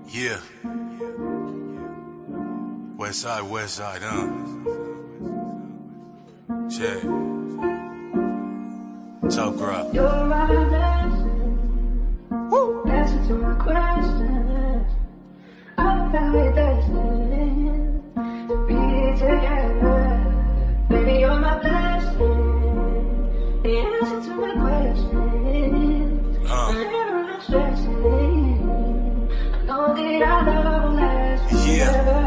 Yeah. West side, huh? Check. Top crop. You're my blessing. Woo! Answer to my questions. I found it destined to be together. Baby, you're my blessing. The answer to my questions. Whenever I'm stressing, I know that our love will last forever.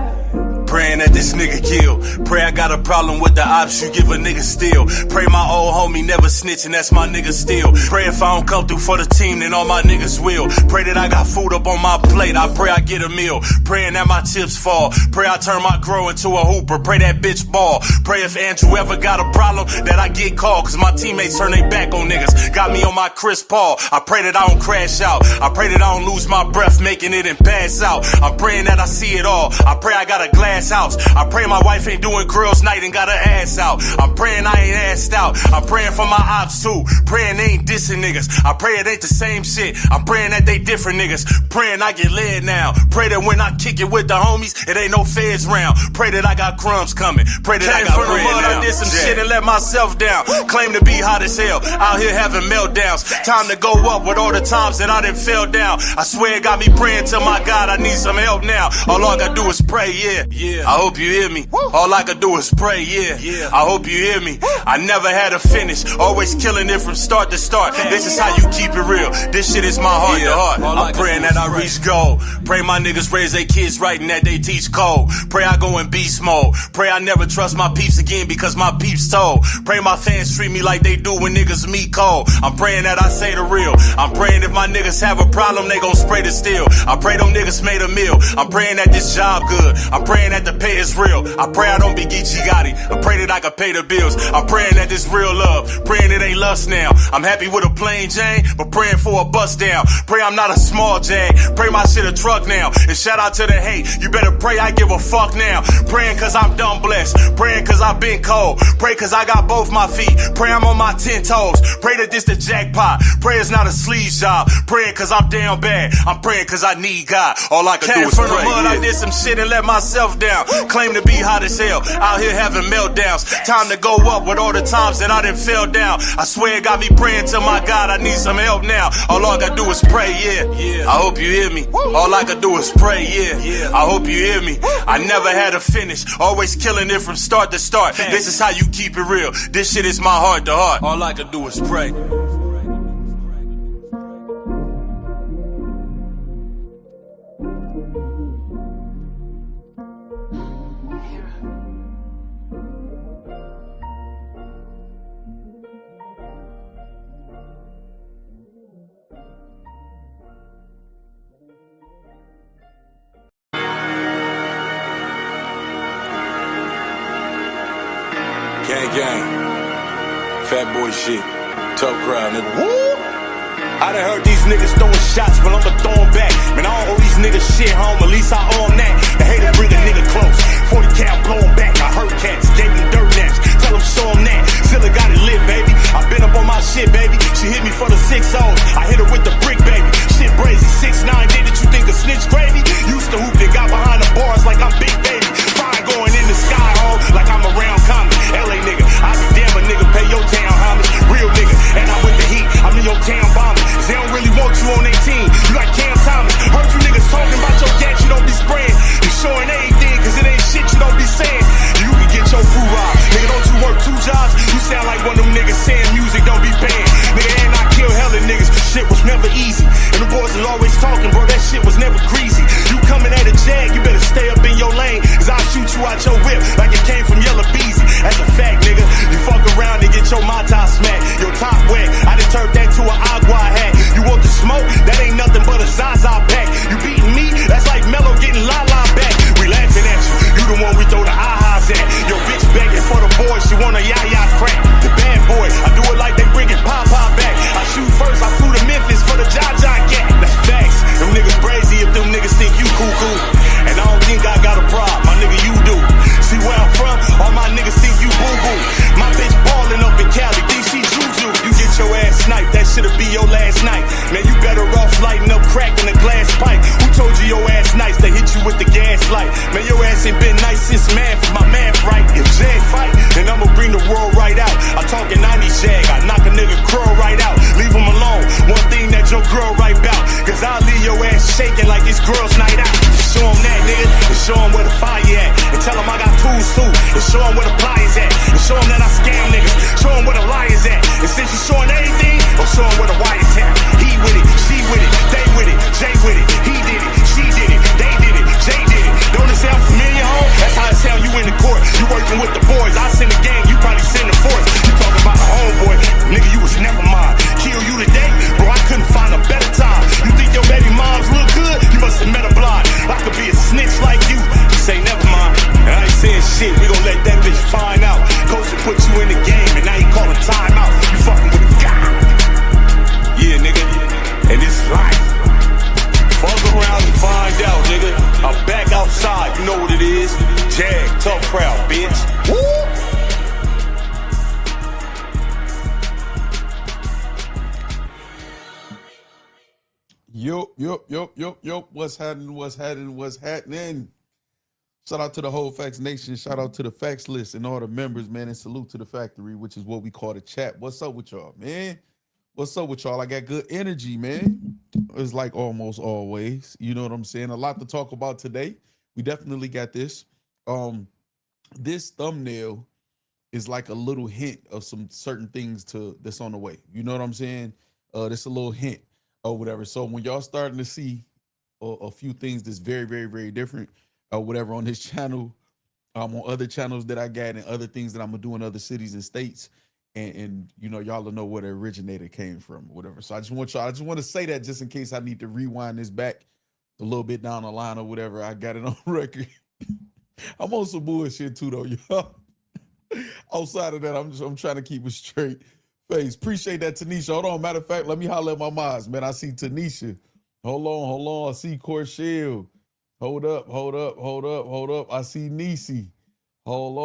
Praying that this nigga kill. Pray I got a problem with the ops, you give a nigga still. Pray my old homie never snitching, that's my nigga still. Pray if I don't come through for the team, then all my niggas will. Pray that I got food up on my plate, I pray I get a meal. Praying that my chips fall. Pray I turn my grow into a hooper. Pray that bitch ball. Pray if Andrew ever got a problem, that I get called. Cause my teammates turn their back on niggas. Got me on my Chris Paul. I pray that I don't crash out. I pray that I don't lose my breath making it and pass out. I'm praying that I see it all. I pray I got a glass house. I pray my wife ain't doing girls night and got her ass out. I'm praying I ain't assed out. I'm praying for my ops too. Praying they ain't dissing niggas. I pray it ain't the same shit. I'm praying that they different niggas. Praying I get led now. Pray that when I kick it with the homies, it ain't no feds round. Pray that I got crumbs coming. Pray that I got bread now. I did some shit and let myself down. Claim to be hot as hell. Out here having meltdowns. Time to go up with all the times that I done fell down. I swear it got me praying to my God. I need some help now. All I gotta do is pray, yeah. I hope you hear me. All I can do is pray, yeah. I hope you hear me. I never had a finish. Always killing it from start to start. This is how you keep it real. This shit is my heart to heart. I'm praying that I reach goal. Pray my niggas raise their kids right and that they teach code. Pray I go in beast mode. Pray I never trust my peeps again because my peeps told. Pray my fans treat me like they do when niggas meet cold. I'm praying that I say the real. I'm praying if my niggas have a problem, they gon' spray the steel. I pray them niggas made a meal. I'm praying that this job good. I'm praying that the pay is real. I pray I don't be Geechee Gotti. I pray that I can pay the bills. I'm praying that this real love. Praying it ain't lust now. I'm happy with a plain Jane, but praying for a bust down. Pray I'm not a small Jag. Pray my shit a truck now. And shout out to the hate. You better pray I give a fuck now. Praying cause I'm dumb blessed. Praying cause I've been cold. Pray cause I got both my feet. Pray I'm on my 10 toes. Pray that this the jackpot. Pray it's not a sleaze job. Praying cause I'm down bad. I'm praying cause I need God. All I can do is pray. From the mud, I did some shit and let myself down. Claim to be hot as hell. Out here having meltdowns. Time to go up with all the times that I done fell down. I swear it got me praying to my God. I need some help now. All I gotta do is pray, yeah. I hope you hear me. All I can do is pray, yeah. I hope you hear me. I never had a finish. Always killing it from start to start. This is how you keep it real. This shit is my heart to heart. All I can do is pray. Gang, fat boy shit, tough crowd, nigga. Woo! I done heard these niggas throwing shots, but I'ma throw them back. Man, I don't owe these niggas shit, home, at least I own that. The hater bring a nigga close, 40 cal blowing back. I heard cats, gave them dirt naps, tell them show them that. Zilla got it lit, baby. I been up on my shit, baby. She hit me for the 6-0s, I hit her with the brick, baby. Shit brazy, 6'9", did it, you think a snitch gravy? Used to hoop, they got behind the bars like I'm big, baby. Fire going in the sky, home, like I'm around common. LA nigga, I be damn a nigga, pay your town homage. Real nigga, and I with the heat, I'm in your town bombing. They don't really want you on their team, you like Cam Thomas. Heard you niggas talking about your gat, you don't be spraying. You showing everything, cause it ain't shit you don't be saying. You can get your crew robbed. Nigga, don't you work 2 jobs? You sound like one of them niggas saying music don't be paying. Nigga, and I kill hella niggas, shit was never easy. And the boys is always talking, bro, that shit was never greasy. You coming at a jag, you better stay up in your lane, cause I'll shoot you out your whip like it came from Yellow Beasley. That's a fact, nigga. You fuck around and get your Mata smacked. Your top wet, I done turned that to an agua hat. You want the smoke? That ain't nothing but a Zaza pack. You beating me? That's like Mello getting La-La back. We laughing at you. You the one we throw the ahas at. Your bitch begging for the boys. She want a yaya crack. The bad boy, I do it like they bringing Papa back. I shoot first, I flew to Memphis for the Jaja gat. That's facts. Them niggas crazy if them niggas think you cuckoo. And I don't think I got a problem. My nigga, you do. See where I'm from? All my niggas think you boo-boo. My bitch ballin' up in Cali. Think she juju. You get your ass sniped. That shit'll be your last night. Man, you better off lighting up crack in a glass pipe. Who told you your ass show them that I scam niggas. Show them where the liars at. And since you showing everything, I'm showing where the wiretap. He with it, she with it, they with it, Jay with it. He did it, she did it, they did it, Jay did it. Don't it sound familiar, home? That's how it sound you in the court. You working with the boys. I send the gang, you probably send the force. You talking about the homeboy, nigga, you was never mine. Kill you today, bro, I couldn't find a better time. You think your baby moms look good? You must have met a blind. I could be a snitch like you. You say never mind. And I ain't saying shit, we gon' let that bitch find out. Coach put you in the game and now you call a timeout. You fucking with a guy. Yeah, nigga, and it's life. Fuck around and find out, nigga. I'm back outside, you know what it is. Jag, tough crowd, bitch. Woo! Yo. What's happening? Shout out to the whole Facts Nation. Shout out to the Facts List and all the members, man. And salute to the factory, which is what we call the chat. What's up with y'all, man? What's up with y'all? I got good energy, man. It's like almost always. You know what I'm saying? A lot to talk about today. We definitely got this. This thumbnail is like a little hint of some certain things that's on the way. You know what I'm saying? This a little hint or whatever. So when y'all starting to see a few things that's very, very, very different or whatever on this channel, on other channels that I got and other things that I'm gonna do in other cities and states, and you know, y'all will know where the originator came from or whatever. So I just want to say that just in case I need to rewind this back a little bit down the line or whatever. I got it on record. I'm on some bullshit too though, y'all. Outside of that, I'm trying to keep a straight face. Appreciate that, Tanisha. Hold on. Matter of fact, let me holler at my moms, man. I see Tanisha. Hold on. I see Corshell. Hold up. I see Nisi. Hold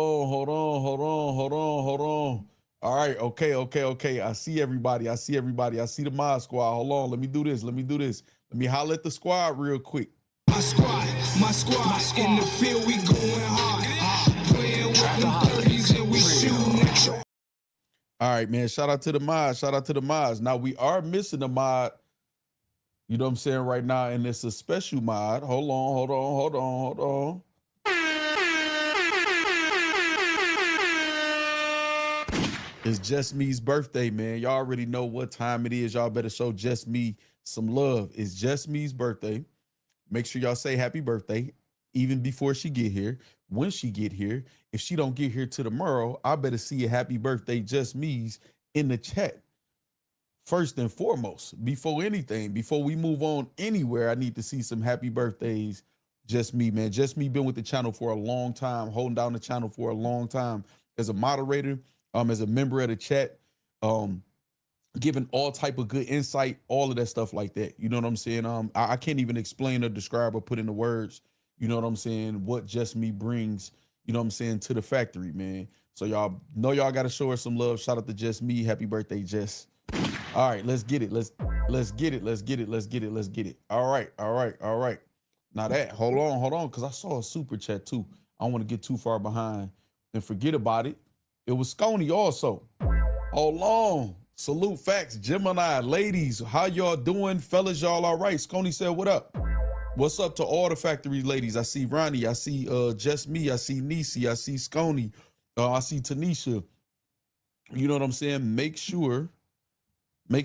on. All right. Okay. I see everybody. I see the mod squad. Hold on. Let me do this. Let me holler at the squad real quick. My squad. In the field, we going hard. Playing with them 30s and we shooting at. All right, man. Shout out to the mods. Now we are missing a mod. You know what I'm saying right now, and it's a special mod. Hold on. It's Just Me's birthday, man. Y'all already know what time it is. Y'all better show Just Me some love. It's Just Me's birthday. Make sure y'all say happy birthday, even before she get here. When she get here, if she don't get here till tomorrow, I better see a happy birthday Just Me's in the chat. First and foremost, before anything, before we move on anywhere, I need to see some happy birthdays. Just Me, man. Just Me been with the channel for a long time, holding down the channel for a long time as a moderator, as a member of the chat, giving all type of good insight, all of that stuff like that. You know what I'm saying? I can't even explain or describe or put into words, you know what I'm saying, what Just Me brings, you know what I'm saying, to the factory, man. So y'all know y'all got to show her some love. Shout out to Just Me. Happy birthday, Jess. All right, let's get it. Let's get it. All right. Now that, hold on, because I saw a super chat too. I don't want to get too far behind and forget about it. It was Scony also. Hold on. Salute Facts, Gemini, ladies, how y'all doing? Fellas, y'all all right? Scony said, what up? What's up to all the factory ladies? I see Ronnie, I see Just Me, I see Nisi, I see Scony, I see Tanisha. You know what I'm saying? Make sure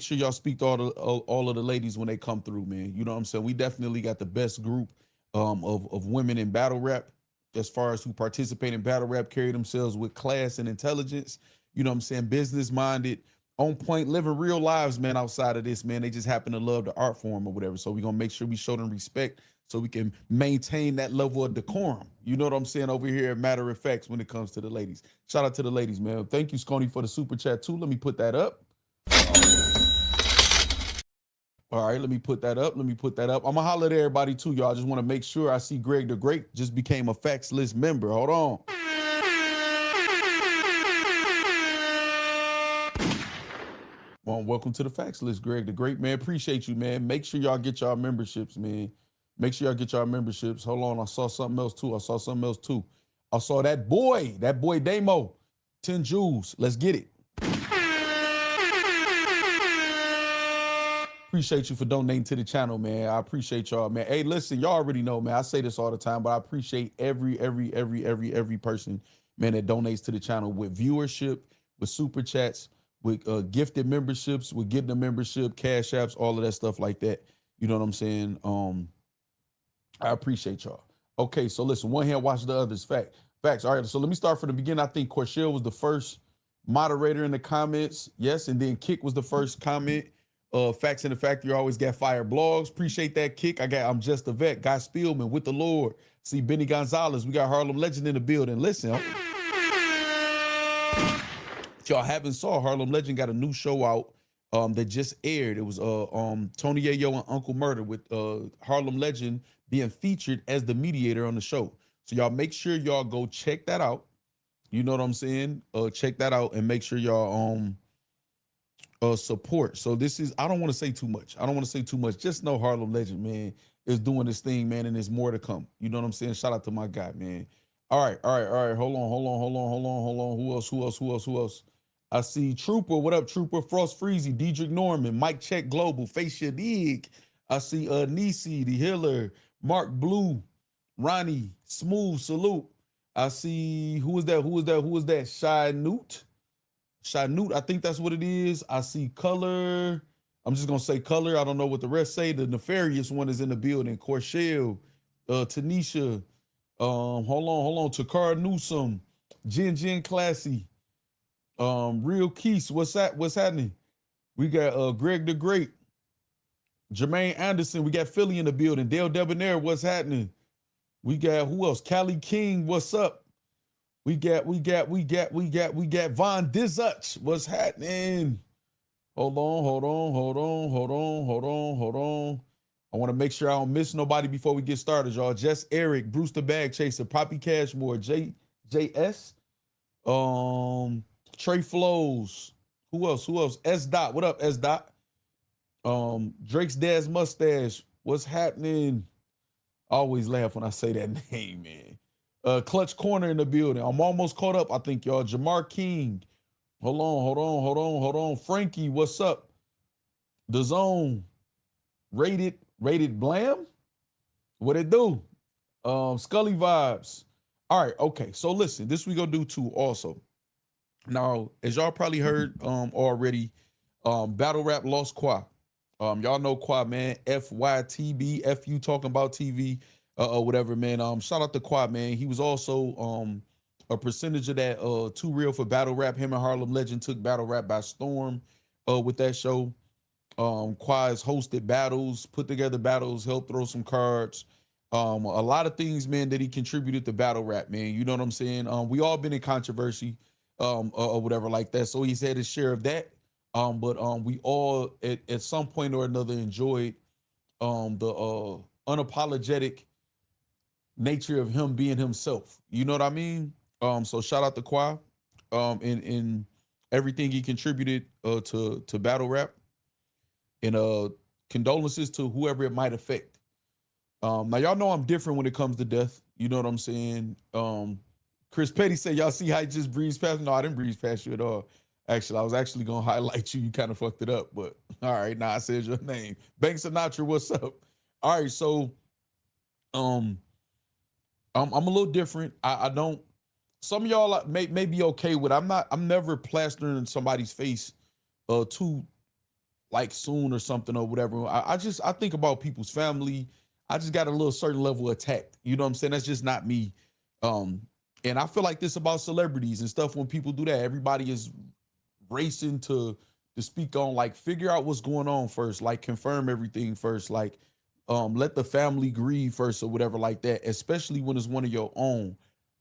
y'all speak to all of the ladies when they come through, man. You know what I'm saying? We definitely got the best group of women in battle rap, as far as who participate in battle rap, carry themselves with class and intelligence. You know what I'm saying? Business minded, on point, living real lives, man. Outside of this, man, they just happen to love the art form or whatever. So we're gonna make sure we show them respect so we can maintain that level of decorum. You know what I'm saying, over here at Matter of Factz when it comes to the ladies. Shout out to the ladies, man. Thank you, Scony, for the super chat too. Let me put that up. All right, let me put that up. I'm gonna holler at everybody too, y'all. I just want to make sure. I see Greg the Great just became a Facts List member. Hold on. Well, welcome to the Facts List, Greg the Great, man. Appreciate you, man. Make sure y'all get y'all memberships, man. Make sure y'all get y'all memberships. Hold on, I saw something else too. I saw that boy Damo, 10 Jewels. Let's get it. Appreciate you for donating to the channel, man. I appreciate y'all, man. Hey, listen, y'all already know, man. I say this all the time, but I appreciate every person, man, that donates to the channel with viewership, with super chats, with gifted memberships, with getting a membership, cash apps, all of that stuff like that. You know what I'm saying? I appreciate y'all. Okay, so listen, one hand watch the others. Facts. All right, so let me start from the beginning. I think Corshell was the first moderator in the comments. Yes, and then Kick was the first comment. Facts in the Factory always got fire blogs. Appreciate that, Kick. I'm Just a Vet. Guy Spielman with the Lord. See Benny Gonzalez. We got Harlem Legend in the building. Listen, if y'all haven't saw, Harlem Legend got a new show out that just aired. It was Tony Yayo and Uncle Murder with Harlem Legend being featured as the mediator on the show. So y'all make sure y'all go check that out. You know what I'm saying? Check that out and make sure y'all support. So this is, I don't want to say too much. Just know Harlem Legend, man, is doing this thing, man, and there's more to come. You know what I'm saying? Shout out to my guy, man. All right. Hold on. Who else? I see Trooper. What up, Trooper? Frost Freezy, Diedrich Norman, Mike Check Global, Face Your Dig. I see Nisi, the Healer, Mark Blue, Ronnie, Smooth, salute. I see, who is that? Shy Newt, I think that's what it is. I see Color. I'm just gonna say Color. I don't know what the rest say. The Nefarious one is in the building. Corshell, Tanisha, hold on, Takara Newsome, Jen Classy, Real Keese. What's happening? We got Greg the Great, Jermaine Anderson. We got Philly in the building. Dale Debonair. What's happening? We got who else? Callie King. What's up? We got Von Dizuch. What's happening? Hold on. I want to make sure I don't miss nobody before we get started, y'all. Jess Eric, Bruce the Bag Chaser, Poppy Cashmore, JS, Trey Flows. Who else? S Dot. What up, S Dot? Drake's Dad's Mustache. What's happening? I always laugh when I say that name, man. Clutch Corner in the building. I'm almost caught up, I think, y'all. Jamar King. Hold on. Frankie, what's up? The Zone. Rated Blam. What it do? Scully Vibes. All right, okay. So listen, this we gonna do too also. Now, as y'all probably heard already, Battle Rap lost Qua. Y'all know Qua, man. FYTB, FU talking about TV, whatever, man. Shout out to Qua, man. He was also a percentage of that Too Real for Battle Rap. Him and Harlem Legend took Battle Rap by storm with that show. Qua has hosted battles, put together battles, helped throw some cards. A lot of things, man, that he contributed to Battle Rap, man. You know what I'm saying? We all been in controversy or whatever like that. So he's had his share of that. But we all at some point or another enjoyed the unapologetic nature of him being himself. You know what I mean? So shout out to Qua in everything he contributed to Battle Rap, and condolences to whoever it might affect. Now y'all know I'm different when it comes to death. You know what I'm saying? Chris Petty said, y'all see how he just breezed past me? No, I didn't breeze past you at all. Actually, I was actually gonna highlight you. You kind of fucked it up, but all right. Now I said your name. Bank Sinatra, what's up? All right, so I'm a little different. I don't. Some of y'all may be okay with. I'm never plastering somebody's face too like soon or something or whatever. I think about people's family. I just got a little certain level of tact. You know what I'm saying? That's just not me. And I feel like this about celebrities and stuff. When people do that, everybody is racing to speak on, like, figure out what's going on first, like confirm everything first, like let the family grieve first or whatever like that, especially when it's one of your own.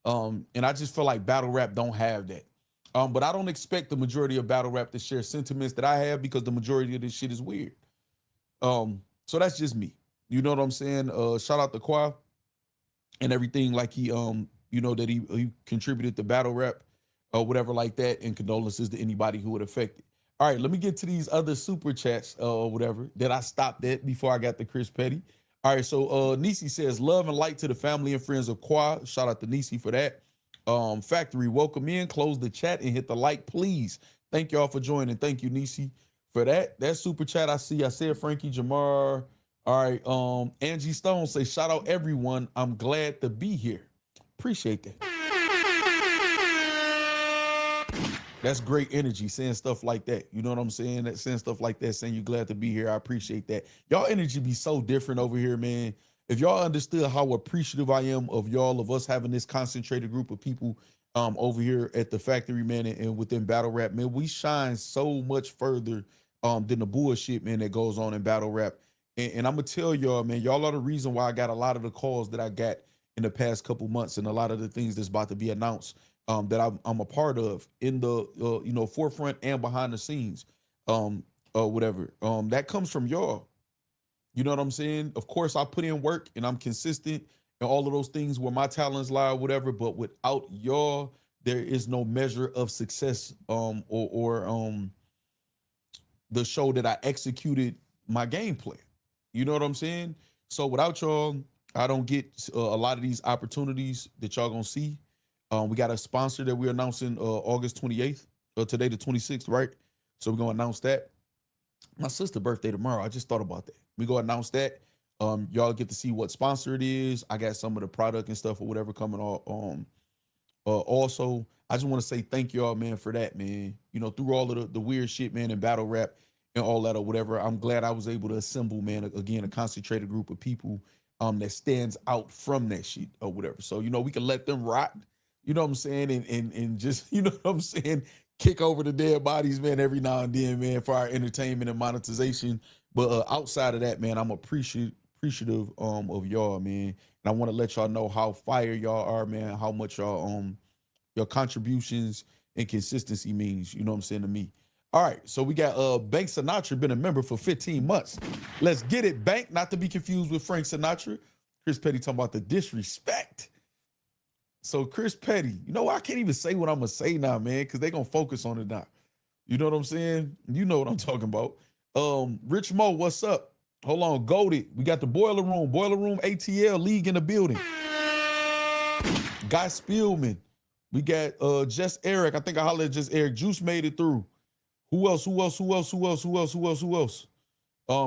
And I just feel like Battle Rap don't have that. But I don't expect the majority of Battle Rap to share sentiments that I have, because the majority of this shit is weird. So that's just me. You know what I'm saying? Shout out to Qua and everything, like he you know, that he contributed to Battle Rap or whatever like that, and condolences to anybody who would affect it. All right, let me get to these other super chats or whatever that I stopped at before I got to Chris Petty. All right, so Nisi says, love and light to the family and friends of Qua. Shout out to Nisi for that. Factory, welcome in, close the chat and hit the like, please. Thank y'all for joining. Thank you, Nisi, for that. That super chat I see. I said Frankie Jamar. All right, Angie Stone say, shout out everyone. I'm glad to be here. Appreciate that. That's great energy saying stuff like that. You know what I'm saying? That saying stuff like that, saying you're glad to be here. I appreciate that. Y'all energy be so different over here, man. If y'all understood how appreciative I am of y'all, of us having this concentrated group of people over here at the factory, man, and within battle rap, man, we shine so much further than the bullshit, man, that goes on in battle rap. And I'm gonna tell y'all, man, y'all are the reason why I got a lot of the calls that I got in the past couple months and a lot of the things that's about to be announced that I'm a part of in the forefront and behind the scenes, whatever. That comes from y'all. You know what I'm saying? Of course, I put in work and I'm consistent and all of those things where my talents lie, or whatever. But without y'all, there is no measure of success or the show that I executed my game plan. You know what I'm saying? So without y'all, I don't get a lot of these opportunities that y'all gonna see. We got a sponsor that we're announcing August 28th, today the 26th, right? So we're gonna announce that. My sister's birthday tomorrow. I just thought about that. We go announce that. Y'all get to see what sponsor it is. I got some of the product and stuff or whatever coming on. Also, I just want to say thank y'all, man, for that, man. You know, through all of the weird shit, man, in battle rap and all that or whatever, I'm glad I was able to assemble, man, again, a concentrated group of people that stands out from that shit or whatever. So, you know, we can let them rot, you know what I'm saying, and just, you know what I'm saying, kick over the dead bodies, man, every now and then, man, for our entertainment and monetization. But outside of that, man, I'm appreciative of y'all, man. And I want to let y'all know how fire y'all are, man, how much y'all your contributions and consistency means, you know what I'm saying, to me. All right, so we got Bank Sinatra, been a member for 15 months. Let's get it, Bank, not to be confused with Frank Sinatra. Chris Petty talking about the disrespect. So Chris Petty, you know, I can't even say what I'm gonna say now, man, because they're gonna focus on it now. You know what I'm saying? You know what I'm talking about. Rich Mo, what's up? Hold on, Goldie. We got the Boiler Room ATL League in the building. Guy Spielman. We got Just Eric. I think I hollered at Just Eric. Juice made it through. Who else?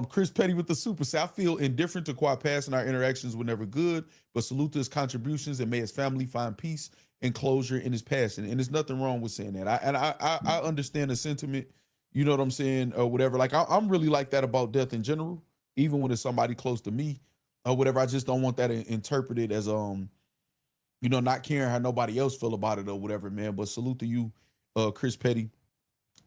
Chris Petty with the super. Say, I feel indifferent to Quad Pass and our interactions were never good, but salute to his contributions and may his family find peace and closure in his passing. And there's nothing wrong with saying that. I understand the sentiment, you know what I'm saying, or whatever. Like I'm really like that about death in general, even when it's somebody close to me or whatever. I just don't want that interpreted as not caring how nobody else feel about it or whatever, man. But salute to you, Chris Petty.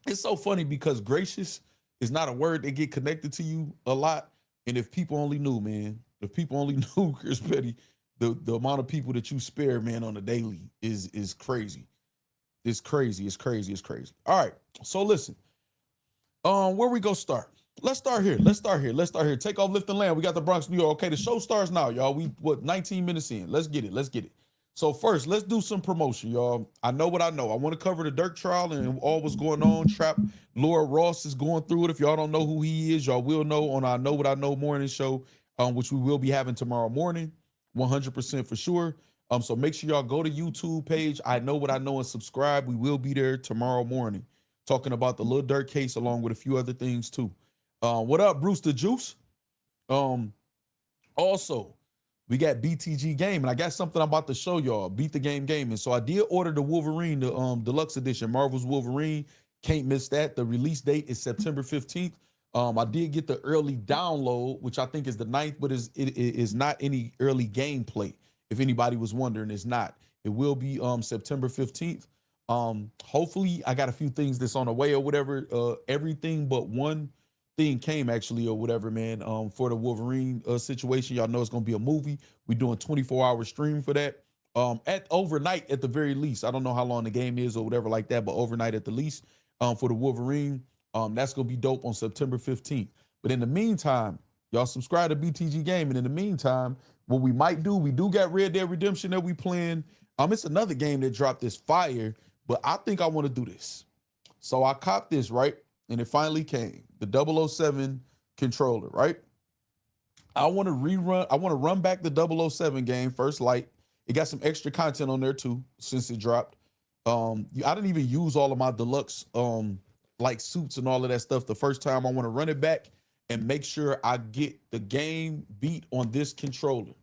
It's so funny because gracious is not a word that get connected to you a lot. And if people only knew, man, if people only knew, Chris Petty, the amount of people that you spare, man, on a daily is crazy. It's crazy. All right. So listen, where we go start? Let's start here. Take off, lift and land. We got the Bronx, New York. Okay, the show starts now, y'all. We 19 minutes in. Let's get it. So first, let's do some promotion, y'all. I know what I know. I want to cover the Dirk trial and all what's going on. Trap Laura Ross is going through it. If y'all don't know who he is, y'all will know on our Know What I Know morning show, which we will be having tomorrow morning, 100% for sure. So make sure y'all go to YouTube page, I Know What I Know, and subscribe. We will be there tomorrow morning talking about the Lil Durk case along with a few other things too. What up, Bruce the Juice? Also, we got BTG Game, and I got something I'm about to show y'all. Beat the Game Gaming. So I did order the Wolverine, the deluxe edition, Marvel's Wolverine. Can't miss that. The release date is September 15th. I did get the early download, which I think is the 9th, but it is not any early gameplay. If anybody was wondering, it's not. It will be September 15th. Hopefully, I got a few things that's on the way or whatever. Everything but one thing came actually or whatever, man, for the Wolverine situation. Y'all know it's gonna be a movie. We're doing 24-hour stream for that. At overnight at the very least. I don't know how long the game is or whatever like that, but overnight at the least, for the Wolverine. That's gonna be dope on September 15th. But in the meantime, y'all subscribe to BTG Game. And in the meantime, what we might do, we do got Red Dead Redemption that we playing. It's another game that dropped this fire, but I think I want to do this. So I copped this, right? And it finally came. The 007 controller, right? I want to run back the 007 game, First Light. It got some extra content on there too, since it dropped. I didn't even use all of my deluxe like suits and all of that stuff the first time. I want to run it back and make sure I get the game beat on this controller.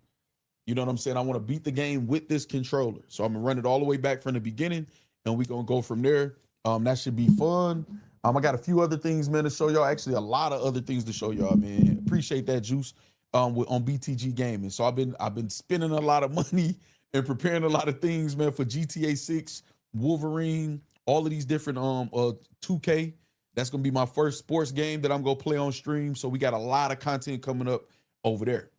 You know what I'm saying? I want to beat the game with this controller. So I'm gonna run it all the way back from the beginning, and we're gonna go from there. That should be fun. I got a few other things, man, to show y'all. Actually, a lot of other things to show y'all, man. Appreciate that, Juice. On BTG Gaming. So I've been spending a lot of money and preparing a lot of things, man, for GTA 6, Wolverine, all of these different 2K. That's gonna be my first sports game that I'm gonna play on stream. So we got a lot of content coming up over there.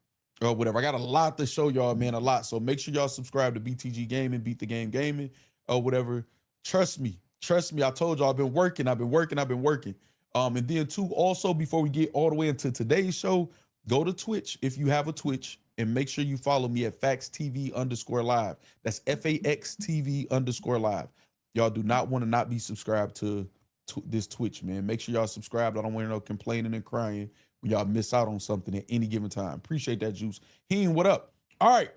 Or whatever. I got a lot to show y'all, man, a lot. So make sure y'all subscribe to BTG Gaming, Beat the Game Gaming, or whatever. Trust me. I told y'all I've been working. And then too, also before we get all the way into today's show, go to Twitch if you have a Twitch and make sure you follow me at FaxTV_live. That's FAXTV_live. Y'all do not want to not be subscribed to this Twitch, man. Make sure y'all subscribe. I don't want to know complaining and crying when y'all miss out on something at any given time. Appreciate that, Juice. Heen, what up? All right.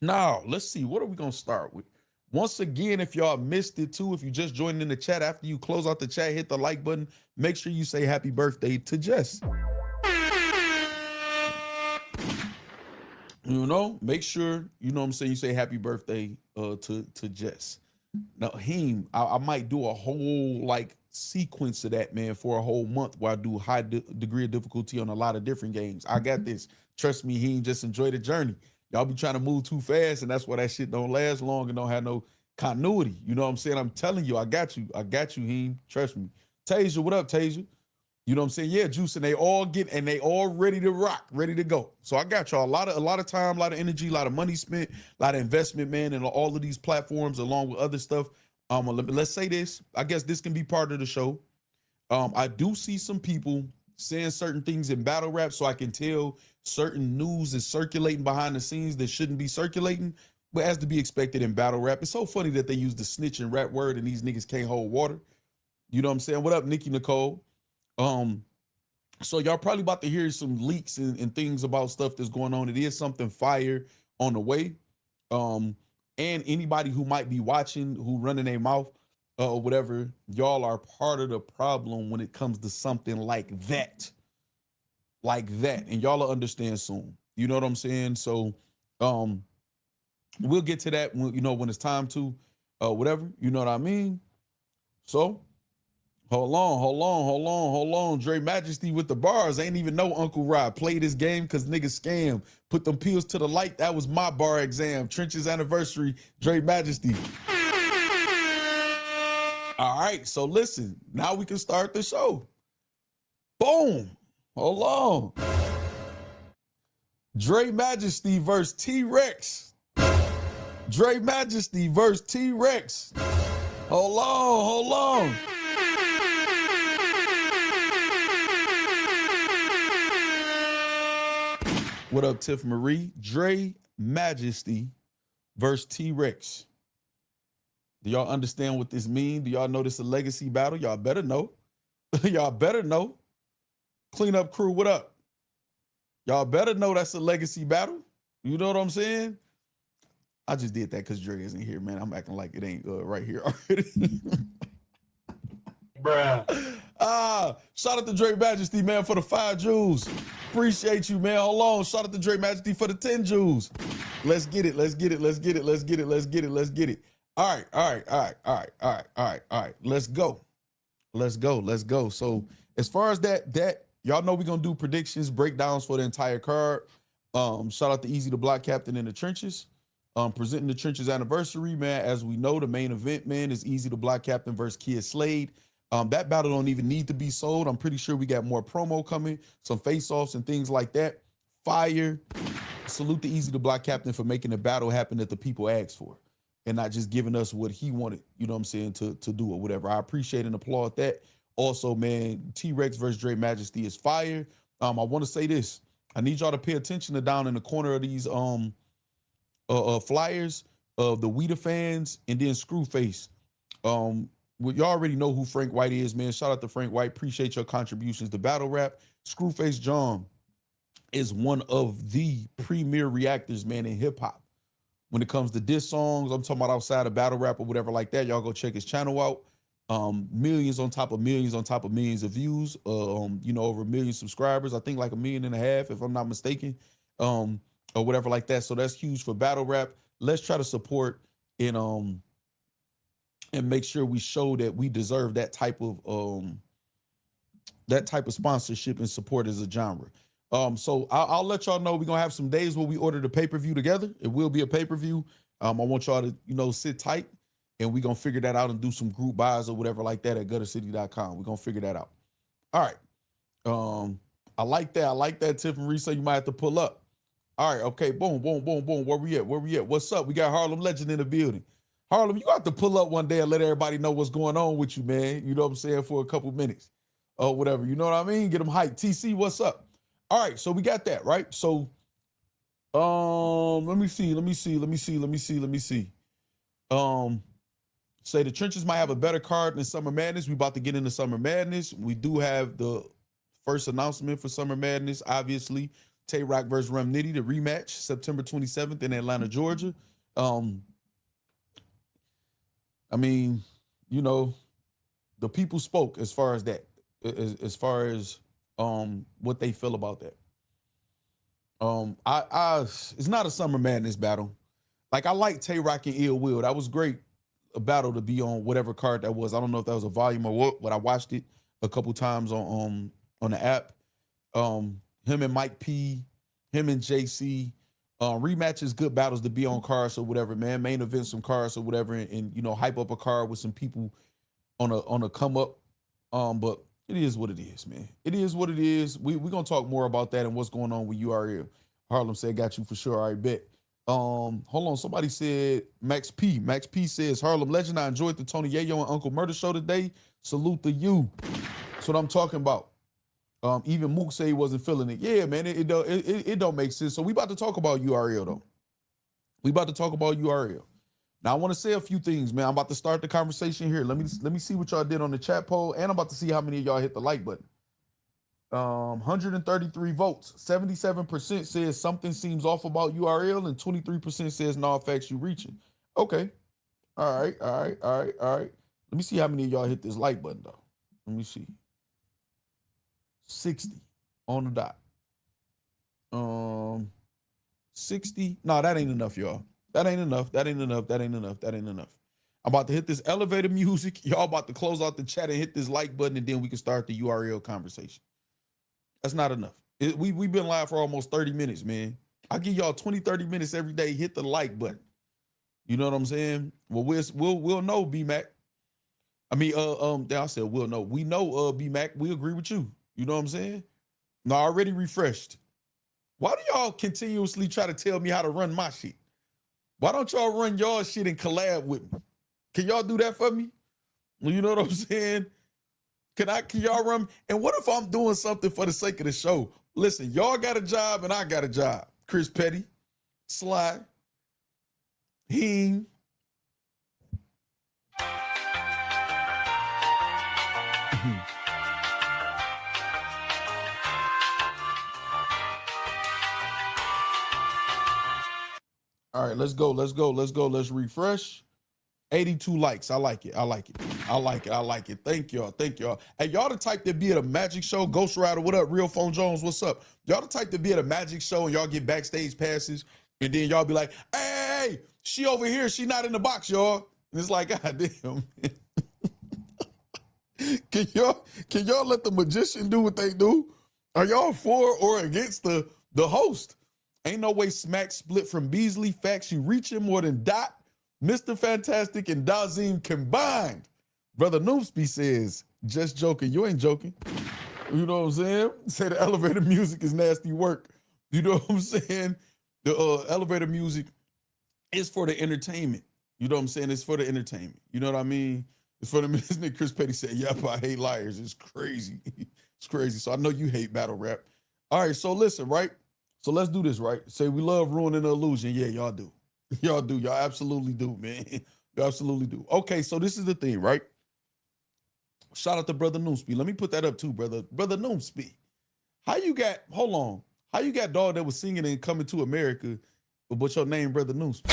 Now, let's see. What are we going to start with? Once again, if y'all missed it too, if you just joined in the chat, after you close out the chat, hit the like button. Make sure you say happy birthday to Jess. You know, make sure, you know what I'm saying, you say happy birthday to Jess. Now, Heem, I might do a whole like sequence of that, man, for a whole month where I do high degree of difficulty on a lot of different games. I got this. Trust me, Heem, just enjoy the journey. Y'all be trying to move too fast, and that's why that shit don't last long and don't have no continuity. You know what I'm saying? I'm telling you, I got you, Heem. Trust me. Tasia, what up, Tasia? You know what I'm saying? Yeah, Juice, and they all ready to rock, ready to go. So I got y'all a lot of time, a lot of energy, a lot of money spent, a lot of investment, man, in all of these platforms along with other stuff. Let's say this. I guess this can be part of the show. I do see some people saying certain things in battle rap, so I can tell certain news is circulating behind the scenes that shouldn't be circulating, but as to be expected in battle rap. It's so funny that they use the snitch and rap word and these niggas can't hold water. You know what I'm saying? What up, Nikki Nicole? So y'all probably about to hear some leaks and things about stuff that's going on. It is something fire on the way. And anybody who might be watching, who running their mouth or whatever, y'all are part of the problem when it comes to something like that. And y'all will understand soon. You know what I'm saying? So we'll get to that when, you know, when it's time to whatever, you know what I mean? So hold on. Dre Majesty with the bars. I ain't even know Uncle Rod played this game because niggas scam. Put them pills to the light. That was my bar exam. Trench's anniversary, Dre Majesty. All right, so listen. Now we can start the show. Boom. Hold on. Dre Majesty versus T-Rex. Dre Majesty versus T-Rex. Hold on. What up, Tiff Marie? Dre Majesty versus T-Rex. Do y'all understand what this means? Do y'all know this is a legacy battle? Y'all better know. Y'all better know. Cleanup crew, what up? Y'all better know that's a legacy battle. You know what I'm saying? I just did that because Dre isn't here, man. I'm acting like it ain't right here already. Bruh. Shout out to Dre Majesty, man, for the 5 jewels. Appreciate you, man. Hold on. Shout out to Dre Majesty for the 10 jewels. Let's get it. All right. Let's go. So as far as that, y'all know we're gonna do predictions, breakdowns for the entire card. Shout out to Easy the Block Captain in the Trenches. Presenting the Trenches anniversary, man. As we know, the main event, man, is Easy the Block Captain versus Kid Slade. That battle don't even need to be sold. I'm pretty sure we got more promo coming, some face-offs and things like that. Fire. Salute the Easy the Block Captain for making the battle happen that the people asked for and not just giving us what he wanted, you know what I'm saying, to do or whatever. I appreciate and applaud that. Also, man, T-Rex versus Dre Majesty is fire. I want to say this. I need y'all to pay attention to down in the corner of these flyers of the Weeda fans and then Screwface. You already know who Frank White is, man. Shout out to Frank White. Appreciate your contributions to battle rap. Screwface John is one of the premier reactors, man, in hip hop. When it comes to diss songs, I'm talking about outside of battle rap or whatever like that. Y'all go check his channel out. Millions on top of millions on top of millions of views. You know, over 1 million subscribers. I think like 1.5 million, if I'm not mistaken, or whatever like that. So that's huge for battle rap. Let's try to support in and make sure we show that we deserve that type of sponsorship and support as a genre. So I'll let y'all know we're gonna have some days where we order the pay-per-view together. It will be a pay-per-view. I want y'all to, sit tight, and we're gonna figure that out and do some group buys or whatever like that at guttercity.com. We're gonna figure that out. All right. I like that, Tiffany Reese. So you might have to pull up. All right, okay, boom, boom, boom, boom. Where we at? What's up? We got Harlem Legend in the building. Harlem, you got to pull up one day and let everybody know what's going on with you, man. You know what I'm saying? For a couple minutes or whatever. You know what I mean? Get them hyped. TC, what's up? All right, so we got that, right? So, let me see. Say the Trenches might have a better card than Summer Madness. We about to get into Summer Madness. We do have the first announcement for Summer Madness, obviously. Tay Rock versus Rum Nitty, the rematch, September 27th in Atlanta, Georgia. I mean, the people spoke as far as that, as far as what they feel about that. It's not a Summer Madness battle. Like, I like Tay Rock and Ill Will. That was great, a battle to be on whatever card that was. I don't know if that was a volume or what, but I watched it a couple times on the app. Him and Mike P, him and JC. Rematches, good battles to be on cards or whatever, man. Main event some cards or whatever, and hype up a card with some people on a come up. But it is what it is, man. It is what it is. We're gonna talk more about that and what's going on with URL. Harlem said, got you for sure. I bet. Hold on. Somebody said Max P. Max P says, Harlem Legend, I enjoyed the Tony Yayo and Uncle Murder show today. Salute to you. That's what I'm talking about. Even Mook say he wasn't feeling it. Yeah, man, it don't make sense. So we about to talk about URL though. We about to talk about URL. Now I want to say a few things, man. I'm about to start the conversation here. Let me see what y'all did on the chat poll, and I'm about to see how many of y'all hit the like button. 133 votes. 77% says something seems off about URL, and 23% says no facts you reaching. Okay. All right. Let me see how many of y'all hit this like button though. Let me see. 60 on the dot. 60. No, that ain't enough, y'all. That ain't enough. I'm about to hit this elevator music. Y'all about to close out the chat and hit this like button, and then we can start the URL conversation. That's not enough. We've been live for almost 30 minutes, man. I give y'all 20, 30 minutes every day. Hit the like button. You know what I'm saying? Well, we'll know, B-Mac. I mean, I said we'll know. We know, B-Mac. We agree with you. You know what I'm saying? No, I already refreshed. Why do y'all continuously try to tell me how to run my shit? Why don't y'all run y'all shit and collab with me? Can y'all do that for me? You know what I'm saying? Can y'all run? And what if I'm doing something for the sake of the show? Listen, y'all got a job and I got a job. Chris Petty, Sly, Heen. All right, let's go. Let's refresh. 82 likes. I like it. Thank y'all. Hey, y'all the type that be at a magic show, Ghost Rider, what up? Real Phone Jones, what's up? Y'all the type to be at a magic show and y'all get backstage passes, and then y'all be like, hey, she over here, she not in the box, y'all. And it's like, God damn. Can y'all let the magician do what they do? Are y'all for or against the host? Ain't no way Smack split from Beasley. Facts, you reaching more than Dot, Mr. Fantastic, and Dazim combined. Brother Noopsby says, just joking. You ain't joking. You know what I'm saying? Say the elevator music is nasty work. You know what I'm saying? The elevator music is for the entertainment. You know what I'm saying? It's for the entertainment. You know what I mean? It's for the minute Chris Petty said, yep, I hate liars. It's crazy. It's crazy. So I know you hate battle rap. All right, so listen, right? So let's do this, right? Say we love ruining the illusion. Yeah, y'all do. Y'all do. Y'all absolutely do, man. You absolutely do. Okay, so this is the thing, right? Shout out to Brother Noomsby. Let me put that up too, brother. Brother Noomsby. How you got dog that was singing and Coming to America, but your name Brother Noomsby?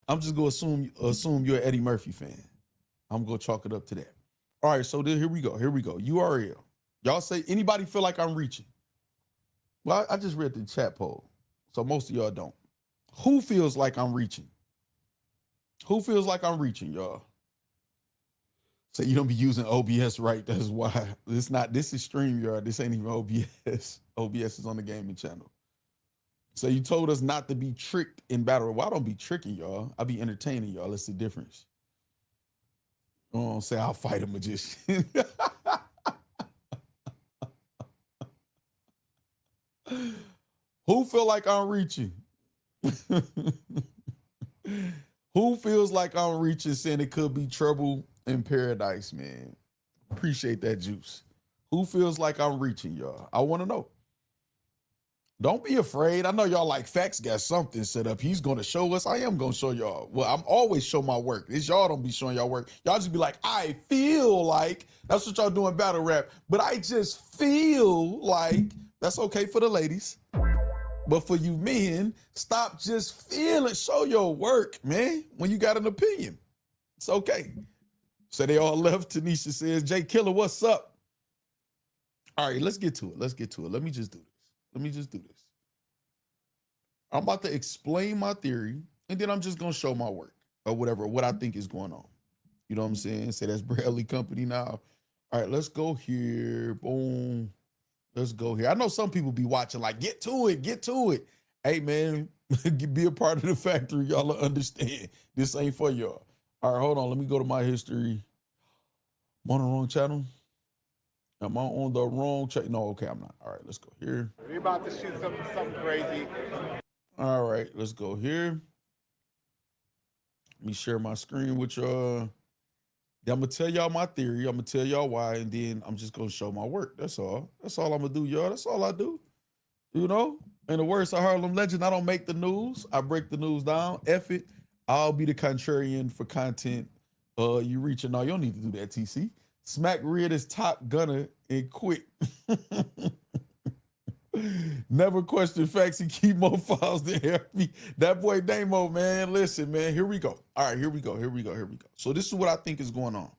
I'm just gonna assume you're an Eddie Murphy fan. I'm gonna chalk it up to that. All right, so here we go. URL. Y'all say, anybody feel like I'm reaching? Well, I just read the chat poll, so most of y'all don't. Who feels like I'm reaching? Who feels like I'm reaching, y'all? So you don't be using OBS, right? That's why. This is StreamYard. This ain't even OBS. OBS is on the gaming channel. So you told us not to be tricked in battle. Well, I don't be tricking y'all. I be entertaining y'all. That's the difference. Oh, say I'll fight a magician. Who feel like I'm reaching? Who feels like I'm reaching, saying it could be trouble in paradise, man? Appreciate that juice. Who feels like I'm reaching, y'all? I want to know. Don't be afraid. I know y'all like Facts got something set up. He's going to show us. I am going to show y'all. Well, I'm always show my work. It's y'all don't be showing y'all work. Y'all just be like, I feel like. That's what y'all do in battle rap. But I just feel like. That's okay for the ladies. But for you men, stop just feeling. Show your work, man, when you got an opinion. It's okay. So they all left. Tanisha says, Jay Killer, what's up? All right, let's get to it. Let me just do this. I'm about to explain my theory, and then I'm just going to show my work or whatever, what I think is going on. You know what I'm saying? Say that's Bradley Company now. All right, let's go here. Boom. Let's go here. I know some people be watching like, get to it. Hey, man, be a part of the factory. Y'all will understand. This ain't for y'all. All right, hold on. Let me go to my history. I'm on the wrong channel. Am I on the wrong channel? No, okay, I'm not. All right, let's go here. We're about to shoot something crazy. All right, let's go here. Let me share my screen with y'all. Then I'm gonna tell y'all my theory. I'm gonna tell y'all why, and then I'm just gonna show my work. That's all. That's all I'm gonna do, y'all. That's all I do. You know? In the words of Harlem Legend, I don't make the news. I break the news down. F it. I'll be the contrarian for content. You reaching? No, you don't need to do that, TC. Smack reared his top gunner and quit. Never question facts and keep more files than me. That boy Damo, man. Listen, man. Here we go. All right, here we go. So this is what I think is going on.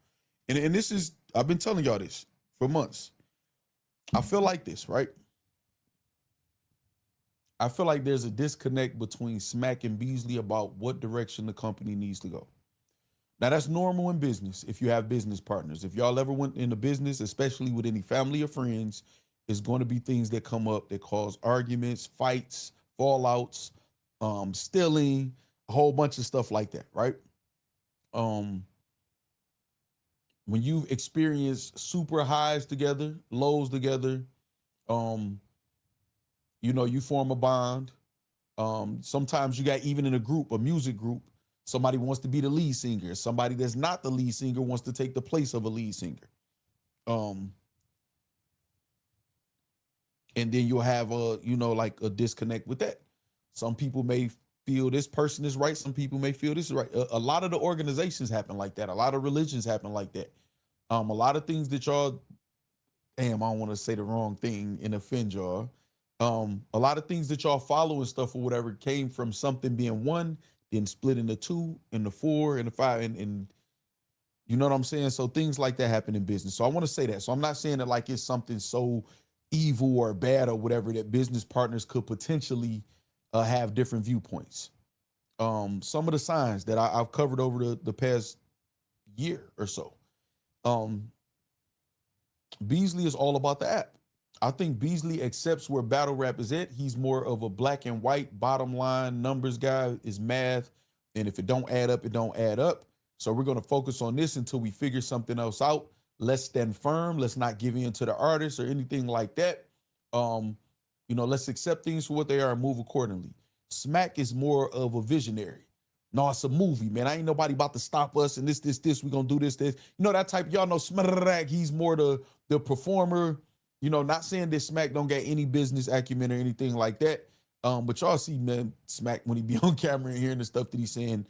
And this is, I've been telling y'all this for months. I feel like this, right? I feel like there's a disconnect between Smack and Beasley about what direction the company needs to go. Now, that's normal in business if you have business partners. If y'all ever went into business, especially with any family or friends, it's going to be things that come up that cause arguments, fights, fallouts, stealing, a whole bunch of stuff like that, right? When you've experienced super highs together, lows together, you know, you form a bond. Sometimes you got, even in a group, a music group, somebody wants to be the lead singer. Somebody that's not the lead singer wants to take the place of a lead singer. And then you'll have like a disconnect with that. Some people may feel this person is right. Some people may feel this is right. A lot of the organizations happen like that. A lot of religions happen like that. A lot of things that y'all, damn, I don't want to say the wrong thing and offend y'all. A lot of things that y'all follow and stuff or whatever came from something being one, then split into two, into four, into five, and you know what I'm saying? So things like that happen in business. So I want to say that. So I'm not saying that like it's something so evil or bad or whatever that business partners could potentially have different viewpoints. Some of the signs that I've covered over the past year or so. Beasley is all about the app. I think Beasley accepts where battle rap is at. He's more of a black and white bottom line numbers guy, is math. And if it don't add up, it don't add up. So we're going to focus on this until we figure something else out. Let's stand firm. Let's not give in to the artists or anything like that. Let's accept things for what they are and move accordingly. Smack is more of a visionary. No, it's a movie, man. I ain't nobody about to stop us and this. We're going to do this. You know, that type, y'all know Smack. He's more the performer. You know, not saying that Smack don't get any business acumen or anything like that. But y'all see, man, Smack, when he be on camera and hearing the stuff that he's saying,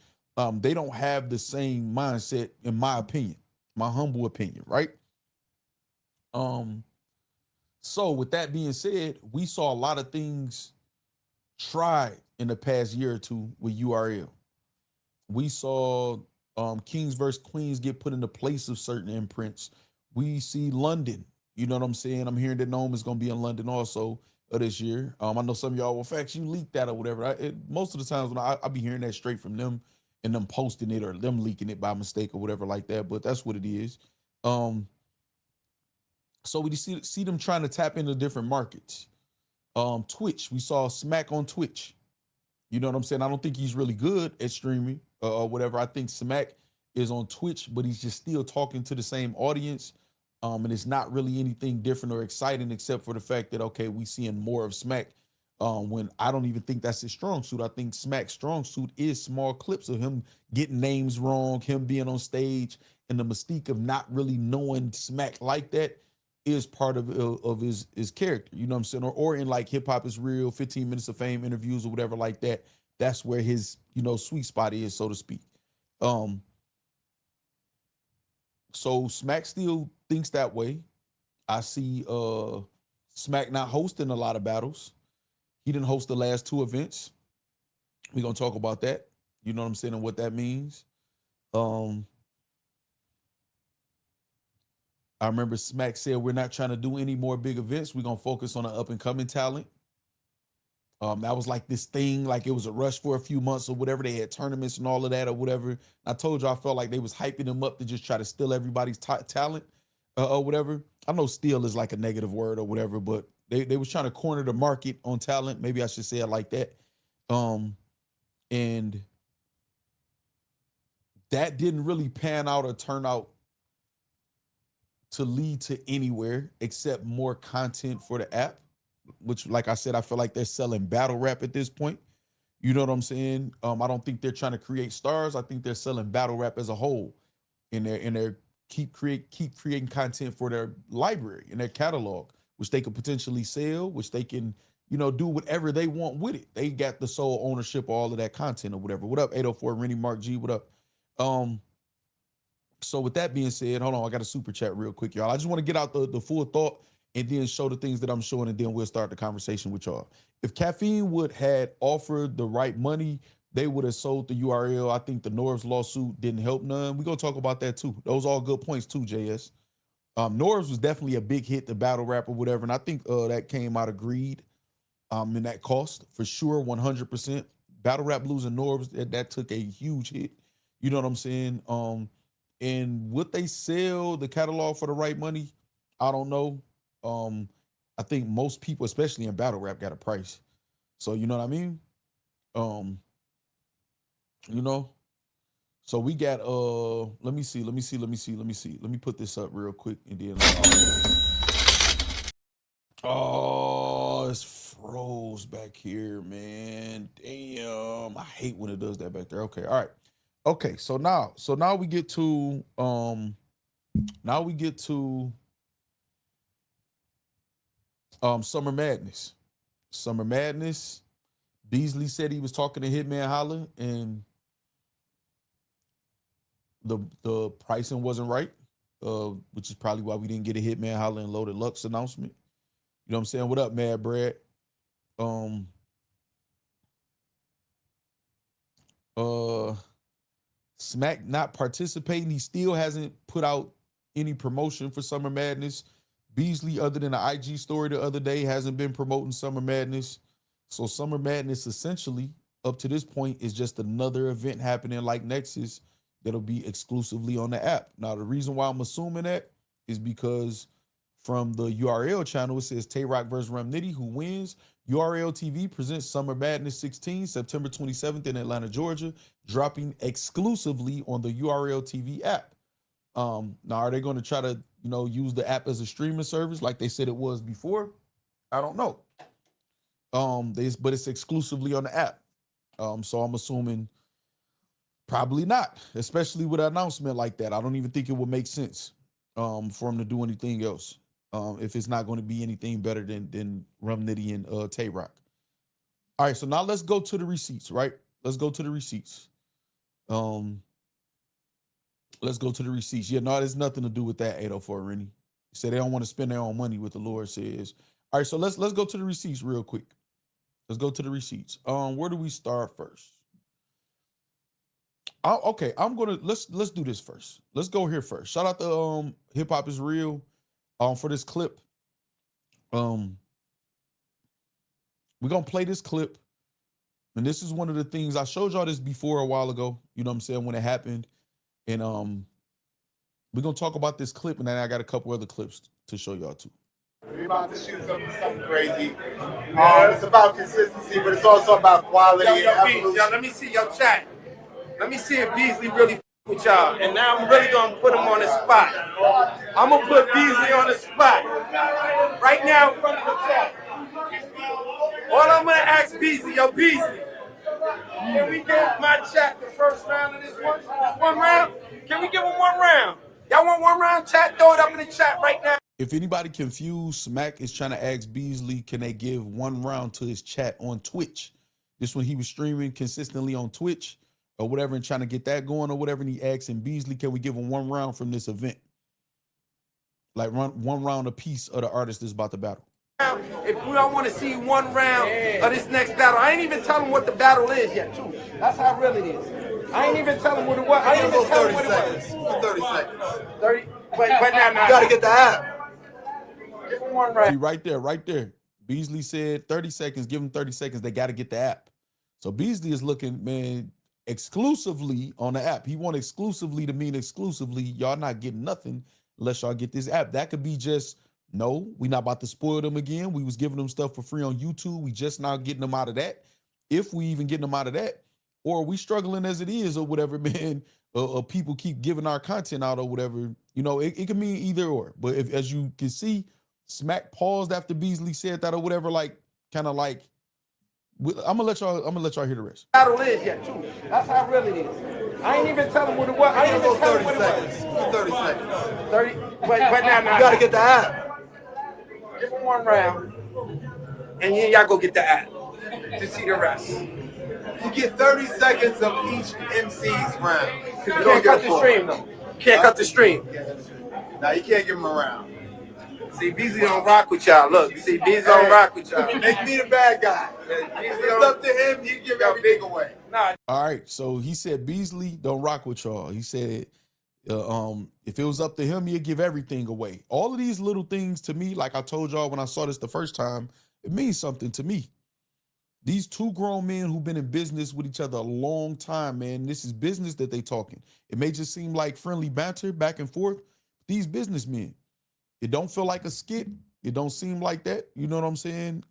they don't have the same mindset, in my opinion, my humble opinion, right? So with that being said, we saw a lot of things tried in the past year or two with URL. We saw Kings versus Queens get put in the place of certain imprints. We see London. You know what I'm saying? I'm hearing that Gnome is going to be in London also this year. I know some of y'all, well, Facts, you leaked that or whatever. Most of the times when I be hearing that straight from them, and them posting it or them leaking it by mistake or whatever like that. But that's what it is. So we see them trying to tap into different markets. Twitch, we saw Smack on Twitch. You know what I'm saying? I don't think he's really good at streaming or whatever. I think Smack is on Twitch, but he's just still talking to the same audience. And it's not really anything different or exciting except for the fact that, okay, we seeing more of Smack when I don't even think that's his strong suit. I think Smack's strong suit is small clips of him getting names wrong, him being on stage, and the mystique of not really knowing Smack like that is part of his character. You know what I'm saying? Or in like Hip Hop Is Real, 15 Minutes of Fame interviews or whatever like that. That's where his, sweet spot is, so to speak. So Smack still thinks that way. I see Smack not hosting a lot of battles. He didn't host the last 2 events. We're gonna talk about that. You know what I'm saying, and what that means. I remember Smack said, we're not trying to do any more big events. We're going to focus on an up-and-coming talent. That was like this thing, like it was a rush for a few months or whatever. They had tournaments and all of that or whatever. I told you I felt like they was hyping him up to just try to steal everybody's talent or whatever. I know steal is like a negative word or whatever, but they was trying to corner the market on talent. Maybe I should say it like that. And that didn't really pan out or turn out to lead to anywhere except more content for the app, which, like I said, I feel like they're selling battle rap at this point. You know what I'm saying? I don't think they're trying to create stars. I think they're selling battle rap as a whole, in their keep creating content for their library and their catalog, which they could potentially sell, which they can, do whatever they want with it. They got the sole ownership of all of that content or whatever. What up, 804 Rennie Mark G? What up? So with that being said, hold on, I got a super chat real quick, y'all. I just want to get out the full thought and then show the things that I'm showing, and then we'll start the conversation with y'all. If Caffeine would had offered the right money, they would have sold the URL. I think the Norbs lawsuit didn't help none. We're going to talk about that too. Those all good points too, JS. Norbs was definitely a big hit, the battle rap or whatever, and I think that came out of greed in that cost for sure, 100%. Battle rap losing Norbs, that took a huge hit. You know what I'm saying? And would they sell the catalog for the right money? I don't know. I think most people, especially in battle rap, got a price. So you know what I mean? So we got let me see. Let me put this up real quick and then it's froze back here, man. Damn. I hate when it does that back there. Okay, all right. Okay, so now we get to Summer Madness. Summer Madness. Beasley said he was talking to Hitman Holla and the pricing wasn't right, which is probably why we didn't get a Hitman Holla and Loaded Lux announcement. You know what I'm saying? What up, Mad Brad? Smack not participating. He still hasn't put out any promotion for Summer Madness. Beasley, other than the IG story the other day, hasn't been promoting Summer Madness. So Summer Madness essentially, up to this point, is just another event happening like Nexus that'll be exclusively on the app. Now, the reason why I'm assuming that is because from the URL channel, it says Tay Rock versus Rum Nitty, who wins. URL TV presents Summer Madness 16, September 27th in Atlanta, Georgia, dropping exclusively on the URL TV app. Now, are they going to try to, use the app as a streaming service like they said it was before? I don't know. But it's exclusively on the app. So I'm assuming probably not, especially with an announcement like that. I don't even think it would make sense for them to do anything else. If it's not going to be anything better than Rum Nitty and Tay Rock. All right, so now let's go to the receipts, right? Let's go to the receipts. Let's go to the receipts. Yeah, no, there's nothing to do with that, 804 Rennie. Say they don't want to spend their own money, what the Lord says. All right, so let's go to the receipts real quick. Let's go to the receipts. Where do we start first? Okay, let's do this first. Let's go here first. Shout out to Hip Hop Is Real for this clip. We're gonna play this clip. And this is one of the things I showed y'all this before a while ago. You know what I'm saying, when it happened. And we're gonna talk about this clip, and then I got a couple other clips to show y'all too. We're about to shoot something crazy. It's about consistency, but it's also about quality. Yo, let me see your chat. Let me see if Beasley really f with y'all. And now I'm really gonna put him on the spot. I'm gonna put Beasley on the spot right now in front of the chat. All I'm gonna ask Beasley, yo, Beasley, can we give my chat the first round of this one? This one round? Can we give him one round? Y'all want one round? Chat, throw it up in the chat right now. If anybody confused, Smack is trying to ask Beasley, can they give one round to his chat on Twitch? This when he was streaming consistently on Twitch or whatever and trying to get that going or whatever. And he asking Beasley, can we give him one round from this event? Like one round a piece of the artist that's about to battle. If we don't want to see one round of this next battle, I ain't even tell him what the battle is yet, too. That's how real it is. I ain't even tell him what it was. I ain't even tell him what it was. 30 seconds. 30. But now. You gotta get the app. Give him one round. See, right there. Beasley said 30 seconds, give him 30 seconds. They got to get the app. So Beasley is looking, man, exclusively on the app. He want exclusively to mean exclusively. Y'all not getting nothing unless y'all get this app. That could be just, no, we not about to spoil them again. We was giving them stuff for free on YouTube. We just now getting them out of that. If we even getting them out of that, or we struggling as it is or whatever, man, people keep giving our content out or whatever, you know, it can mean either or. But if, as you can see, Smack paused after Beasley said that or whatever, like, kind of like, I'm gonna let y'all hear the rest. Battle is yet, too. That's how real it is. I ain't even tell him what it was. I ain't even tell him what it was. 30 seconds. 30. But now. You gotta get the app. Give him one round, and then y'all go get the app to see the rest. You get 30 seconds of each MC's round. You can't cut the stream, though. Can't cut the stream. Now you can't give him a round. See, Beasley don't rock with y'all. Look, see, Beasley don't rock with y'all. Make me the bad guy. If it's up to him, he give everything away. Nah. All right, so he said Beasley don't rock with y'all. He said if it was up to him, he'd give everything away. All of these little things to me, like I told y'all when I saw this the first time, it means something to me. These two grown men who've been in business with each other a long time, man, this is business that they talking. It may just seem like friendly banter back and forth. These businessmen, it don't feel like a skit. It don't seem like that. You know what I'm saying?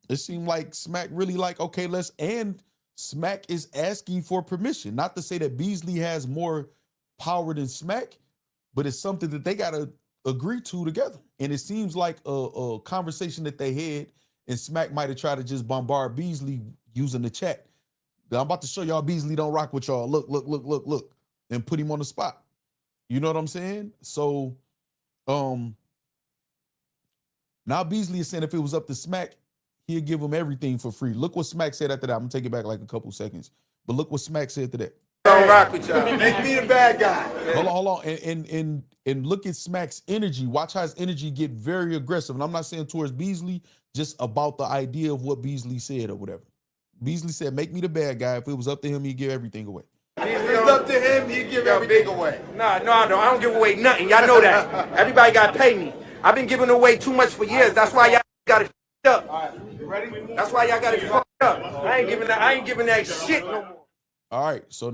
It seemed like Smack really like, okay, and Smack is asking for permission. Not to say that Beasley has more power than Smack, but it's something that they got to agree to together. And it seems like a conversation that they had, and Smack might have tried to just bombard Beasley using the chat. I'm about to show y'all Beasley don't rock with y'all. Look, and put him on the spot. You know what I'm saying? So, now Beasley is saying if it was up to Smack, he'd give him everything for free. Look what Smack said after that. I'm gonna take it back like a couple seconds, but look what Smack said to that. Don't rock with y'all. Make me the bad guy. Hold on, and look at Smack's energy. Watch how his energy get very aggressive. And I'm not saying towards Beasley, just about the idea of what Beasley said or whatever. Beasley said, "Make me the bad guy. If it was up to him, he'd give everything away." If it's up to him, he'd give everything away. No, I don't give away nothing. Y'all know that. Everybody got to pay me. I've been giving away too much for years. That's why y'all got it fucked up. All right, you ready? That's why y'all got it fucked up. I ain't giving that shit no more. All right, so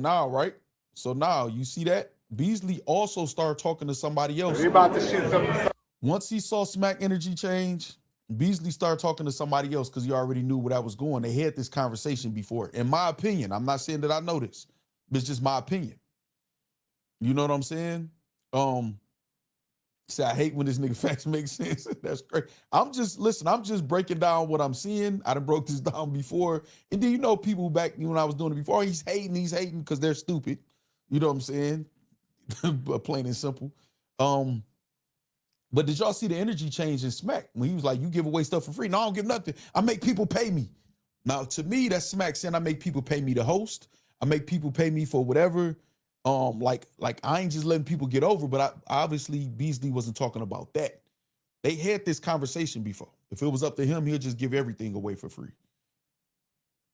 now you see that Beasley also started talking to somebody else. We're about to shoot something. Once he saw Smack energy change, Beasley started talking to somebody else because he already knew where that was going. They had this conversation before. In my opinion, I'm not saying that I know this, but it's just my opinion. You know what I'm saying? See, I hate when this nigga facts make sense. That's great. I'm just breaking down what I'm seeing. I done broke this down before. And then, you know, people back when I was doing it before, he's hating because they're stupid. You know what I'm saying? Plain and simple. But did y'all see the energy change in Smack when he was like, you give away stuff for free? No, I don't give nothing. I make people pay me. Now, to me, that's Smack saying I make people pay me to host. I make people pay me for whatever. Like I ain't just letting people get over, but obviously Beasley wasn't talking about that. They had this conversation before. If it was up to him, he'll just give everything away for free.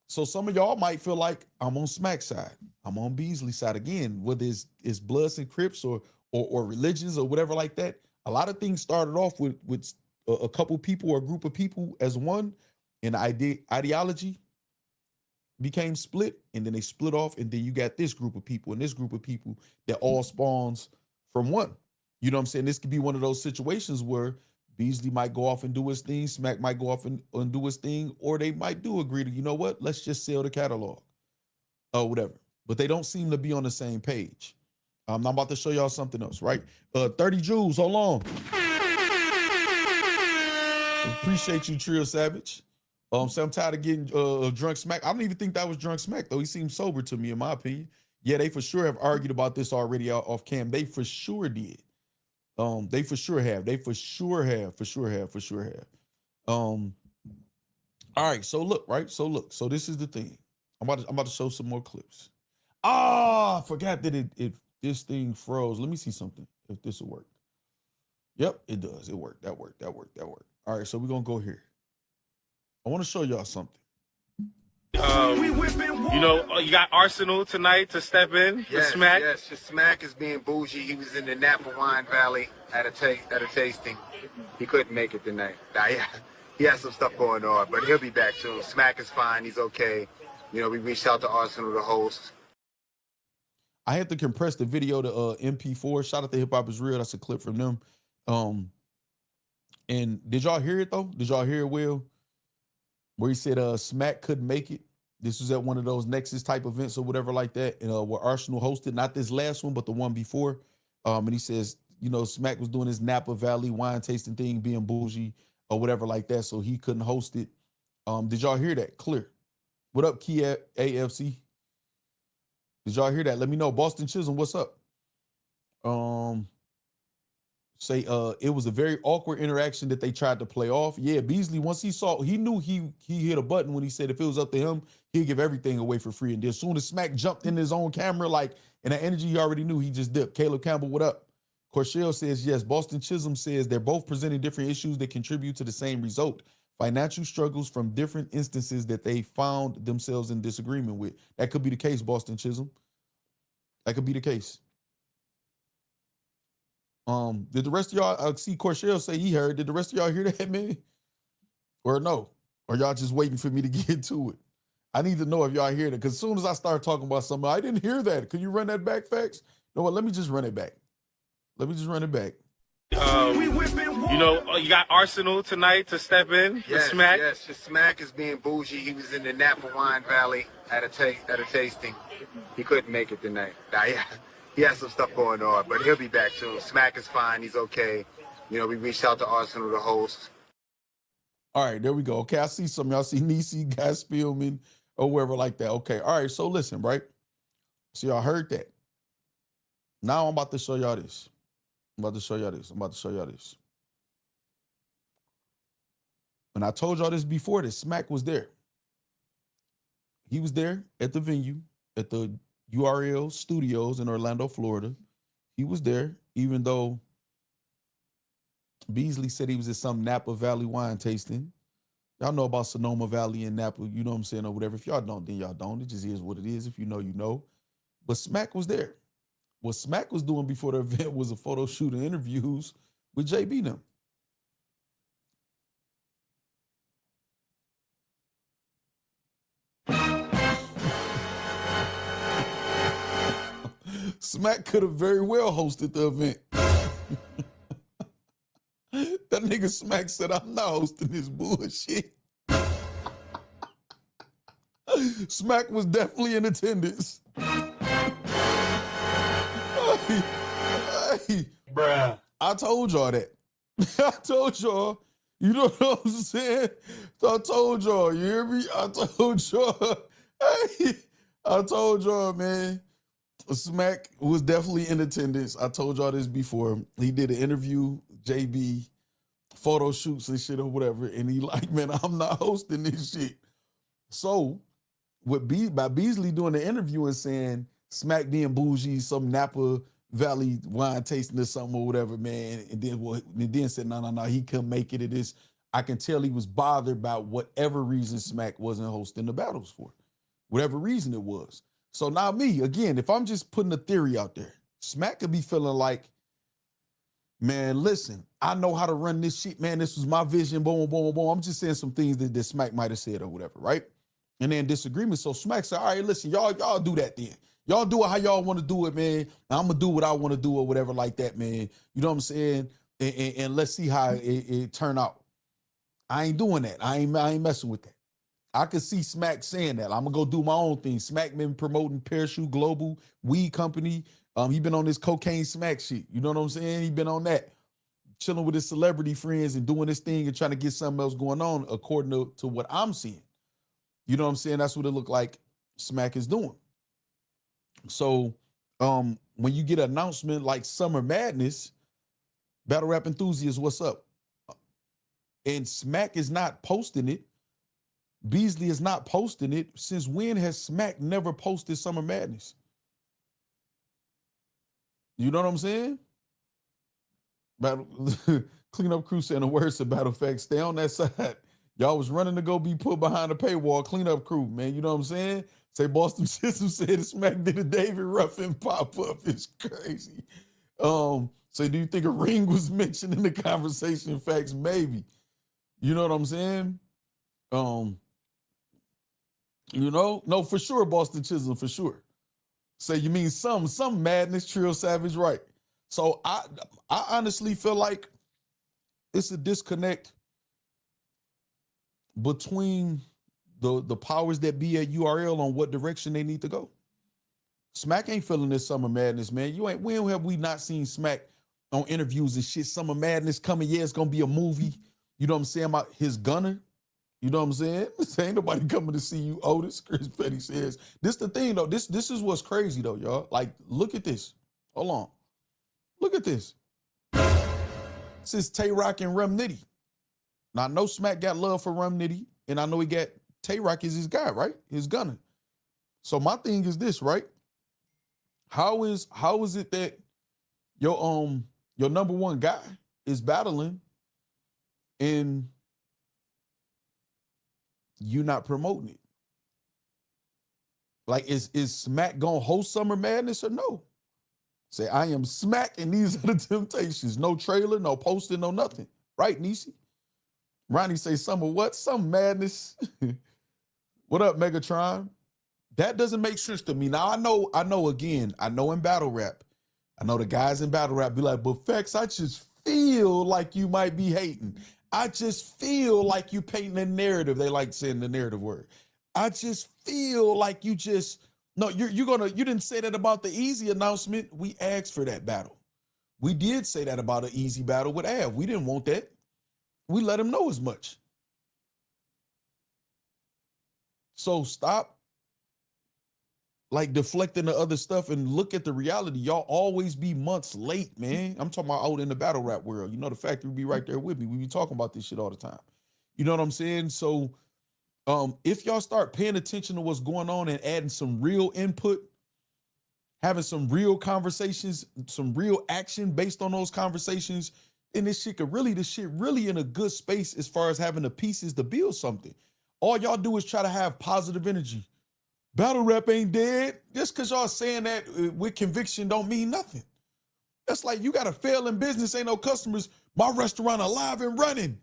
So some of y'all might feel like I'm on Smack's side. I'm on Beasley's side again, whether it's Bloods and Crips or religions or whatever like that. A lot of things started off with a couple people or a group of people as one in ideology. became split, and then they split off, and then you got this group of people and this group of people that all spawns from one. You know what I'm saying? This could be one of those situations where Beasley might go off and do his thing, Smack might go off and do his thing, or they might do agree to, you know what, let's just sell the catalog or whatever. But they don't seem to be on the same page. I'm about to show y'all something else, right? 30 Joules, hold on. Appreciate you, Trill Savage. So I'm tired of getting drunk Smack. I don't even think that was drunk Smack, though. He seems sober to me, in my opinion. Yeah, they for sure have argued about this already off cam. They for sure did. They for sure have. They for sure have. All right, so look, right? So look, so this is the thing. I'm about to show some more clips. I forgot that this thing froze. Let me see something, if this will work. Yep, it does. It worked. That worked. All right, so we're gonna go here. I want to show y'all something. You know, you got Arsenal tonight to step in for Smack. Yes, Smack is being bougie. He was in the Napa Wine Valley at a tasting. He couldn't make it tonight. He has some stuff going on, but he'll be back soon. Smack is fine. He's okay. You know, we reached out to Arsenal, the host. I had to compress the video to MP4. Shout out to Hip Hop Is Real. That's a clip from them. And did y'all hear it though? Did y'all hear it, Will? Where he said Smack couldn't make it. This was at one of those Nexus type events or whatever like that, where Arsenal hosted, not this last one, but the one before. And he says, you know, Smack was doing his Napa Valley wine tasting thing, being bougie or whatever like that, so he couldn't host it. Did y'all hear that? Clear. What up, Key AFC? Did y'all hear that? Let me know. Boston Chisholm, what's up? Say it was a very awkward interaction that they tried to play off. Yeah, Beasley, once he knew he hit a button when he said if it was up to him, he'd give everything away for free. And then as soon as Smack jumped in his own camera, like in the energy he already knew, he just dipped. Caleb Campbell, what up? Corshell says, yes. Boston Chisholm says they're both presenting different issues that contribute to the same result. Financial struggles from different instances that they found themselves in disagreement with. That could be the case, Boston Chisholm. That could be the case. Did the rest of y'all, I see Corshell say he heard. Did the rest of y'all hear that, man? Or no? Or y'all just waiting for me to get to it? I need to know if y'all hear that, because as soon as I start talking about something, I didn't hear that. Can you run that back, Facts? You know what? Let me just run it back. You know, you got Arsenal tonight to step in for Smack. Yes, Smack is being bougie. He was in the Napa Wine Valley at a tasting. He couldn't make it tonight. He has some stuff going on, but he'll be back soon. Smack is fine. He's okay. You know, we reached out to Arsenal, the host. All right, there we go. Okay, I see some. Y'all see Nisi, Guy Spielman, or wherever like that. Okay, all right, so listen, right? So y'all heard that. Now I'm about to show y'all this. I'm about to show y'all this. And I told y'all this before, that Smack was there. He was there at the venue, at the URL Studios in Orlando, Florida. He was there, even though Beasley said he was at some Napa Valley wine tasting. Y'all know about Sonoma Valley and Napa, you know what I'm saying, or whatever. If y'all don't, then y'all don't. It just is what it is. If you know, you know. But Smack was there. What Smack was doing before the event was a photo shoot and interviews with JB them. Smack could have very well hosted the event. That nigga Smack said, I'm not hosting this bullshit. Smack was definitely in attendance. Bruh. I told y'all that. I told y'all. You know what I'm saying? I told y'all. You hear me? I told y'all. I told y'all, man. Smack was definitely in attendance. I told y'all this before. He did an interview, JB, photo shoots and shit or whatever. And he like, man, I'm not hosting this shit. So by Beasley doing the interview and saying Smack being bougie, some Napa Valley wine tasting or something or whatever, man. And then said, no, he couldn't make it. It is. I can tell he was bothered by whatever reason Smack wasn't hosting the battles for, whatever reason it was. So now me, again, if I'm just putting a theory out there, Smack could be feeling like, man, listen, I know how to run this shit, man. This was my vision, boom, boom, boom. I'm just saying some things that Smack might have said or whatever, right? and then disagreement. So Smack said, all right, listen, y'all do that then. Y'all do it how y'all want to do it, man. I'm gonna do what I want to do or whatever like that, man. You know what I'm saying? And let's see how it turn out. I ain't doing that. I ain't messing with that. I could see Smack saying that. I'm gonna go do my own thing. Smack been promoting Parachute Global Weed Company. He been on this cocaine Smack shit. You know what I'm saying? He been on that, chilling with his celebrity friends and doing this thing and trying to get something else going on according to what I'm seeing. You know what I'm saying? That's what it looked like Smack is doing. So when you get an announcement like Summer Madness, Battle Rap Enthusiasts, what's up? And Smack is not posting it. Beasley is not posting it. Since when has Smack never posted Summer Madness? You know what I'm saying? Battle Cleanup Crew saying the words of Matter of Factz, stay on that side. Y'all was running to go be put behind the paywall. Cleanup Crew, man. You know what I'm saying? Say Boston System said Smack did a David Ruffin pop-up. It's crazy. So do you think a ring was mentioned in the conversation? Facts, maybe. You know what I'm saying? You know, no, for sure, Boston Chisholm, for sure. Say you mean some madness, Trill Savage, right? So I honestly feel like it's a disconnect between the powers that be at URL on what direction they need to go. Smack ain't feeling this Summer Madness, man. When have we not seen Smack on interviews and shit? Summer Madness coming, yeah, it's gonna be a movie. You know what I'm saying about his gunner? You know what I'm saying? Ain't nobody coming to see you, Otis. Chris Petty says. This the thing though. This is what's crazy though, y'all. Like, look at this. Hold on. Look at this. This is Tay Rock and Rum Nitty. Now I know Smack got love for Rum Nitty, and I know he got Tay Rock is his guy, right? His gunner. So my thing is this, right? How is it that your number one guy is battling and you not promoting it? Like, is Smack gonna host Summer Madness or no? Say, I am Smack and these are the Temptations. No trailer, no posting, no nothing. Right, Niecy? Ronnie say, Summer what? Some Madness. What up, Megatron? That doesn't make sense to me. Now, I know in battle rap, I know the guys in battle rap be like, but Factz, I just feel like you might be hating. I just feel like you painting a narrative. They like saying the narrative word. I just feel like you just, no, you didn't say that about the Easy announcement. We asked for that battle. We did say that about an Easy battle with Av. We didn't want that. We let him know as much. So stop like deflecting the other stuff and look at the reality. Y'all always be months late, man. I'm talking about out in the battle rap world. You know, the factory be right there with me. We be talking about this shit all the time. You know what I'm saying? So if y'all start paying attention to what's going on and adding some real input, having some real conversations, some real action based on those conversations, then this shit really in a good space as far as having the pieces to build something. All y'all do is try to have positive energy. Battle rap ain't dead. Just because y'all saying that with conviction don't mean nothing. That's like you got to fail in business, ain't no customers. My restaurant alive and running.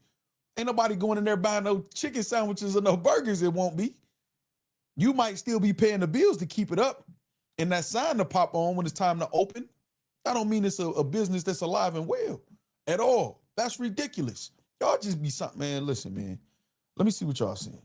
Ain't nobody going in there buying no chicken sandwiches or no burgers, it won't be. You might still be paying the bills to keep it up and that sign to pop on when it's time to open. I don't mean it's a business that's alive and well at all. That's ridiculous. Y'all just be something, man. Listen, man. Let me see what y'all saying.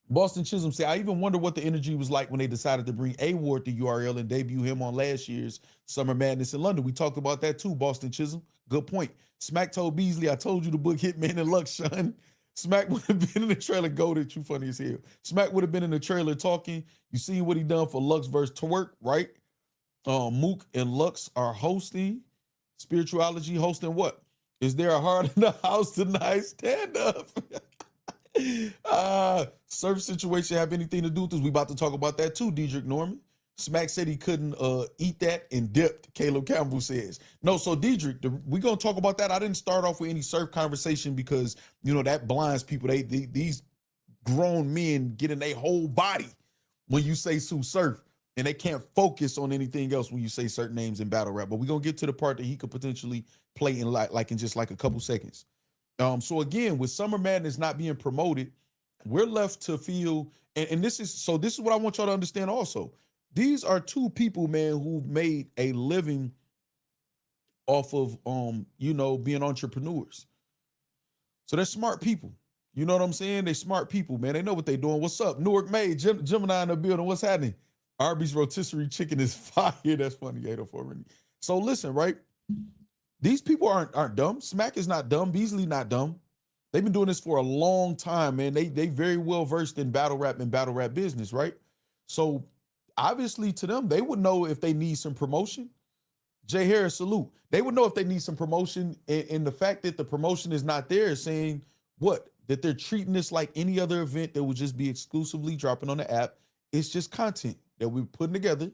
Boston Chisholm said, I even wonder what the energy was like when they decided to bring A-Ward to URL and debut him on last year's Summer Madness in London. We talked about that too, Boston Chisholm. Good point. Smack told Beasley, I told you to book Hitman and Lux, son. Smack would have been in the trailer. Goated, you funny as hell. Smack would have been in the trailer talking. You seen what he done for Lux versus Twerk, right? Mook and Lux are hosting. Spirituality hosting what? Is there a heart in the house tonight? Stand up. Surf situation have anything to do with this? We about to talk about that too, Diedrich Norman. Smack said he couldn't eat that and dipped, Caleb Campbell says. No, so Diedrich, we're going to talk about that. I didn't start off with any surf conversation because, you know, that blinds people. These grown men get in their whole body when you say Sue Surf, and they can't focus on anything else when you say certain names in battle rap. But we're going to get to the part that he could potentially play in like in just like a couple seconds. So again, with Summer Madness not being promoted, we're left to feel And this is what I want y'all to understand also. These are two people, man, who made a living off of being entrepreneurs. So they're smart people. You know what I'm saying? They smart people, man. They know what they're doing. What's up? Newark May, Gemini in the building. What's happening? Arby's rotisserie chicken is fire. That's funny. 804. So listen, right? These people aren't dumb. Smack is not dumb. Beasley not dumb. They've been doing this for a long time, man. They very well versed in battle rap and battle rap business, right? So obviously to them, they would know if they need some promotion. Jay Harris, salute. They would know if they need some promotion, and the fact that the promotion is not there is saying what? That they're treating this like any other event that would just be exclusively dropping on the app. It's just content that we're putting together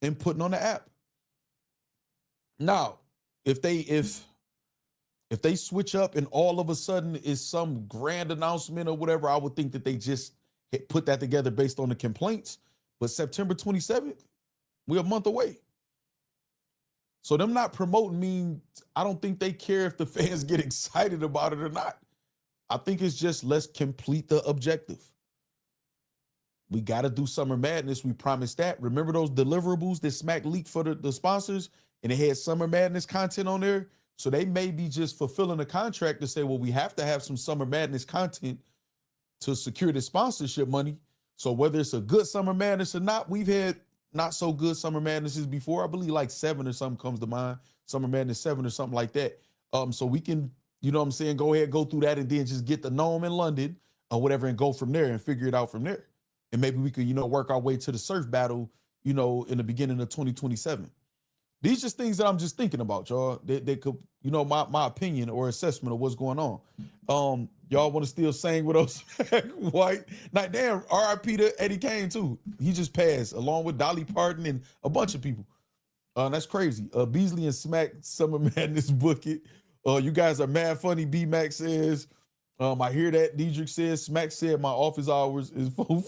and putting on the app. Now, if they switch up and all of a sudden is some grand announcement or whatever, I would think that they just put that together based on the complaints. But September 27th, we're a month away. So them not promoting means I don't think they care if the fans get excited about it or not. I think it's just let's complete the objective. We got to do Summer Madness. We promised that. Remember those deliverables that Smack leaked for the sponsors, and it had Summer Madness content on there? So they may be just fulfilling a contract to say, well, we have to have some Summer Madness content to secure the sponsorship money. So whether it's a good Summer Madness or not, we've had not so good Summer Madnesses before. I believe like 7 or something comes to mind. Summer Madness 7 or something like that. So we can, you know what I'm saying, go ahead, go through that and then just get the Gnome in London or whatever and go from there and figure it out from there. And maybe we could, work our way to the surf battle, in the beginning of 2027. These just things that I'm just thinking about, y'all. They could, my opinion or assessment of what's going on. Y'all want to still sing with us? White. Now, damn, RIP to Eddie Kane, too. He just passed, along with Dolly Parton and a bunch of people. That's crazy. Beasley and Smack Summer Madness book it. You guys are mad funny, B-Max says. I hear that. Diedrich says, Smack said my office hours is full.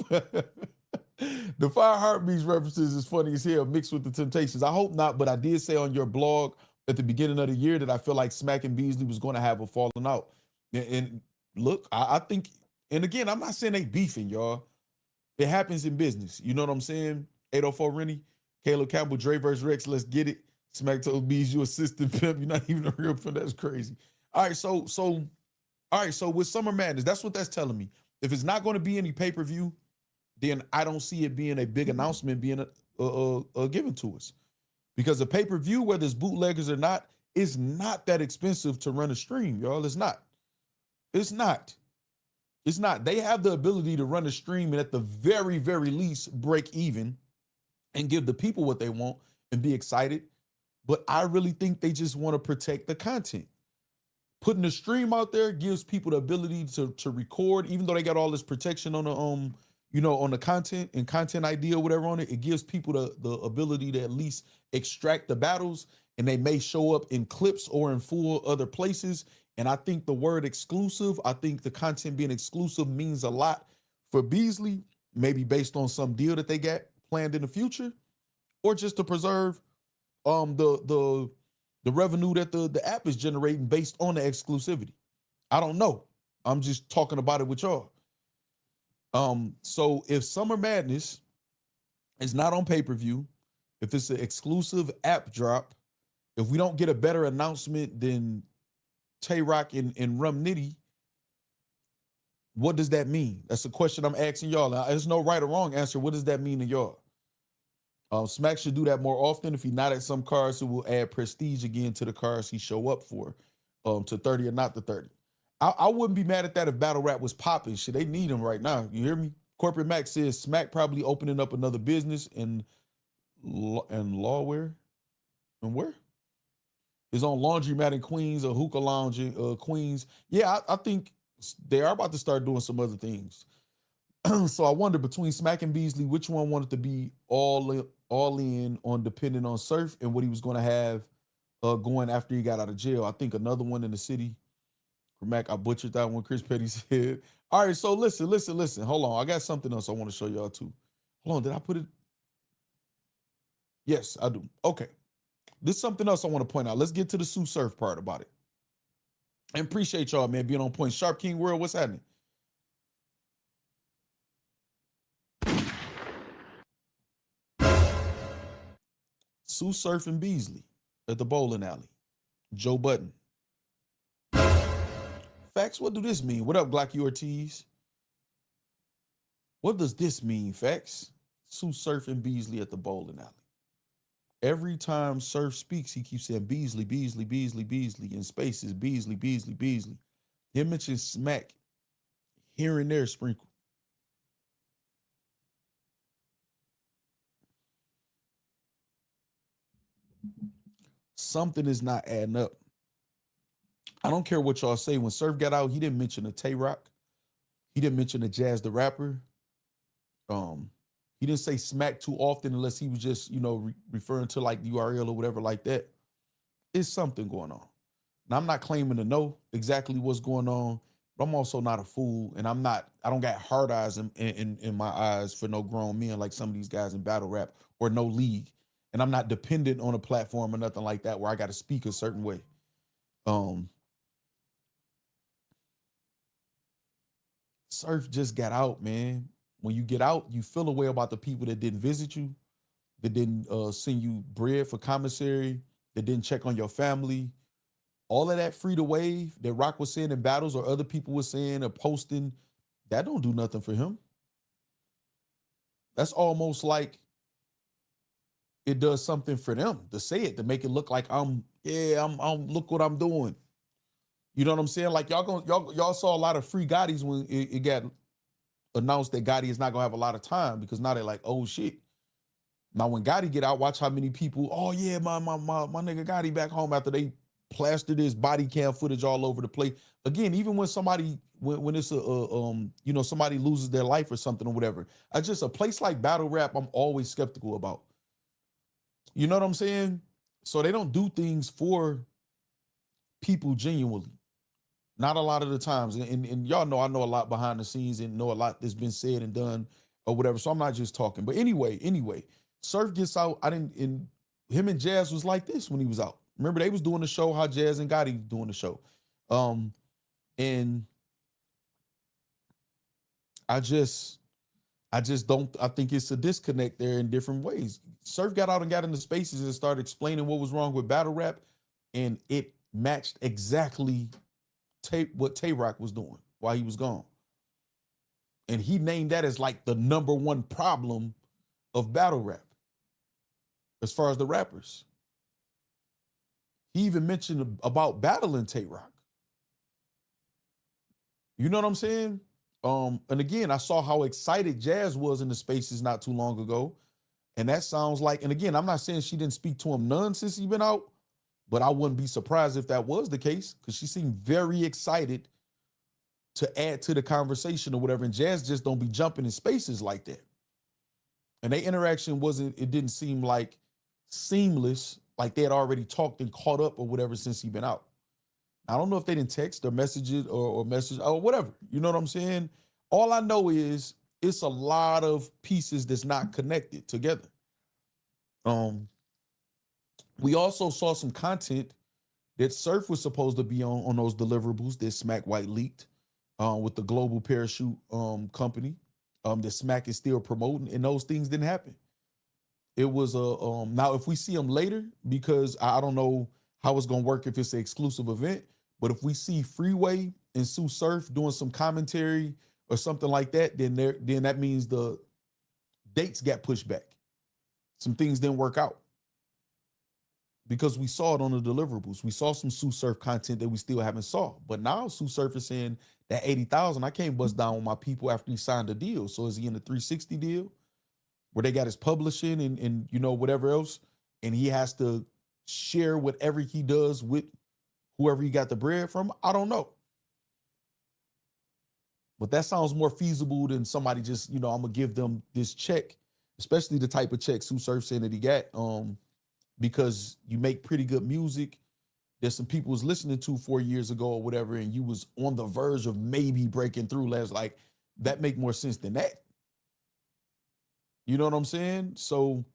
The Fire Heartbeats references is funny as hell, mixed with the Temptations. I hope not, but I did say on your blog at the beginning of the year that I feel like Smack and Beasley was going to have a falling out. And look, I think, and again, I'm not saying they beefing, y'all. It happens in business. You know what I'm saying? 804 Rennie, Caleb Campbell, Dre vs. Rex, let's get it. Smack told Bees, you assistant pimp. You're not even a real pimp. That's crazy. All right, so with Summer Madness, that's what that's telling me. If it's not going to be any pay-per-view, then I don't see it being a big announcement being given to us. Because a pay-per-view, whether it's bootleggers or not, is not that expensive to run a stream, y'all. It's not. It's not. It's not. They have the ability to run a stream and at the very, very least break even and give the people what they want and be excited. But I really think they just want to protect the content. Putting the stream out there gives people the ability to record, even though they got all this protection on the on the content and content ID or whatever on it. It gives people the ability to at least extract the battles, and they may show up in clips or in full other places. And I think the word exclusive, I think the content being exclusive means a lot for Beasley, maybe based on some deal that they got planned in the future, or just to preserve the revenue that the app is generating based on the exclusivity. I don't know. I'm just talking about it with y'all. So if Summer Madness is not on pay-per-view, if it's an exclusive app drop, if we don't get a better announcement than Tay Rock and Rum Nitty, what does that mean? That's a question I'm asking y'all. There's no right or wrong answer. What does that mean to y'all? Smack should do that more often. If he's not at some cars, it will add prestige again to the cars he show up for, to 30 or not to 30. I wouldn't be mad at that if battle rap was popping. Shit, they need him right now. You hear me? Corporate Max says Smack probably opening up another business in lawware. And where? It's on Laundromat in Queens or Hookah Lounge in Queens. Yeah, I think they are about to start doing some other things. So I wonder, between Smack and Beasley, which one wanted to be all in on depending on Surf and what he was going to have going after he got out of jail. I think another one in the city. Mac, I butchered that one. Chris Petty said. All right, so listen. Hold on. I got something else I want to show y'all too. Hold on, did I put it? Yes, I do. Okay. This is something else I want to point out. Let's get to the Sue Surf part about it. And appreciate y'all, man, being on point. Sharp King World, what's happening? Sue Surf and Beasley at the bowling alley. Joe Budden. Facts, what do this mean? What up, Glocky Ortiz? What does this mean, Facts? Sue Surf and Beasley at the bowling alley. Every time Surf speaks, he keeps saying Beasley, Beasley, Beasley, Beasley, in spaces, Beasley, Beasley, Beasley. He mentions Smack here and there sprinkle. Something is not adding up. I don't care what y'all say. When Surf got out, he didn't mention a Tay-Rock. He didn't mention a Jazz the Rapper. He didn't say Smack too often unless he was just, referring to like the URL or whatever like that. It's something going on. Now, I'm not claiming to know exactly what's going on, but I'm also not a fool, and I don't got hard eyes in my eyes for no grown men like some of these guys in battle rap or no league. And I'm not dependent on a platform or nothing like that where I got to speak a certain way. Surf just got out, man. When you get out, you feel a way about the people that didn't visit you, that didn't send you bread for commissary, that didn't check on your family. All of that free to wave that Rock was saying in battles or other people were saying or posting, that don't do nothing for him. That's almost like it does something for them to say it, to make it look like I'm look what I'm doing. You know what I'm saying? Like y'all saw a lot of free Gottis when it got announced that Gotti is not gonna have a lot of time, because now they're like, oh shit. Now when Gotti get out, watch how many people, oh yeah, my nigga Gotti back home, after they plastered his body cam footage all over the place. Again, even when somebody, when it's somebody loses their life or something or whatever, a place like battle rap, I'm always skeptical about. You know what I'm saying? So they don't do things for people genuinely. Not a lot of the times. And y'all know I know a lot behind the scenes and know a lot that's been said and done or whatever. So I'm not just talking. But anyway, Surf gets out. Him and Jazz was like this when he was out. Remember, they was doing the show how Jazz and Gotti was doing the show. And I think it's a disconnect there in different ways. Surf got out and got into spaces and started explaining what was wrong with battle rap, and it matched exactly what Tay-Rock was doing while he was gone. And he named that as like the number one problem of battle rap as far as the rappers. He even mentioned about battling Tay-Rock. You know what I'm saying? And again, I saw how excited Jazz was in the spaces not too long ago. And that sounds like, and again, I'm not saying she didn't speak to him none since he's been out, but I wouldn't be surprised if that was the case, because she seemed very excited to add to the conversation or whatever. And Jazz just don't be jumping in spaces like that. And their interaction it didn't seem like seamless, like they had already talked and caught up or whatever since he'd been out. I don't know if they didn't text or message it or message or whatever. You know what I'm saying? All I know is it's a lot of pieces that's not connected together. We also saw some content that Surf was supposed to be on those deliverables that Smack White leaked with the Global Parachute company that Smack is still promoting, and those things didn't happen. It was now if we see them later, because I don't know how it's gonna work if it's an exclusive event, but if we see Freeway and Sue Surf doing some commentary or something like that, then that means the dates got pushed back. Some things didn't work out, because we saw it on the deliverables. We saw some Sue Surf content that we still haven't saw. But now Sue Surf is saying that 80,000, I can't bust down with my people after he signed a deal. So is he in the 360 deal where they got his publishing and whatever else, and he has to share whatever he does with whoever he got the bread from? I don't know. But that sounds more feasible than somebody just, I'm gonna give them this check, especially the type of check Sue Surf saying that he got. Because you make pretty good music that some people was listening to 4 years ago or whatever, and you was on the verge of maybe breaking through last, like that make more sense than that. You know what I'm saying? So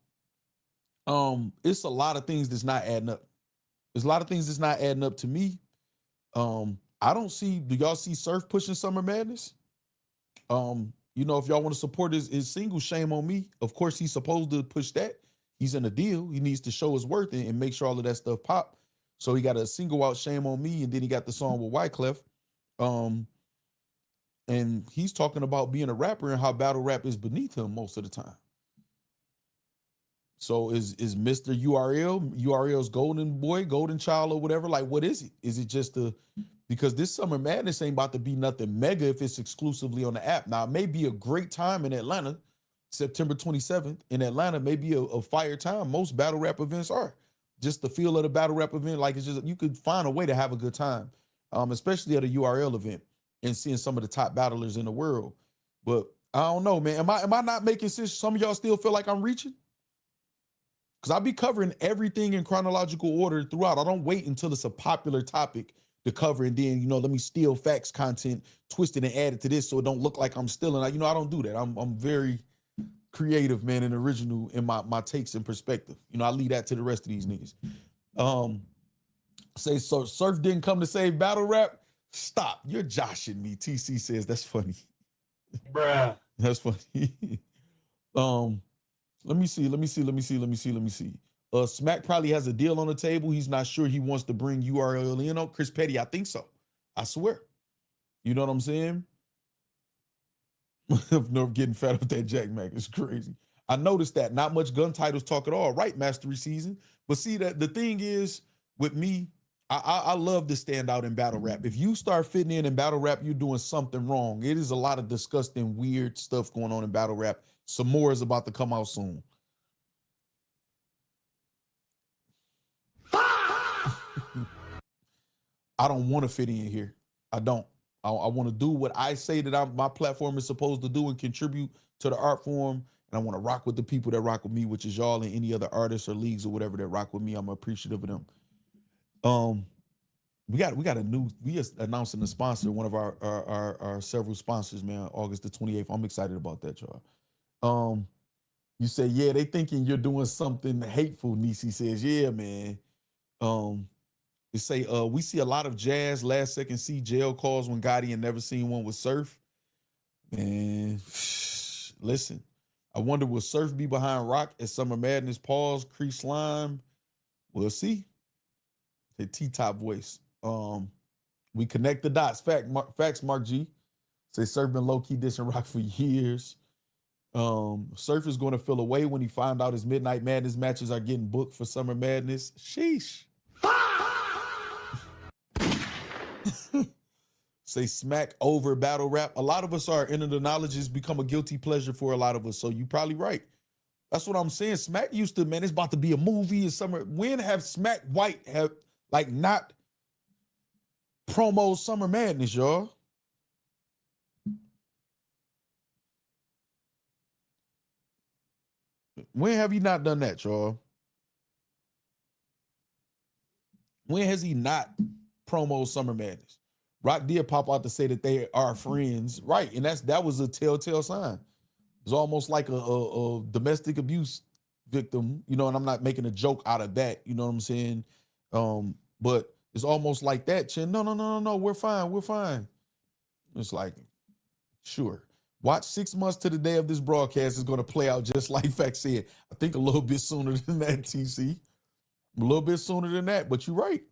it's a lot of things that's not adding up. There's a lot of things that's not adding up to me. Do y'all see Surf pushing Summer Madness? If y'all want to support his single, shame on me. Of course, he's supposed to push that. he's in a deal. He needs to show his worth and make sure all of that stuff pop. So he got a single out Shame on Me, and then he got the song with Wyclef. And he's talking about being a rapper and how battle rap is beneath him most of the time. So is Mr. URL's golden boy, golden child, or whatever? Like, what is it? Is it just because this Summer Madness ain't about to be nothing mega if it's exclusively on the app. Now, it may be a great time in Atlanta. September 27th in Atlanta may be a fire time. Most battle rap events are. Just the feel of the battle rap event, like it's just, you could find a way to have a good time, especially at a URL event and seeing some of the top battlers in the world. But I don't know, man. Am I not making sense? Some of y'all still feel like I'm reaching? Because I'll be covering everything in chronological order throughout. I don't wait until it's a popular topic to cover and then, let me steal facts content, twist it and add it to this so it don't look like I'm stealing. I don't do that. I'm very creative, man, and original in my takes and perspective. I leave that to the rest of these niggas. Say so Surf didn't come to save battle rap. Stop. You're joshing me. TC says that's funny. Bruh. That's funny. Let me see. Smack probably has a deal on the table. He's not sure he wants to bring URL in. Chris Petty, I think so. I swear. You know what I'm saying? I'm getting fed up with that Jack Mac. It's crazy. I noticed that. Not much gun titles talk at all. Right, Mastery Season. But see, that the thing is, with me, I love to stand out in battle rap. If you start fitting in battle rap, you're doing something wrong. It is a lot of disgusting, weird stuff going on in battle rap. Some more is about to come out soon. I don't want to fit in here. I don't. I want to do what I say that my platform is supposed to do and contribute to the art form. And I want to rock with the people that rock with me, which is y'all and any other artists or leagues or whatever that rock with me. I'm appreciative of them. We just announcing a sponsor, one of our several sponsors, man, August the 28th. I'm excited about that, y'all. You say, yeah, they thinking you're doing something hateful, Nisi says. Yeah, man. They say, we see a lot of jazz last second see jail calls when Gotti and never seen one with Surf. Man, listen, I wonder will Surf be behind Rock at Summer Madness? Pause, Crease Slime. We'll see. The T-top voice. We connect the dots. Facts, Mark G. Say Surf been low-key dissing Rock for years. Surf is going to feel away when he find out his Midnight Madness matches are getting booked for Summer Madness. Sheesh. Say Smack over battle rap. A lot of us are into the knowledge has become a guilty pleasure for a lot of us. So you probably right. That's what I'm saying. Smack used to, man, it's about to be a movie in summer. When have Smack White have not promo Summer Madness, y'all? When have he not done that, y'all? When has he not promo Summer Madness? Rock did pop out to say that they are friends, right? And that was a telltale sign. It's almost like a domestic abuse victim, and I'm not making a joke out of that, you know what I'm saying? But it's almost like that. Chin, no, we're fine. It's like, sure. Watch 6 months to the day of this broadcast is going to play out just like Fact said. I think a little bit sooner than that, TC. A little bit sooner than that, but you're right.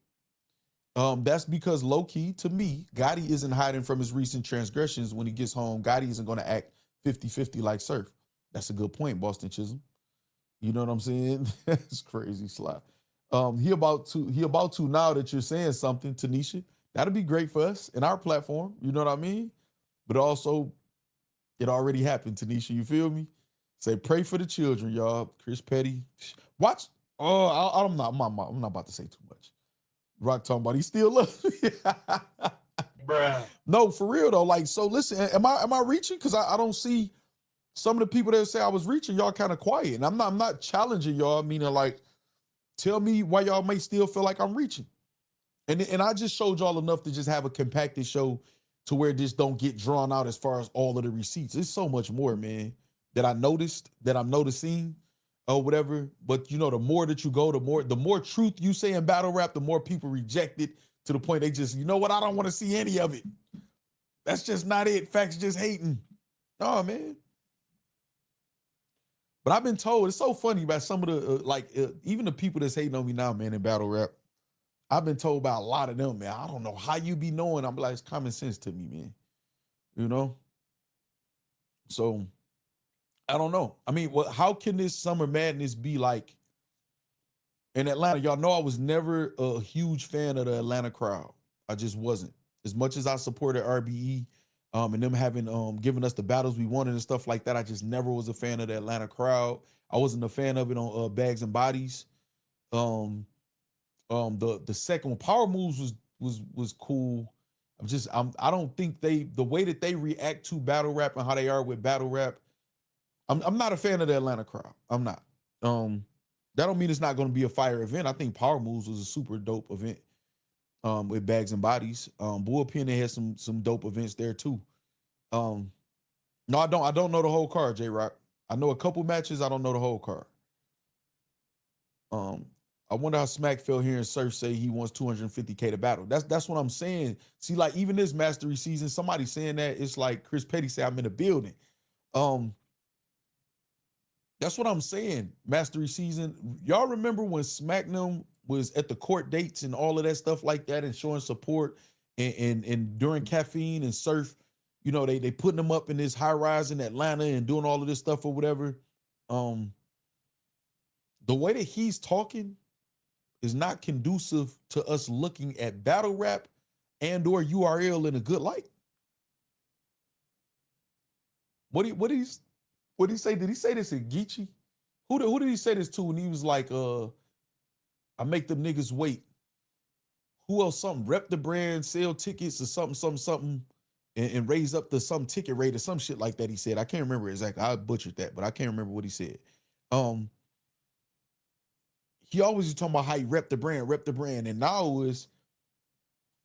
That's because low-key, to me, Gotti isn't hiding from his recent transgressions. When he gets home, Gotti isn't going to act 50-50 like Surf. That's a good point, Boston Chisholm. You know what I'm saying? That's crazy, Sly. He about to now that you're saying something, Tanisha. That'll be great for us in our platform. You know what I mean? But also, it already happened, Tanisha. You feel me? Say, pray for the children, y'all. Chris Petty. Watch. Oh, I'm not about to say too much. Rock talking about he still loves me. Bruh. No, for real though. Like, so listen, am I reaching? Because I don't see some of the people that say I was reaching, y'all kind of quiet. And I'm not challenging y'all, meaning like, tell me why y'all may still feel like I'm reaching. And I just showed y'all enough to just have a compacted show to where this don't get drawn out as far as all of the receipts. There's so much more, man, that I noticed, that I'm noticing, or whatever. But the more that you go, the more truth you say in battle rap, the more people reject it to the point they just, I don't want to see any of it. That's just not it. Facts just hating. Oh, man. But I've been told, it's so funny about some of the even the people that's hating on me now, man, in battle rap. I've been told by a lot of them, man. I don't know how you be knowing. I'm like, it's common sense to me, man. You know? So I don't know. I mean, how can this Summer Madness be like in Atlanta? Y'all know I was never a huge fan of the Atlanta crowd. I just wasn't. As much as I supported RBE and them having given us the battles we wanted and stuff like that, I just never was a fan of the Atlanta crowd. I wasn't a fan of it on Bags and Bodies. The second one, Power Moves was cool. I don't think the way that they react to battle rap and how they are with battle rap, I'm not a fan of the Atlanta crowd. I'm not. That don't mean it's not going to be a fire event. I think Power Moves was a super dope event with Bags and Bodies. Bullpen, they had some dope events there too. No, I don't know the whole card, J-Rock. I know a couple matches. I don't know the whole card. I wonder how Smack felt hearing Surf say he wants 250K to battle. That's what I'm saying. See, like even this Mastery season, somebody saying that, it's like Chris Petty said, I'm in the building. That's what I'm saying. Mastery season. Y'all remember when Smacknum was at the court dates and all of that stuff like that and showing support and during Caffeine and Surf, you know, they putting them up in this high rise in Atlanta and doing all of this stuff or whatever. The way that he's talking is not conducive to us looking at battle rap and or URL in a good light. What did he say? Did he say this at Geechee? Who did he say this to when he was like, I make them niggas wait. Who else? Something, rep the brand, sell tickets or something, and raise up the some ticket rate or some shit like that. He said, I can't remember exactly. I butchered that, but I can't remember what he said. He always was talking about how he rep the brand. And now is,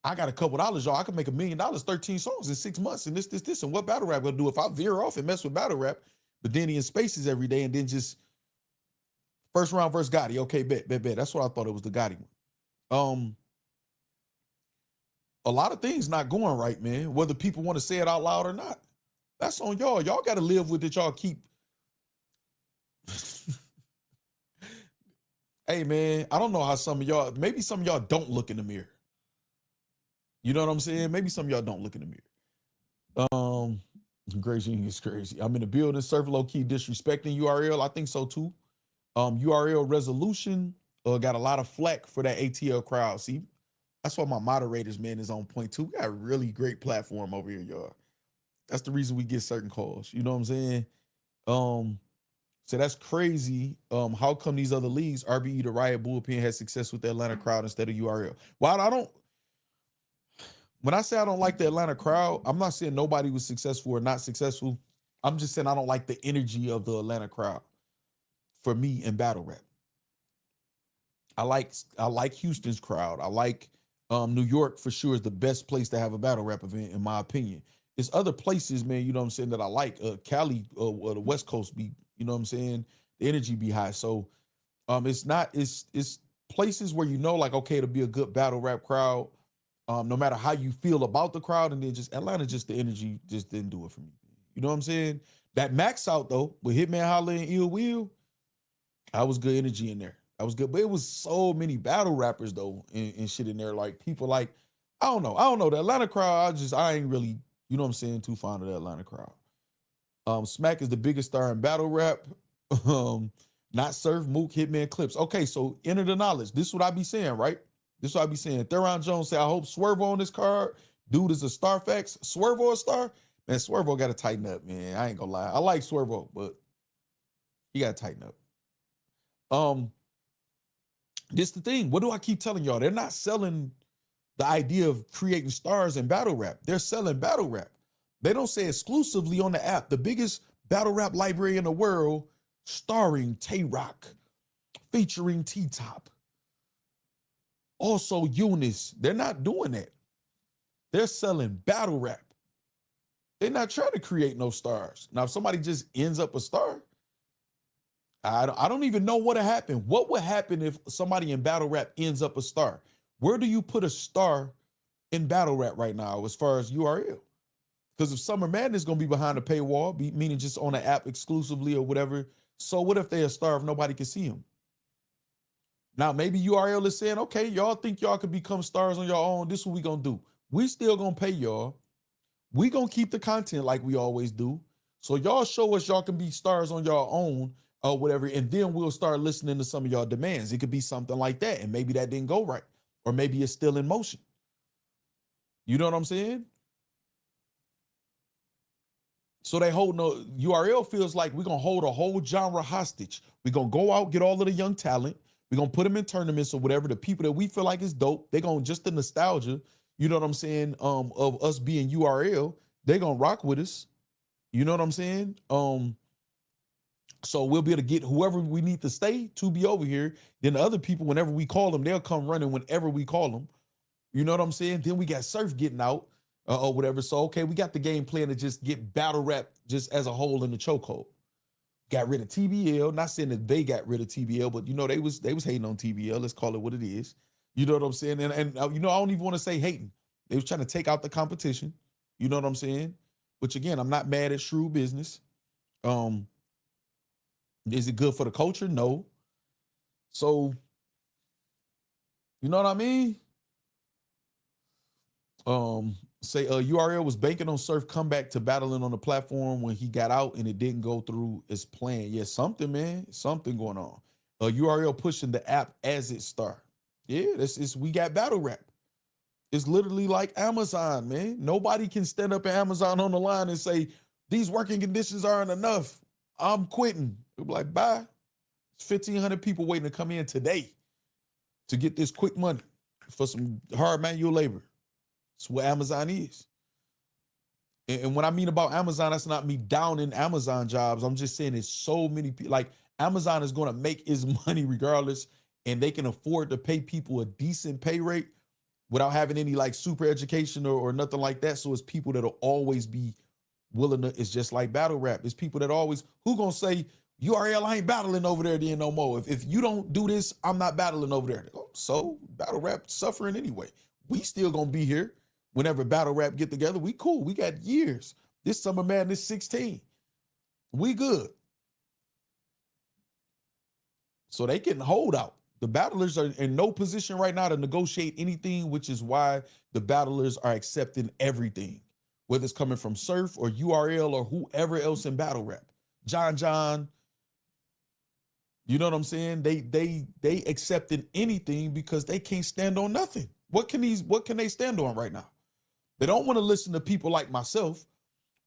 I got a couple dollars, y'all. I can make $1 million, 13 songs in 6 months. And this. And what battle rap gonna do if I veer off and mess with battle rap? But then he in spaces every day and then just first round versus Gotti. Okay, bet. That's what I thought it was, the Gotti one. A lot of things not going right, man. Whether people want to say it out loud or not, that's on y'all. Y'all got to live with it. Y'all keep. Hey, man, I don't know how some of y'all, maybe some of y'all don't look in the mirror. You know what I'm saying? Maybe some of y'all don't look in the mirror. Gracie is crazy. I'm in the building, Surf low key disrespecting URL. I think so too. URL resolution got a lot of flack for that ATL crowd. See, that's why my moderators, man, is on point too. We got a really great platform over here, y'all. That's the reason we get certain calls. You know what I'm saying? So that's crazy. How come these other leagues, RBE, the Riot, Bullpen, had success with the Atlanta crowd instead of URL? Well, when I say I don't like the Atlanta crowd, I'm not saying nobody was successful or not successful. I'm just saying I don't like the energy of the Atlanta crowd for me in battle rap. I like Houston's crowd. I like New York for sure is the best place to have a battle rap event, in my opinion. It's other places, man, you know what I'm saying, that I like. Cali, or the West Coast be, you know what I'm saying, the energy be high. So it's places where you know, like, okay, it'll be a good battle rap crowd, no matter how you feel about the crowd. And then just Atlanta, just the energy just didn't do it for me. You know what I'm saying? That Max Out though, with Hitman Holla and Ill Will, that was good energy in there. That was good. But it was so many battle rappers though and shit in there. Like people like, I don't know. The Atlanta crowd, I ain't really, you know what I'm saying, too fond of the Atlanta crowd. Smack is the biggest star in battle rap. Not Surf, Mook, Hitman, Clips. Okay, so enter the knowledge. This is what I be saying, right? This is what I be saying. Theron Jones say, I hope Swervo on this card. Dude is a star facts. Swervo a star? Man, Swervo got to tighten up, man. I ain't gonna lie. I like Swervo, but he got to tighten up. This the thing. What do I keep telling y'all? They're not selling the idea of creating stars in battle rap. They're selling battle rap. They don't say exclusively on the app, the biggest battle rap library in the world, starring Tay-Rock, featuring T-Top. Also Eunice. They're not doing that. They're selling battle rap. They're not trying to create no stars. Now, if somebody just ends up a star, I don't even know what'll happen. What would happen if somebody in battle rap ends up a star? Where do you put a star in battle rap right now as far as URL? Because if Summer Madness is going to be behind a paywall, meaning just on the app exclusively or whatever, So what if they are starved? Nobody can see them. Now, maybe URL is saying, okay, y'all think y'all could become stars on your own. This is what we gonna do. We still gonna pay y'all. We gonna keep the content like we always do. So y'all show us y'all can be stars on your own or whatever, and then we'll start listening to some of y'all demands. It could be something like that, and maybe that didn't go right, or maybe it's still in motion. You know what I'm saying? So they hold no URL feels like we're gonna hold a whole genre hostage. We're gonna go out, get all of the young talent, we're gonna put them in tournaments or whatever. The people that we feel like is dope, they're gonna just the nostalgia, you know what I'm saying, of us being URL, they're gonna rock with us. You know what I'm saying? So we'll be able to get whoever we need to stay to be over here. Then the other people, whenever we call them, they'll come running whenever we call them. You know what I'm saying? Then we got Surf getting out or whatever. So, okay, we got the game plan to just get battle rap just as a whole in the chokehold. Got rid of TBL. Not saying that they got rid of TBL, but you know, they was hating on TBL. Let's call it what it is. You know what I'm saying? And you know, I don't even want to say hating. They was trying to take out the competition. You know what I'm saying? Which again, I'm not mad at shrewd business. Is it good for the culture? No. So, you know what I mean? Say URL was banking on Surf comeback to battling on the platform when he got out and it didn't go through as planned. Yeah, something, man. Something going on. URL pushing the app as it start. Yeah, we got battle rap. It's literally like Amazon, man. Nobody can stand up at Amazon on the line and say, these working conditions aren't enough. I'm quitting. We'll be like, bye. It's 1,500 people waiting to come in today to get this quick money for some hard manual labor. That's what Amazon is. And what I mean about Amazon, that's not me downing Amazon jobs. I'm just saying it's so many people. Like Amazon is going to make its money regardless, and they can afford to pay people a decent pay rate without having any like super education or nothing like that. So it's people that'll always be willing to, it's just like battle rap. It's people that always, who gonna say, URL, I ain't battling over there then no more. If you don't do this, I'm not battling over there. So battle rap suffering anyway. We still gonna be here whenever battle rap get together. We cool. We got years. This Summer Madness 16. We good. So they can hold out. The battlers are in no position right now to negotiate anything, which is why the battlers are accepting everything, whether it's coming from Surf or URL or whoever else in battle rap. John, you know what I'm saying? They accepting anything because they can't stand on nothing. What can they stand on right now? They don't want to listen to people like myself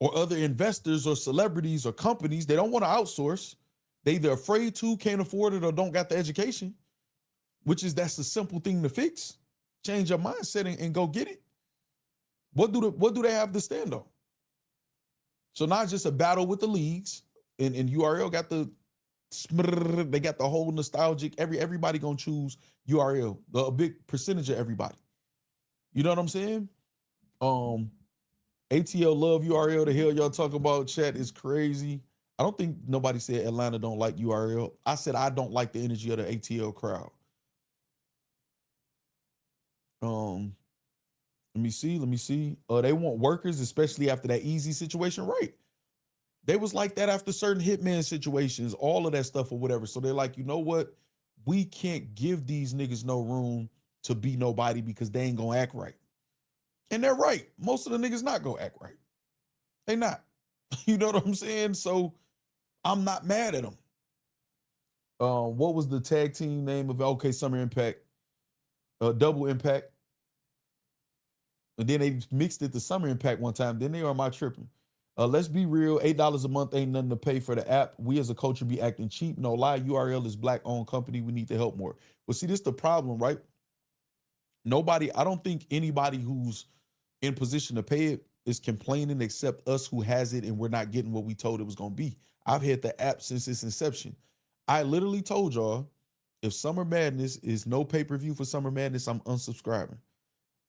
or other investors or celebrities or companies. They don't want to outsource. They either afraid to, can't afford it, or don't got the education, that's the simple thing to fix. Change your mindset and go get it. What do they have to stand on? So not just a battle with the leagues, and URL got they got the whole nostalgic, everybody gonna choose URL, a big percentage of everybody. You know what I'm saying? ATL love URL. The hell y'all talk about, chat is crazy. I don't think nobody said Atlanta don't like URL. I said I don't like the energy of the ATL crowd. Let me see. They want workers, especially after that easy situation, right? They was like that after certain hitman situations, all of that stuff or whatever. So they're like, you know what? We can't give these niggas no room to be nobody because they ain't gonna act right. And they're right. Most of the niggas not gonna act right. They not. You know what I'm saying? So I'm not mad at them. What was the tag team name of OK Summer Impact? Double Impact. And then they mixed it to Summer Impact one time. Then they are my tripping. Let's be real. $8 a month ain't nothing to pay for the app. We as a culture be acting cheap. No lie. URL is black-owned company. We need to help more. Well, see, this is the problem, right? I don't think anybody who's in position to pay it is complaining except us who has it and we're not getting what we told it was going to be. I've had the app since its inception. I literally told y'all, if Summer Madness is no pay-per-view for Summer Madness, I'm unsubscribing.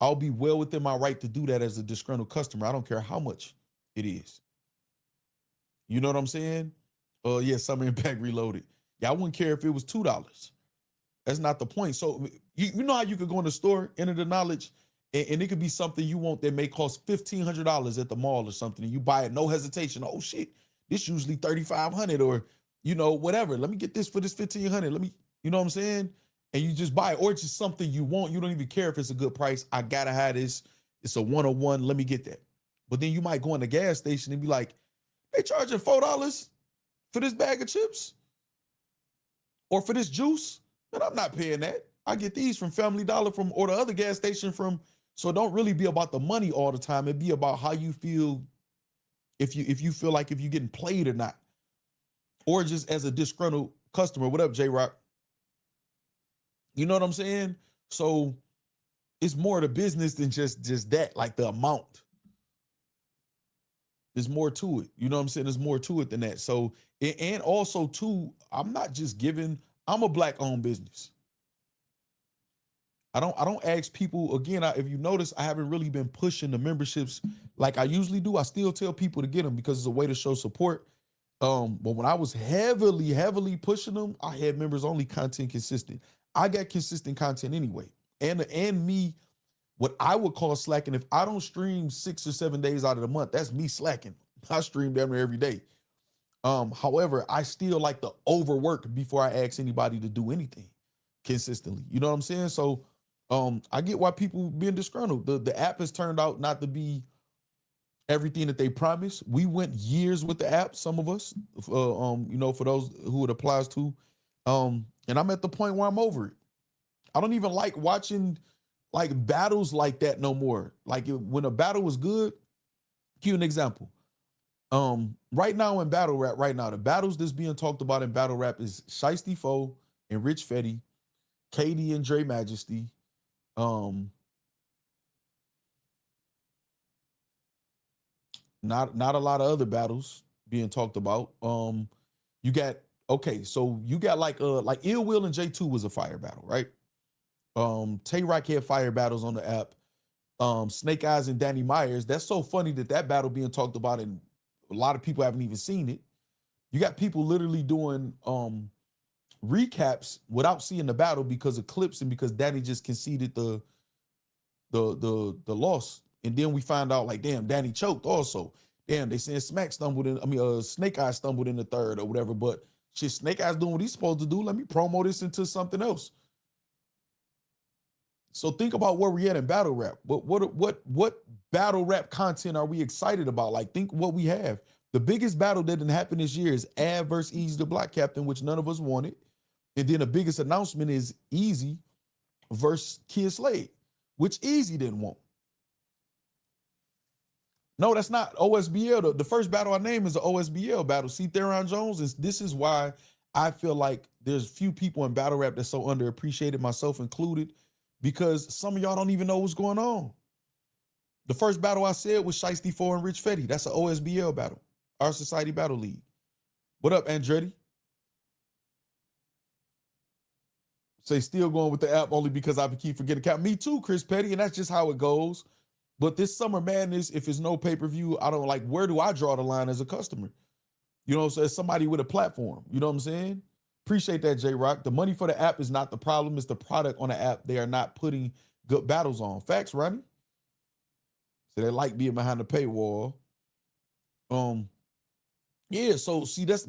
I'll be well within my right to do that as a disgruntled customer. I don't care how much it is. You know what I'm saying? Yeah, Summer Impact Reloaded. Yeah, I wouldn't care if it was $2. That's not the point. So you know how you could go in the store, enter the knowledge, and it could be something you want that may cost $1,500 at the mall or something, and you buy it, no hesitation. Oh shit, this usually $3,500, or you know, whatever. Let me get this for this 1,500. Let me, you know what I'm saying? And you just buy it, or it's just something you want. You don't even care if it's a good price. I gotta have this. It's a 101. Let me get that. But then you might go in the gas station and be like, they charging $4 for this bag of chips or for this juice. And I'm not paying that. I get these from Family Dollar from or the other gas station from. So it don't really be about the money all the time. It be about how you feel, if you feel like if you're getting played or not, or just as a disgruntled customer. What up, J-Rock? You know what I'm saying? So it's more the business than just that, like the amount. There's more to it. You know what I'm saying? There's more to it than that. So, and also too, I'm not just giving, I'm a black owned business. I don't ask people, again, if you notice, I haven't really been pushing the memberships like I usually do. I still tell people to get them because it's a way to show support. But when I was heavily pushing them, I had members only content consistent. I got consistent content anyway. And me, what I would call slacking, if I don't stream 6 or 7 days out of the month, that's me slacking. I stream damn near every day. However, I still like to overwork before I ask anybody to do anything consistently. You know what I'm saying? So I get why people being disgruntled. The app has turned out not to be everything that they promised. We went years with the app, some of us, you know, for those who it applies to. And I'm at the point where I'm over it. I don't even like watching like battles like that no more. Like when a battle was good, give you an example. Right now in battle rap, the battles that's being talked about in battle rap is Shiesty Foe and Rich Fetty, Katie and Dre Majesty. Not a lot of other battles being talked about. You got, okay, so you got like Ill Will and J2 was a fire battle, right? Tay Rock had fire battles on the app. Snake Eyes and Danny Myers. That's so funny that battle being talked about and a lot of people haven't even seen it. You got people literally doing recaps without seeing the battle because of clips and because Danny just conceded the loss. And then we find out like, damn, Danny choked also. Damn, they saying Snake Eyes stumbled in the third or whatever, but shit, Snake Eyes doing what he's supposed to do. Let me promo this into something else. So think about where we at in battle rap. What battle rap content are we excited about? Like, think what we have. The biggest battle that didn't happen this year is Av versus Easy the Block Captain, which none of us wanted. And then the biggest announcement is Easy versus Kid Slade, which Easy didn't want. No, that's not OSBL. The first battle I named is the OSBL battle. See, Theron Jones, and this is why I feel like there's few people in battle rap that's so underappreciated, myself included, because some of y'all don't even know what's going on. The first battle I said was Shiesty Foe and Rich Fetty. That's an OSBL battle, Our Society Battle League. What up, Andretti? Say still going with the app only because I keep forgetting count. Me too, Chris Petty, and that's just how it goes. But this Summer Madness, if it's no pay-per-view, I don't like, where do I draw the line as a customer? You know, so as somebody with a platform, you know what I'm saying? Appreciate that, J-Rock. The money for the app is not the problem. It's the product on the app. They are not putting good battles on. Facts, Ronnie? So they like being behind the paywall. Yeah, so see, this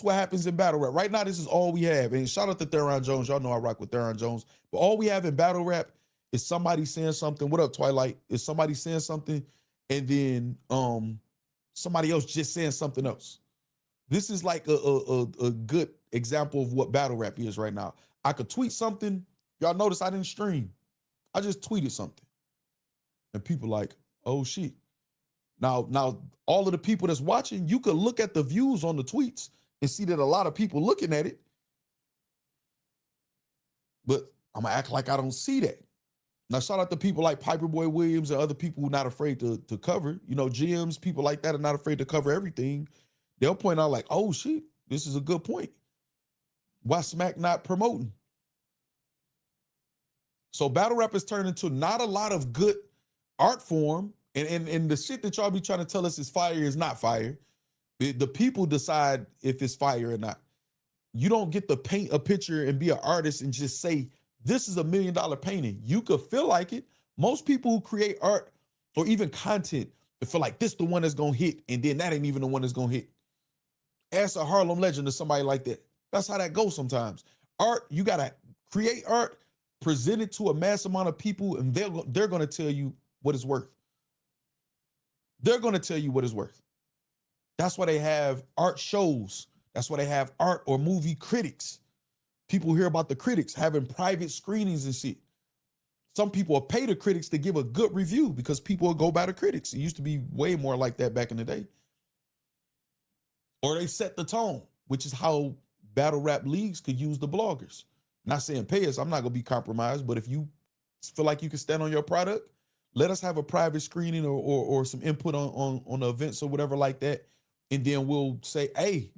what happens in battle rap. Right now, this is all we have. And shout out to Theron Jones. Y'all know I rock with Theron Jones. But all we have in battle rap is somebody saying something. What up, Twilight? Is somebody saying something and then somebody else just saying something else. This is like a good example of what battle rap is right now. I could tweet something. Y'all notice I didn't stream. I just tweeted something. And people like, oh shit. Now, all of the people that's watching, you could look at the views on the tweets and see that a lot of people looking at it. But I'm gonna act like I don't see that. Now, shout out to people like Piperboy Williams and other people who are not afraid to cover. You know, GMs, people like that are not afraid to cover everything. They'll point out like, oh shit, this is a good point. Why Smack not promoting? So battle rap has turned into not a lot of good art form. And the shit that y'all be trying to tell us is fire is not fire. The people decide if it's fire or not. You don't get to paint a picture and be an artist and just say, this is $1 million painting. You could feel like it. Most people who create art or even content feel like this the one that's gonna hit, and then that ain't even the one that's gonna hit. Ask a Harlem Legend or somebody like that. That's how that goes sometimes. Art, you gotta create art, present it to a mass amount of people, and they're gonna tell you what it's worth. They're gonna tell you what it's worth. That's why they have art shows. That's why they have art or movie critics. People hear about the critics having private screenings and shit. Some people will pay the critics to give a good review because people will go by the critics. It used to be way more like that back in the day. Or they set the tone, which is how battle rap leagues could use the bloggers. Not saying pay us, I'm not gonna be compromised, but if you feel like you can stand on your product, let us have a private screening or some input on the events or whatever like that. And then we'll say, hey,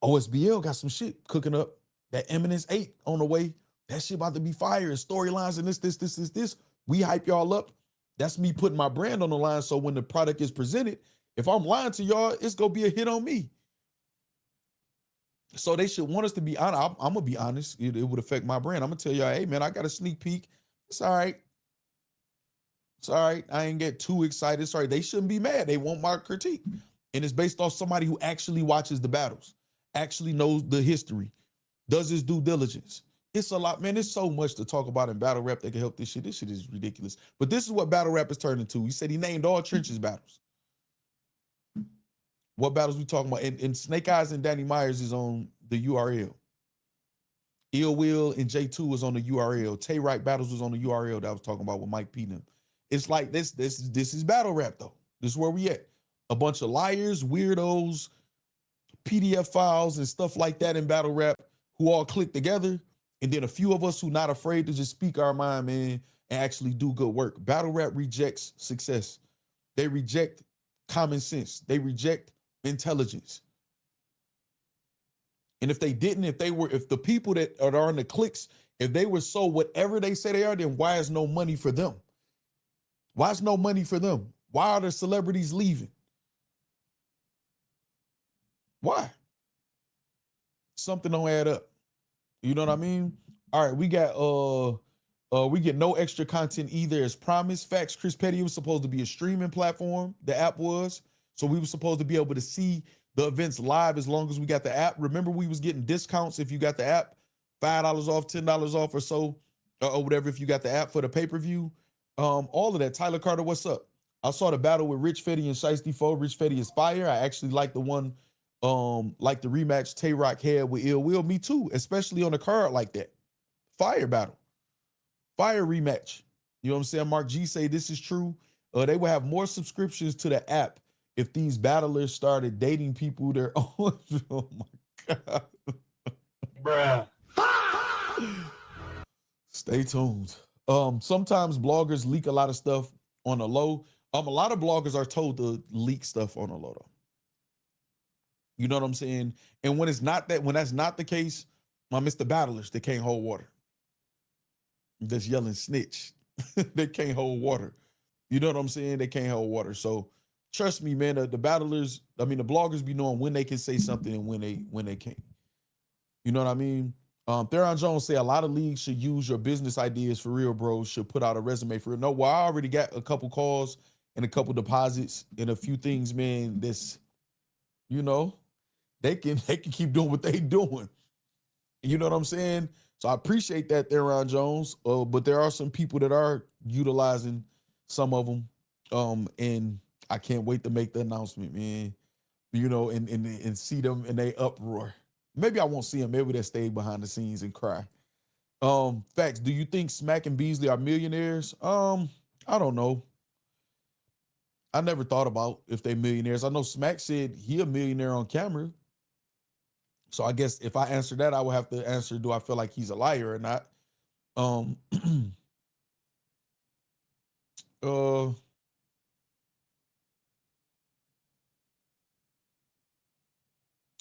OSBL got some shit cooking up. That Eminence 8 on the way. That shit about to be fire and storylines and this. We hype y'all up. That's me putting my brand on the line. So when the product is presented, if I'm lying to y'all, it's gonna be a hit on me. So they should want us to be honest. I'm gonna be honest. It would affect my brand. I'm gonna tell y'all, hey man, I got a sneak peek. It's all right. It's all right. I ain't get too excited. Sorry, they shouldn't be mad. They want my critique. And it's based off somebody who actually watches the battles, actually knows the history, does his due diligence. It's a lot, man. There's so much to talk about in battle rap that can help this shit. This shit is ridiculous. But this is what battle rap is turned into. He said he named all trenches battles. What battles we talking about? And Snake Eyes and Danny Myers is on the URL. Ill Will and J2 was on the URL. Tay Wright Battles was on the URL that I was talking about with Mike P. Them. It's like this is battle rap though. This is where we at. A bunch of liars, weirdos, PDF files and stuff like that in battle rap who all click together. And then a few of us who not afraid to just speak our mind, man, and actually do good work. Battle rap rejects success. They reject common sense. They reject intelligence. And if they didn't, if the people that are in the cliques, if they were so whatever they say they are, then why is no money for them? Why is no money for them? Why are the celebrities leaving? Why? Something don't add up. You know what I mean? All right, we get no extra content either as promised. Facts, Chris Petty was supposed to be a streaming platform. The app was. So we were supposed to be able to see the events live as long as we got the app. Remember, we was getting discounts if you got the app, $5 off, $10 off or so, or whatever if you got the app for the pay-per-view. All of that. Tyler Carter, what's up? I saw the battle with Rich Fetty and Shiesty Foe. Rich Fetty is fire. I actually like the one, like the rematch Tay Rock had with Ill Will. Me too, especially on a card like that. Fire battle. Fire rematch. You know what I'm saying? Mark G say this is true. They will have more subscriptions to the app if these battlers started dating people they're on. Oh my God. Bruh. Stay tuned. Sometimes bloggers leak a lot of stuff on the low. A lot of bloggers are told to leak stuff on the low though. You know what I'm saying? And when it's not that, when that's not the case, I miss the battlers that can't hold water. That's yelling snitch. They can't hold water. You know what I'm saying? They can't hold water. So trust me, man, the battlers, I mean, the bloggers be knowing when they can say something and when they can't. You know what I mean? Theron Jones say a lot of leagues should use your business ideas for real, bro. Should put out a resume for real. No, well, I already got a couple calls and a couple deposits and a few things, man. This, you know, they can keep doing what they doing. You know what I'm saying? So I appreciate that, Theron Jones. But there are some people that are utilizing some of them. And I can't wait to make the announcement, man. You know, and see them in they uproar. Maybe I won't see them. Maybe they'll stay behind the scenes and cry. Facts. Do you think Smack and Beasley are millionaires? I don't know. I never thought about if they millionaires. I know Smack said he a millionaire on camera. So I guess if I answer that, I would have to answer, do I feel like he's a liar or not? I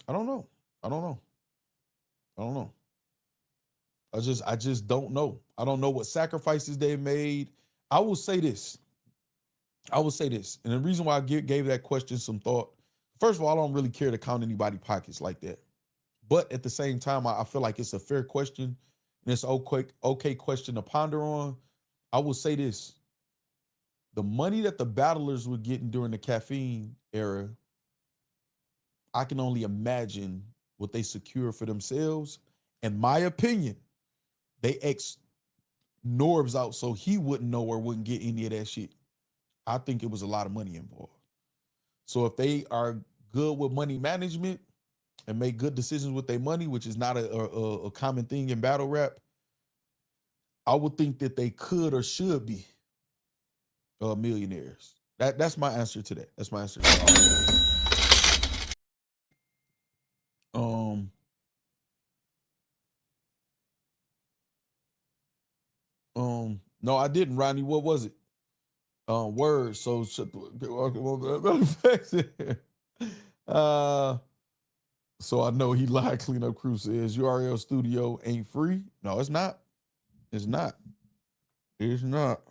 don't know. I don't know. I just don't know. I don't know what sacrifices they made. I will say this. And the reason why I gave that question some thought, first of all, I don't really care to count anybody's pockets like that. But at the same time, I feel like it's a fair question and it's an okay question to ponder on. I will say this. The money that the battlers were getting during the caffeine era, I can only imagine what they secure for themselves. In my opinion, they ex Norbs out so he wouldn't know or wouldn't get any of that shit. I think it was a lot of money involved. So if they are good with money management and make good decisions with their money, which is not a common thing in battle rap, I would think that they could or should be millionaires. That's my answer to that. That's my answer to that. No, I didn't, Ronnie. What was it? Word. So so I know he lied. Cleanup Crew says URL Studio ain't free. No, it's not. It's not. It's not.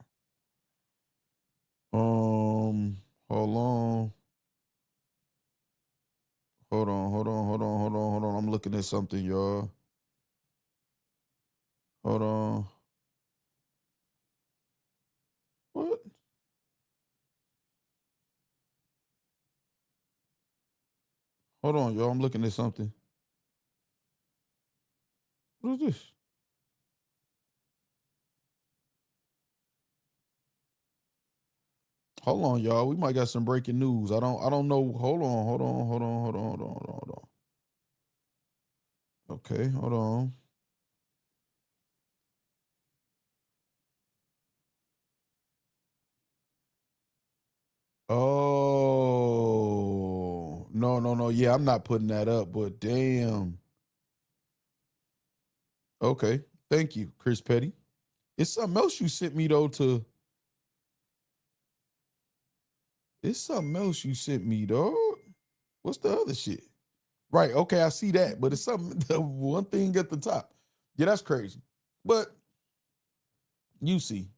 Hold on. Hold on. I'm looking at something, y'all. Hold on. What? Hold on, y'all. I'm looking at something. What is this? Hold on, y'all. We might got some breaking news. I don't know. Hold on. Okay, hold on. Oh, no. Yeah, I'm not putting that up, but damn. Okay. Thank you, Chris Petty. It's something else you sent me though it's something else you sent me, dog. What's the other shit? Right, okay, I see that, but it's something the one thing at the top. Yeah, that's crazy. But you see,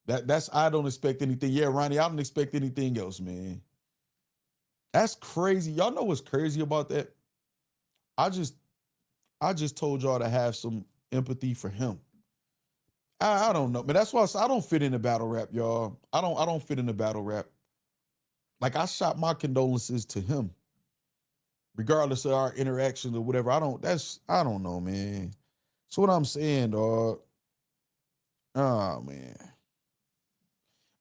that's I don't expect anything. Yeah, Ronnie, I don't expect anything else, man. That's crazy. Y'all know what's crazy about that? I just told y'all to have some empathy for him. I don't know, but that's why I don't fit in the battle rap, y'all. I don't fit in the battle rap. Like I shot my condolences to him, regardless of our interactions or whatever. I don't know, man. That's what I'm saying, dog. Oh man.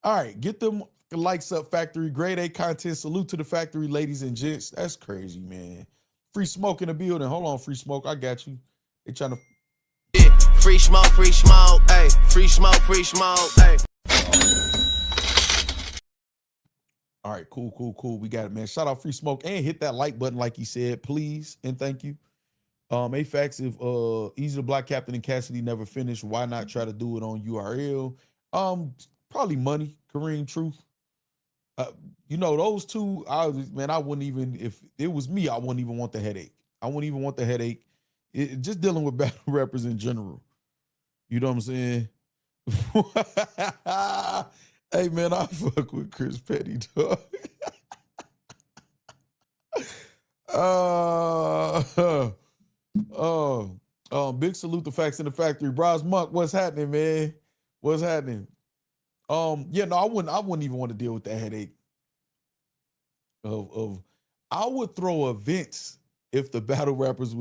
All right, get them likes up, Factory. Grade A content. Salute to the Factory, ladies and gents. That's crazy, man. Free smoke in the building. Hold on, Free Smoke. I got you. They trying to. Yeah, free smoke, hey. Free smoke, hey. All right, cool. We got it, man. Shout out Free Smoke and hit that like button, like he said, please and thank you. A-Factz, if Easy the Block Captain and Cassidy never finished, why not try to do it on URL? Probably money. Kareem, Truth. Those two. I wouldn't even, if it was me, I wouldn't even want the headache. I wouldn't even want the headache. Just dealing with battle rappers in general. You know what I'm saying? Hey man, I fuck with Chris Petty, dog. Big salute to Facts in the Factory. Bros Monk, what's happening, man? What's happening? Yeah, no, I wouldn't even want to deal with that headache of I would throw events if the battle rappers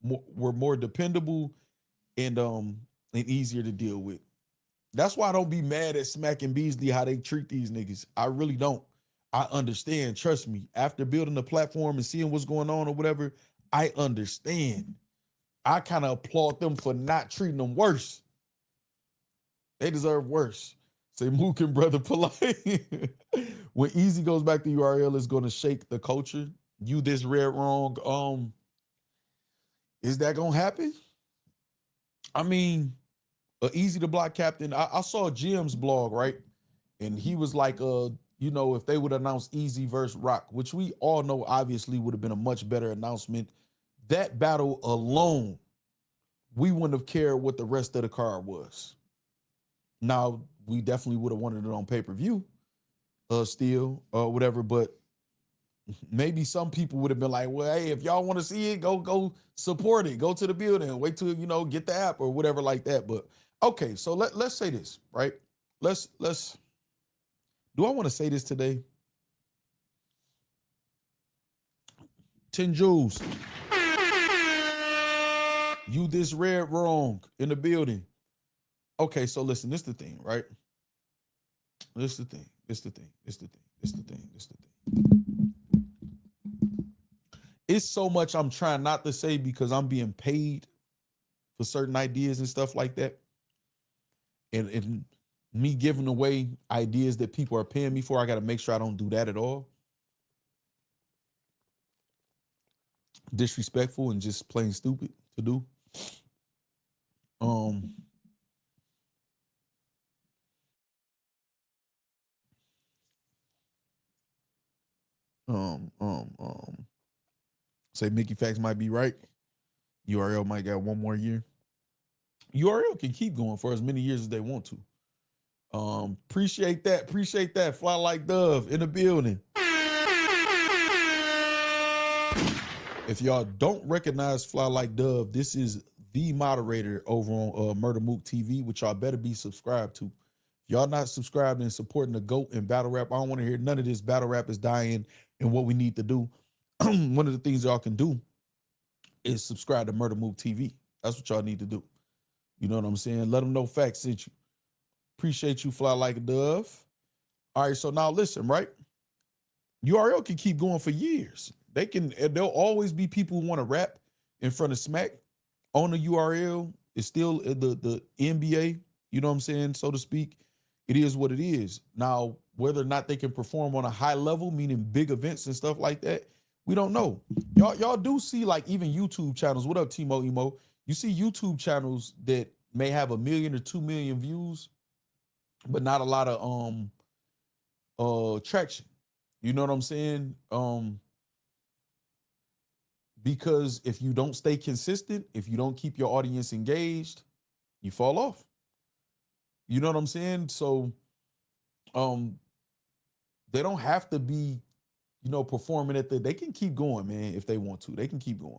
were more dependable and easier to deal with. That's why I don't be mad at Smack and Beasley how they treat these niggas. I really don't. I understand. Trust me. After building the platform and seeing what's going on or whatever, I understand. I kind of applaud them for not treating them worse. They deserve worse. Say Mook and Brother Polite. When Easy goes back to URL, it's going to shake the culture. You this read wrong. Is that going to happen? I mean, Easy the Block Captain. I saw Jim's blog, right? And he was like, if they would announce Easy versus Rock, which we all know obviously would have been a much better announcement. That battle alone, we wouldn't have cared what the rest of the card was. Now, we definitely would have wanted it on pay-per-view, still, or whatever, but maybe some people would have been like, well, hey, if y'all want to see it, go support it. Go to the building. Wait till, get the app or whatever like that. But okay, so let's say this, right? Let's do I want to say this today? 10 Jules. You this red wrong in the building. Okay, so listen, this the thing, right? This the thing. It's so much I'm trying not to say because I'm being paid for certain ideas and stuff like that. And me giving away ideas that people are paying me for, I got to make sure I don't do that at all. Disrespectful and just plain stupid to do. Say Mickey Factz might be right. URL might got one more year. URL can keep going for as many years as they want to. Appreciate that. Fly like dove in the building. If y'all don't recognize Fly Like Dove, this is the moderator over on Murder Mook TV, which y'all better be subscribed to. If y'all not subscribed and supporting the GOAT and battle rap, I don't want to hear none of this. Battle rap is dying, and what we need to do, one of the things y'all can do is subscribe to Murder Mook TV. That's what y'all need to do. You know what I'm saying? Let them know Factz sent you. Appreciate you, Fly Like a Dove. All right, so now listen, right? URL can keep going for years. There'll always be people who want to rap in front of Smack on the URL. It's still the NBA, you know what I'm saying, so to speak. It is what it is. Now, whether or not they can perform on a high level, meaning big events and stuff like that, we don't know. Y'all do see like even YouTube channels. What up, Timo Emo? You see YouTube channels that may have 1 million or 2 million views, but not a lot of traction. You know what I'm saying? Because if you don't stay consistent, if you don't keep your audience engaged, you fall off. You know what I'm saying? So they don't have to be, performing they can keep going, man, if they want to. They can keep going.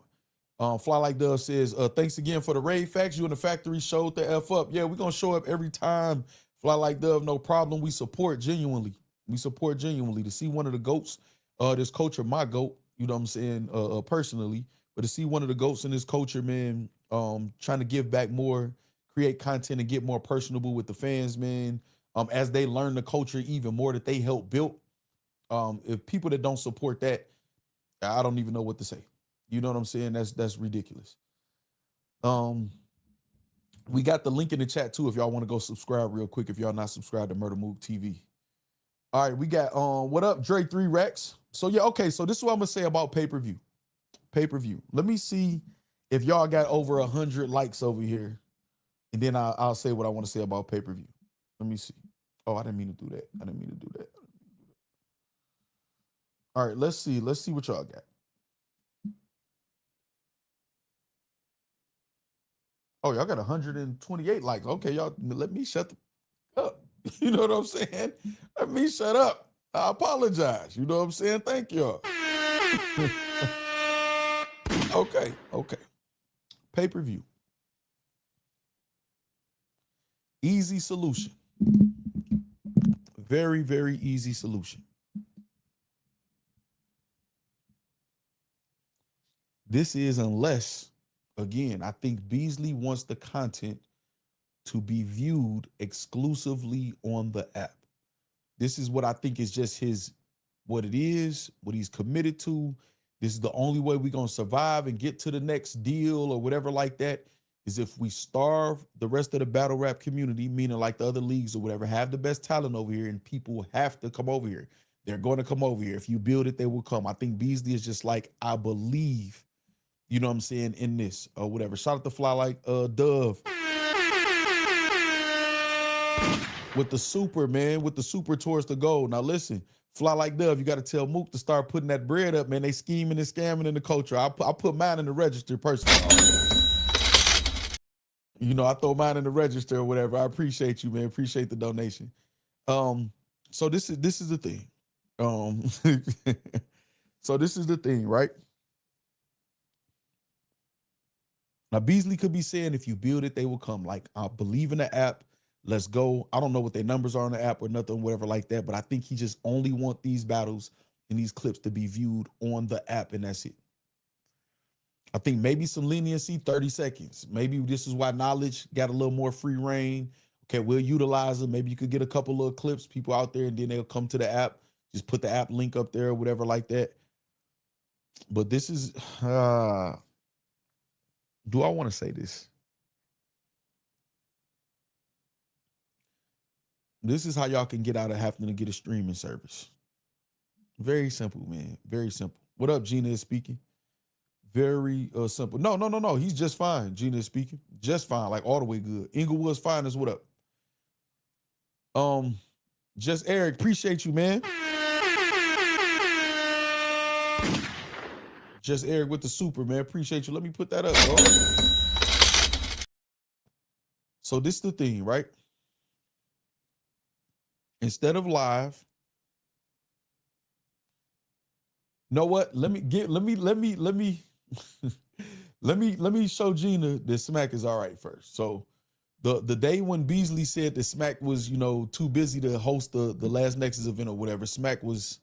Fly Like Dove says, thanks again for the raid, Factz. You and the factory showed the F up. Yeah, we're going to show up every time. Fly Like Dove, no problem. We support genuinely. To see one of the GOATs, this culture, my GOAT, you know what I'm saying, personally, but to see one of the GOATs in this culture, man, trying to give back more, create content and get more personable with the fans, man, as they learn the culture even more that they help build. If people that don't support that, I don't even know what to say. You know what I'm saying? That's ridiculous. We got the link in the chat too if y'all want to go subscribe real quick if y'all not subscribed to Murder Mook TV. All right, we got what up, Dre 3 Rex. So yeah, okay, so this is what I'm gonna say about pay-per-view. Let me see if y'all got over 100 likes over here, and then I'll say what I want to say about pay-per-view. Let me see. Oh, I didn't mean to do that. All right, let's see what y'all got. Oh, y'all got 128 likes. Okay, y'all, let me shut up. You know what I'm saying? Let me shut up. I apologize. You know what I'm saying? Thank y'all. Okay. Pay-per-view. Easy solution. Very, very easy solution. This is unless, again, I think Beasley wants the content to be viewed exclusively on the app. This is what I think is just what it is, what he's committed to. This is the only way we're going to survive and get to the next deal or whatever like that, is if we starve the rest of the battle rap community, meaning like the other leagues or whatever, have the best talent over here and people have to come over here. They're going to come over here. If you build it, they will come. I think Beasley is just like, I believe, you know what I'm saying, in this or whatever. Shout out to Fly Like Dove. With the super, man, with the super towards the goal. Now listen, Fly Like Dove, you got to tell Mook to start putting that bread up, man. They scheming and scamming in the culture. I put mine in the register personally. I throw mine in the register or whatever. I appreciate you, man. Appreciate the donation. So this is the thing. So this is the thing, right? Now Beasley could be saying, if you build it, they will come. Like, I believe in the app. Let's go. I don't know what their numbers are on the app or nothing, whatever like that, but I think he just only want these battles and these clips to be viewed on the app, and that's it. I think maybe some leniency, 30 seconds. Maybe this is why Knowledge got a little more free reign. Okay, we'll utilize them. Maybe you could get a couple of clips, people out there, and then they'll come to the app. Just put the app link up there or whatever like that. But this is, do I want to say this? This is how y'all can get out of having to get a streaming service. Very simple, man. Very simple. What up, Gina is speaking. Very simple. No. He's just fine. Gina is speaking. Just fine. Like all the way good. Inglewood's fine as what up. Just Eric, appreciate you, man. Just Eric with the super, man. Appreciate you. Let me put that up, bro. So this is the thing, right? Instead of live, know what? Let me show Gina that Smack is all right first. So the day when Beasley said that Smack was, too busy to host the Last Nexus event or whatever, Smack was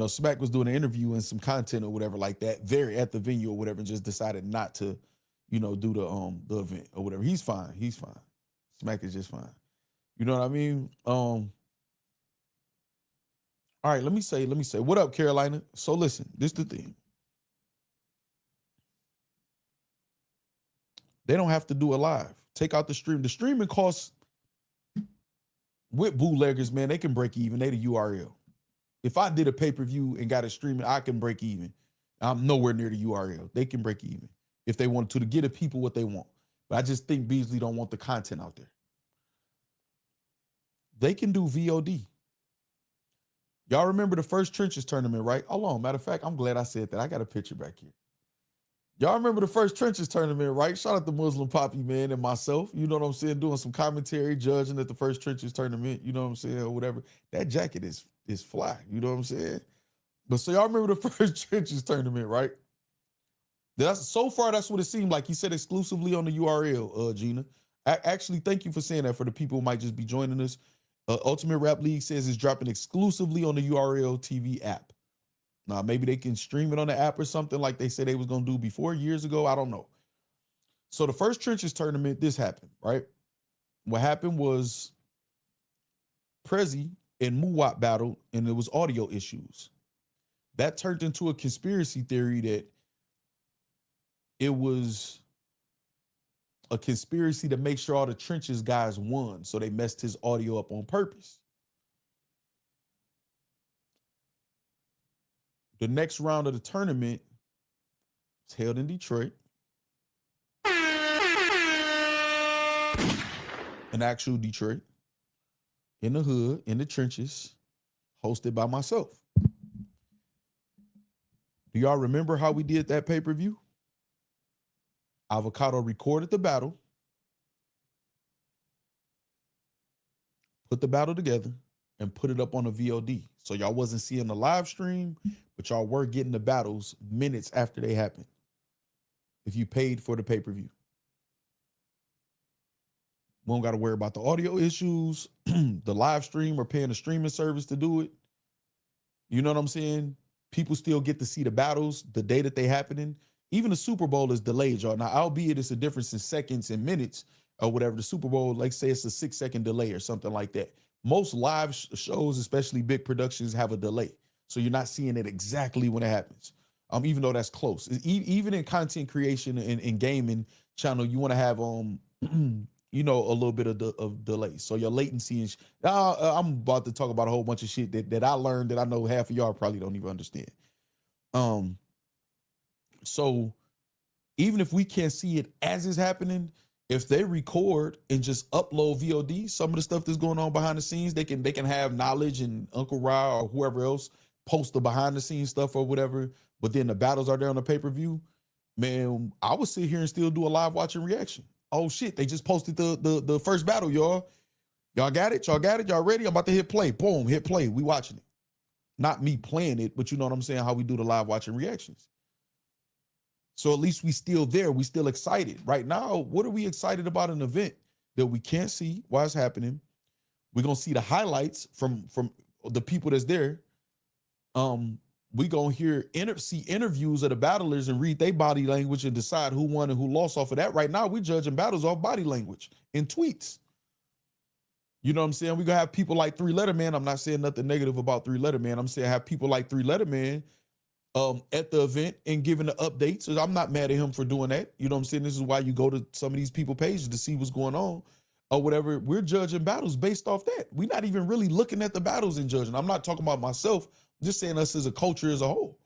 Smack was doing an interview and some content or whatever like that, at the venue or whatever, and just decided not to, do the event or whatever. He's fine. He's fine. Smack is just fine. You know what I mean? All right, let me say, what up, Carolina? So listen, this is the thing. They don't have to do it live. Take out the stream. The streaming costs with bootleggers, man, they can break even. They the URL. If I did a pay-per-view and got it streaming, I can break even. I'm nowhere near the URL. They can break even if they wanted to get the people what they want. But I just think Beasley don't want the content out there. They can do VOD. Y'all remember the first Trenches tournament, right? Hold on. Matter of fact, I'm glad I said that. I got a picture back here. Y'all remember the first Trenches tournament, right? Shout out to Muslim Poppy, man, and myself. You know what I'm saying? Doing some commentary, judging at the first Trenches tournament, you know what I'm saying, or whatever. That jacket is fly, you know what I'm saying? But so y'all remember the first Trenches tournament, right? So far, that's what it seemed like. He said exclusively on the URL, Gina. Actually, thank you for saying that for the people who might just be joining us. Ultimate Rap League says it's dropping exclusively on the URL TV app. Now, maybe they can stream it on the app or something like they said they was going to do before years ago. I don't know. So the first Trenches tournament, this happened, right? What happened was Prezi and Muwat battled, and there was audio issues. That turned into a conspiracy theory that it was a conspiracy to make sure all the Trenches guys won, so they messed his audio up on purpose. The next round of the tournament is held in Detroit. An actual Detroit, in the hood, in the trenches, hosted by myself. Do y'all remember how we did that pay-per-view? Avocado recorded the battle, put the battle together, and put it up on a VOD. So y'all wasn't seeing the live stream, but y'all were getting the battles minutes after they happened, if you paid for the pay-per-view. We don't got to worry about the audio issues, the live stream, or paying a streaming service to do it. You know what I'm saying? People still get to see the battles the day that they happening. Even the Super Bowl is delayed, y'all. Now, albeit it's a difference in seconds and minutes or whatever, the Super Bowl, like say it's a 6-second delay or something like that. Most live shows, especially big productions, have a delay. So you're not seeing it exactly when it happens, even though that's close. Even in content creation and gaming channel, you want to have, a little bit of delay. So your latency and I'm about to talk about a whole bunch of shit that I learned that I know half of y'all probably don't even understand. So even if we can't see it as it's happening, if they record and just upload VOD, some of the stuff that's going on behind the scenes, they can have Knowledge and Uncle Ra or whoever else post the behind the scenes stuff or whatever, but then the battles are there on the pay-per-view. Man, I would sit here and still do a live watching reaction. Oh shit, they just posted the first battle, y'all. Y'all got it? Y'all got it? Y'all ready? I'm about to hit play. Boom, hit play. We watching it. Not me playing it, but you know what I'm saying, how we do the live watching reactions. So at least we still there. We still excited. Right now, what are we excited about an event that we can't see while it's happening? We're going to see the highlights from the people that's there. We gonna see interviews of the battlers and read their body language and decide who won and who lost off of that. Right now, we judging battles off body language and tweets. You know what I'm saying? We gonna have people like 3-Letter Man. I'm not saying nothing negative about 3-Letter Man. I'm saying have people like 3-Letter Man at the event and giving the updates. So I'm not mad at him for doing that. You know what I'm saying? This is why you go to some of these people pages to see what's going on or whatever. We're judging battles based off that. We're not even really looking at the battles and judging. I'm not talking about myself. I'm just saying us as a culture as a whole.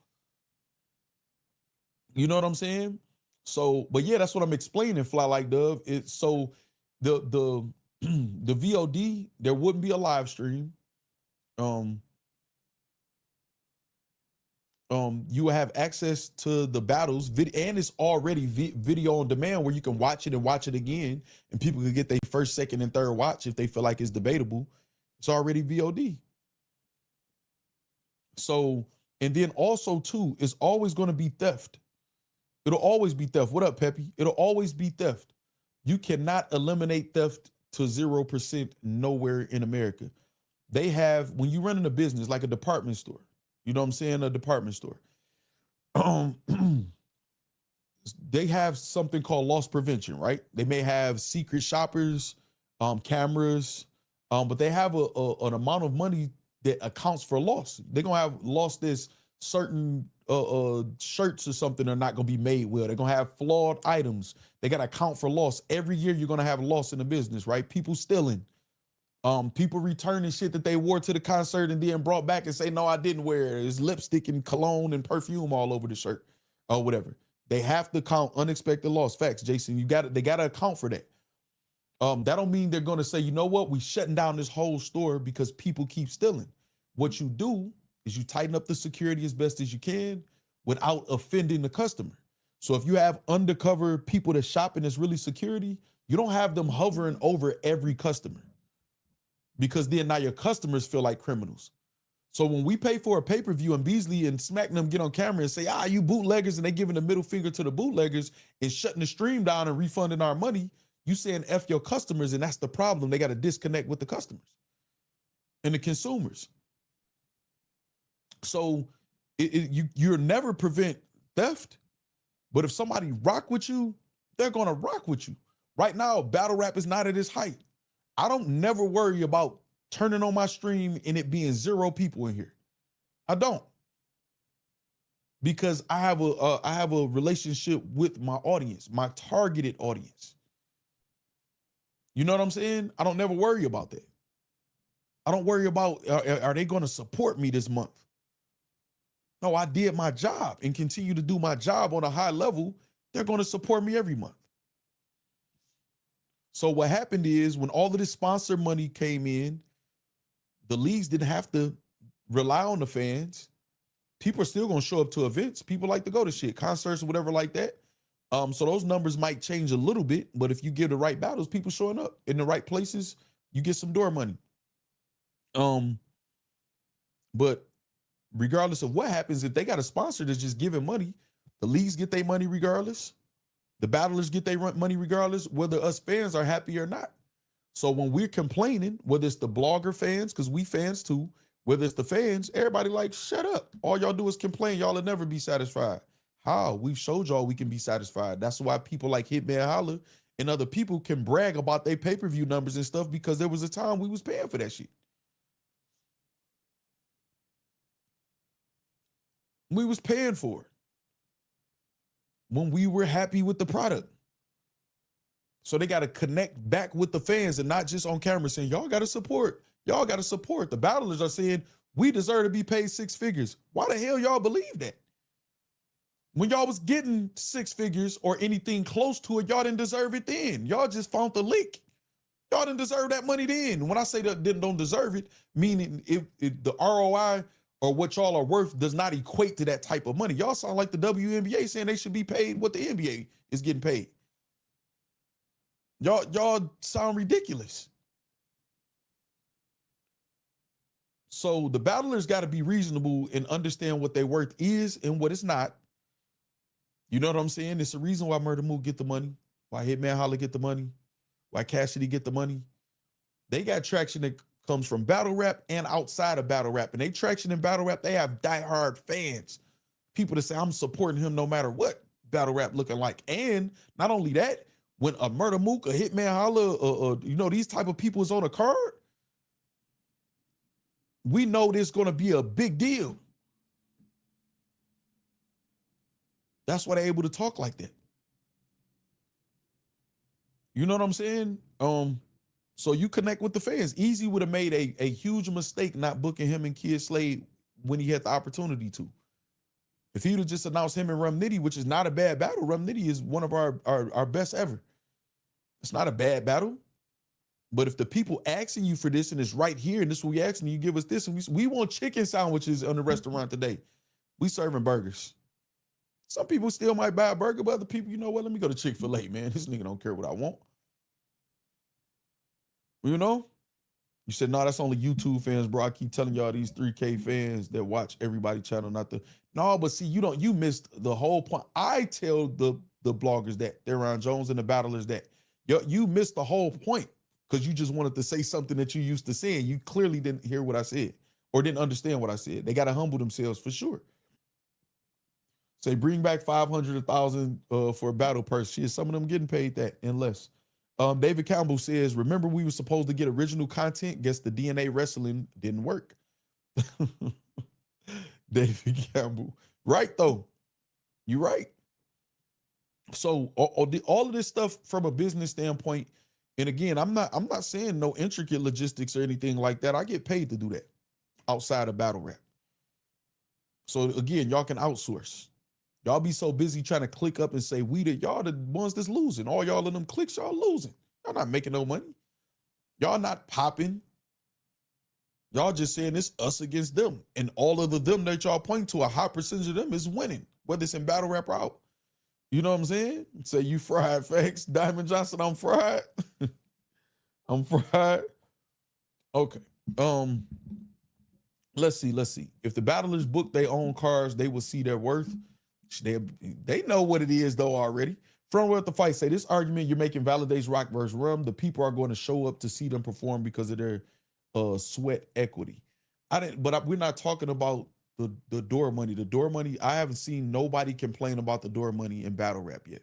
You know what I'm saying? So, but yeah, that's what I'm explaining, Fly Like Dove. It's so the the VOD, there wouldn't be a live stream. You will have access to the battles, and it's already video on demand where you can watch it and watch it again, and people can get their first, second, and third watch if they feel like it's debatable. It's already VOD. So, and then also too, it's always going to be theft. It'll always be theft. What up, Peppy? It'll always be theft. You cannot eliminate theft to 0% nowhere in America. They have, when you run in a business like a department store, you know what I'm saying? A department store. They have something called loss prevention, right? They may have secret shoppers, cameras, but they have an amount of money that accounts for loss. They're gonna have lost this certain shirts or something are not gonna be made well. They're gonna have flawed items. They gotta account for loss. Every year you're gonna have a loss in the business, right? People stealing. People returning shit that they wore to the concert and then brought back and say, no, I didn't wear it. It's lipstick and cologne and perfume all over the shirt or whatever. They have to count unexpected loss. Facts, Jason. They gotta account for that. That don't mean they're gonna say, you know what, we shutting down this whole store because people keep stealing. What you do is you tighten up the security as best as you can without offending the customer. So if you have undercover people that shop and it's really security, you don't have them hovering over every customer, because then now your customers feel like criminals. So when we pay for a pay-per-view and Beasley and Smack them get on camera and say, you bootleggers, and they giving the middle finger to the bootleggers and shutting the stream down and refunding our money, you saying F your customers, and that's the problem. They got to disconnect with the customers and the consumers. So you'll never prevent theft, but if somebody rock with you, they're gonna rock with you. Right now, battle rap is not at its height. I don't never worry about turning on my stream and it being 0 people in here. I don't, because I have a relationship with my audience, my targeted audience. You know what I'm saying? I don't never worry about that. I don't worry about are they going to support me this month? No, I did my job and continue to do my job on a high level. They're going to support me every month. So what happened is when all of this sponsor money came in, the leagues didn't have to rely on the fans. People are still going to show up to events. People like to go to shit, concerts or whatever like that. So those numbers might change a little bit, but if you give the right battles, people showing up in the right places, you get some door money. But regardless of what happens, if they got a sponsor that's just giving money, the leagues get their money regardless. The battlers get their money regardless, whether us fans are happy or not. So when we're complaining, whether it's the blogger fans, because we fans too, whether it's the fans, everybody like, shut up. All y'all do is complain. Y'all will never be satisfied. How? We've showed y'all we can be satisfied. That's why people like Hitman Holla and other people can brag about their pay-per-view numbers and stuff, because there was a time we was paying for that shit. We was paying for it when we were happy with the product. So they got to connect back with the fans and not just on camera saying, y'all got to support. Y'all got to support. The battlers are saying, we deserve to be paid 6 figures. Why the hell y'all believe that? When y'all was getting 6 figures or anything close to it, y'all didn't deserve it then. Y'all just found the lick. Y'all didn't deserve that money then. When I say that don't deserve it, meaning if the ROI or what y'all are worth does not equate to that type of money. Y'all sound like the WNBA saying they should be paid what the NBA is getting paid. Y'all sound ridiculous. So the battlers got to be reasonable and understand what their worth is and what it's not. You know what I'm saying? It's the reason why Murder Mook get the money, why Hitman Holla get the money, why Cassidy get the money. They got traction that comes from battle rap and outside of battle rap. And they traction in battle rap, they have diehard fans. People that say, I'm supporting him no matter what battle rap looking like. And not only that, when a Murder Mook, a Hitman Holla, you know, these type of people is on a card, we know there's going to be a big deal. That's why they're able to talk like that. You know what I'm saying? So you connect with the fans. Easy would have made a huge mistake not booking him and Kid Slade when he had the opportunity to. If he would have just announced him and Rum Nitty, which is not a bad battle, Rum Nitty is one of our best ever. It's not a bad battle. But if the people asking you for this and it's right here and this is what we asking you, give us this, and we want chicken sandwiches on the restaurant today. We serving burgers. Some people still might buy a burger, but other people, you know what? Let me go to Chick-fil-A, man. This nigga don't care what I want. You know? You said, no, that's only YouTube fans, bro. I keep telling y'all these 3K fans that watch everybody channel, not the. No, but see, you missed the whole point. I tell the bloggers that, Theron Jones and the battlers that, you missed the whole point because you just wanted to say something that you used to saying. You clearly didn't hear what I said or didn't understand what I said. They got to humble themselves for sure. Say, bring back 500, 1,000 for a battle purse. Shit, some of them getting paid that and less. David Campbell says, remember we were supposed to get original content? Guess the DNA wrestling didn't work. David Campbell. Right, though. You're right. So all of this stuff from a business standpoint, and again, I'm not saying no intricate logistics or anything like that. I get paid to do that outside of battle rap. So again, y'all can outsource. Y'all be so busy trying to click up and say y'all the ones that's losing. All y'all of them clicks, y'all losing. Y'all not making no money. Y'all not popping. Y'all just saying it's us against them. And all of them that y'all point to, a high percentage of them is winning, whether it's in battle rap or out. You know what I'm saying? Say you fried, Facts. Diamond Johnson, I'm fried. I'm fried. Okay. Let's see. If the battlers book their own cars, they will see their worth. They know what it is though already. From Worth the Fight say this argument you're making validates Rock versus Rum. The people are going to show up to see them perform because of their sweat equity. We're not talking about the door money. The door money, I haven't seen nobody complain about the door money in battle rap yet.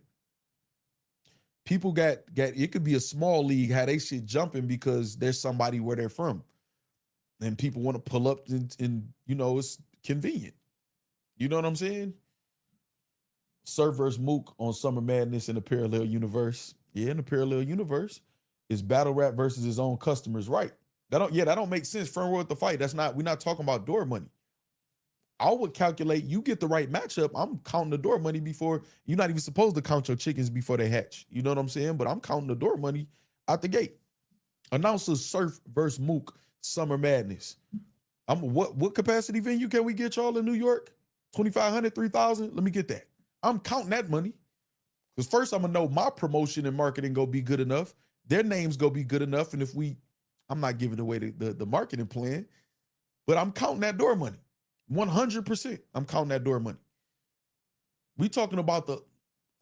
People got it could be a small league, how they shit jumping because there's somebody where they're from. And people want to pull up and you know, it's convenient. You know what I'm saying? Surf versus Mook on Summer Madness in a parallel universe. Yeah, in a parallel universe, is battle rap versus his own customers, right? That don't make sense. Front row at the fight. We're not talking about door money. I would calculate you get the right matchup. I'm counting the door money before you're not even supposed to count your chickens before they hatch. You know what I'm saying? But I'm counting the door money out the gate. Announcers Surf versus Mook Summer Madness. What capacity venue can we get y'all in New York? 2,500, 3,000? Let me get that. I'm counting that money. Because first I'm gonna know my promotion and marketing go be good enough. Their names go be good enough. And I'm not giving away the marketing plan, but I'm counting that door money. 100%. I'm counting that door money. We talking about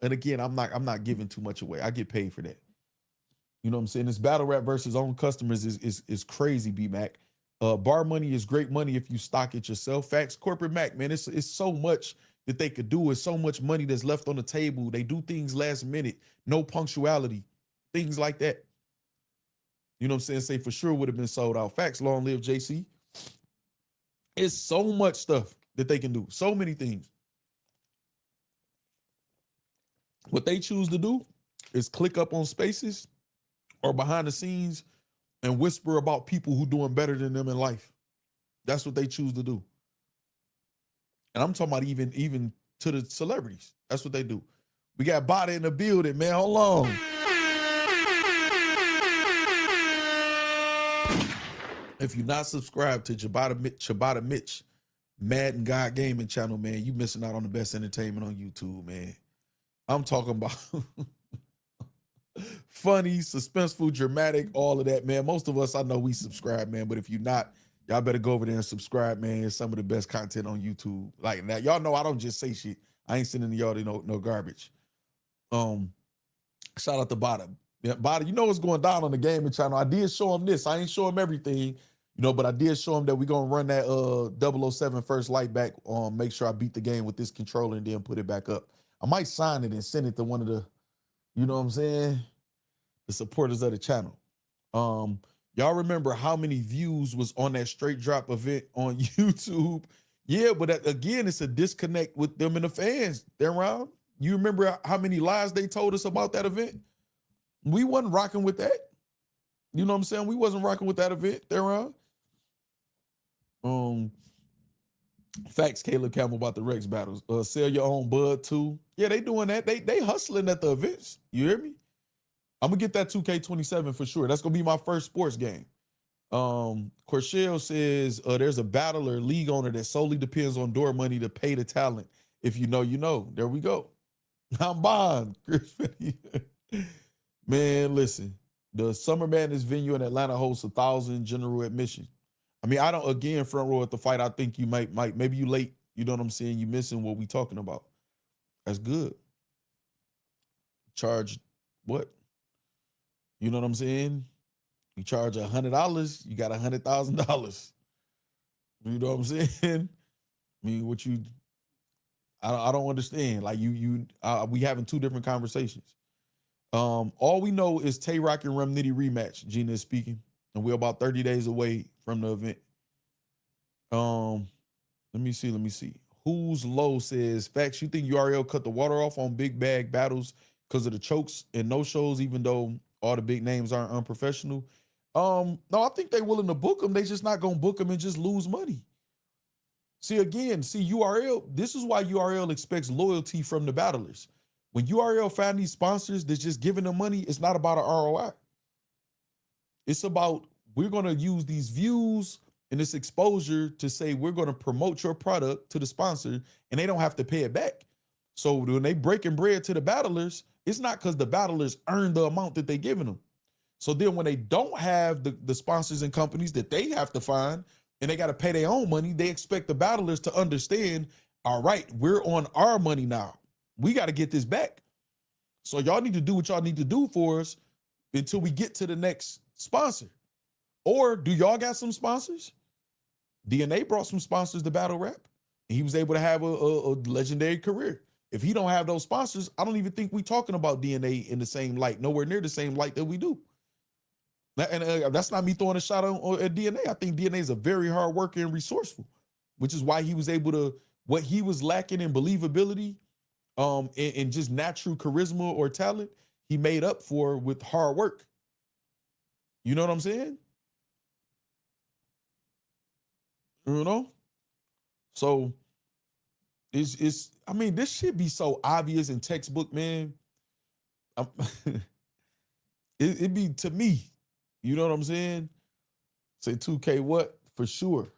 and again, I'm not giving too much away. I get paid for that. You know what I'm saying? This battle rap versus own customers is crazy, B-Mac. Bar money is great money if you stock it yourself. Facts, Corporate Mac, man, it's so much that they could do. It's so much money that's left on the table. They do things last minute, no punctuality, things like that. You know what I'm saying? Say for sure would have been sold out. Facts, long live JC. It's so much stuff that they can do. So many things. What they choose to do is click up on spaces or behind the scenes and whisper about people who doing better than them in life. That's what they choose to do. And I'm talking about even to the celebrities. That's what they do. We got Bada in the building, man. Hold on. If you're not subscribed to Chabada Mitch, Madden God Gaming channel, man, you missing out on the best entertainment on YouTube, man. I'm talking about funny, suspenseful, dramatic, all of that, man. Most of us, I know we subscribe, man, but if you're not, y'all better go over there and subscribe, man. It's some of the best content on YouTube. Like that, y'all know I don't just say shit. I ain't sending y'all no garbage. Shout out to Bada. Yeah, Bada, you know what's going down on the gaming channel. I did show him this. I ain't show him everything. You know, but I did show him that we're gonna run that 007 first light back on, make sure I beat the game with this controller and then put it back up. I might sign it and send it to one of the, you know what I'm saying, the supporters of the channel. Y'all remember how many views was on that straight drop event on YouTube? Yeah, but again, it's a disconnect with them and the fans. They're around. You remember how many lies they told us about that event? We wasn't rocking with that. You know what I'm saying? We wasn't rocking with that event. They're around. Facts, Caleb Campbell about the Rex battles. Sell your own bud too. Yeah, they doing that. They hustling at the events. You hear me? I'm gonna get that 2K27 for sure. That's gonna be my first sports game. Corshell says there's a battler league owner that solely depends on door money to pay the talent. If you know, you know. There we go. I'm Bond. Man, listen. The Summer Madness venue in Atlanta hosts 1,000 general admission. I mean, I don't, again, front row at the fight, I think you might, maybe you late, you know what I'm saying? You missing what we talking about. That's good. Charge what? You know what I'm saying? You charge $100, you got $100,000. You know what I'm saying? I mean, what you, I don't understand. Like we having two different conversations. All we know is Tay Rock and Rum Nitty rematch. Gina is speaking, and we're about 30 days away from the event. Let me see. Who's Low says, Facts, you think URL cut the water off on big bag battles because of the chokes and no shows, even though all the big names aren't unprofessional? No, I think they're willing to book them. They just not gonna book them and just lose money. See, URL, this is why URL expects loyalty from the battlers. When URL find these sponsors that's just giving them money, it's not about an ROI. It's about, we're gonna use these views and this exposure to say we're gonna promote your product to the sponsor and they don't have to pay it back. So when they breaking bread to the battlers, it's not because the battlers earn the amount that they're giving them. So then when they don't have the sponsors and companies that they have to find and they got to pay their own money, they expect the battlers to understand, all right, we're on our money now. We got to get this back. So y'all need to do what y'all need to do for us until we get to the next sponsor. Or do y'all got some sponsors? DNA brought some sponsors to battle rap, and he was able to have a legendary career. If he don't have those sponsors, I don't even think we talking about DNA in the same light, nowhere near the same light that we do. And that's not me throwing a shot at DNA. I think DNA is a very hard worker and resourceful, which is why he was able to, what he was lacking in believability, and just natural charisma or talent, he made up for with hard work. You know what I'm saying? You know? So I mean, this should be so obvious in textbook, man. It'd be, to me, you know what I'm saying? Say 2K what? For sure.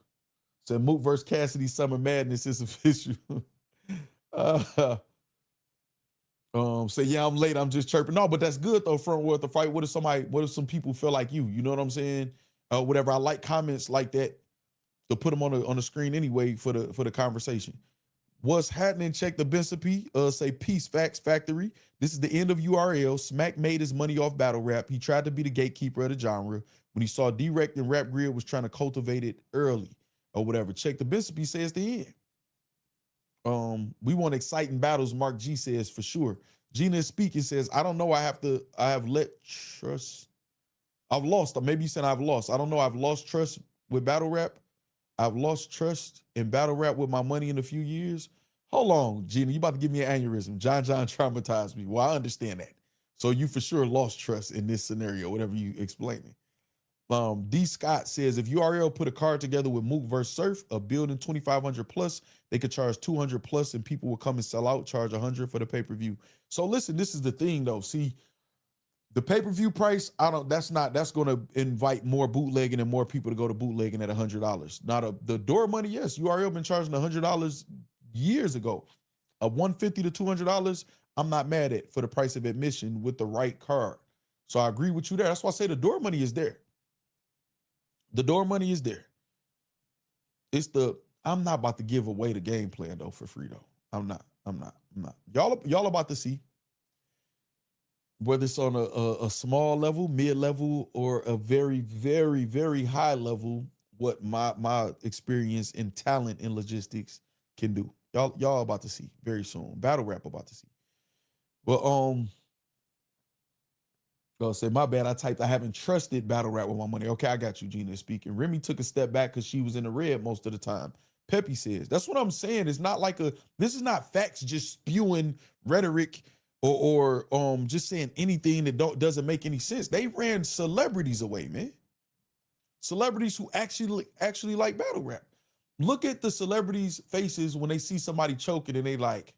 Say Mook versus Cassidy Summer Madness is official. Say, yeah, I'm late. I'm just chirping. No, but that's good though. Front row at the fight. What if some people feel like you? You know what I'm saying? Whatever. I like comments like that to put them on the screen anyway for the conversation. What's happening? Check the Bensapy. Say peace, Facts Factory. This is the end of URL. Smack made his money off battle rap. He tried to be the gatekeeper of the genre when he saw Direct and Rap Grid was trying to cultivate it early or whatever. Check the Bensapy says the end. We want exciting battles. Mark G says for sure. Gina is speaking, says, I don't know. I've lost. Maybe you said I've lost. I don't know. I've lost trust with battle rap. I've lost trust in battle rap with my money in a few years. Hold on, Gina, you about to give me an aneurysm. John traumatized me. Well, I understand that. So you for sure lost trust in this scenario, whatever you explaining. D. Scott says, if URL put a card together with Mook versus Surf, a building 2,500 plus, they could charge 200 plus and people will come and sell out, charge 100 for the pay-per-view. So listen, this is the thing though. See, the pay-per-view price, that's going to invite more bootlegging and more people to go to bootlegging at $100. Now the door money, yes, URL been charging $100 years ago. $150 to $200, I'm not mad at for the price of admission with the right card. So I agree with you there. That's why I say the door money is there. The door money is there. I'm not about to give away the game plan though for free though. I'm not. Y'all about to see. Whether it's on a small level, mid-level, or a very, very, very high level, what my experience and talent in logistics can do. Y'all about to see very soon. Battle rap about to see. Well, I'll say my bad. I haven't trusted battle rap with my money. Okay, I got you, Gina speaking. Remy took a step back because she was in the red most of the time. Peppy says, that's what I'm saying. It's not like this is not facts just spewing rhetoric or just saying anything that doesn't make any sense. They ran celebrities away, man. Celebrities who actually like battle rap. Look at the celebrities' faces when they see somebody choking and they like,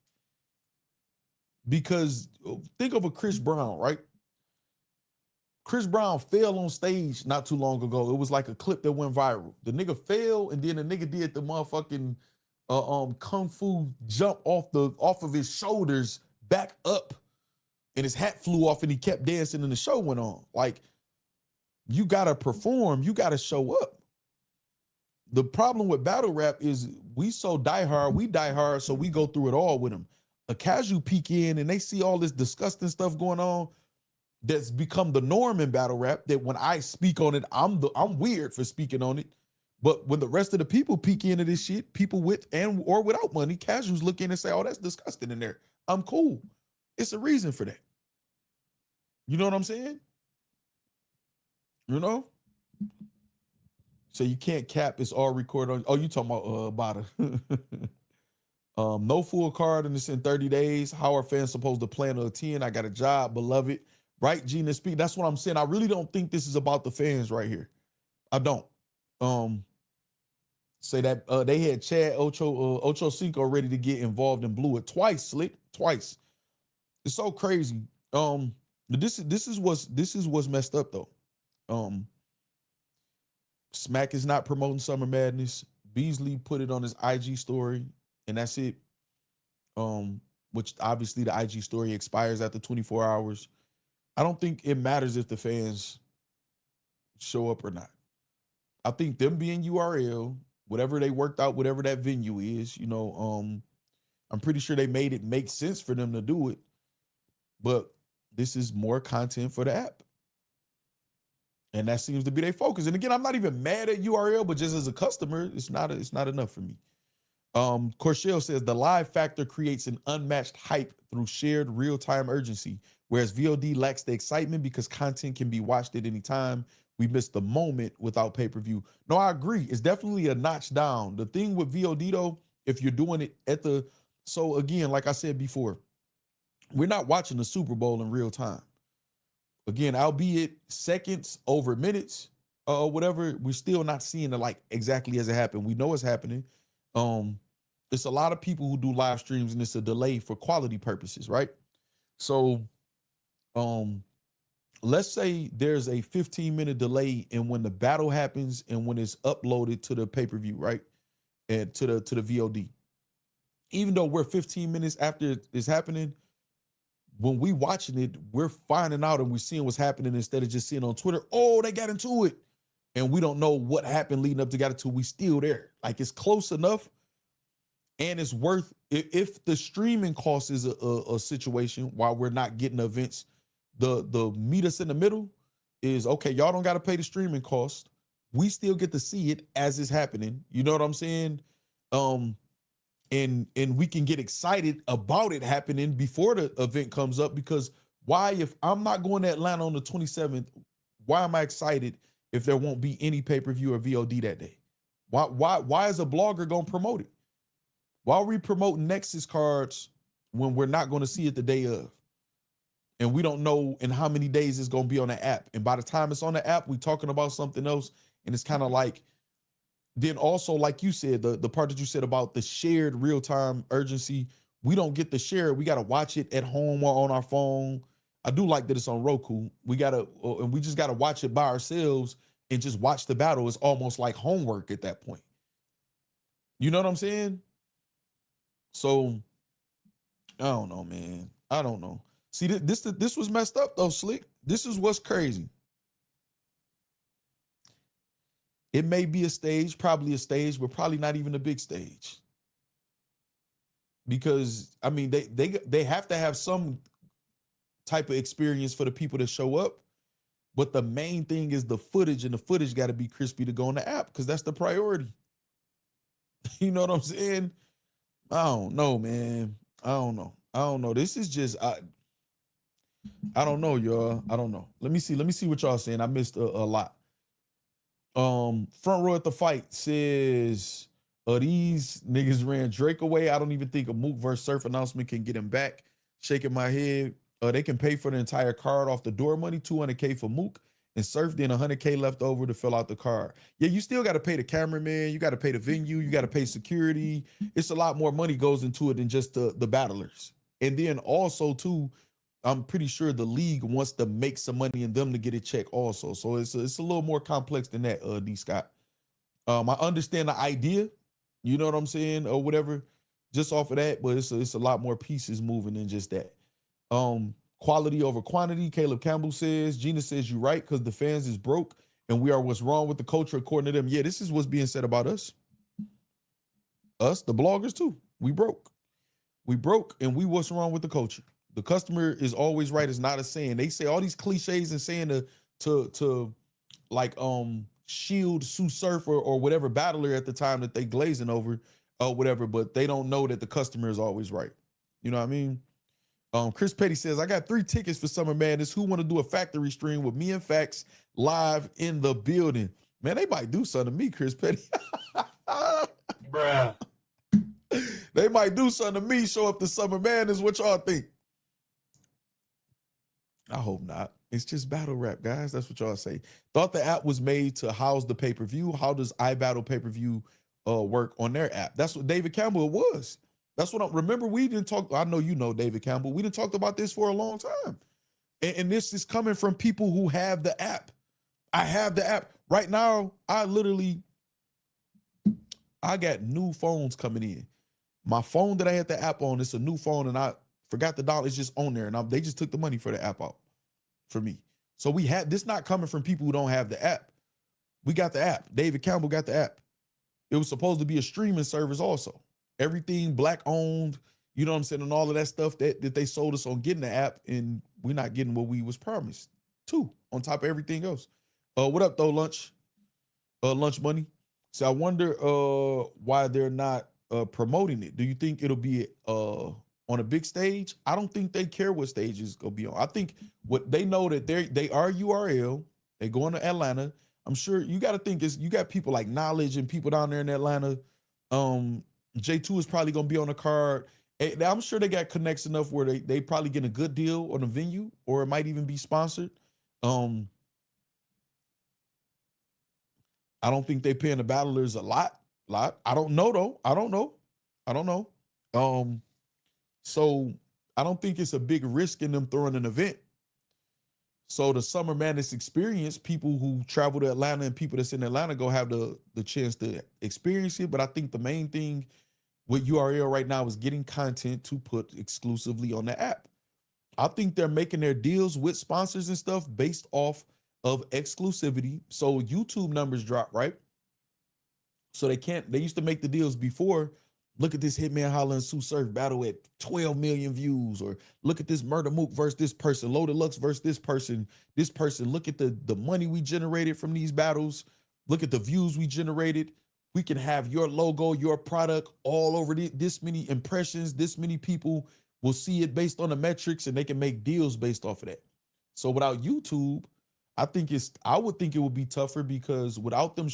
because think of a Chris Brown, right? Chris Brown fell on stage not too long ago. It was like a clip that went viral. The nigga fell, and then the nigga did the motherfucking kung fu jump off of his shoulders back up, and his hat flew off, and he kept dancing, and the show went on. Like, you gotta perform, you gotta show up. The problem with battle rap is we die hard, so we go through it all with them. A casual peek in, and they see all this disgusting stuff going on that's become the norm in battle rap, that when I speak on it, I'm weird for speaking on it. But when the rest of the people peek into this shit, people with or without money, casuals look in and say, oh, that's disgusting in there. I'm cool. It's a reason for that. You know what I'm saying? You know? So you can't cap, it's all recorded on. Oh, you talking about Bada. No full card and it's in 30 days. How are fans supposed to plan to attend? I got a job, beloved. Right, Gina speak. That's what I'm saying. I really don't think this is about the fans right here. I don't. Say that they had Chad Ocho Cinco ready to get involved and blew it twice, Slick. Twice. It's so crazy. This is what's messed up though. Smack is not promoting Summer Madness. Beasley put it on his IG story, and that's it. Which obviously the IG story expires after 24 hours. I don't think it matters if the fans show up or not. I think them being URL, whatever they worked out, whatever that venue is, you know, I'm pretty sure they made it make sense for them to do it. But this is more content for the app. And that seems to be their focus. And again, I'm not even mad at URL, but just as a customer, it's not enough for me. Corshell says the live factor creates an unmatched hype through shared real-time urgency, whereas VOD lacks the excitement because content can be watched at any time. We miss the moment without pay-per-view. No, I agree. It's definitely a notch down. The thing with VOD though, if you're doing it so again, like I said before, we're not watching the Super Bowl in real time. Again, albeit seconds over minutes, whatever, we're still not seeing it like exactly as it happened. We know it's happening. It's a lot of people who do live streams and it's a delay for quality purposes, right? So, let's say there's a 15-minute delay in when the battle happens and when it's uploaded to the pay-per-view, right? And to the VOD. Even though we're 15 minutes after it's happening, when we watching it, we're finding out and we're seeing what's happening instead of just seeing on Twitter, oh, they got into it. And we don't know what happened leading up to got into it. We still there. Like, it's close enough. And it's worth, if the streaming cost is a situation while we're not getting events, the meet us in the middle is, okay, y'all don't got to pay the streaming cost. We still get to see it as it's happening. You know what I'm saying? And we can get excited about it happening before the event comes up, because why, if I'm not going to Atlanta on the 27th, why am I excited if there won't be any pay-per-view or VOD that day? Why is a blogger going to promote it? Why are we promoting Nexus cards when we're not going to see it the day of? And we don't know in how many days it's going to be on the app. And by the time it's on the app, we're talking about something else. And it's kind of like, then also, like you said, the part that you said about the shared real-time urgency, we don't get to share it. We got to watch it at home or on our phone. I do like that it's on Roku. We just got to watch it by ourselves and just watch the battle. It's almost like homework at that point. You know what I'm saying? So, I don't know, man. I don't know. See, this was messed up though, Slick. This is what's crazy. It may be a stage, probably a stage, but probably not even a big stage. Because, I mean, they have to have some type of experience for the people that show up. But the main thing is the footage, and the footage got to be crispy to go on the app because that's the priority. You know what I'm saying? I don't know, man. I don't know. This is just I don't know, y'all. I don't know. Let me see what y'all saying. I missed a lot. Front row at the fight says, these niggas ran Drake away. I don't even think a Mook versus Surf announcement can get him back. Shaking my head. They can pay for the entire card off the door money, 200K for Mook, and Surf then 100K left over to fill out the card. Yeah, you still got to pay the cameraman. You got to pay the venue. You got to pay security. It's a lot more money goes into it than just the battlers. And then also too, I'm pretty sure the league wants to make some money in them to get a check also. So it's a little more complex than that, D Scott. I understand the idea, you know what I'm saying, or whatever, just off of that, but it's a lot more pieces moving than just that. Quality over quantity, Caleb Campbell says. Gina says you're right, because the fans is broke and we are what's wrong with the culture according to them. Yeah, this is what's being said about us. Us, the bloggers too. We broke. We broke, and we what's wrong with the culture. The customer is always right is not a saying. They say all these cliches and saying to like shield Sue Surf or whatever battler at the time that they glazing over or whatever, but they don't know that the customer is always right. You know what I mean? Chris Petty says, I got 3 tickets for Summer Madness. Who want to do a factory stream with me and Facts live in the building? Man, they might do something to me, Chris Petty. Bruh. They might do something to me, show up to Summer Madness. What y'all think? I hope not. It's just battle rap, guys. That's what y'all say. Thought the app was made to house the pay-per-view. How does iBattle pay-per-view work on their app? That's what David Campbell was. That's what remember we didn't talk. I know you know David Campbell. We didn't talk about this for a long time. And this is coming from people who have the app. I have the app. Right now, I got new phones coming in. My phone that I had the app on, it's a new phone, and I forgot the dollar. It's just on there, and they just took the money for the app out for me. So we had this not coming from people who don't have the app. We got the app. David Campbell got the app. It was supposed to be a streaming service also. Everything black owned, you know what I'm saying, and all of that stuff that they sold us on getting the app, and we're not getting what we was promised too, on top of everything else. What up though, Lunch? Lunch Money. So I wonder why they're not promoting it. Do you think it'll be on a big stage? I don't think they care what stage it's gonna be on. I think what they know that they are URL. They going to Atlanta. I'm sure you got to think is you got people like Knowledge and people down there in Atlanta. J2 is probably gonna be on the card. I'm sure they got connects enough where they probably get a good deal on the venue, or it might even be sponsored. I don't think they paying the battlers a lot. I don't know though. I don't know. So I don't think it's a big risk in them throwing an event. So the Summer Madness experience, people who travel to Atlanta and people that's in Atlanta go have the chance to experience it. But I think the main thing with URL right now is getting content to put exclusively on the app. I think they're making their deals with sponsors and stuff based off of exclusivity. So YouTube numbers drop, right? So they used to make the deals before. Look at this Hitman Holla and Sue Surf battle at 12 million views, or look at this Murder Mook versus this person, Loaded Lux versus this person. Look at the money we generated from these battles. Look at the views we generated. We can have your logo, your product all over this many impressions. This many people will see it based on the metrics, and they can make deals based off of that. So without YouTube, I would think it would be tougher, because without them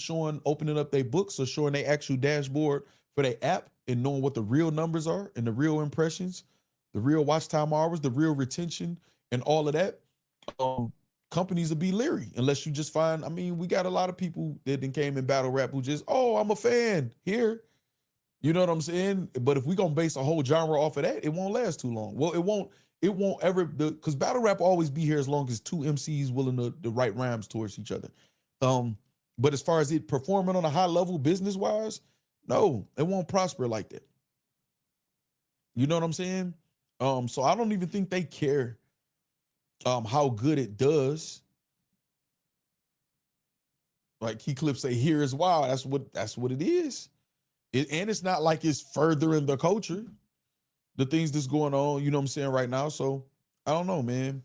opening up their books or showing their actual dashboard for their app and knowing what the real numbers are and the real impressions, the real watch time hours, the real retention, and all of that, companies will be leery unless you just find. I mean, we got a lot of people that then came in battle rap who just, I'm a fan here. You know what I'm saying? But if we're gonna base a whole genre off of that, it won't last too long. Well, it won't ever, because battle rap will always be here as long as two MCs willing to write rhymes towards each other. But as far as it performing on a high level business wise, no, it won't prosper like that. You know what I'm saying? So I don't even think they care how good it does. Like Key Clip say, here is wild. That's what it is. And it's not like it's furthering the culture, the things that's going on, you know what I'm saying, right now. So I don't know, man.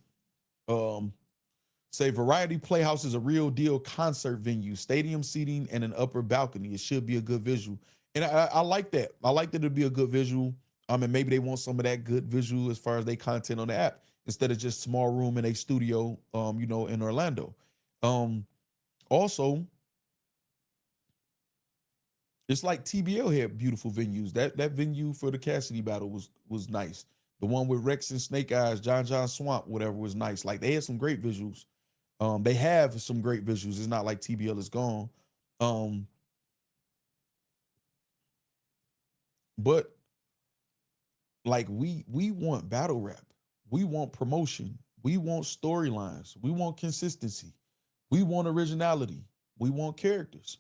Say Variety Playhouse is a real deal concert venue, stadium seating and an upper balcony. It should be a good visual. And I like that. I like that it'd be a good visual. And maybe they want some of that good visual as far as they content on the app instead of just small room in a studio, in Orlando. Also, it's like TBL had beautiful venues. That venue for the Cassidy battle was nice. The one with Rex and Snake Eyes, John Swamp, whatever, was nice. Like they had some great visuals. They have some great visuals. It's not like TBL is gone. But like we want battle rap. We want promotion. We want storylines. We want consistency. We want originality. We want characters.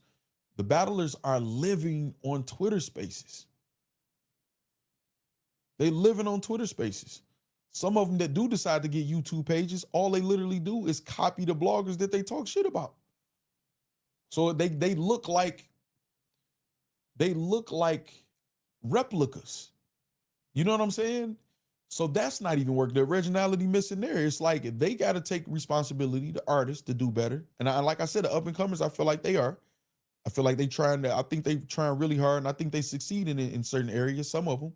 The battlers are living on Twitter Spaces. They living on Twitter Spaces. Some of them that do decide to get YouTube pages, all they literally do is copy the bloggers that they talk shit about. So they look like replicas. You know what I'm saying? So that's not even work. The originality missing there. It's like they got to take responsibility, the artists, to do better. And like I said, the up and comers, I feel like they are. I feel like I think they trying really hard, and I think they succeed in certain areas, some of them.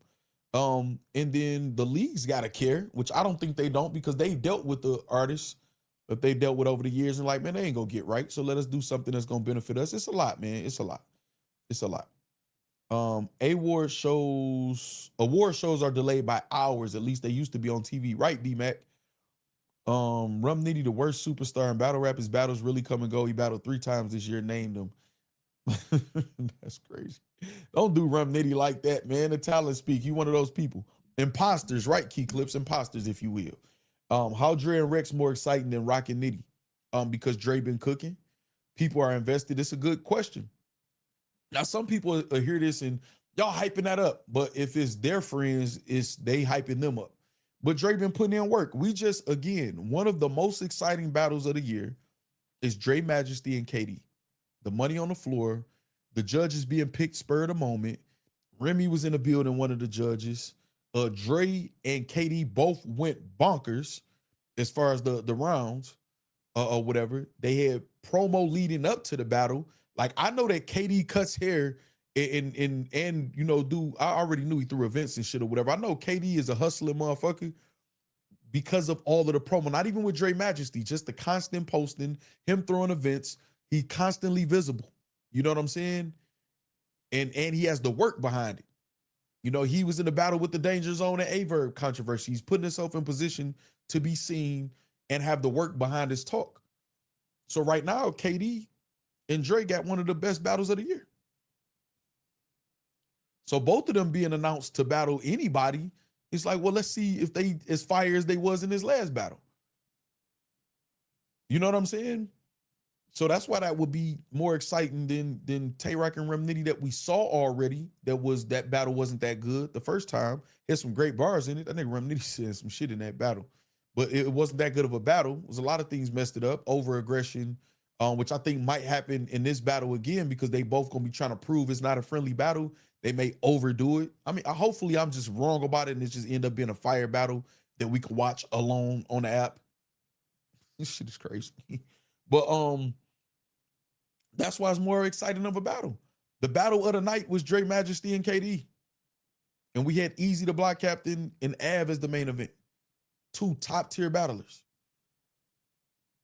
And then the leagues got to care, which I don't think they don't, because they dealt with the artists that they dealt with over the years and like, man, they ain't gonna get right. So let us do something that's gonna benefit us. It's a lot, man. It's a lot. It's a lot. Award shows are delayed by hours. At least they used to be on TV, right, D-Mac? Rum Nitty, the worst superstar in battle rap. His battles really come and go. He battled 3 times this year, named him. That's crazy. Don't do Rum Nitty like that, man. The talent speak. You one of those people. Imposters, right? Key clips, imposters, if you will. How Dre and Rex more exciting than Rockin' Nitty? Because Dre been cooking. People are invested. It's a good question. Now, some people hear this and y'all hyping that up, but if it's their friends, it's they hyping them up. But Dre been putting in work. We just, again, one of the most exciting battles of the year is Dre Majesty and KD. The money on the floor, the judges being picked spur of the moment. Remy was in the building, one of the judges. Dre and KD both went bonkers as far as the rounds or whatever. They had promo leading up to the battle. Like, I know that KD cuts hair and I already knew he threw events and shit or whatever. I know KD is a hustling motherfucker because of all of the promo, not even with Dre Majesty, just the constant posting, him throwing events. He's constantly visible. You know what I'm saying? And he has the work behind it. You know, he was in the battle with the Danger Zone and Averb controversy. He's putting himself in position to be seen and have the work behind his talk. So right now, KD and Dre got one of the best battles of the year. So both of them being announced to battle anybody, it's like, well, let's see if they as fire as they was in his last battle. You know what I'm saying? So that's why that would be more exciting than Tay-Rock and Rum Nitty that we saw already. That battle wasn't that good the first time. Had some great bars in it. I think Rum Nitty said some shit in that battle, but it wasn't that good of a battle. It was a lot of things messed it up, over aggression, which I think might happen in this battle again because they both gonna be trying to prove it's not a friendly battle. They may overdo it. I mean, hopefully I'm just wrong about it and it just end up being a fire battle that we can watch alone on the app. This shit is crazy, but that's why it's more exciting of a battle. The battle of the night was Dre Majesty and KD. And we had Easy the Block Captain and Av as the main event. 2 top tier battlers.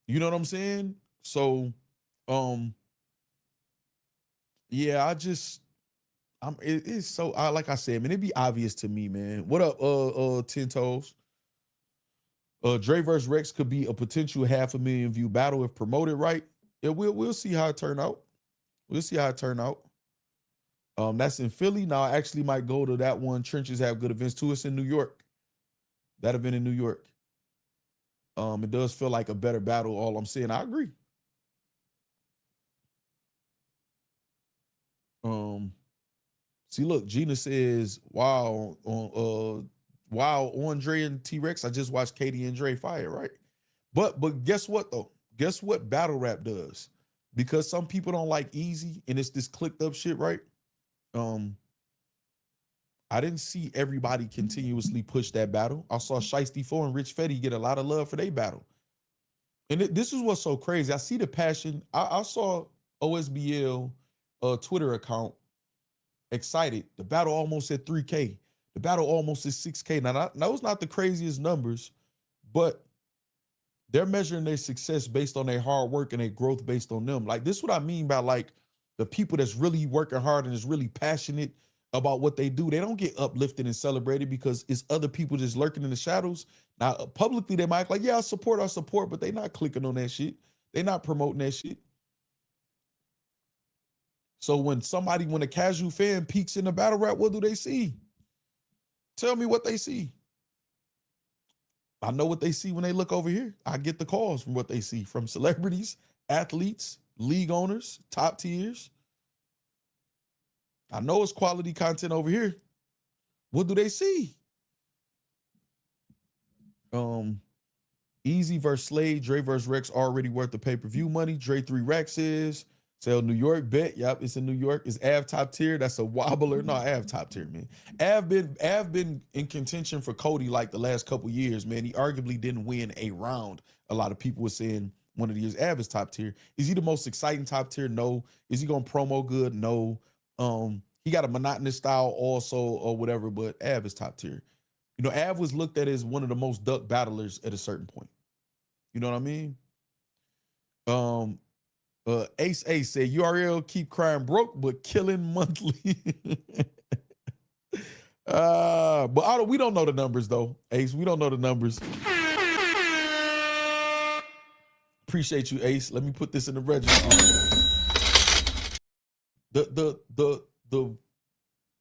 You know what I'm saying? So, yeah, it's so, like I said, man, it'd be obvious to me, man. What up, 10 Toes? Dre versus Rex could be a potential 500,000 view battle if promoted right. Yeah, we'll see how it turn out. We'll see how it turn out. That's in Philly. Now I actually might go to that one. Trenches have good events too. It's in New York. That event in New York. It does feel like a better battle. All I'm saying, I agree. See, look, Gina says, wow, Dre and T-Rex. I just watched Katie and Dre fire, right? But guess what though? Guess what battle rap does? Because some people don't like easy and it's this clicked up shit, right? I didn't see everybody continuously push that battle. I saw Shiesty 4 and Rich Fetty get a lot of love for their battle. And this is what's so crazy. I see the passion. I saw OSBL Twitter account excited. The battle almost at 3K. The battle almost at 6K. Now, those not the craziest numbers, but they're measuring their success based on their hard work and their growth based on them. Like, this is what I mean by like the people that's really working hard and is really passionate about what they do. They don't get uplifted and celebrated because it's other people just lurking in the shadows. Now, publicly, they might like, yeah, I support, but they not clicking on that shit. They not promoting that shit. So when a casual fan peeks in the battle rap, what do they see? Tell me what they see. I know what they see when they look over here. I get the calls from what they see from celebrities, athletes, league owners, top tiers. I know it's quality content over here. What do they see? Easy versus Slade, Dre versus Rex already worth the pay-per-view money. Dre 3 racks is. Sell New York, bet. Yep, it's in New York. Is Av top tier? That's a wobbler. No, Av top tier, man. Av been in contention for Cody like the last couple years, man. He arguably didn't win a round. A lot of people were saying one of the years Av is top tier. Is he the most exciting top tier? No. Is he gonna promo good? No. He got a monotonous style also or whatever, but Av is top tier. You know, Av was looked at as one of the most duck battlers at a certain point. You know what I mean? Ace said URL keep crying broke but killing monthly. But we don't know the numbers though. Ace, we don't know the numbers. Appreciate you, Ace. Let me put this in the register. The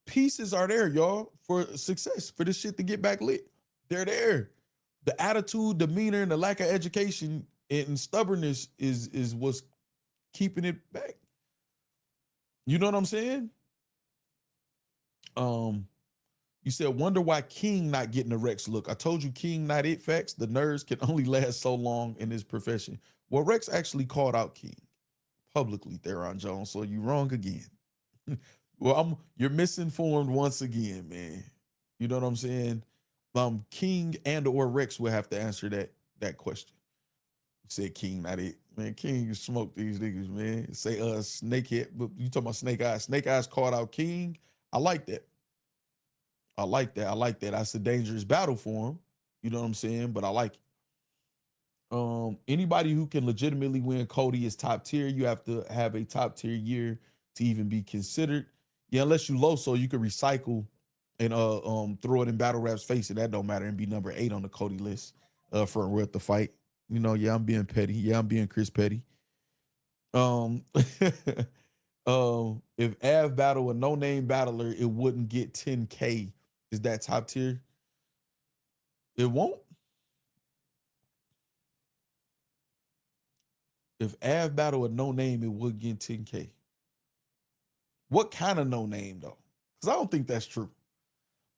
pieces are there, y'all, for success, for this shit to get back lit. They're there. The attitude, demeanor, and the lack of education and stubbornness is what's keeping it back. You know what I'm saying? You said, wonder why King not getting a Rex look. I told you King not it, facts. The nerves can only last so long in this profession. Well, Rex actually called out King publicly, Theron Jones, so you wrong again. Well, you're misinformed once again, man. You know what I'm saying? King and or Rex will have to answer that question. Said King not it. Man, King smoked these niggas, man. Say Snakehead, but you talking about Snake Eyes. Snake Eyes called out King. I like that. I like that. That's a dangerous battle for him. You know what I'm saying? But I like it. Anybody who can legitimately win Cody is top tier. You have to have a top tier year to even be considered. Yeah, unless you low, so you can recycle and throw it in battle rap's face, and that don't matter, and be number 8 on the Cody list for a real to fight. You know, yeah, I'm being petty. Yeah, I'm being Chris Petty. If Av battle a no-name battler, it wouldn't get 10K. Is that top tier? It won't. If Av battle a no-name, it would get 10K. What kind of no-name, though? Because I don't think that's true.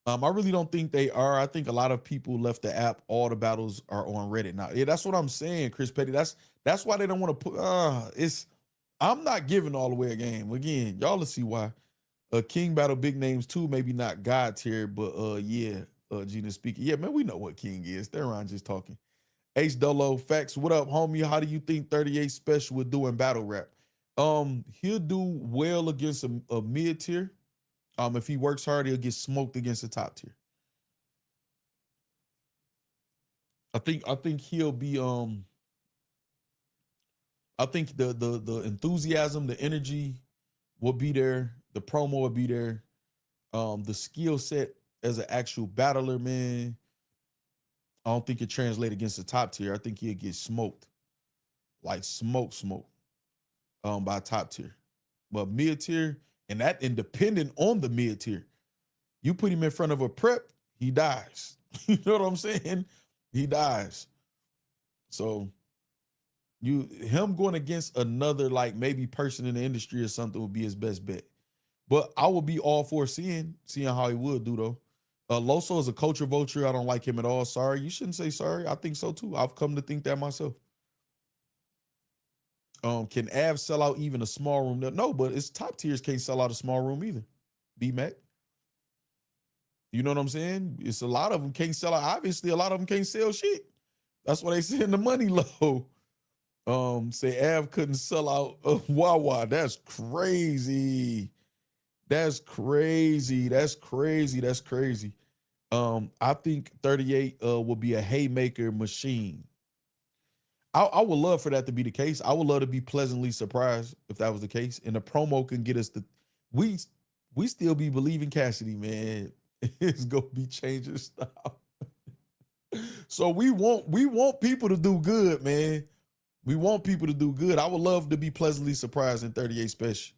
I really don't think they are. I think a lot of people left the app. All the battles are on Reddit now. Yeah, that's what I'm saying, Chris Petty. That's why they don't want to put. I'm not giving all the way a game. Again, y'all will see why. King battle big names too. Maybe not God tier, but yeah. Gina speaking. Yeah, man, we know what King is. They're around just talking. Ace Dolo, facts. What up, homie? How do you think 38 Special would do in battle rap? He'll do well against a mid tier. If he works hard, he'll get smoked against the top tier. I think he'll be I think the enthusiasm, the energy will be there, the promo will be there. The skill set as an actual battler, man, I don't think it translates against the top tier. I think he'll get smoked. Like smoke by top tier. But mid tier, and depending on the mid tier, you put him in front of a prep, he dies. You know what I'm saying? He dies. So him going against another like maybe person in the industry or something would be his best bet. But I would be all for seeing how he would do though. Loso is a culture vulture. I don't like him at all. Sorry. You shouldn't say sorry. I think so too. I've come to think that myself. Can Av sell out even a small room? No, but it's top tiers can't sell out a small room either. B-Mac. You know what I'm saying? It's a lot of them can't sell out. Obviously, a lot of them can't sell shit. That's why they send the money low. Say Av couldn't sell out Wawa. That's crazy. That's crazy. That's crazy. That's crazy. I think 38 will be a haymaker machine. I would love for that to be the case. I would love to be pleasantly surprised if that was the case. And the promo can get us the we still be believing Cassidy, man. It's gonna be changing style. So we want people to do good, man. We want people to do good. I would love to be pleasantly surprised in 38 special,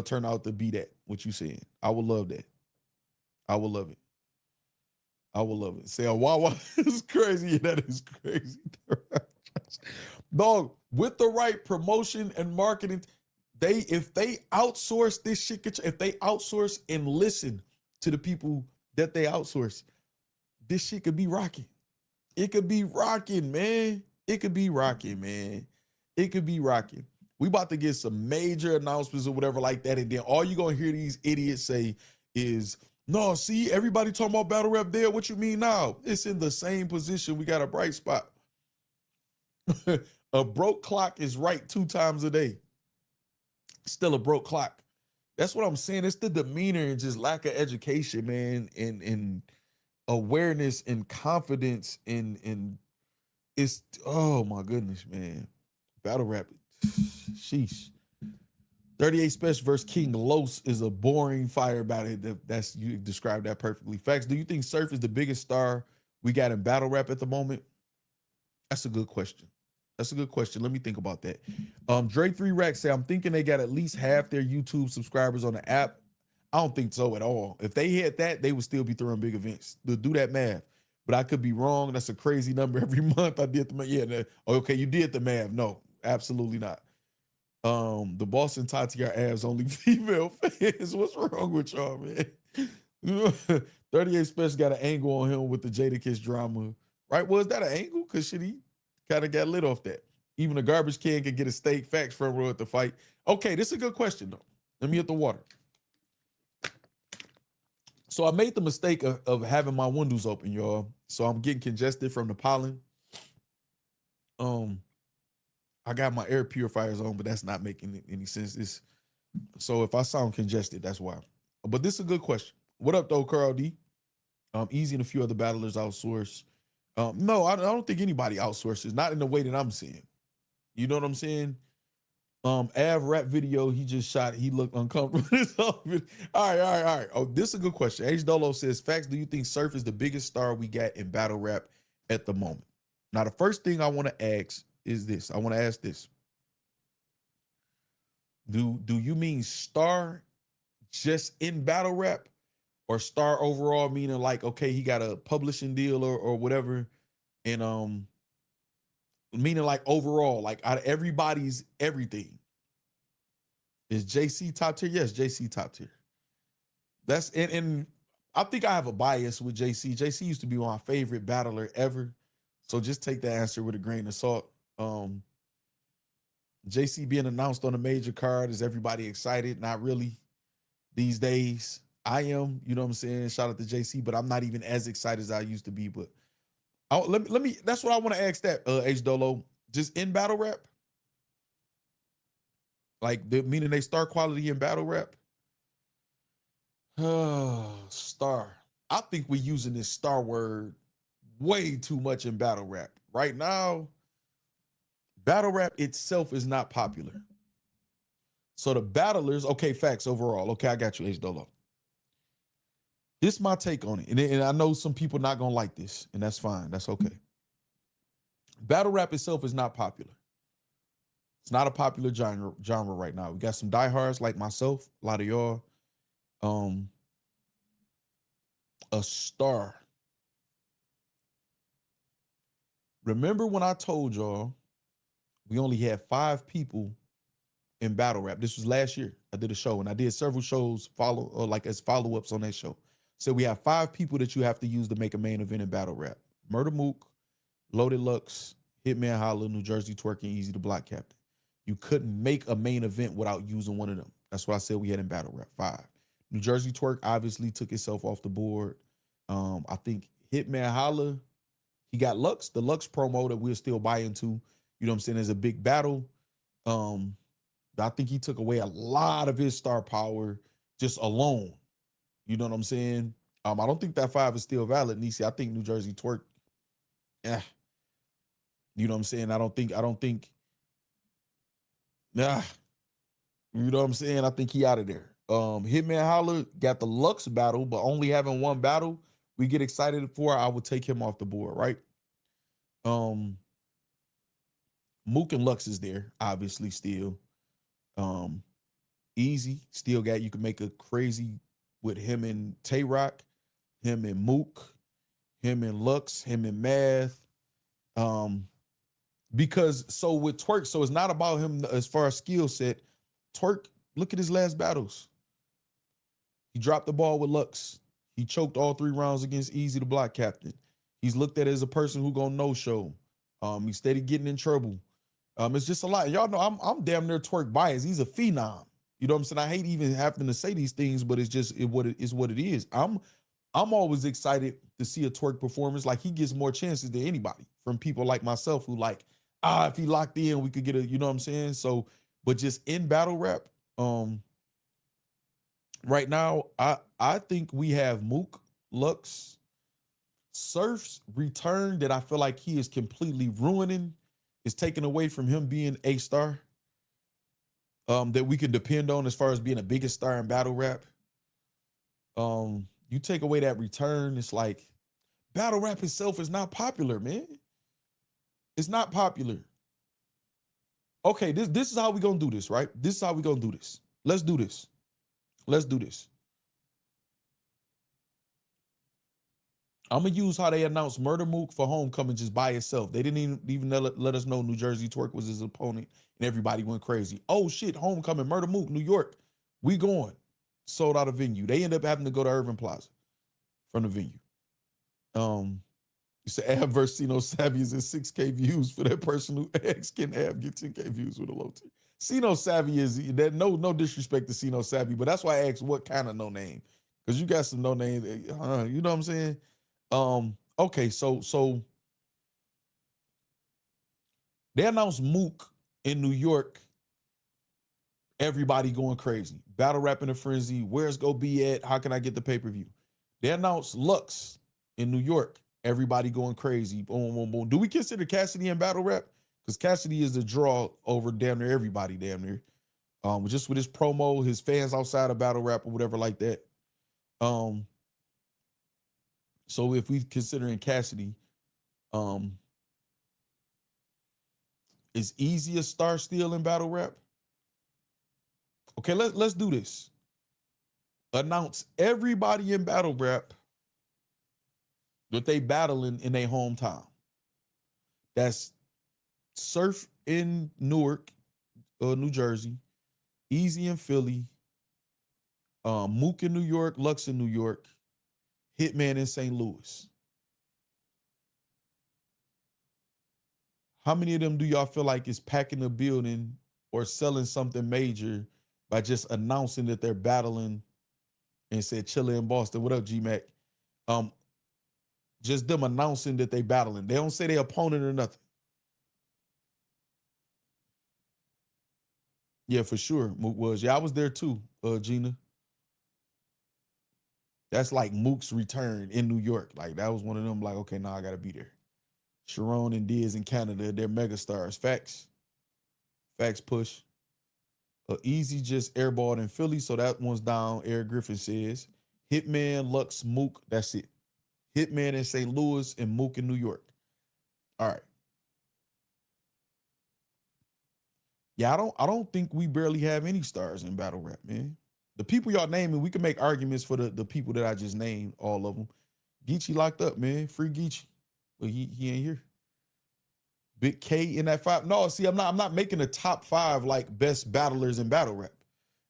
turn out to be that, what you saying. I would love that. I would love it. I would love it. Say a Wawa is crazy. Yeah, that is crazy. Dog, with the right promotion and marketing, if they outsource this shit, if they outsource and listen to the people that they outsource, this shit could be rocking. It could be rocking, man. It could be rocking, man. It could be rocking. We about to get some major announcements or whatever like that, and then all you're gonna hear these idiots say is, no, see, everybody talking about battle rap there. What you mean now? It's in the same position. We got a bright spot. A broke clock is right 2 times a day. Still a broke clock. That's what I'm saying. It's the demeanor and just lack of education, man, and awareness and confidence and it's, oh my goodness, man. Battle rap, sheesh. 38 Special versus King Los is a boring fire battle. That's, you described that perfectly. Facts, do you think Surf is the biggest star we got in battle rap at the moment? That's a good question. That's a good question. Let me think about that. Dre 3 Rack say, I'm thinking they got at least half their YouTube subscribers on the app. I don't think so at all. If they hit that, they would still be throwing big events. Do that math. But I could be wrong. That's a crazy number every month. I did the math. Yeah, okay, you did the math. No, absolutely not. The Boston Tati are abs only female fans. What's wrong with y'all, man? 38 Special got an angle on him with the Jadakiss drama. Right? Was that an angle? Because shit, he kind of got lit off that. Even a garbage can could get a steak. Facts front row at the fight. Okay, this is a good question, though. Let me hit the water. So I made the mistake of having my windows open, y'all. So I'm getting congested from the pollen. I got my air purifiers on, but that's not making any sense. So if I sound congested, that's why. But this is a good question. What up, though, Carl D? Easy and a few other battlers outsource. No, I don't think anybody outsources, not in the way that I'm seeing. You know what I'm saying? Av rap video he just shot, he looked uncomfortable. All right. Oh, this is a good question. H Dolo says, Facts, do you think Surf is the biggest star we got in battle rap at the moment? Now, the first thing I want to ask is this. I want to ask this. Do you mean star just in battle rap, or star overall, meaning like, okay, he got a publishing deal or whatever, and meaning like overall, like out of everybody's everything? Is JC top tier? Yes, JC top tier. That's and I think I have a bias with JC. JC used to be my favorite battler ever. So just take the answer with a grain of salt. JC being announced on a major card, is everybody excited? Not really these days. I am, you know what I'm saying? Shout out to JC, but I'm not even as excited as I used to be. But let me that's what I want to ask that, H Dolo. Just in battle rap? Like, meaning they star quality in battle rap? Star. I think we're using this star word way too much in battle rap. Right now, battle rap itself is not popular. So the battlers, okay, facts overall. Okay, I got you, H Dolo. This is my take on it. And I know some people not going to like this, and that's fine. That's okay. Battle rap itself is not popular. It's not a popular genre right now. We got some diehards like myself, a lot of y'all. A star. Remember when I told y'all we only had 5 people in battle rap? This was last year. I did a show, and I did several shows as follow-ups on that show. So we have 5 people that you have to use to make a main event in battle rap. Murder Mook, Loaded Lux, Hitman Holla, New Jersey Twerking, Easy the Block Captain. You couldn't make a main event without using one of them. That's what I said we had in battle rap, 5. New Jersey Twerk obviously took itself off the board. I think Hitman Holla, he got Lux, the Lux promo that we'll still buy into. you know what I'm saying, as a big battle. I think he took away a lot of his star power just alone. You know what I'm saying? I don't think that 5 is still valid, Nisi. I think New Jersey Twerk, you know what I'm saying? I don't think, nah, you know what I'm saying? I think he out of there. Hitman Holler got the Lux battle, but only having one battle we get excited for, I would take him off the board, right? Mook and Lux is there, obviously, still. Easy, still got, you can make a crazy with him and Tay Rock, him and Mook, him and Lux, him and Math. Because so with Twerk, so it's not about him as far as skill set. Twerk, look at his last battles. He dropped the ball with Lux. He choked all 3 rounds against Easy, the block captain. He's looked at as a person who gonna no-show. He's steady getting in trouble. It's just a lot. Y'all know I'm damn near Twerk biased. He's a phenom. You know what I'm saying? I hate even having to say these things, but it's just what it is. I'm always excited to see a Twerk performance. Like, he gets more chances than anybody from people like myself who like, if he locked in, we could get a, you know what I'm saying? So, but just in battle rap, right now, I think we have Mook, Lux, Surf's return that I feel like he is completely ruining, is taken away from him being a star that we can depend on as far as being the biggest star in battle rap. You take away that return, it's like battle rap itself is not popular, man. It's not popular. Okay, this is how we gonna do this, right? This is how we gonna do this. Let's do this. Let's do this. I'm gonna use how they announced Murder Mook for Homecoming just by itself. They didn't even let us know New Jersey Twerk was his opponent, and everybody went crazy. Oh shit, Homecoming, Murder Mook, New York, we going. Sold out a venue. They end up having to go to Irving Plaza from the venue. You say Av versus Sino Savvy is at 6K views for that person who asks, can Av get 10K views with a low tier? Sino Savvy is that, no disrespect to Sino Savvy, but that's why I asked what kind of no name, because you got some no name. You know what I'm saying? Okay, so they announced Mook in New York. Everybody going crazy. Battle rap in a frenzy. Where's go be at? How can I get the pay-per-view? They announced Lux in New York. Everybody going crazy. Boom, boom, boom. Do we consider Cassidy in battle rap? Because Cassidy is the draw over damn near everybody, damn near. Just with his promo, his fans outside of battle rap or whatever like that. So if we considering Cassidy, is Easy a star still in battle rap? Okay, let's do this. Announce everybody in battle rap that they battling in their hometown. That's Surf in Newark, New Jersey, Easy in Philly, Mook in New York, Lux in New York, Hitman in St. Louis. How many of them do y'all feel like is packing the building or selling something major by just announcing that they're battling and said Chilla in Boston? What up, G-Mac? Just them announcing that they battling. They don't say their opponent or nothing. Yeah, for sure, Mook was. Yeah, I was there too, Gina. That's like Mook's return in New York. Like, that was one of them, like, okay, now I gotta be there. Sharon and Diaz in Canada, they're megastars. Facts push. Easy just airballed in Philly, so that one's down. Eric Griffin says. Hitman, Lux, Mook, that's it. Hitman in St. Louis and Mook in New York. All right. Yeah, I don't think we barely have any stars in battle rap, man. The people y'all naming, we can make arguments for the people that I just named, all of them. Geechee locked up, man. Free Geechee. But he ain't here. Big K in that 5. No, see, I'm not making a top 5 like best battlers in battle rap.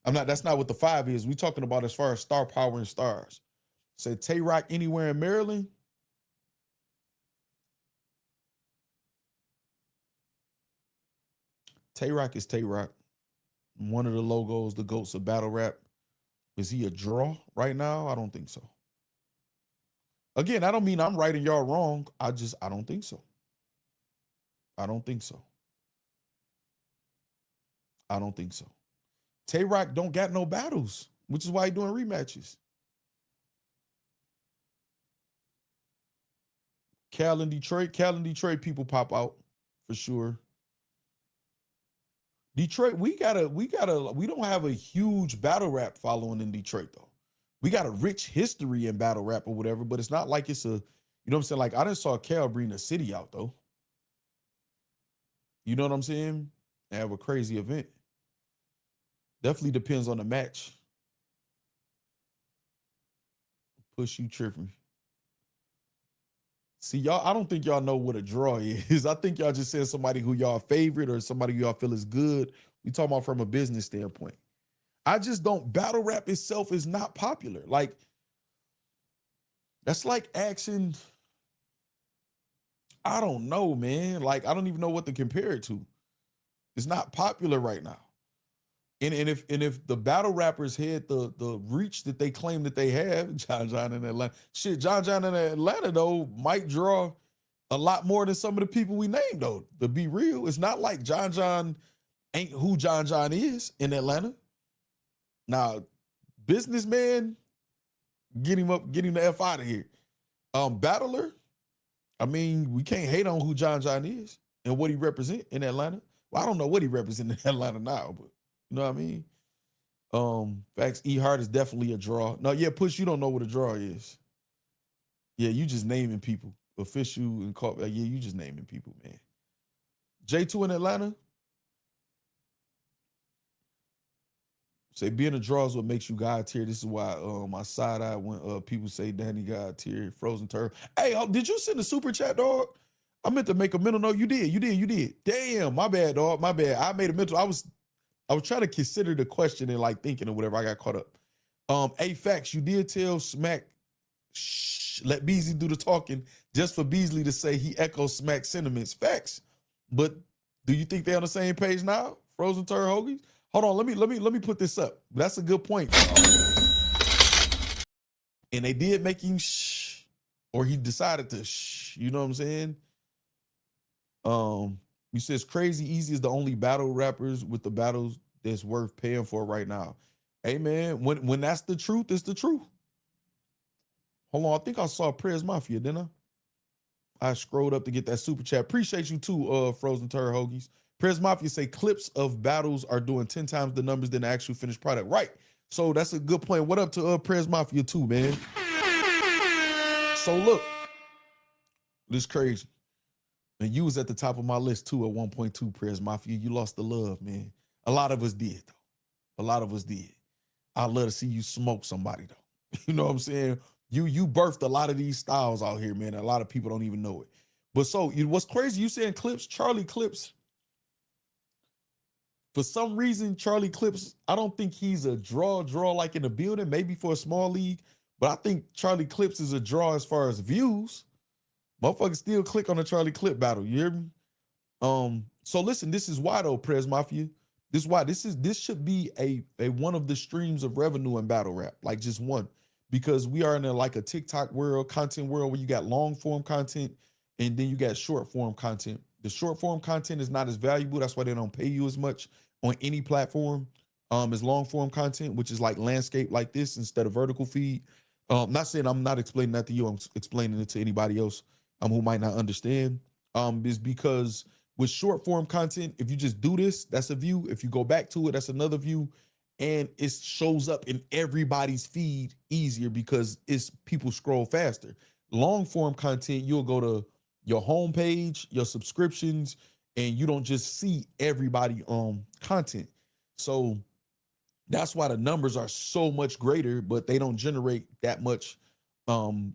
That's not what the 5 is. We talking about as far as star power and stars. Say Tay Rock anywhere in Maryland. Tay Rock is Tay Rock. One of the logos, the GOATs of battle rap. Is he a draw right now? I don't think so. Again, I don't mean I'm right and y'all wrong. I don't think so. I don't think so. I don't think so. Tay-Rock don't got no battles, which is why he doing rematches. Cal in Detroit people pop out for sure. Detroit, we don't have a huge battle rap following in Detroit though. We got a rich history in battle rap or whatever, but it's not like it's a, you know what I'm saying? Like I didn't saw Cal bring the city out though. You know what I'm saying? They have a crazy event. Definitely depends on the match. Push you tripping. See, y'all, I don't think y'all know what a draw is. I think y'all just saying somebody who y'all favorite or somebody y'all feel is good. We talking about from a business standpoint. I just don't, battle rap itself is not popular. Like, that's like asking, I don't know, man. Like, I don't even know what to compare it to. It's not popular right now. And if the battle rappers had the reach that they claim that they have, John in Atlanta, shit, John in Atlanta though might draw a lot more than some of the people we named though. To be real, it's not like John ain't who John is in Atlanta. Now, businessman, get him the F out of here. Battler, I mean, we can't hate on who John is and what he represent in Atlanta. Well, I don't know what he represent in Atlanta now, but you know what I mean? Facts, E Hart is definitely a draw. No, yeah, Push, you don't know what a draw is. Yeah, you just naming people. Official and call, yeah, you just naming people, man. J2 in Atlanta. Say being a draw is what makes you God tier. This is why my side eye when people say Danny God tier, frozen turtle. Hey, did you send a super chat, dog? I meant to make a mental note. You did. Damn, my bad, dog. My bad. I made a mental. I was trying to consider the question and like thinking or whatever. I got caught up. Hey, Facts, you did tell Smack, let Beasley do the talking just for Beasley to say he echoes Smack sentiments. Facts. But do you think they're on the same page now? Frozen Turd Hoagies? Hold on, let me put this up. That's a good point. And they did make him shh, or he decided to shh. You know what I'm saying? You says Crazy Easy is the only battle rappers with the battles that's worth paying for right now. Hey man, when that's the truth, it's the truth. Hold on, I think I saw Prez Mafia, didn't I scrolled up to get that super chat. Appreciate you too, Frozen Turd Hoagies. Prez Mafia say clips of battles are doing 10 times the numbers than the actual finished product. Right. So that's a good point. What up to Prez Mafia too, man? So look, this crazy. And you was at the top of my list too at 1.2, Prez Mafia. You lost the love, man. A lot of us did, though. A lot of us did. I'd love to see you smoke somebody, though. You know what I'm saying? You birthed a lot of these styles out here, man. A lot of people don't even know it. But so, what's crazy, you saying Clips, Charlie Clips, for some reason, Charlie Clips, I don't think he's a draw like in the building, maybe for a small league, but I think Charlie Clips is a draw as far as views. Motherfuckers still click on the Charlie Clip battle, you hear me? So listen, this is why though, Prez Mafia. This is why this should be a one of the streams of revenue in battle rap, like just one, because we are in like a TikTok world, content world where you got long form content and then you got short form content. The short form content is not as valuable. That's why they don't pay you as much on any platform as long form content, which is like landscape like this instead of vertical feed. Not saying I'm not explaining that to you. I'm explaining it to anybody else who might not understand. Is because with short form content, if you just do this, that's a view. If you go back to it, that's another view. And it shows up in everybody's feed easier because it's people scroll faster. Long form content, you'll go to your homepage, your subscriptions, and you don't just see everybody content. So that's why the numbers are so much greater, but they don't generate that much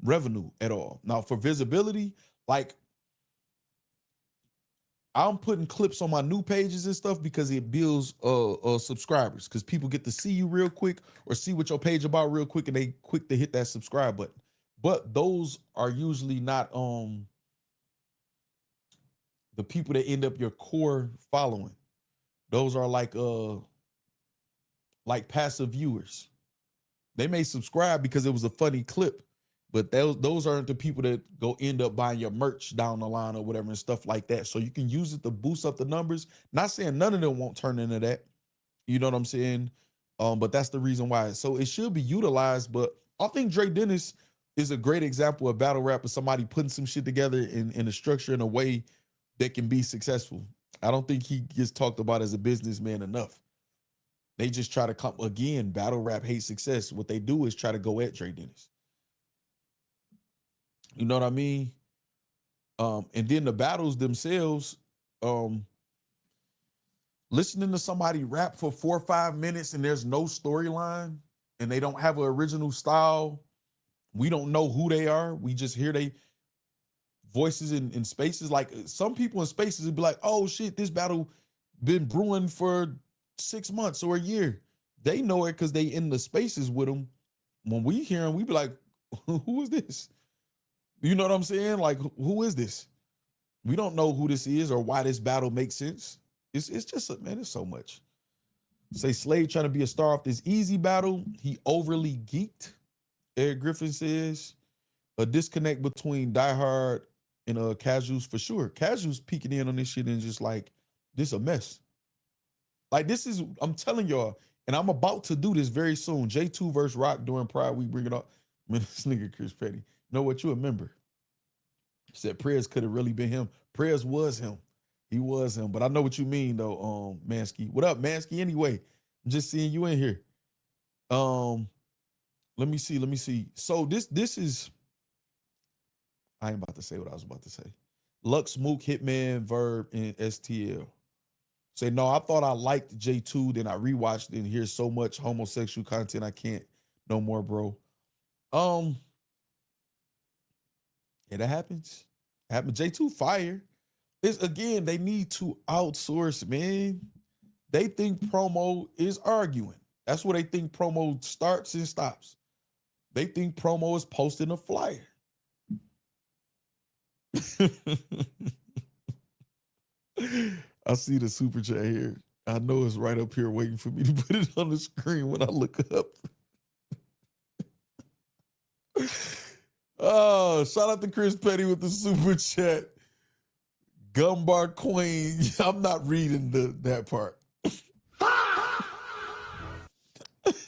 revenue at all. Now for visibility, like I'm putting clips on my new pages and stuff because it builds subscribers, because people get to see you real quick or see what your page about real quick and they quick to hit that subscribe button. But those are usually not the people that end up your core following. Those are like passive viewers. They may subscribe because it was a funny clip, but those aren't the people that go end up buying your merch down the line or whatever and stuff like that. So you can use it to boost up the numbers. Not saying none of them won't turn into that, You know what I'm saying? But that's the reason why. So it should be utilized. But I think Dre Dennis is a great example of battle rap of somebody putting some shit together in a structure in a way that can be successful. I don't think he gets talked about as a businessman enough. They just try to come again. Battle rap hates success. What they do is try to go at Dre Dennis. You know what I mean? And then the battles themselves, listening to somebody rap for 4 or 5 minutes and there's no storyline and they don't have an original style. We don't know who they are. We just hear they voices in spaces. Like some people in spaces would be like, oh shit, this battle been brewing for 6 months or a year. They know it because they in the spaces with them. When we hear them, we be like, who is this? You know what I'm saying? Like, who is this? We don't know who this is or why this battle makes sense. It's just, man, it's so much. Say Slade trying to be a star off this easy battle. He overly geeked. Eric Griffin says a disconnect between diehard and casuals for sure. Casuals peeking in on this shit and just like, this a mess. Like this is, I'm telling y'all, and I'm about to do this very soon. J2 versus Rock during Pride Week, bring it up. Man, this nigga Chris Petty. You know what, you remember? He said Prayers could have really been him. Prayers was him. He was him. But I know what you mean though, Mansky. What up, Mansky? Anyway, I'm just seeing you in here. Let me see. So this is, I ain't about to say what I was about to say. Lux Mook, Hitman, Verb, and STL. Say, no, I thought I liked J2, then I rewatched it and here's so much homosexual content I can't no more, bro. Yeah, that happens. J2 fire. It's again, they need to outsource, man. They think promo is arguing. That's where they think promo starts and stops. They think promo is posting a flyer. I see the super chat here. I know it's right up here waiting for me to put it on the screen when I look up. Oh, shout out to Chris Petty with the super chat. Gumbar Queen. I'm not reading that part.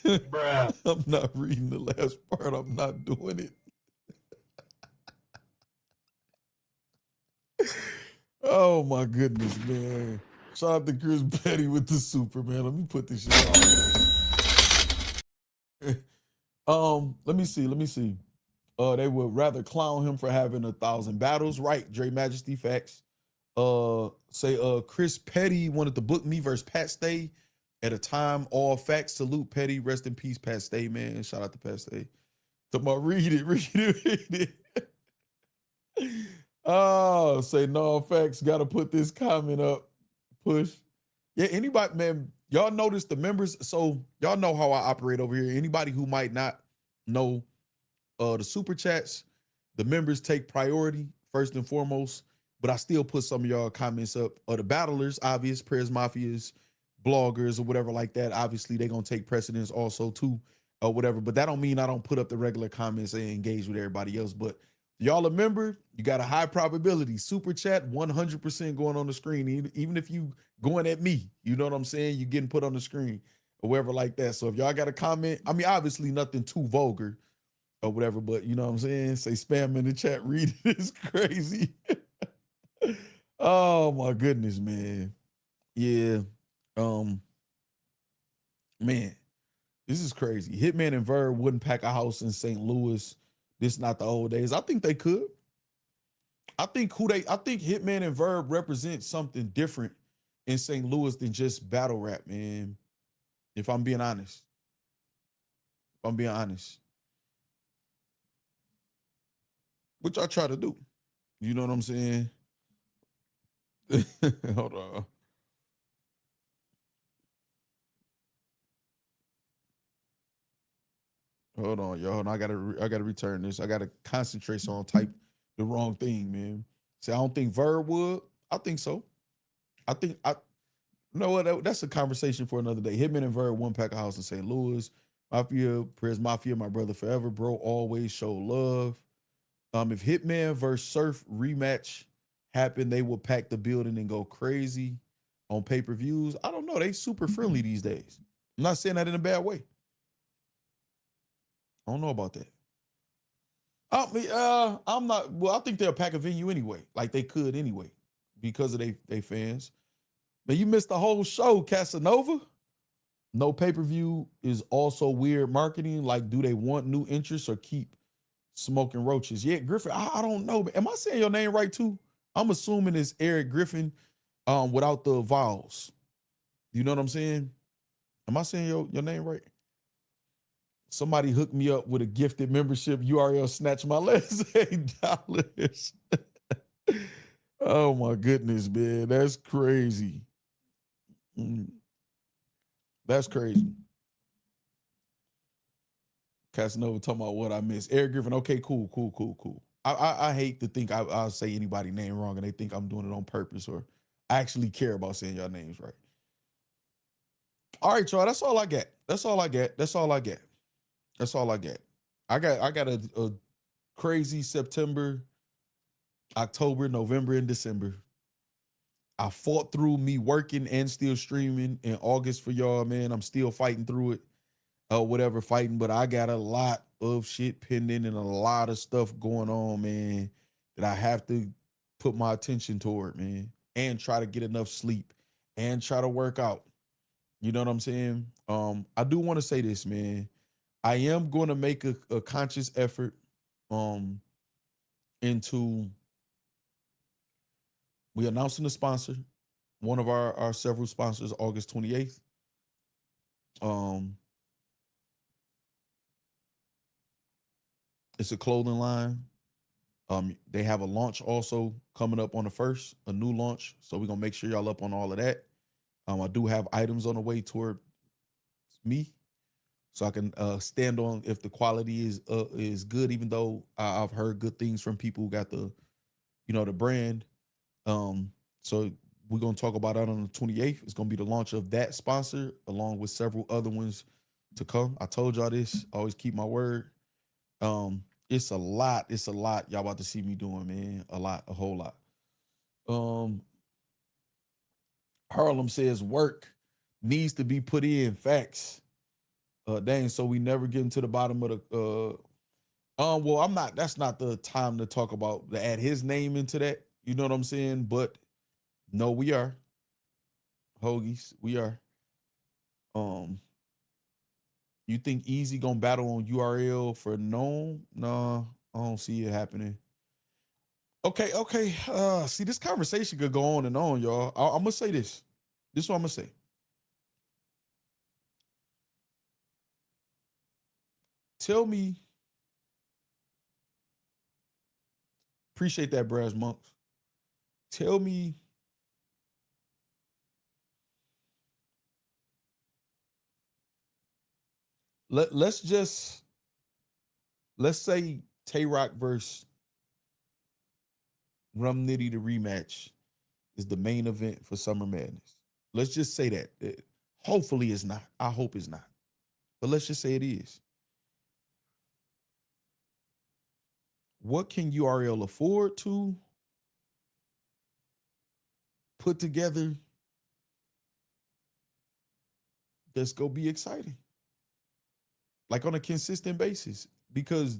Bruh. I'm not reading the last part. I'm not doing it. Oh my goodness, man. Shout out to Chris Petty with the super, man. Let me put this shit on. Let me see. They would rather clown him for having 1,000 battles. Right, Dre Majesty facts. Chris Petty wanted to book me versus Pat Stay at a time. All facts. Salute Petty. Rest in peace, Pat Stay, man. Shout out to Pat Stay. Read it. Oh, say no facts. Got to put this comment up. Push. Yeah, anybody, man, y'all notice the members. So y'all know how I operate over here. Anybody who might not know the super chats, the members take priority first and foremost, but I still put some of y'all comments up. Or the battlers, obvious, Prayers Mafias, bloggers, or whatever like that. Obviously, they're going to take precedence also too, or whatever. But that don't mean I don't put up the regular comments and engage with everybody else. But y'all a member, you got a high probability. Super chat, 100% going on the screen. Even if you going at me, you know what I'm saying? You getting put on the screen or whatever like that. So if y'all got a comment, I mean, obviously nothing too vulgar or whatever, but you know what I'm saying? Say spam in the chat, read it. It's crazy. Oh my goodness, man. Yeah. Man, this is crazy. Hitman and Verb wouldn't pack a house in St. Louis. This not the old days. I think they could. I think Hitman and Verb represent something different in St. Louis than just battle rap, man. If I'm being honest. Which I try to do. You know what I'm saying? Hold on. Hold on, y'all. I gotta return this. I gotta concentrate so I don't type the wrong thing, man. See, I don't think Verb would. I think so. You know what? That's a conversation for another day. Hitman and Verb, one pack of house in St. Louis. Mafia, Prayers Mafia, my brother forever, bro. Always show love. If Hitman versus Surf rematch happened, they will pack the building and go crazy. on pay-per-views. I don't know. They super friendly these days. I'm not saying that in a bad way. I don't know about that. I'm not. Well, I think they'll pack a venue anyway. Like they could anyway, because of they fans. But you missed the whole show, Casanova. No pay-per-view is also weird marketing. Like, do they want new interests or keep smoking roaches? Yeah, Griffin. I don't know. Am I saying your name right too? I'm assuming it's Eric Griffin, without the vowels. You know what I'm saying? Am I saying your name right? Somebody hooked me up with a gifted membership URL, snatch my last $8. Oh my goodness, man. That's crazy. That's crazy. Casanova talking about what I missed. Eric Griffin, okay, cool. I hate to think I'll say anybody's name wrong and they think I'm doing it on purpose or I actually care about saying your names right. All right, y'all, that's all I got. I got a crazy September, October, November, and December. I fought through me working and still streaming in August for y'all, man. I'm still fighting through it. Fighting, but I got a lot of shit pending and a lot of stuff going on, man, that I have to put my attention toward, man, and try to get enough sleep and try to work out. You know what I'm saying? I do want to say this, man. I am going to make a conscious effort into we announcing a sponsor, one of our several sponsors, August 28th. It's a clothing line. They have a launch also coming up on the 1st, a new launch. So we're gonna make sure y'all up on all of that. I do have items on the way toward me, so I can stand on if the quality is good. Even though I've heard good things from people who got the brand. So we're gonna talk about that on the 28th. It's gonna be the launch of that sponsor along with several other ones to come. I told y'all this. I always keep my word. It's a lot y'all about to see me doing, man. A whole lot. Harlem says work needs to be put in. Facts. Dang, so we never get into the bottom of the well, that's not the time to talk about to add his name into that. You know what I'm saying? But no, we are. Hoagies, we are. You think Easy gonna battle on URL for no? Nah, I don't see it happening. Okay. See, this conversation could go on and on, y'all. I'm gonna say this. This is what I'm gonna say. Tell me. Appreciate that, Brass Monks. Tell me. Let's say Tay-Rock versus Rum Nitty, the rematch, is the main event for Summer Madness. Let's just say that. Hopefully it's not. I hope it's not. But let's just say it is. What can URL afford to put together that's going to be exciting? Like on a consistent basis. Because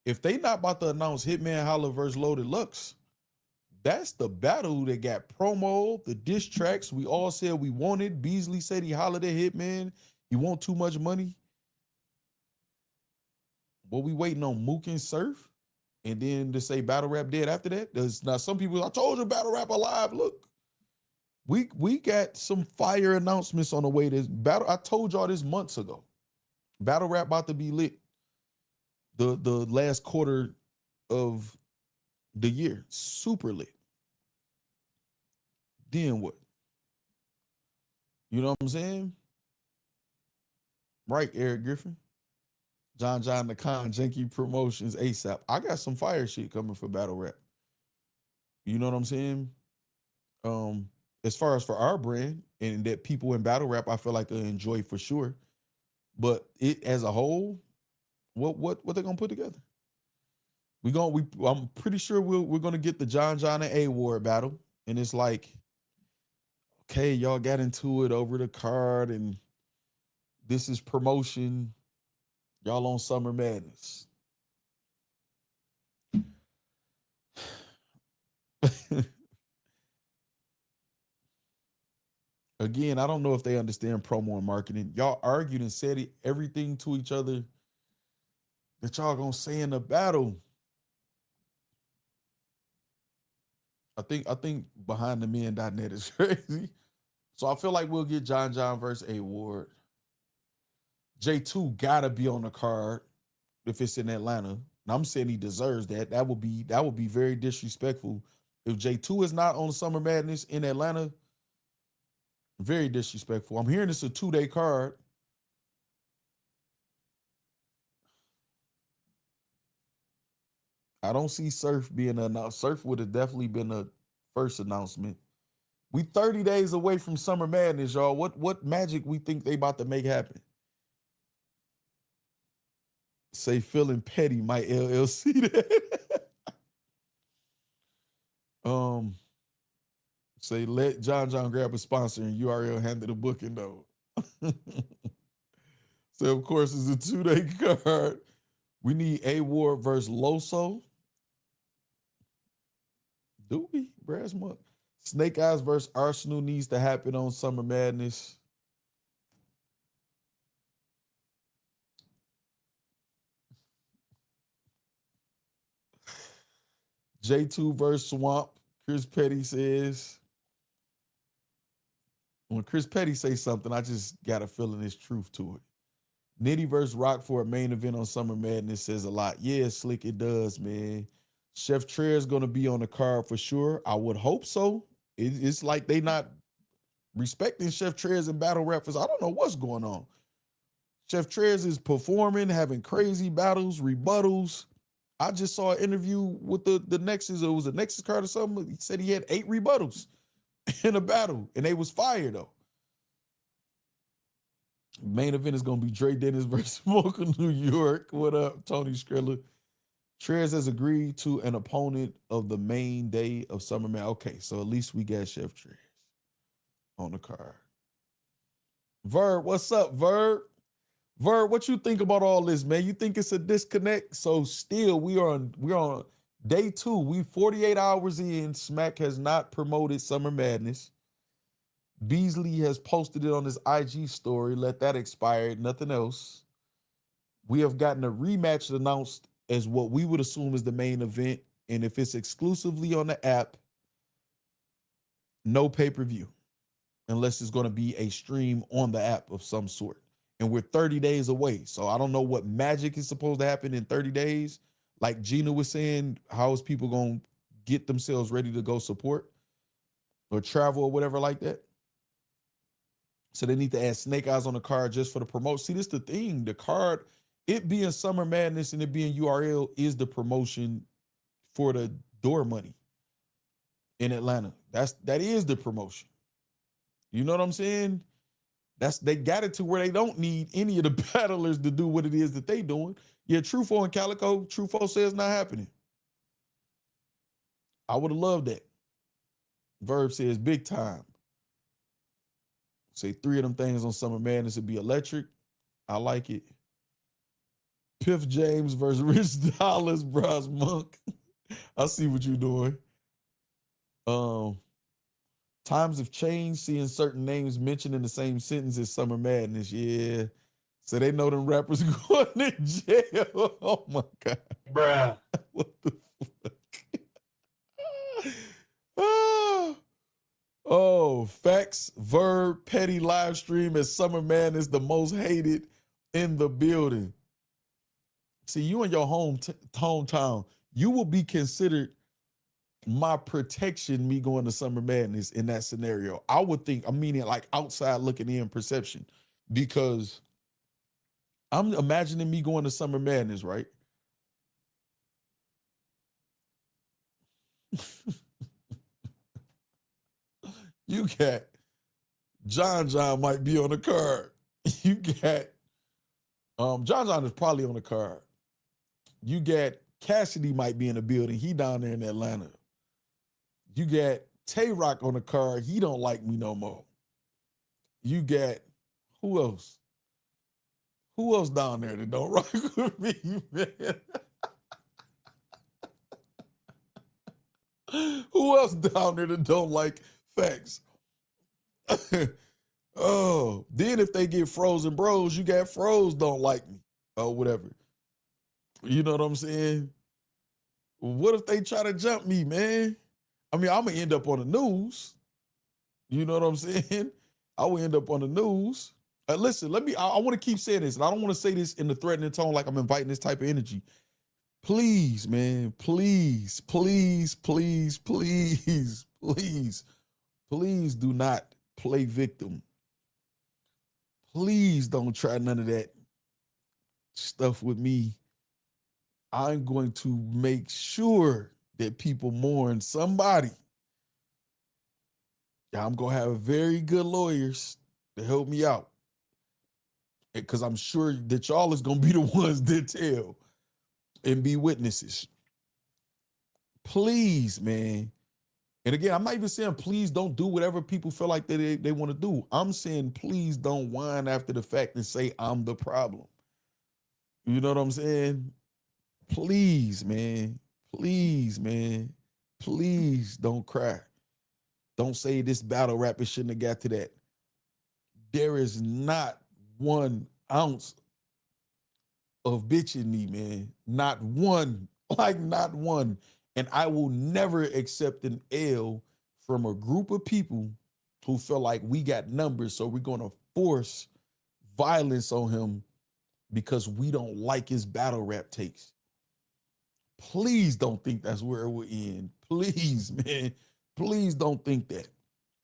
if they not about to announce Hitman Holla versus Loaded Lux, that's the battle that got promo, the diss tracks we all said we wanted. Beasley said he hollered at Hitman. He want too much money. But we waiting on Mook and Surf. And then to say battle rap dead after that. There's now some people, I told you battle rap alive. Look, we got some fire announcements on the way. This battle, I told y'all this months ago. Battle rap about to be lit. The last quarter of the year, super lit. Then what? You know what I'm saying? Right, Eric Griffin. John the Con, Janky Promotions, ASAP. I got some fire shit coming for battle rap. You know what I'm saying? As far as for our brand and that people in battle rap, I feel like they enjoy for sure. But it as a whole, what they gonna put together? I'm pretty sure we're gonna get the John and A Ward battle, and it's like, Okay, y'all got into it over the card, and this is promotion. Y'all on Summer Madness. Again, I don't know if they understand promo and marketing. Y'all argued and said everything to each other that y'all gonna say in the battle. I think behind the men.net is crazy. So I feel like we'll get John versus A Ward. J2 gotta be on the card if it's in Atlanta. And I'm saying he deserves that. That would be very disrespectful. If J2 is not on Summer Madness in Atlanta, very disrespectful. I'm hearing it's a 2-day card. I don't see Surf being announced. Surf would have definitely been a first announcement. We 30 days away from Summer Madness, y'all. What magic we think they about to make happen? Say feeling petty might LLC that. Say let John grab a sponsor and URL handle the booking though. So of course it's a 2-day card. We need A Ward versus Loso. Do we? Brass Monk. Snake Eyes versus Arsenal needs to happen on Summer Madness. J2 versus Swamp. Chris Petty says. When Chris Petty says something, I just got a feeling there's truth to it. Nitty versus Rock for a main event on Summer Madness says a lot. Yeah, Slick, it does, man. Chef Trer's going to be on the card for sure. I would hope so. It's like they not respecting Chef Trez and battle rappers. I don't know what's going on. Chef Trez is performing, having crazy battles, rebuttals. I just saw an interview with the Nexus. It was a Nexus card or something. He said he had 8 rebuttals in a battle, and they was fire though. Main event is going to be Dre Dennis versus Smoker New York. What up, Tony Skrilla? Trez has agreed to an opponent of the main day of Summer Man. Okay, so at least we got Chef Trez on the card. Verb, what's up, Verb? Verb, what you think about all this, man? You think it's a disconnect? So still, we're on day 2. We 48 hours in. Smack has not promoted Summer Madness. Beasley has posted it on his IG story. Let that expire. Nothing else. We have gotten a rematch announced as what we would assume is the main event. And if it's exclusively on the app, no pay-per-view, unless it's going to be a stream on the app of some sort. And we're 30 days away. So I don't know what magic is supposed to happen in 30 days. Like Gina was saying, how is people going to get themselves ready to go support or travel or whatever like that? So they need to add Snake Eyes on the card just for the promote. See, this is the thing. The card, it being Summer Madness and it being URL is the promotion for the door money in Atlanta. That is the promotion. You know what I'm saying? They got it to where they don't need any of the battlers to do what it is that they doing. Yeah, Trufo and Calico, Trufo says not happening. I would have loved that. Verb says big time. Say 3 of them things on Summer Madness would be electric. I like it. Piff James versus Rich Dollars, Bros Monk. I see what you're doing. Times have changed, seeing certain names mentioned in the same sentence as Summer Madness. Yeah. So they know them rappers going to jail. Oh my God. Bruh. What the fuck? Oh, Facts, Verb, Petty live stream as Summer Madness, the most hated in the building. See, you in your hometown, you will be considered my protection, me going to Summer Madness in that scenario. I would think, I'm meaning like outside looking in perception, because I'm imagining me going to Summer Madness, right? You got John might be on the card. You got John is probably on the card. You got Cassidy might be in the building. He down there in Atlanta. You got Tay-Rock on the card. He don't like me no more. You got, who else? Who else down there that don't rock with me, man? Who else down there that don't like Factz? Oh, then if they get Frozen Bros, you got Froze don't like me or whatever. You know what I'm saying? What if they try to jump me, man? I mean, I'm gonna end up on the news. You know what I'm saying? I will end up on the news. Listen, I want to keep saying this, and I don't want to say this in the threatening tone like I'm inviting this type of energy. Please, man, please, please, please, please, please, please do not play victim. Please don't try none of that stuff with me. I'm going to make sure that people mourn somebody. Yeah, I'm going to have very good lawyers to help me out. Because I'm sure that y'all is going to be the ones that tell and be witnesses. Please, man. And again, I'm not even saying please don't do whatever people feel like they want to do. I'm saying please don't whine after the fact and say I'm the problem. You know what I'm saying? Please, man. Please, man. Please don't cry. Don't say this battle rapper shouldn't have got to that. There is not 1 ounce of bitch in me, man. Not one. Like not one. And I will never accept an L from a group of people who feel like we got numbers, so we're going to force violence on him because we don't like his battle rap takes. Please don't think that's where we're in. Please, man. Please don't think that.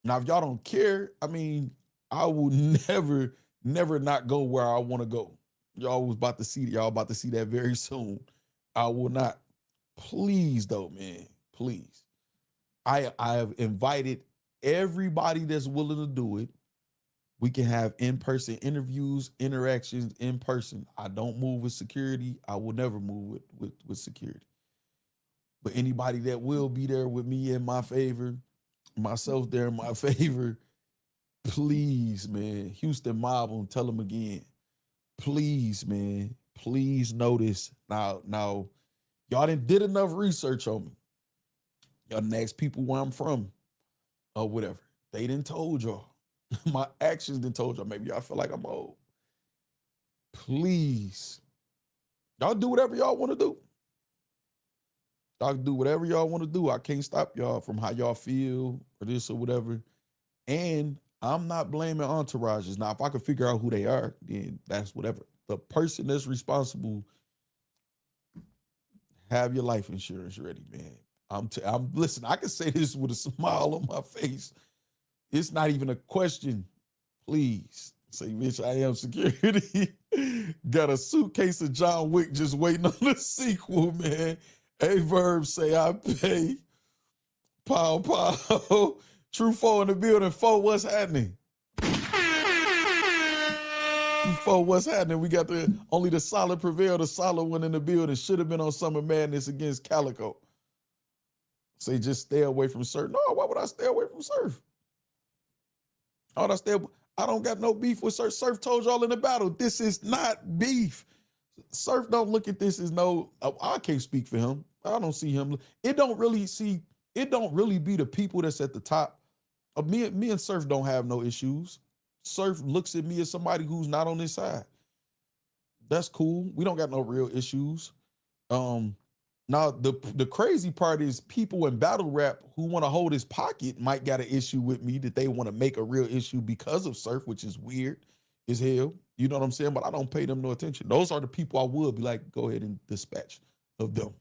Now, if y'all don't care, I mean, I will never not go where I want to go. Y'all about to see that very soon. I will not. Please though, man. Please. I have invited everybody that's willing to do it. We can have in-person interviews, interactions in person. I don't move with security. I will never move with security. But anybody that will be there with me in my favor, myself there in my favor, please, man. Houston Mob, and tell them again. Please, man. Please notice. Now, y'all did enough research on me. Y'all done asked people where I'm from or whatever. They didn't told y'all. My actions didn't told y'all. Maybe y'all feel like I'm old. Please. Y'all do whatever y'all want to do. Y'all do whatever y'all want to do. I can't stop y'all from how y'all feel or this or whatever. And I'm not blaming entourages. Now, if I could figure out who they are, then that's whatever. The person that's responsible, have your life insurance ready, man. Listen, I can say this with a smile on my face. It's not even a question. Please say, bitch, I am security. Got a suitcase of John Wick just waiting on the sequel, man. A-Verb say I pay. Pow, pow. True Foe in the building. Foe, what's happening? Foe, what's happening? We got only the solid prevail, the solid one in the building. Should have been on Summer Madness against Calico. Say just stay away from Surf. No, why would I stay away from Surf? I don't got no beef with Surf. Surf told y'all in the battle, this is not beef. Surf don't look at this as I can't speak for him. I don't see him. It don't really be the people that's at the top. Me and Surf don't have no issues. Surf looks at me as somebody who's not on his side. That's cool. We don't got no real issues. Now the crazy part is people in battle rap who want to hold his pocket might got an issue with me that they want to make a real issue because of Surf, which is weird as hell. You know what I'm saying? But I don't pay them no attention. Those are the people I would be like, go ahead and dispatch of them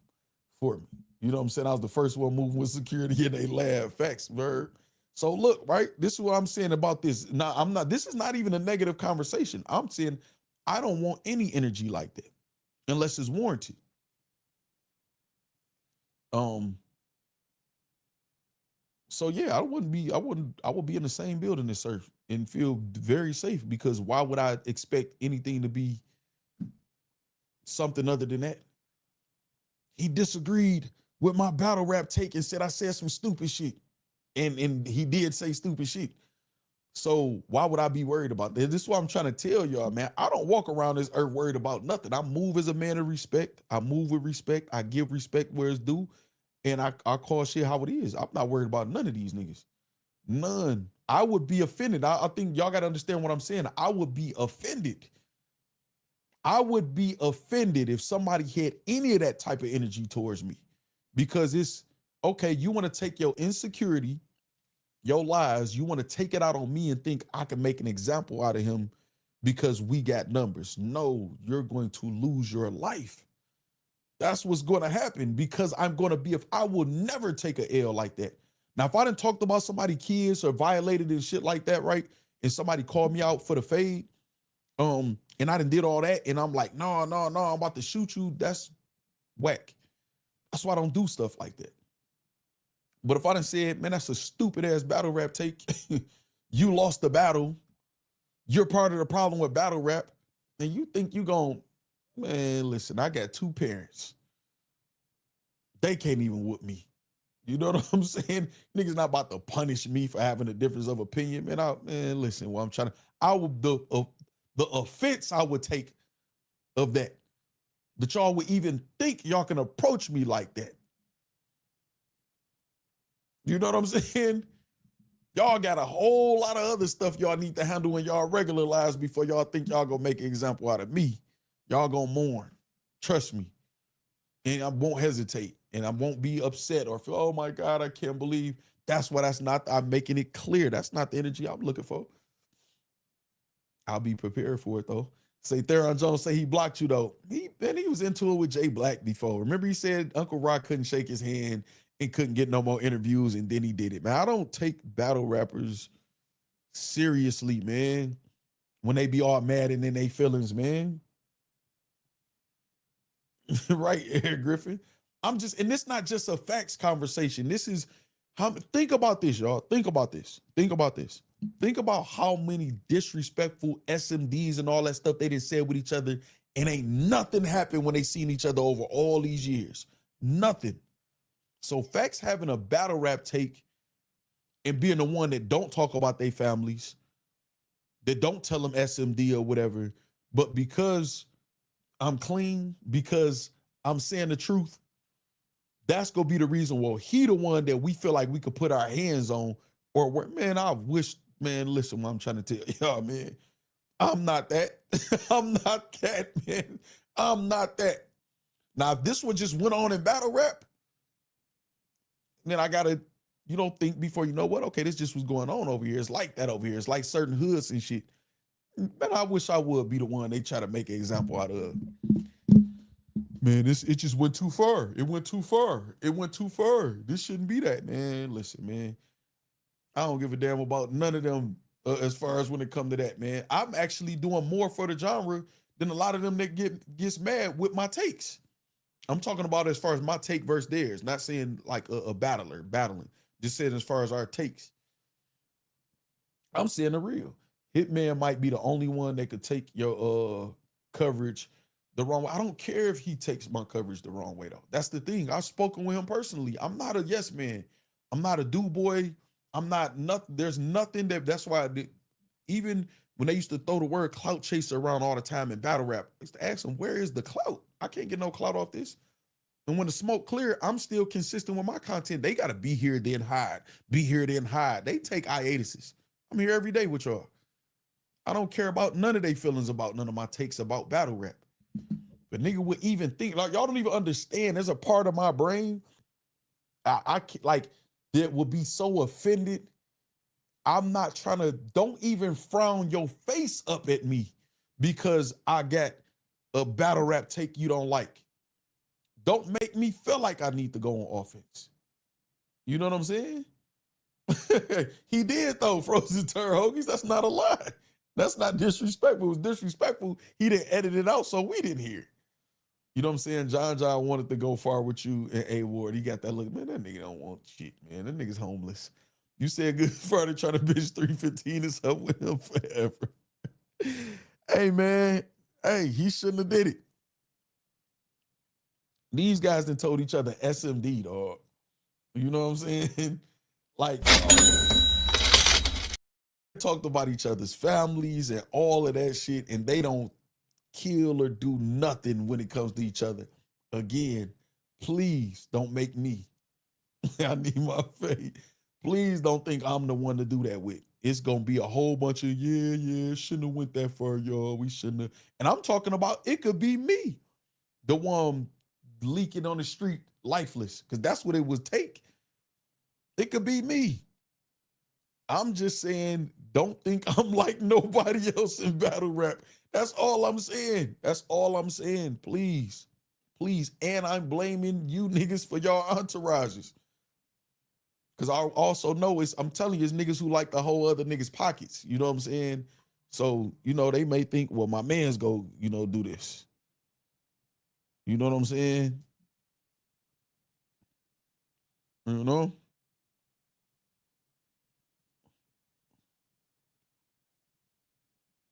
for me. You know what I'm saying? I was the first one moving with security in a lab. Facts, bird. So look, right? This is what I'm saying about this. Now, this is not even a negative conversation. I'm saying I don't want any energy like that unless it's warranted. So yeah, I would be in the same building as Surf and feel very safe, because why would I expect anything to be something other than that? He disagreed with my battle rap take and said I said some stupid shit. And he did say stupid shit. So why would I be worried about that? This is what I'm trying to tell y'all, man. I don't walk around this earth worried about nothing. I move as a man of respect. I move with respect. I give respect where it's due. And I call shit how it is. I'm not worried about none of these niggas. None. I would be offended. I think y'all got to understand what I'm saying. I would be offended. I would be offended if somebody had any of that type of energy towards me, because it's okay. You want to take your insecurity, your lies, you want to take it out on me and think I can make an example out of him because we got numbers. No, you're going to lose your life. That's what's going to happen, because I'm going to be, if I will never take a L like that. Now, if I didn't talk about somebody kids or violated and shit like that, right? And somebody called me out for the fade, and I done did all that, and I'm like, no, I'm about to shoot you. That's whack. That's why I don't do stuff like that. But if I done said, man, that's a stupid ass battle rap take, you lost the battle, you're part of the problem with battle rap, and you think you gon', man, listen, I got 2 parents. They can't even whoop me. You know what I'm saying? Niggas not about to punish me for having a difference of opinion. Man, listen, what I'm trying to, the offense I would take of that y'all would even think y'all can approach me like that. You know what I'm saying? Y'all got a whole lot of other stuff y'all need to handle in y'all regular lives before y'all think y'all gonna make an example out of me. Y'all gonna mourn. Trust me. And I won't hesitate. And I won't be upset or feel, oh my God, I can't believe. That's what that's not. I'm making it clear. That's not the energy I'm looking for. I'll be prepared for it though. Say Theron Jones say he blocked you though. He was into it with Jay Black before. Remember he said Uncle Rock couldn't shake his hand and couldn't get no more interviews, and then he did it. Man, I don't take battle rappers seriously, man, when they be all mad and in their feelings, man. Right, Eric Griffin? And it's not just a facts conversation. This is think about this, y'all. Think about this. Think about how many disrespectful SMDs and all that stuff they done said with each other, and ain't nothing happened when they seen each other over all these years. Nothing. So Facts having a battle rap take and being the one that don't talk about their families, that don't tell them SMD or whatever, but because I'm clean, because I'm saying the truth, that's gonna be the reason why he the one that we feel like we could put our hands on, or where, man, I wish, man, listen what I'm trying to tell y'all, man. I'm not that. I'm not that, man. I'm not that. Now, if this one just went on in battle rap, then I gotta, think before you know what, okay, this just was going on over here. It's like that over here. It's like certain hoods and shit. Man, I wish I would be the one they try to make an example out of. Man, it just went too far. It went too far. This shouldn't be that, man. Listen, man, I don't give a damn about none of them as far as when it come to that, man. I'm actually doing more for the genre than a lot of them that gets mad with my takes. I'm talking about as far as my take versus theirs, not saying like a battler battling, just saying as far as our takes. I'm saying the real. Hitman might be the only one that could take your coverage the wrong way. I don't care if he takes my coverage the wrong way though. That's the thing. I've spoken with him personally. I'm not a yes man. I'm not a do boy. I'm not nothing. There's nothing that's why even when they used to throw the word clout chaser around all the time in battle rap, I used to ask them, where is the clout? I can't get no clout off this. And when the smoke clear, I'm still consistent with my content. They got to be here, then hide. Be here, then hide. They take hiatuses. I'm here every day with y'all. I don't care about none of their feelings about none of my takes about battle rap. But nigga would even think, like, y'all don't even understand. There's a part of my brain I like that would be so offended. I'm not trying to, don't even frown your face up at me because I got a battle rap take you don't like. Don't make me feel like I need to go on offense. You know what I'm saying? He did though, Frozen Turd Hoagies. That's not a lie. That's not disrespectful. It was disrespectful. He didn't edit it out, so we didn't hear. You know what I'm saying? John wanted to go far with you and A Ward. He got that look. Man, that nigga don't want shit, man. That nigga's homeless. You said good Friday trying to bitch 315 is up with him forever. Hey, man. Hey, he shouldn't have did it. These guys done told each other SMD, dog. You know what I'm saying? Like, talked about each other's families and all of that shit, and they don't kill or do nothing when it comes to each other. Again, please don't make me. I need my faith. Please don't think I'm the one to do that with. It's gonna be a whole bunch of shouldn't have went that far, y'all. We shouldn't have. And I'm talking about it could be me, the one leaking on the street, lifeless, because that's what it would take. It could be me. I'm just saying, don't think I'm like nobody else in battle rap. That's all I'm saying. That's all I'm saying. Please. Please. And I'm blaming you niggas for y'all entourages. Because I also know I'm telling you, it's niggas who like the whole other niggas' pockets. You know what I'm saying? So, they may think, well, my man's go, do this. You know what I'm saying? You know?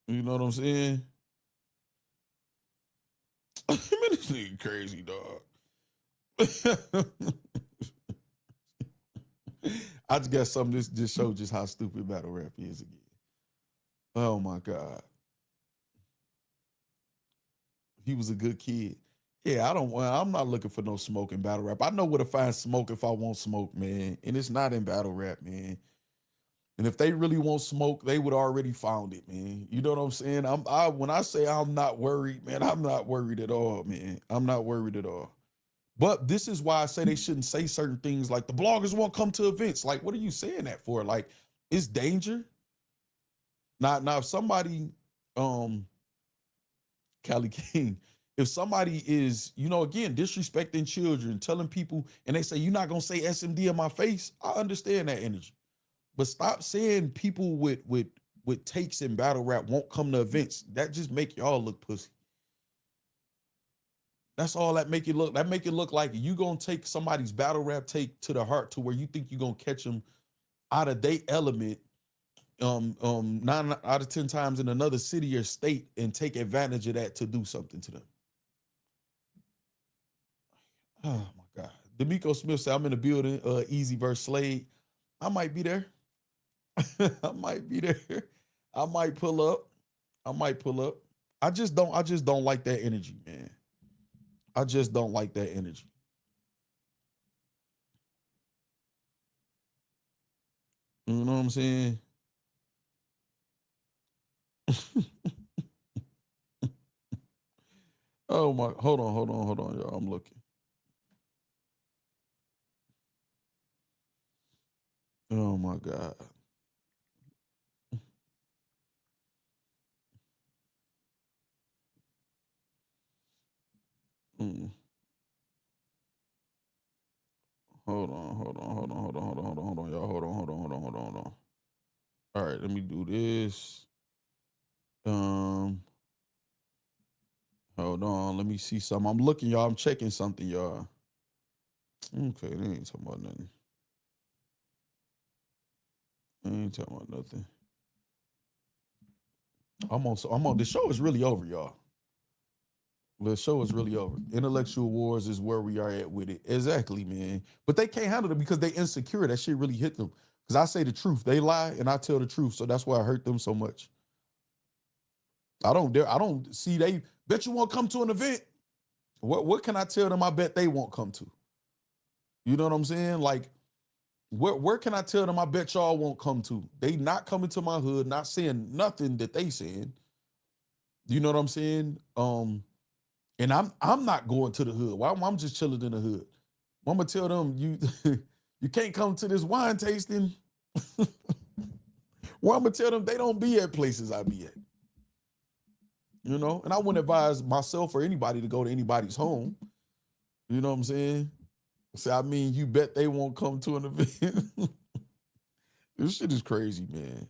You know what I'm saying? Man, this nigga crazy, dog. I just got something this show just how stupid battle rap is again. Oh my God. He was a good kid. Yeah, I'm not looking for no smoke in battle rap. I know where to find smoke if I want smoke, man. And it's not in battle rap, man. And if they really want smoke, they would already found it, man. You know what I'm saying? When I say I'm not worried, man, I'm not worried at all, man. I'm not worried at all. But this is why I say they shouldn't say certain things like the bloggers won't come to events. Like, what are you saying that for? Like, it's danger. Now if somebody, Cali King, if somebody is, again, disrespecting children, telling people, and they say, you're not going to say SMD in my face, I understand that energy. But stop saying people with takes in battle rap won't come to events. That just make y'all look pussy. That's all that make it look. That make it look like you gonna take somebody's battle rap take to the heart to where you think you gonna catch them out of their element 9 out of 10 times in another city or state and take advantage of that to do something to them. Oh my God. D'Amico Smith said, I'm in the building, Easy versus Slade. I might be there. I might be there. I might pull up. I just don't like that energy, man. I just don't like that energy. You know what I'm saying? Oh my, hold on, y'all. I'm looking. Oh my God. Mm. Hold on, y'all. Hold on. All right, let me do this. Hold on, let me see something. I'm looking, y'all. I'm checking something, y'all. Okay, they ain't talking about nothing. I'm on. The show is really over, y'all. The show is really over. Intellectual wars is where we are at with it. Exactly, man. But they can't handle it because they insecure. That shit really hit them. Because I say the truth. They lie and I tell the truth. So that's why I hurt them so much. I don't see they bet you won't come to an event. What can I tell them I bet they won't come to? You know what I'm saying? Like, where can I tell them I bet y'all won't come to? They not coming to my hood, not saying nothing that they saying. You know what I'm saying? And I'm not going to the hood. Well, I'm just chilling in the hood. I'm gonna tell them you can't come to this wine tasting. Well, I'm gonna tell them they don't be at places I be at. And I wouldn't advise myself or anybody to go to anybody's home. You know what I'm saying? So you bet they won't come to an event. This shit is crazy, man.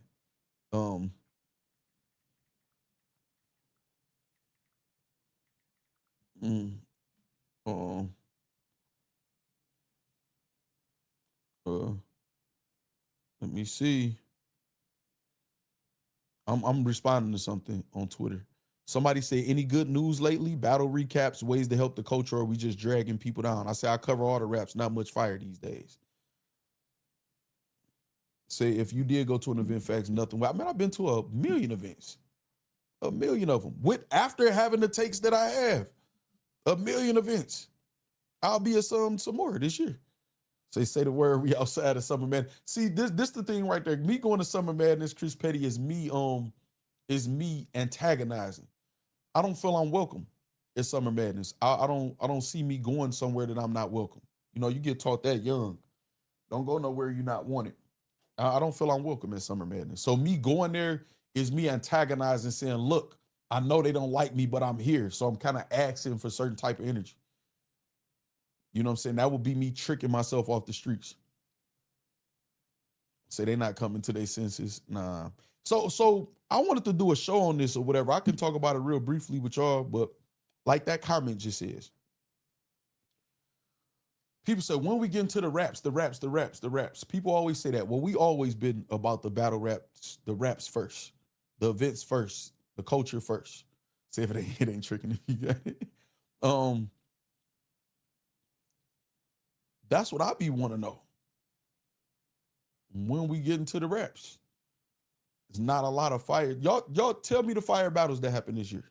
Let me see. I'm responding to something on Twitter. Somebody say, any good news lately? Battle recaps, ways to help the culture, or are we just dragging people down? I say I cover all the raps, not much fire these days. Say if you did go to an event, facts, nothing. I mean, I've been to a million events, a million of them. With after having the takes that I have, a million events. I'll be at some more this year. Say the word, we outside of Summer Madness. See, this the thing right there. Me going to Summer Madness, Chris Petty, is me antagonizing. I don't feel I'm welcome at Summer Madness. I don't see me going somewhere that I'm not welcome. You know, you get taught that young. Don't go nowhere you're not wanted. I don't feel I'm welcome at Summer Madness. So me going there is me antagonizing, saying, look, I know they don't like me, but I'm here. So I'm kind of asking for certain type of energy. You know what I'm saying? That would be me tricking myself off the streets. Say they not coming to their senses. Nah. So I wanted to do a show on this or whatever. I can talk about it real briefly with y'all, but like that comment just says, people say, when we get into the raps, people always say that. Well, we always been about the battle raps, the raps first, the events first, the culture first. Say if it ain't tricking if you got it. That's what I be want to know. When we get into the raps, there's not a lot of fire. Y'all tell me the fire battles that happened this year.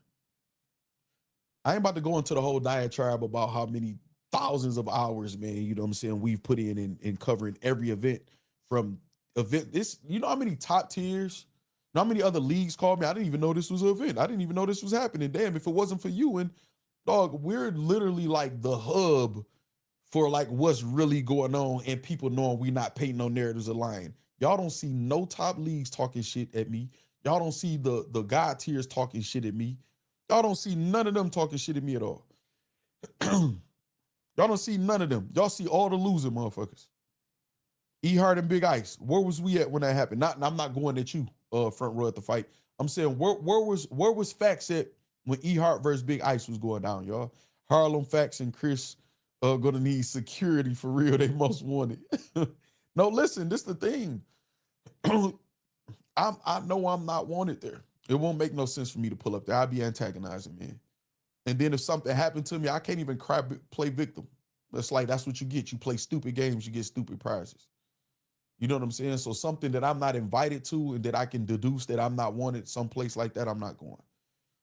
I ain't about to go into the whole diatribe about how many thousands of hours, man, you know what I'm saying, we've put in covering every event from event. This, you know how many top tiers, you know how many other leagues called me? I didn't even know this was an event. I didn't even know this was happening. Damn, if it wasn't for you, and dog, we're literally like the hub for like what's really going on and people knowing we not painting no narratives of lying. Y'all don't see no top leagues talking shit at me. Y'all don't see the God tiers talking shit at me. Y'all don't see none of them talking shit at me at all. Y'all don't see none of them. Y'all see all the loser motherfuckers. E-Hart and Big Ice. Where was we at when that happened? I'm not going at you, front row at the fight. I'm saying where was Factz at when E-Hart versus Big Ice was going down, y'all? Harlem, Factz, and Chris gonna need security for real. They most wanted. No, listen, this is the thing. I know I'm not wanted there. It won't make no sense for me to pull up there. I'll be antagonizing, man. And then if something happened to me, I can't even play victim. That's what you get. You play stupid games, you get stupid prizes. You know what I'm saying? So something that I'm not invited to and that I can deduce that I'm not wanted someplace like that, I'm not going.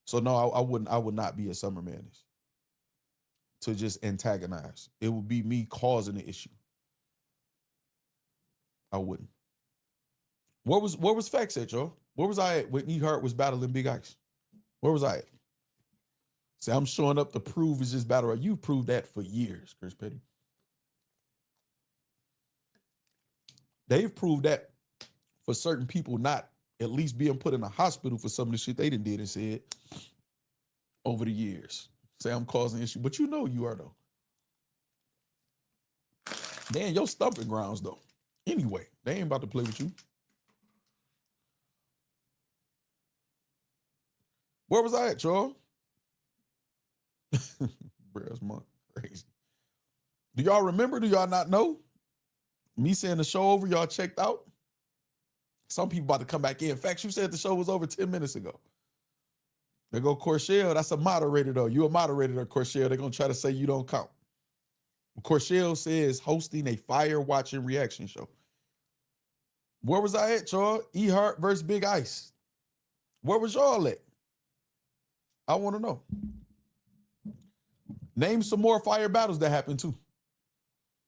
So no, I would not be at Summer Madness to just antagonize. It would be me causing the issue. I wouldn't. Where was Factz at, y'all? Where was I at when E-Hart was battling Big Ice? Where was I at? See, I'm showing up to prove it's just battle rap. You proved that for years, Chris Petty. They've proved that for certain people not at least being put in a hospital for some of the shit they did and said over the years. Say I'm causing issue, but you know you are though. Man, your stumping grounds though. Anyway, they ain't about to play with you. Where was I at, y'all? Bro, that's my crazy. Do y'all remember? Do y'all not know? Me saying the show over, y'all checked out? Some people about to come back in. In fact, you said the show was over 10 minutes ago. There go Corshell. That's a moderator, though. You a moderator, Corshell. They're going to try to say you don't count. Corshell says hosting a fire watching reaction show. Where was I at, y'all? E-Hart versus Big Ice. Where was y'all at? I want to know. Name some more fire battles that happened too.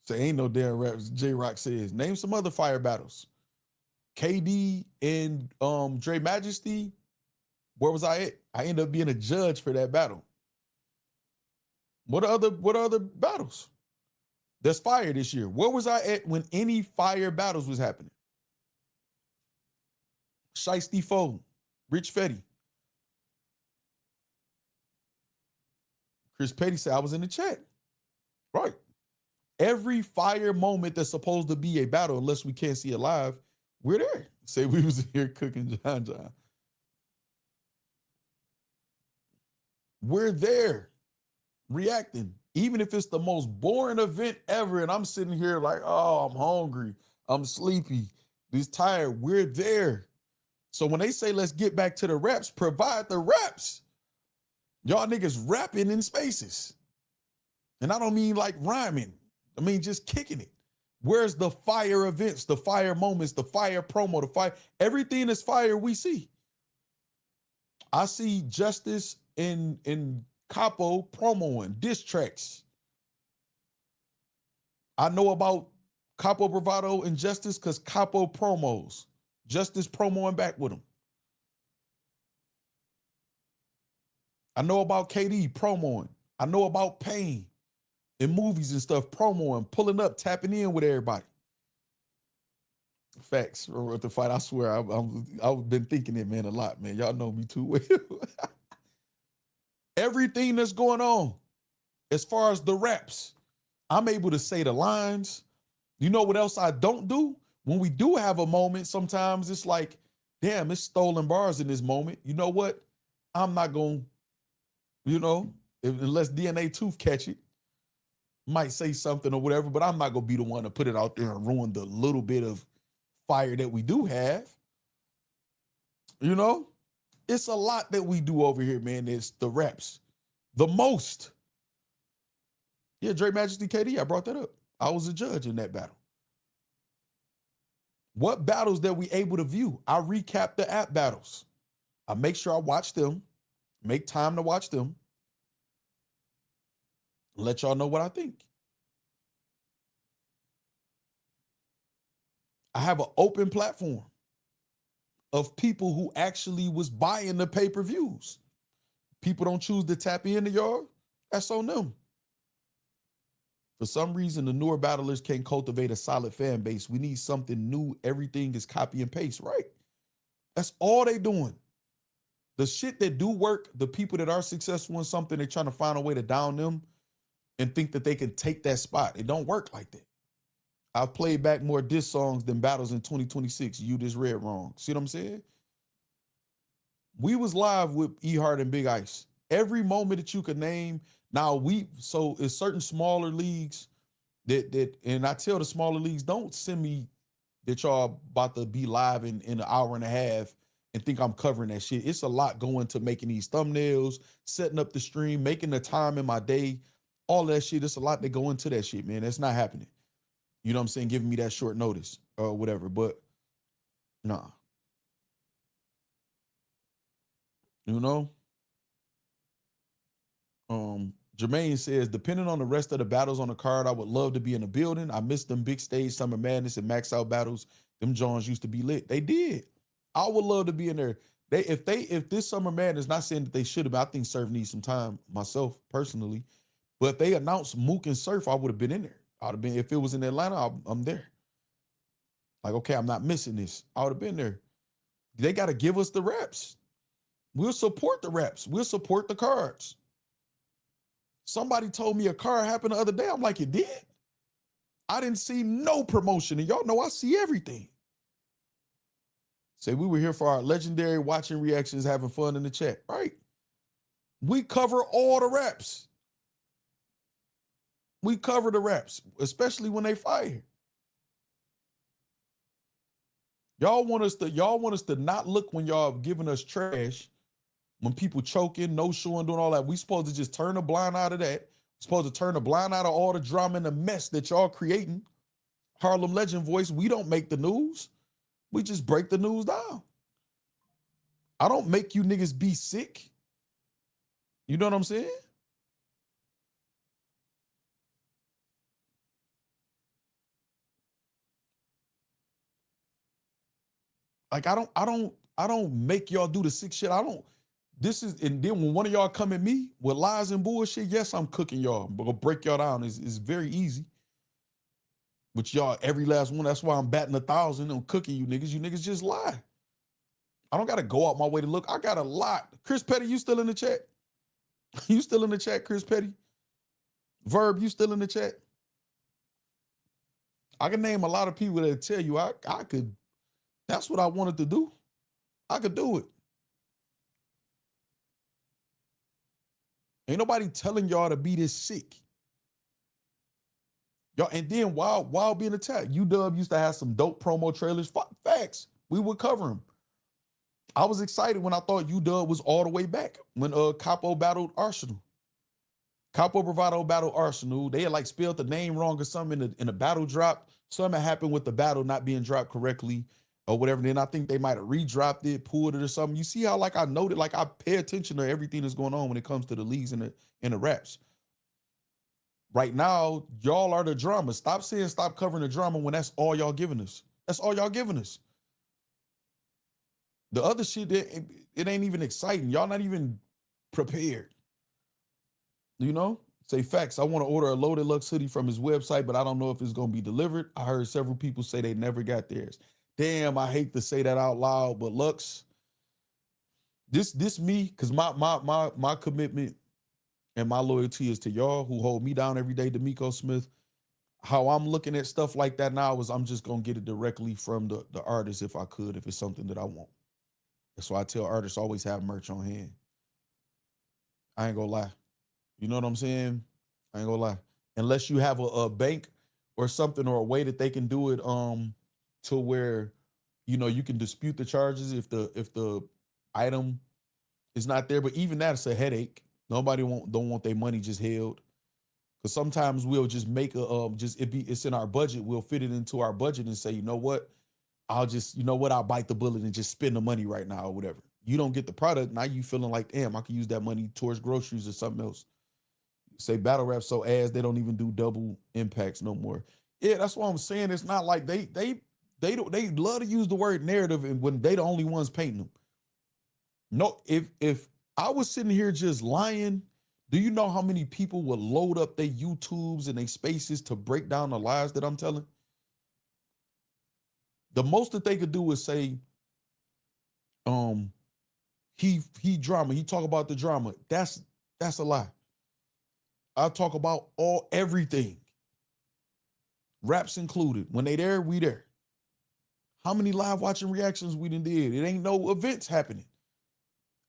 Say ain't no damn raps. J-Rock says. Name some other fire battles. KD and Dre Majesty. Where was I at? I ended up being a judge for that battle. What other battles? There's fire this year. Where was I at when any fire battles was happening? Shiesty Foe, Rich Fetty. Chris Petty said I was in the chat. Right. Every fire moment that's supposed to be a battle, unless we can't see it live, we're there. Say we was here cooking John. We're there reacting. Even if it's the most boring event ever and I'm sitting here like, oh, I'm hungry, I'm sleepy, just tired, we're there. So when they say let's get back to the raps, provide the raps. Y'all niggas rapping in spaces. And I don't mean like rhyming. I mean just kicking it. Where's the fire events, the fire moments, the fire promo, the fire, everything is fire we see. I see Justice in Capo promoing diss tracks. I know about Capo Bravado and Justice because Capo promos. Justice promoing back with him. I know about KD promoing. I know about Pain in movies and stuff, promoing, pulling up, tapping in with everybody. Facts. With the fight, I swear, I've been thinking it, man, a lot, man. Y'all know me too well. Everything that's going on, as far as the raps, I'm able to say the lines. You know what else I don't do? When we do have a moment, sometimes it's like, damn, it's stolen bars in this moment. You know what? I'm not going to, unless DNA Tooth catch it, might say something or whatever, but I'm not going to be the one to put it out there and ruin the little bit of fire that we do have. It's a lot that we do over here, man. It's the raps. The most. Yeah, Dre Majesty KD, I brought that up. I was a judge in that battle. What battles that we able to view? I recap the app battles. I make sure I watch them, make time to watch them, let y'all know what I think. I have an open platform of people who actually was buying the pay-per-views. People don't choose to tap into y'all. That's on them. For some reason, the newer battlers can't cultivate a solid fan base. We need something new. Everything is copy and paste, right? That's all they doing. The shit that do work, the people that are successful in something, they're trying to find a way to down them and think that they can take that spot. It don't work like that. I've played back more diss songs than battles in 2026. You just read wrong. See what I'm saying? We was live with E Hart and Big Ice. Every moment that you could name. Now so it's certain smaller leagues that and I tell the smaller leagues, don't send me that y'all about to be live in an hour and a half and think I'm covering that shit. It's a lot going to making these thumbnails, setting up the stream, making the time in my day, all that shit. It's a lot that go into that shit, man. That's not happening. You know what I'm saying? Giving me that short notice or whatever, but nah. Jermaine says, depending on the rest of the battles on the card, I would love to be in the building. I miss them big stage Summer Madness and Max Out battles. Them Johns used to be lit. They did. I would love to be in there. If this Summer Madness, not saying that they should have been, I think Surf needs some time myself personally, but if they announced Mook and Surf, I would have been in there. I'd have been, if it was in Atlanta, I'm there. Like, okay, I'm not missing this. I would have been there. They got to give us the reps. We'll support the reps. We'll support the cards. Somebody told me a card happened the other day. I'm like, it did? I didn't see no promotion. And y'all know I see everything. Say we were here for our legendary watching reactions, having fun in the chat, right? We cover all the reps. We cover the reps, especially when they fire. Y'all want us to not look when y'all giving us trash, when people choking, no showing, doing all that. We supposed to just turn a blind eye to that. We're supposed to turn a blind eye to all the drama and the mess that y'all creating. Harlem Legend voice, we don't make the news. We just break the news down. I don't make you niggas be sick. You know what I'm saying? Like, I don't make y'all do the sick shit. And then when one of y'all come at me with lies and bullshit, yes, I'm cooking y'all. I'm gonna break y'all down. It's very easy. But y'all, every last one, that's why I'm batting 1,000 on cooking you niggas. You niggas just lie. I don't gotta go out my way to look. I got a lot. Chris Petty, you still in the chat? You still in the chat, Chris Petty? Verb, you still in the chat? I can name a lot of people that tell you I could. That's what I wanted to do. I could do it. Ain't nobody telling y'all to be this sick. Y'all, and then while being attacked, UW used to have some dope promo trailers. Facts. We would cover them. I was excited when I thought UW was all the way back when Capo battled Arsenal. Capo Bravado battled Arsenal. They had like spelled the name wrong or something in the battle drop. something happened with the battle not being dropped correctly or whatever. Then I think they might have redropped it, pulled it or something. You see how like I noted, like I pay attention to everything that's going on when it comes to the leagues and the raps. Right now, y'all are the drama. Stop saying stop covering the drama when that's all y'all giving us. That's all y'all giving us. The other shit, it ain't even exciting. Y'all not even prepared. You know? Say facts. I want to order a Loaded Lux hoodie from his website, but I don't know if it's going to be delivered. I heard several people say they never got theirs. Damn, I hate to say that out loud, but Lux, this me, because my commitment and my loyalty is to y'all who hold me down every day, D'Amico Smith. How I'm looking at stuff like that now is I'm just going to get it directly from the artist if I could, if it's something that I want. That's why I tell artists always have merch on hand. I ain't gonna lie. You know what I'm saying? I ain't gonna lie. Unless you have a bank or something or a way that they can do it to where, you know, you can dispute the charges if the item is not there. But even that's a headache. Nobody don't want their money just held. Because sometimes we'll just make it's in our budget. We'll fit it into our budget and say, you know what? I'll bite the bullet and just spend the money right now or whatever. You don't get the product. Now you feeling like, damn, I could use that money towards groceries or something else. Say battle rap so ass they don't even do double impacts no more. Yeah, that's what I'm saying. It's not like they love to use the word narrative and when they the only ones painting them. No, if I was sitting here just lying, do you know how many people would load up their YouTubes and their spaces to break down the lies that I'm telling? The most that they could do is say, he drama. He talk about the drama. That's a lie. I talk about everything. Raps included. When they there, we there. How many live watching reactions we done did? It ain't no events happening.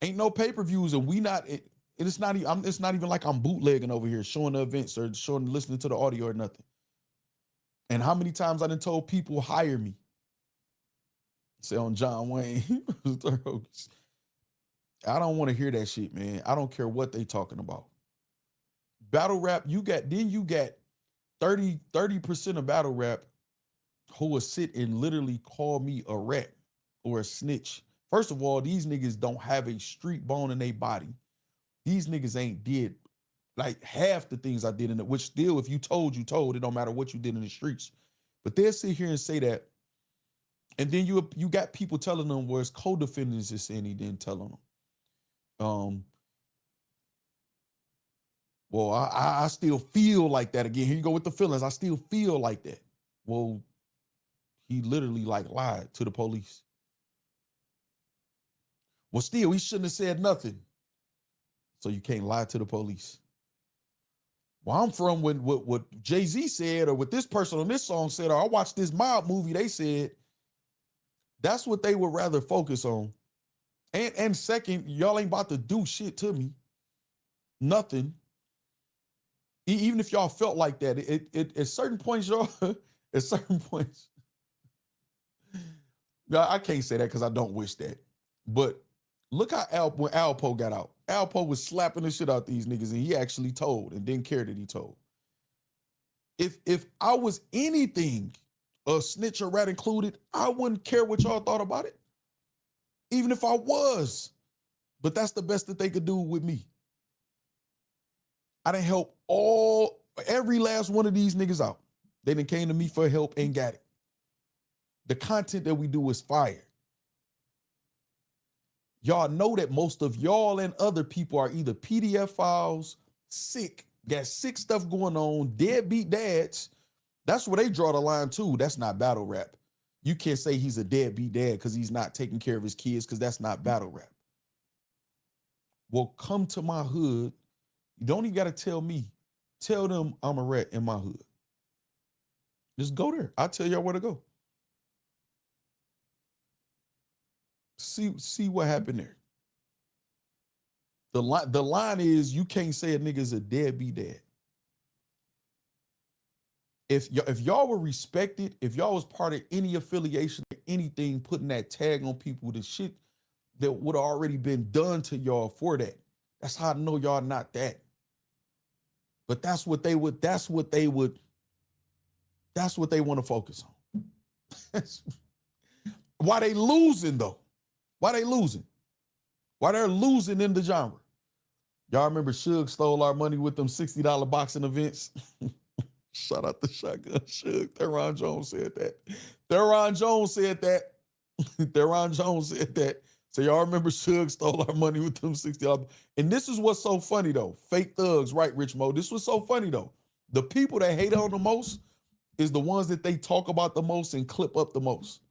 Ain't no pay-per-views, and it's not even like I'm bootlegging over here, showing the events or listening to the audio or nothing. And how many times I done told people hire me? Say on John Wayne. I don't want to hear that shit, man. I don't care what they talking about. Battle rap, you got 30% of battle rap who will sit and literally call me a rat or a snitch. First of all, these niggas don't have a street bone in their body. These niggas ain't did like half the things I did in it, which still, if you told, you told. It don't matter what you did in the streets. But they'll sit here and say that. And then you got people telling them where his co-defendants is saying he didn't tell them. Well, I still feel like that again. Here you go with the feelings. I still feel like that. Well, he literally like lied to the police. Well, still, he shouldn't have said nothing. So you can't lie to the police. Well, I'm from what Jay-Z said or what this person on this song said, or I watched this Mob movie, they said. That's what they would rather focus on. And second, y'all ain't about to do shit to me. Nothing. Even if y'all felt like that, at certain points, y'all, at certain points, I can't say that because I don't wish that. But look how when Alpo got out. Alpo was slapping the shit out these niggas, and he actually told and didn't care that he told. If I was anything, a snitch or rat included, I wouldn't care what y'all thought about it. Even if I was. But that's the best that they could do with me. I done help every last one of these niggas out. They done came to me for help and got it. The content that we do is fire. Y'all know that most of y'all and other people are either PDF files, sick, got sick stuff going on, deadbeat dads. That's where they draw the line too. That's not battle rap. You can't say he's a deadbeat dad because he's not taking care of his kids because that's not battle rap. Well, come to my hood. You don't even got to tell me. Tell them I'm a rat in my hood. Just go there. I'll tell y'all where to go. See what happened there. The line is you can't say a nigga's a deadbeat dad. If y'all were respected, if y'all was part of any affiliation or anything, putting that tag on people, the shit that would have already been done to y'all for that. That's how I know y'all not that. But that's what they would That's what they want to focus on. Why they losing though? Why they losing? Why they're losing in the genre? Y'all remember Suge stole our money with them $60 boxing events? Shout out to Shotgun Suge. Theron Jones said that. Theron Jones said that. Theron Jones said that. So y'all remember Suge stole our money with them $60. And this is what's so funny though. Fake thugs, right, Rich Mo? This was so funny though. The people that hate on the most is the ones that they talk about the most and clip up the most.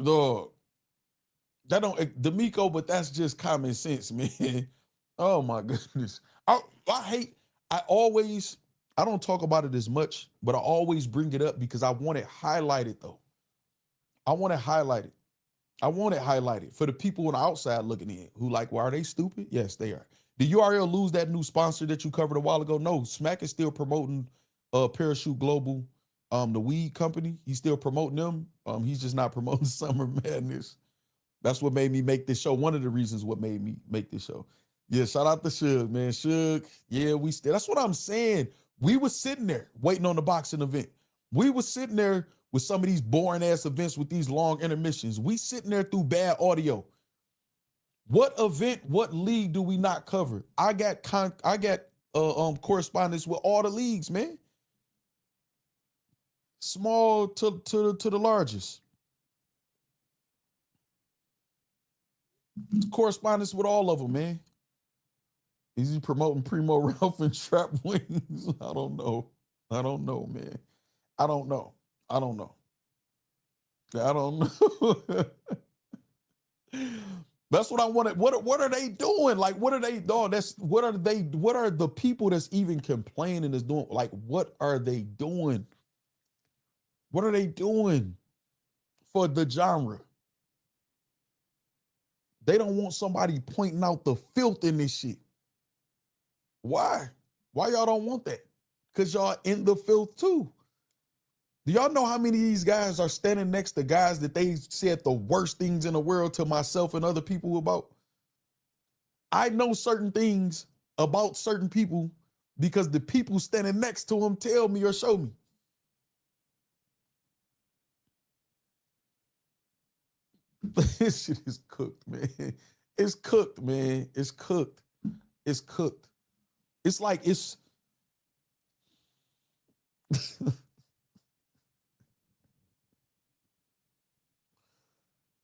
Dog. That don't D'Amico, but that's just common sense, man. Oh my goodness. I don't talk about it as much, but I always bring it up because I want it highlighted though. I want it highlighted. I want it highlighted for the people on the outside looking in who like, well, are they stupid? Yes, they are. Did URL lose that new sponsor that you covered a while ago? No, Smack is still promoting Parachute Global, the weed company. He's still promoting them. He's just not promoting Summer Madness. That's what made me make this show. One of the reasons what made me make this show. Yeah, shout out to Suge, man. Suge, yeah, that's what I'm saying. We were sitting there waiting on the boxing event. We were sitting there with some of these boring ass events with these long intermissions. We sitting there through bad audio. What event, what league do we not cover? I got correspondence with all the leagues, man. Small to the largest. Correspondence with all of them, man. Is he promoting Primo Ralph and Trap Wings? I don't know, man. I don't know. That's what I wanted. What are they doing? Like, what are they doing? What are the people that's even complaining is doing? Like, what are they doing? What are they doing for the genre? They don't want somebody pointing out the filth in this shit. Why? Why y'all don't want that? Because y'all in the filth too. Do y'all know how many of these guys are standing next to guys that they said the worst things in the world to myself and other people about? I know certain things about certain people because the people standing next to them tell me or show me. This shit is cooked, man. It's cooked, man. It's cooked. It's cooked. It's like it's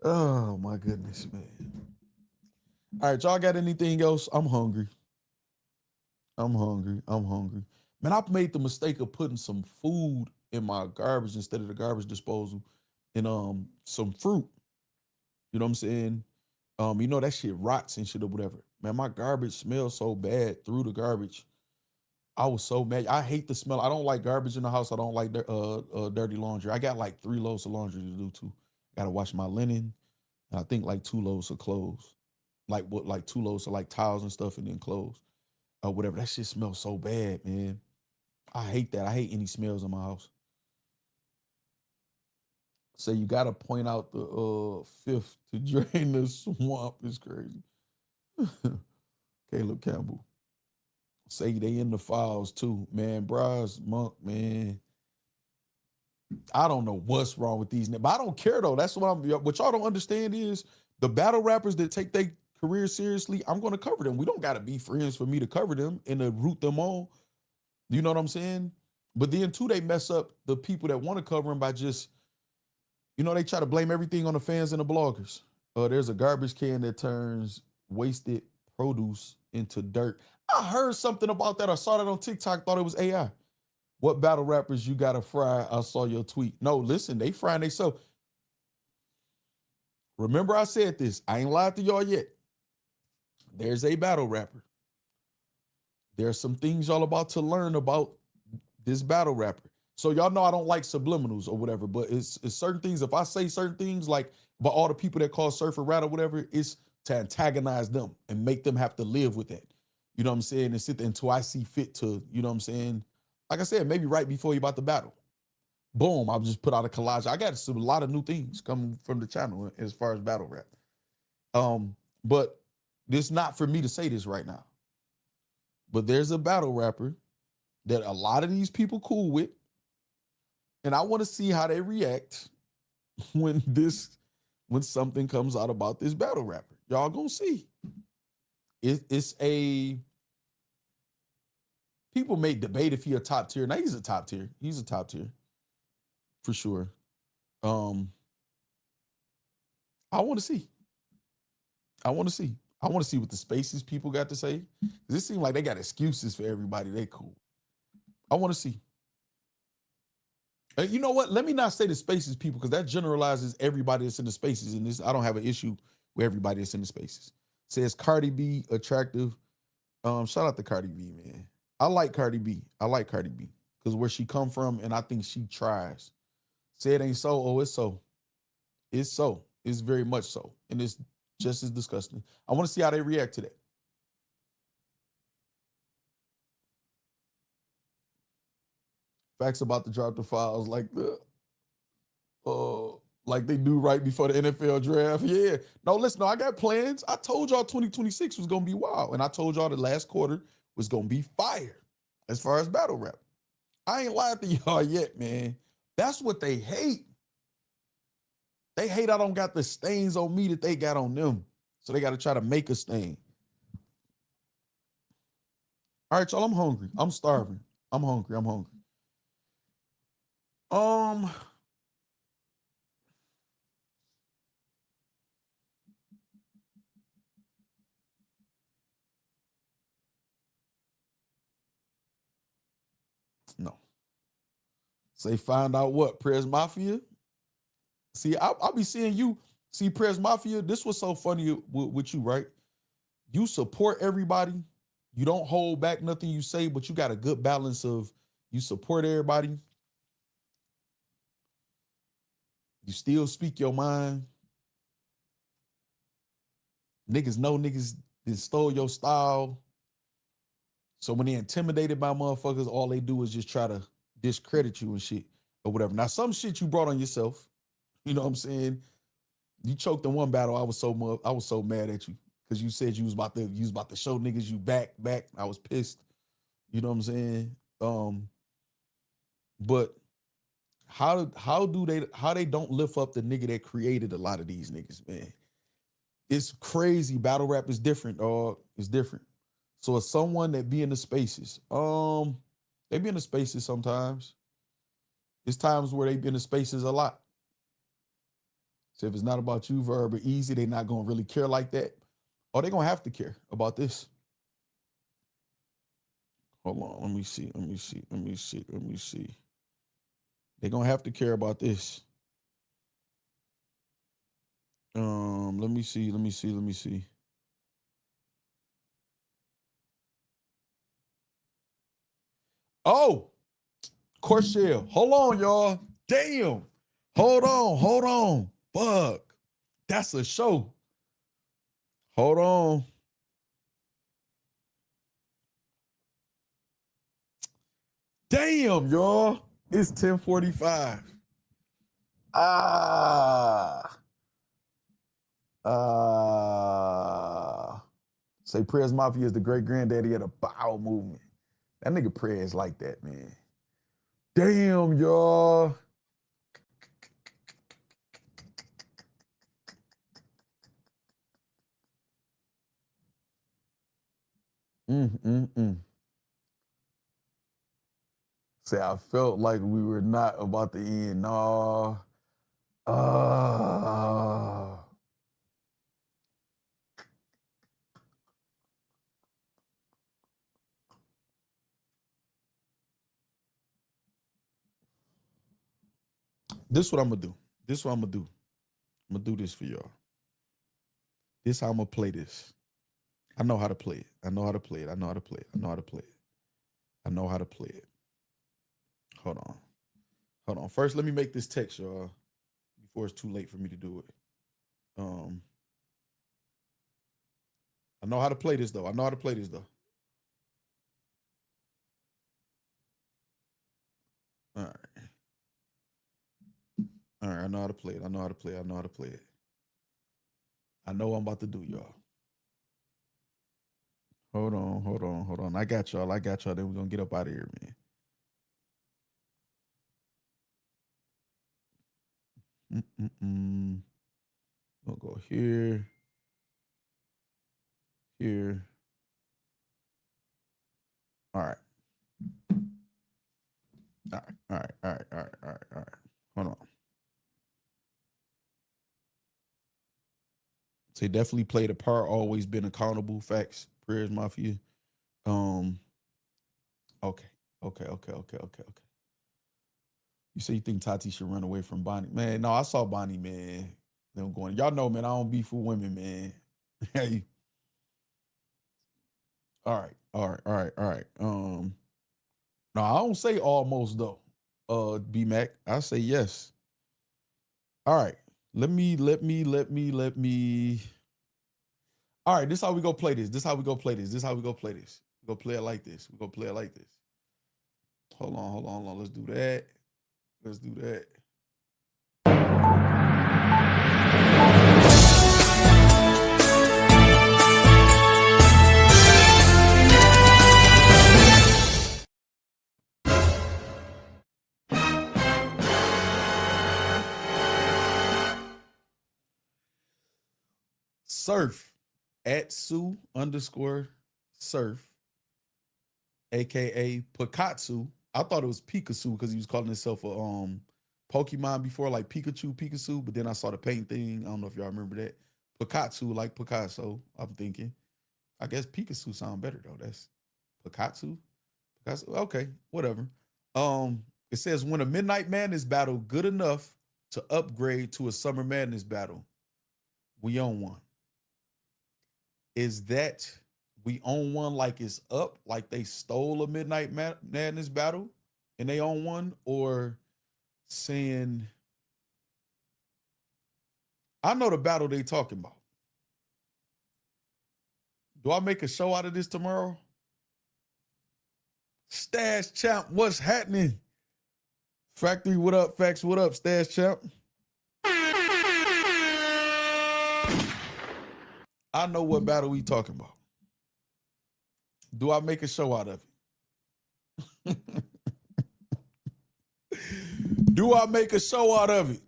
oh my goodness, man. All right, y'all got anything else? I'm hungry. Man, I've made the mistake of putting some food in my garbage instead of the garbage disposal and some fruit. You know what I'm saying? That shit rots and shit or whatever. Man, my garbage smells so bad through the garbage. I was so mad. I hate the smell. I don't like garbage in the house. I don't like dirty laundry. I got like 3 loads of laundry to do too. Gotta wash my linen. And I think like 2 loads of clothes. Like 2 loads of like towels and stuff and then clothes. Or whatever. That shit smells so bad, man. I hate that. I hate any smells in my house. So you gotta point out the fifth to drain the swamp. It's crazy. Caleb Campbell. Say they in the files too. Man, Bryce Monk, man. I don't know what's wrong with these, but I don't care though. That's what y'all don't understand is the battle rappers that take their career seriously, I'm gonna cover them. We don't gotta be friends for me to cover them and to root them on. You know what I'm saying? But then too, they mess up the people that want to cover them by just, they try to blame everything on the fans and the bloggers. There's a garbage can that turns wasted produce into dirt. I heard something about that. I saw that on TikTok, thought it was AI. What battle rappers you gotta fry? I saw your tweet. No, listen, they frying themselves. Remember I said this. I ain't lied to y'all yet. There's a battle rapper. There's some things y'all about to learn about this battle rapper. So y'all know I don't like subliminals or whatever, but it's certain things. If I say certain things, like about all the people that call Surfer Rat or whatever, it's to antagonize them and make them have to live with that. You know what I'm saying? And sit there until I see fit to, you know what I'm saying? Like I said, maybe right before you about to battle. Boom, I'll just put out a collage. I got a lot of new things coming from the channel as far as battle rap. But it's not for me to say this right now. But there's a battle rapper that a lot of these people cool with, and I want to see how they react when something comes out about this battle rapper. Y'all gonna see. It's a people may debate if he a top tier. Now he's a top tier. He's a top tier for sure. I want to see. I want to see. I want to see what the spaces people got to say. It seems like they got excuses for everybody. They cool. I want to see. You know what? Let me not say the spaces people because that generalizes everybody that's in the spaces. And this, I don't have an issue with everybody that's in the spaces. Says Cardi B attractive. Shout out to Cardi B, man. I like Cardi B. I like Cardi B because where she come from, and I think she tries. Say it ain't so. Oh, it's so. It's so. It's very much so, and it's just as disgusting. I want to see how they react to that. Facts about to drop the files like like they do right before the NFL draft. Yeah. No, listen, no, I got plans. I told y'all 2026 was gonna be wild, and I told y'all the last quarter was gonna be fire as far as battle rap. I ain't lied to y'all yet, man. That's what they hate. They hate I don't got the stains on me that they got on them. So they got to try to make a stain. All right, y'all, I'm hungry. I'm starving. I'm hungry. I'm hungry. No. Say find out what? Prez Mafia? See, I'll be seeing you. See, Prez Mafia, this was so funny with you, right? You support everybody. You don't hold back nothing you say, but you got a good balance of you support everybody. You still speak your mind. Niggas know niggas stole your style. So when they intimidated by motherfuckers, all they do is just try to discredit you and shit or whatever. Now, some shit you brought on yourself. You know what I'm saying? You choked in one battle. I was so mad at you because you said you was about to show niggas you back. I was pissed. You know what I'm saying? But how they don't lift up the nigga that created a lot of these niggas, man? It's crazy. Battle rap is different, dog. It's different. So it's someone that be in the spaces. They be in the spaces sometimes. It's times where they be in the spaces a lot. So if it's not about you, Verb or Easy, they not gonna really care like that. Or they gonna have to care about this. Hold on, let me see. They gonna have to care about this. Let me see. Oh, Corshell. Hold on, y'all. Damn. Hold on. Fuck. That's a show. Hold on. Damn, y'all. It's 10:45. Say Prez Mafia is the great granddaddy of the bowel movement. That nigga Prez like that, man. Damn, y'all. Say I felt like we were not about to end. No. This is what I'm gonna do. I'm gonna do this for y'all. This how I'm gonna play this. I know how to play it. I know how to play it. Hold on. First, let me make this text, y'all, before it's too late for me to do it. I know how to play this, though. All right. I know how to play it. I know what I'm about to do, y'all. Hold on. I got y'all. Then we're gonna get up out of here, man. We'll go here. All right. All right. Hold on. So he definitely played a part, always been accountable. Facts. Prayers, Mafia. Okay. You say you think Tati should run away from Bonnie? Man, no, I saw Bonnie, man. Them going. Y'all know, man, I don't beef with women, man. Hey. All right. No, I don't say almost though. B Mac. I say yes. All right. Let me. All right, this is how we go play this. We're gonna play it like this. Hold on. Let's do that. Surf at Sue_surf, aka Pikachu. I thought it was Pikachu because he was calling himself a Pokemon before, like Pikachu. But then I saw the paint thing. I don't know if y'all remember that. Pikachu, like Picasso. I'm thinking. I guess Pikachu sound better though. That's Pikachu. Okay, whatever. It says when a Midnight Madness battle good enough to upgrade to a Summer Madness battle, we own one. Is that we own one like it's up, like they stole a Midnight Madness battle and they own one, or saying, I know the battle they talking about. Do I make a show out of this tomorrow? Stash Champ, what's happening? Factory, what up? Facts, what up? Stash Champ. I know what battle we talking about. Do I make a show out of it? Do I make a show out of it?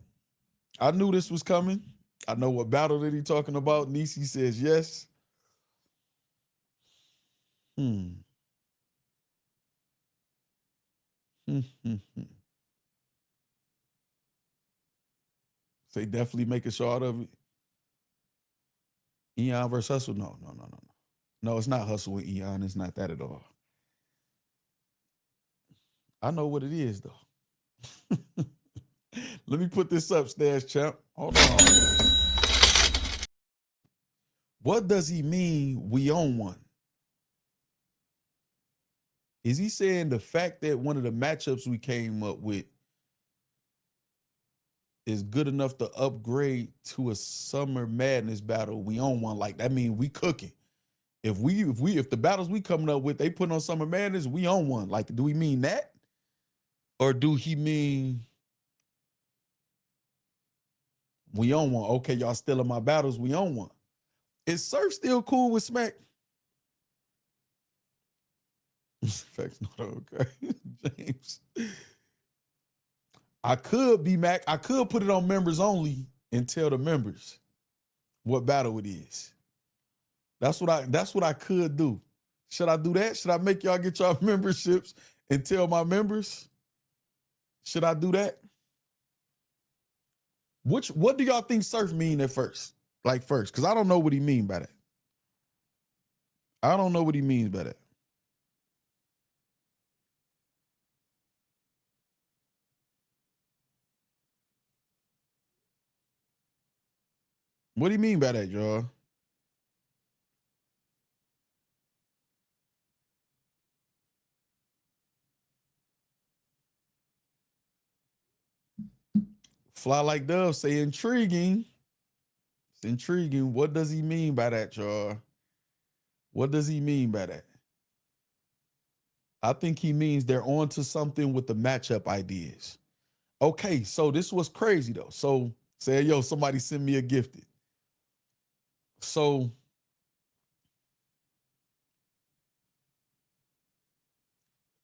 I knew this was coming. I know what battle that he talking about. Nisi says yes. Say definitely make a show out of it. Eon versus Hustle? No. No, it's not Hustle with Eon. It's not that at all. I know what it is, though. Let me put this up, Stash Champ. Hold on. What does he mean we own one? Is he saying the fact that one of the matchups we came up with is good enough to upgrade to a Summer Madness battle, we own one? Like that mean we cooking. If the battles we coming up with, they put on Summer Madness, we own one. Like, do we mean that? Or do he mean we own one? Okay, y'all still in my battles, we own one. Is Surf still cool with Smack? Facts not okay. James. I could be Mac. I could put it on members only and tell the members what battle it is. That's what I could do. Should I do that? Should I make y'all get y'all memberships and tell my members? Should I do that? What do y'all think Surf mean at first? Like first, because I don't know what he mean by that. I don't know what he means by that. What do you mean by that, y'all? Fly Like Dove say intriguing. It's intriguing. What does he mean by that, y'all? What does he mean by that? I think he means they're on to something with the matchup ideas. Okay, so this was crazy though. So say, yo, somebody send me a gifted. So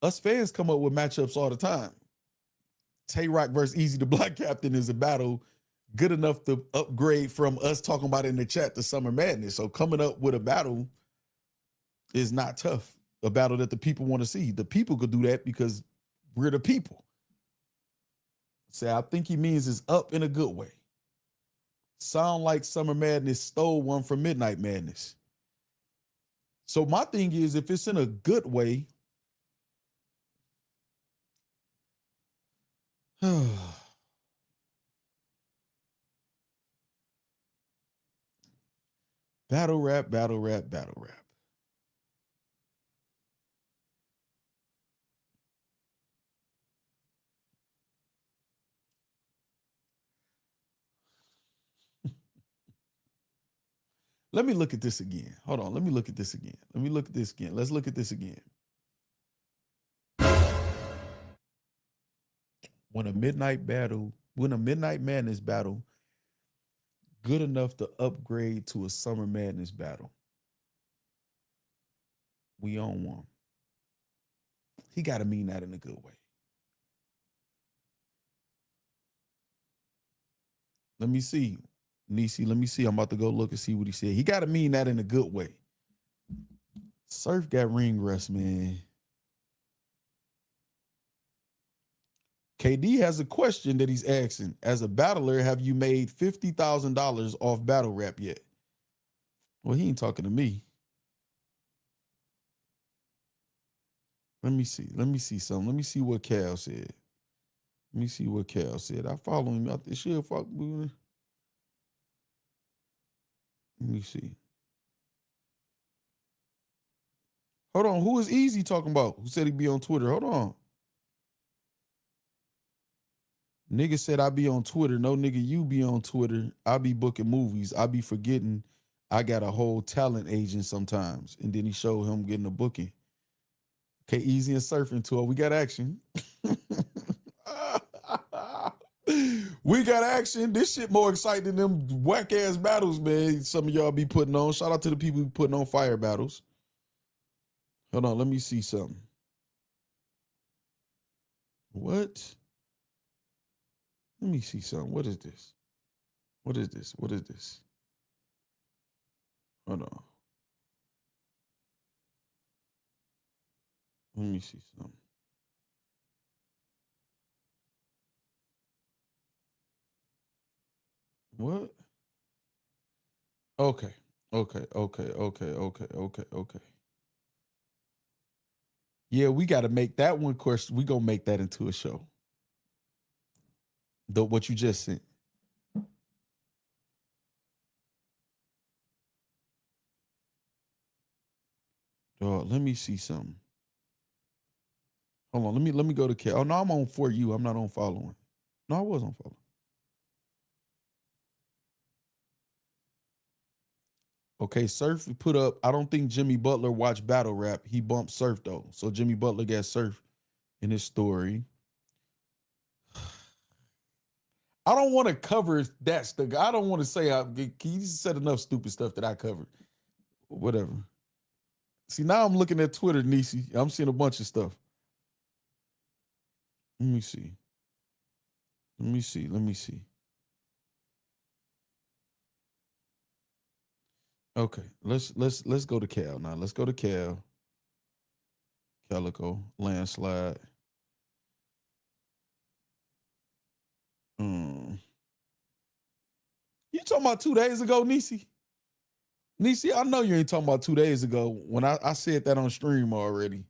Us fans come up with matchups all the time. Tay Rock versus Easy the Black Captain is a battle good enough to upgrade from us talking about it in the chat to Summer Madness. So coming up with a battle is not tough. A battle that the people want to see. The people could do that because we're the people. Say, I think he means it's up in a good way. Sound like Summer Madness stole one from Midnight Madness. So my thing is, if it's in a good way, battle rap, battle rap, battle rap. Let me look at this again. Hold on. Let me look at this again. Let me look at this again. Let's look at this again. When a Midnight Madness battle good enough to upgrade to a Summer Madness battle, we own one. He got to mean that in a good way. Let me see. Nisi, let me see. I'm about to go look and see what he said. He got to mean that in a good way. Surf got ring rust, man. KD has a question that he's asking. As a battler, have you made $50,000 off battle rap yet? Well, he ain't talking to me. Let me see. Let me see something. Let me see what Cal said. Let me see what Cal said. I follow him out there. Shit, fuck. Let me see. Hold on. Who is Easy talking about? Who said he'd be on Twitter? Hold on. Nigga said I be on Twitter. No, nigga, you be on Twitter. I be booking movies. I be forgetting I got a whole talent agent sometimes. And then he showed him getting a booking. Okay, Easy and Surfing tour. We got action. We got action. This shit more exciting than them whack ass battles, man. Some of y'all be putting on. Shout out to the people who putting on fire battles. Hold on, let me see something. What? Let me see something. What is this? What is this? What is this? Hold on. Let me see something. What? Okay. Okay. Yeah, we got to make that one question. We gonna make that into a show. What you just sent. Dog, let me see something. Hold on, let me go to Cal. Oh no, I'm on For You. I'm not on following. No, I was on following. Okay, Surf put up, I don't think Jimmy Butler watched battle rap. He bumped Surf though. So Jimmy Butler got Surf in his story. I don't want to cover that stuff. I don't want to say he said enough stupid stuff that I covered. Whatever. See, now I'm looking at Twitter, Nisi. I'm seeing a bunch of stuff. Let me see. Okay, let's go to Cal now. Let's go to Cal. Calico, landslide. You talking about 2 days ago, Nisi? Nisi, I know you ain't talking about 2 days ago when I said that on stream already.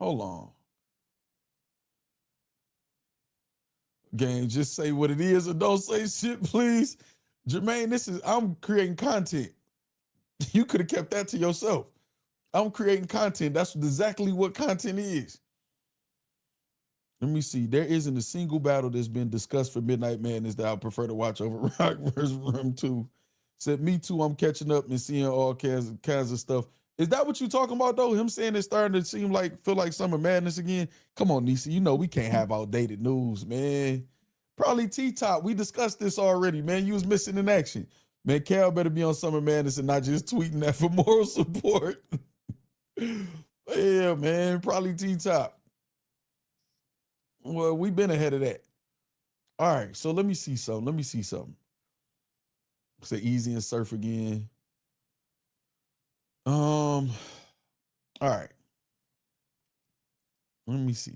Hold on. Gang, just say what it is or don't say shit, please. Jermaine, I'm creating content. You could have kept that to yourself. I'm creating content. That's exactly what content is. Let me see. There isn't a single battle that's been discussed for Midnight Madness that I prefer to watch over Rock vs. Rim 2. Said, me too, I'm catching up and seeing all kinds of stuff. Is that what you talking about, though? Him saying it's starting to feel like Summer Madness again? Come on, Nisi. You know we can't have outdated news, man. Probably T-Top. We discussed this already, man. You was missing in action. Man, Cal better be on Summer Madness and not just tweeting that for moral support. Yeah, man, probably T-Top. Well, we've been ahead of that. All right, so let me see something. Say Easy and Surf again. All right. Let me see.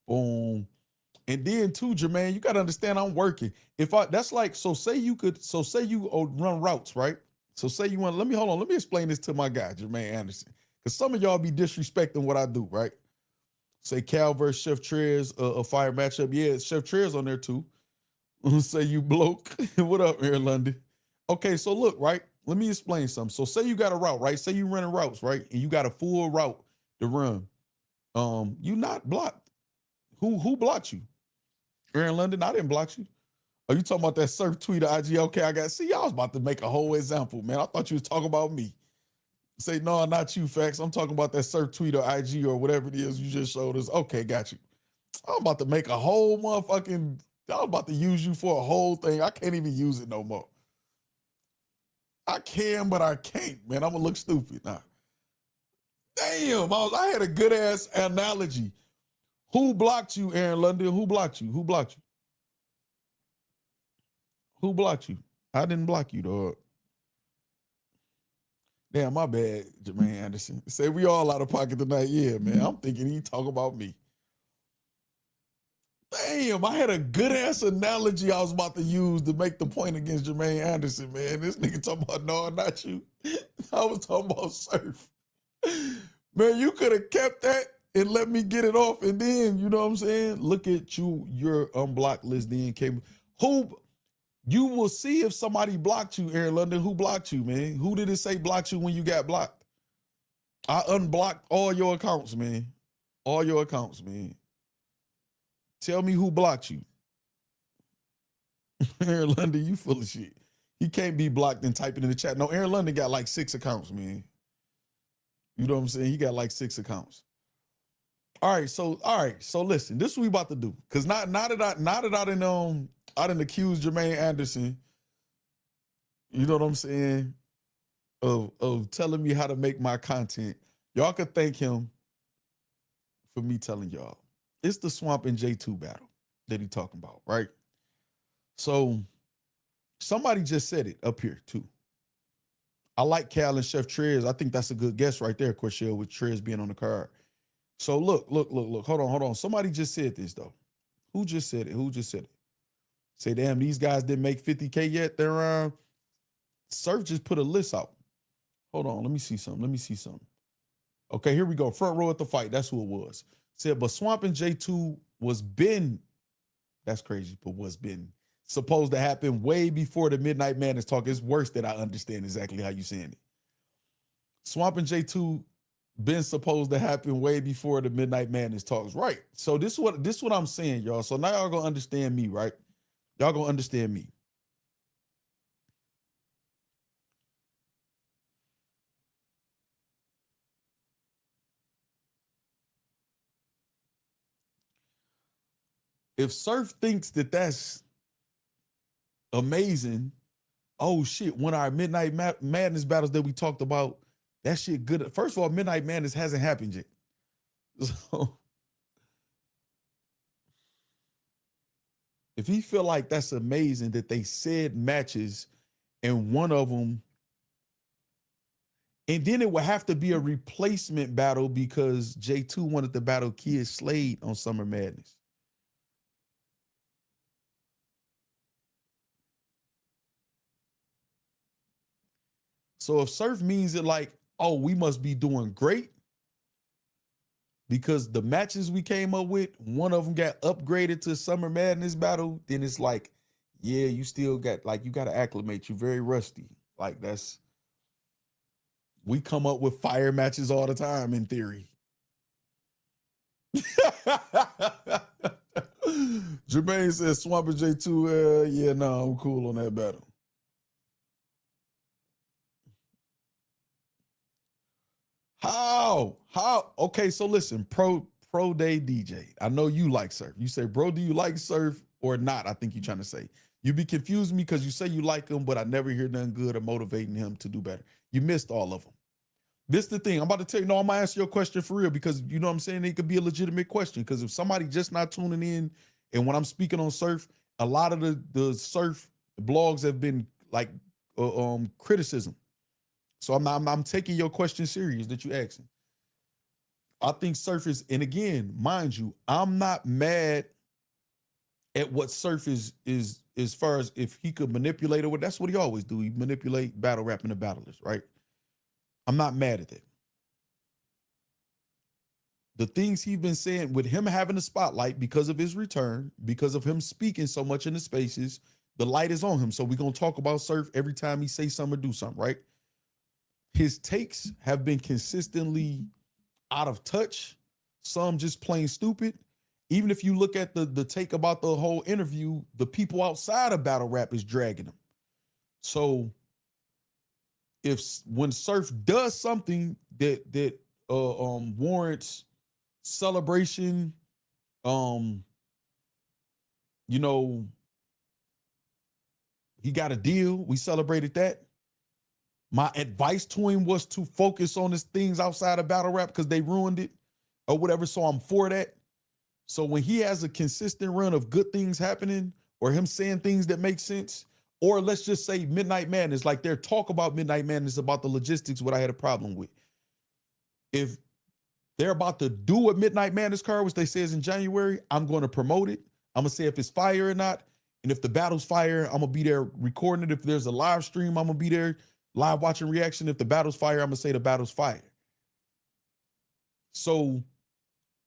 Boom. And then too, Jermaine, you gotta understand I'm working. That's like, say you run routes, right? So say you want, let me explain this to my guy, Jermaine Anderson. Because some of y'all be disrespecting what I do, right? Say Cal versus Chef Trez, a fire matchup. Yeah, Chef Trez on there too. Say you bloke. What up, Aaron London? Okay, so look, right? Let me explain something. So say you got a route, right? Say you running routes, right? And you got a full route to run. You not blocked. Who blocked you? Aaron London, I didn't block you. Are you talking about that surf tweet of IG? Okay, I was about to make a whole example, man. I thought you was talking about me. Say, no, not you, Facts. I'm talking about that surf tweet or IG or whatever it is you just showed us. Okay, got you. I'm about to make a whole motherfucking, I was about to use you for a whole thing. I can't even use it no more. I can, but I can't, man. I'm gonna look stupid now. Damn, I had a good ass analogy. Who blocked you, Aaron London? Who blocked you? Who blocked you? Who blocked you? I didn't block you, dog. Damn, my bad, Jermaine Anderson. Say we all out of pocket tonight. Yeah, man. I'm thinking he talk about me. Damn, I had a good ass analogy I was about to use to make the point against Jermaine Anderson, man. This nigga talking about, no, not you. I was talking about Surf. Man, you could have kept that and let me get it off, and then, you know what I'm saying? Look at you, your unblocked list then came. You will see if somebody blocked you, Aaron London. Who blocked you, man? Who did it say blocked you when you got blocked? I unblocked all your accounts, man. All your accounts, man. Tell me who blocked you. Aaron London, you full of shit. He can't be blocked and type it in the chat. No, Aaron London got like 6 accounts, man. You know what I'm saying? He got like 6 accounts. All right, so listen, this is what we about to do. Cause not that I didn't accuse Jermaine Anderson, you know what I'm saying, of telling me how to make my content. Y'all could thank him for me telling y'all. It's the Swamp and J2 battle that he talking about, right? So somebody just said it up here too. I like Cal and Chef Trez. I think that's a good guess right there, Corshell, with Trez being on the card. So look. Hold on. Somebody just said this though. Who just said it? Say, damn, these guys didn't make 50K yet. They're Surf just put a list out. Hold on, let me see something. Okay, here we go. Front row at the fight. That's who it was. Said, but Swamp and J2 that's crazy, but was been supposed to happen way before the Midnight Madness talk. It's worse that I understand exactly how you saying it. Swamp and J2 been supposed to happen way before the Midnight Madness talks. Right. So this is what I'm saying, y'all. So now y'all gonna understand me, right? Y'all gonna understand me. If Surf thinks that that's amazing, oh shit, one of our Midnight Madness battles that we talked about, that shit good. First of all, Midnight Madness hasn't happened yet. So if he feel like that's amazing that they said matches and one of them, and then it would have to be a replacement battle because J2 wanted to battle Kid Slade on Summer Madness. So if Surf means it like, oh, we must be doing great because the matches we came up with, one of them got upgraded to Summer Madness battle, then it's like, yeah, you still got, like, you got to acclimate. You're very rusty. Like, we come up with fire matches all the time in theory. Jermaine says Swamp and J2, yeah, no, I'm cool on that battle. How? Okay, so listen, Pro Day DJ. I know you like Surf. You say, bro, do you like Surf or not. I think you're trying to say. You be confusing me because you say you like him, but I never hear nothing good or motivating him to do better. You missed all of them. This the thing. I'm about to tell you, no, I'm gonna answer your question for real because you know what I'm saying? It could be a legitimate question. Because if somebody just not tuning in, and when I'm speaking on surf, a lot of the surf blogs have been like criticism. So I'm taking your question serious that you asking. I think surf is, and again, mind you, I'm not mad at what surf is as far as if he could manipulate it. That's what he always do. He manipulate battle rap and the battlers, right? I'm not mad at that. The things he's been saying with him having the spotlight because of his return, because of him speaking so much in the spaces, the light is on him. So we're going to talk about surf every time he say something or do something, right? His takes have been consistently out of touch. Some just plain stupid. Even if you look at the take about the whole interview, the people outside of battle rap is dragging him. So when surf does something that warrants celebration, you know, he got a deal. We celebrated that. My advice to him was to focus on his things outside of battle rap because they ruined it or whatever. So I'm for that. So when he has a consistent run of good things happening or him saying things that make sense, or let's just say Midnight Madness, like their talk about Midnight Madness about the logistics, what I had a problem with. If they're about to do a Midnight Madness card, which they say is in January, I'm going to promote it. I'm going to say if it's fire or not. And if the battle's fire, I'm going to be there recording it. If there's a live stream, I'm going to be there live watching reaction. If the battle's fire, I'm going to say the battle's fire. So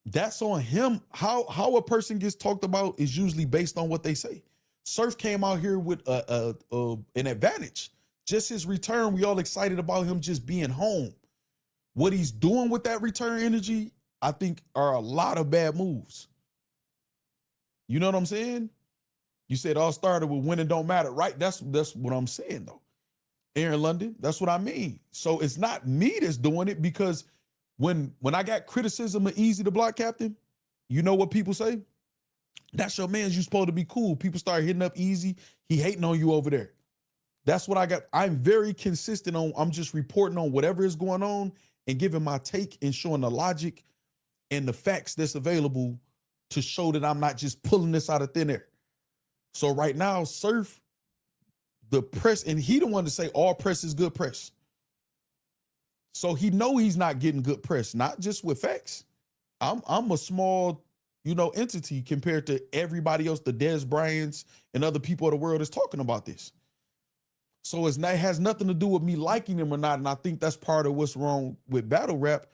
that's on him. How a person gets talked about is usually based on what they say. Surf came out here with an advantage. Just his return, we all excited about him just being home. What he's doing with that return energy, I think, are a lot of bad moves. You know what I'm saying? You said all started with winning don't matter, right? That's what I'm saying, though. Aaron London, that's what I mean. So it's not me that's doing it because when I got criticism of Easy the Block Captain, you know what people say? That's your man's, you supposed to be cool. People start hitting up Easy. He hating on you over there. That's what I got. I'm very consistent on, I'm just reporting on whatever is going on and giving my take and showing the logic and the facts that's available to show that I'm not just pulling this out of thin air. So right now, Surf, the press, and he the one to say all press is good press. So he know he's not getting good press, not just with facts. I'm a small, entity compared to everybody else, the Des Bryants and other people of the world is talking about this. So it has nothing to do with me liking him or not. And I think that's part of what's wrong with battle rap.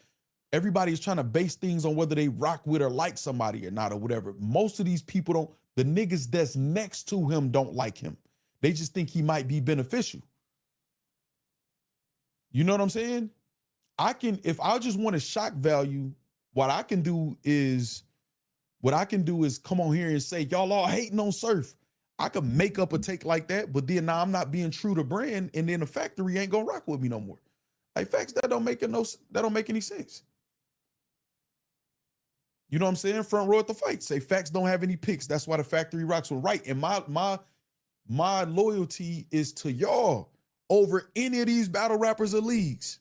Everybody is trying to base things on whether they rock with or like somebody or not or whatever. Most of these people don't, the niggas that's next to him don't like him. They just think he might be beneficial. You know what I'm saying? If I just want a shock value, what I can do is come on here and say, y'all all hating on Surf. I could make up a take like that, but then now I'm not being true to brand, and then the factory ain't gonna rock with me no more. Like facts, that don't make any sense. You know what I'm saying? Front row at the fight. Say facts don't have any picks. That's why the factory rocks with right. And my loyalty is to y'all over any of these battle rappers or leagues.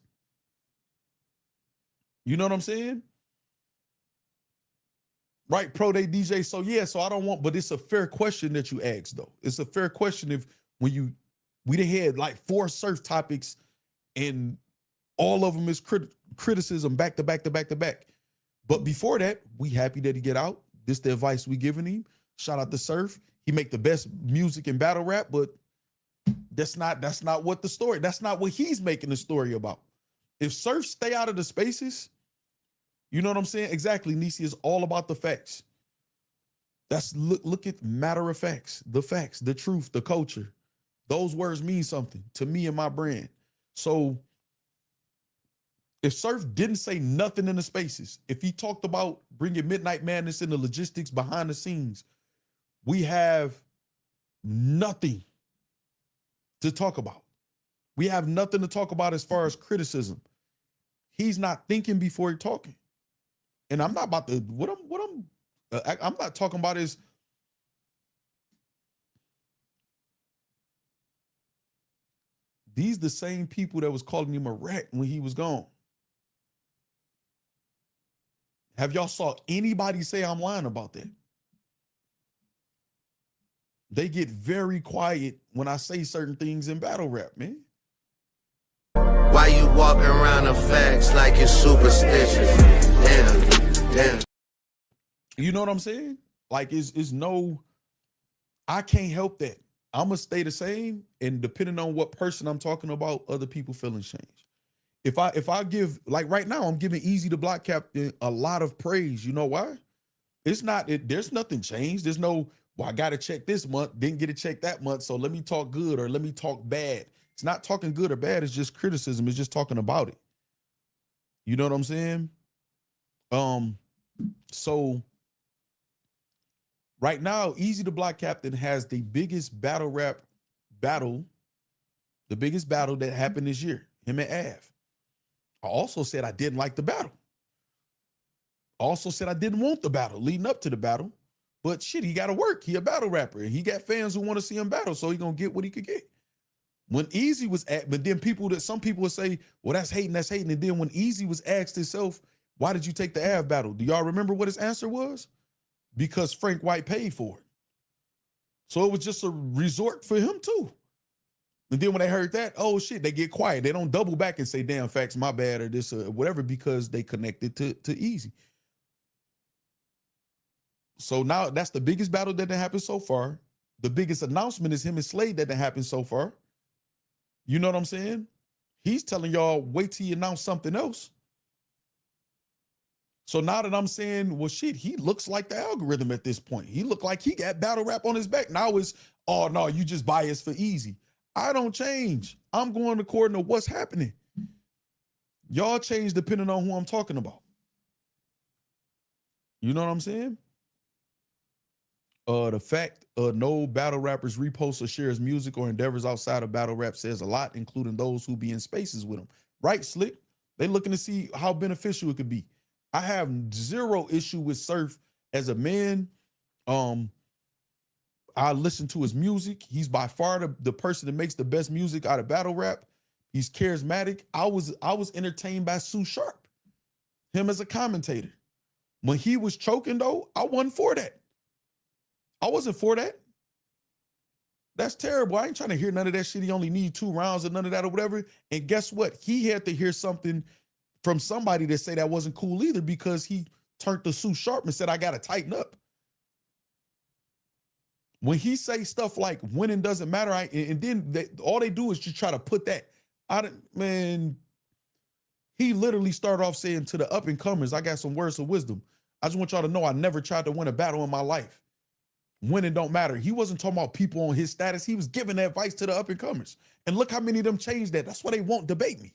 You know what I'm saying? Right, Pro Day DJ. So yeah, so I don't want, but it's a fair question that you asked though. It's a fair question if we done had like 4 surf topics and all of them is criticism back to back to back to back. But before that, we happy that he get out. This the advice we giving him. Shout out to Surf. He make the best music in battle rap, but that's not what the story, that's not what he's making the story about. If Surf stay out of the spaces, you know what I'm saying? Exactly, Nisi, is all about the facts. That's look at Matter of Factz, the facts, the truth, the culture. Those words mean something to me and my brand. So if Surf didn't say nothing in the spaces, if he talked about bringing Midnight Madness in the logistics behind the scenes, we have nothing to talk about. We have nothing to talk about as far as criticism. He's not thinking before he's talking. And I'm not about to, I'm not talking about is These the same people that was calling him a rat when he was gone. Have y'all saw anybody say I'm lying about that? They get very quiet when I say certain things in battle rap, man. Why you walking around the facts like it's superstitious? Damn. You know what I'm saying? Like, it's no, I can't help that. I'm gonna stay the same, and depending on what person I'm talking about, other people feelings change. If I give, like right now, I'm giving Easy the Block Captain a lot of praise. You know why? It's not, there's nothing changed. There's no, well, I got a check this month, didn't get a check that month, so let me talk good or let me talk bad. It's not talking good or bad. It's just criticism. It's just talking about it. You know what I'm saying? So right now, Easy the Block Captain has the biggest battle rap battle, the biggest battle that happened this year, him and Av. I also said I didn't like the battle. I also said I didn't want the battle leading up to the battle. But shit, he got to work. He a battle rapper. And he got fans who want to see him battle, so he going to get what he could get. When Easy was at, but then some people would say, well, that's hating. And then when Easy was asked himself, why did you take the Av battle? Do y'all remember what his answer was? Because Frank White paid for it. So it was just a resort for him too. And then when they heard that, oh shit, they get quiet. They don't double back and say, damn, Facts, my bad, or this or whatever, because they connected to Easy. So now that's the biggest battle that happened so far. The biggest announcement is him and Slade that happened so far. You know what I'm saying? He's telling y'all, wait till you announce something else. So now that I'm saying, well, shit, he looks like the algorithm at this point. He looked like he got battle rap on his back. Now it's, oh no, you just biased for Easy. I don't change. I'm going according to what's happening. Y'all change depending on who I'm talking about. You know what I'm saying? The fact no battle rappers repost or shares music or endeavors outside of battle rap says a lot, including those who be in spaces with them. Right, Slick? They looking to see how beneficial it could be. I have zero issue with Surf as a man. I listen to his music. He's by far the person that makes the best music out of battle rap. He's charismatic. I was entertained by Sue Sharp, him as a commentator. When he was choking though, I wasn't for that. I wasn't for that. That's terrible. I ain't trying to hear none of that shit. He only need 2 rounds or none of that or whatever. And guess what? He had to hear something from somebody that say that wasn't cool either, because he turned to Sue Sharp and said, I got to tighten up. When he say stuff like winning doesn't matter, and then all they do is just try to put that out. Man, he literally started off saying to the up and comers, I got some words of wisdom. I just want y'all to know I never tried to win a battle in my life. Winning don't matter. He wasn't talking about people on his status. He was giving advice to the up and comers. And look how many of them changed that. That's why they won't debate me.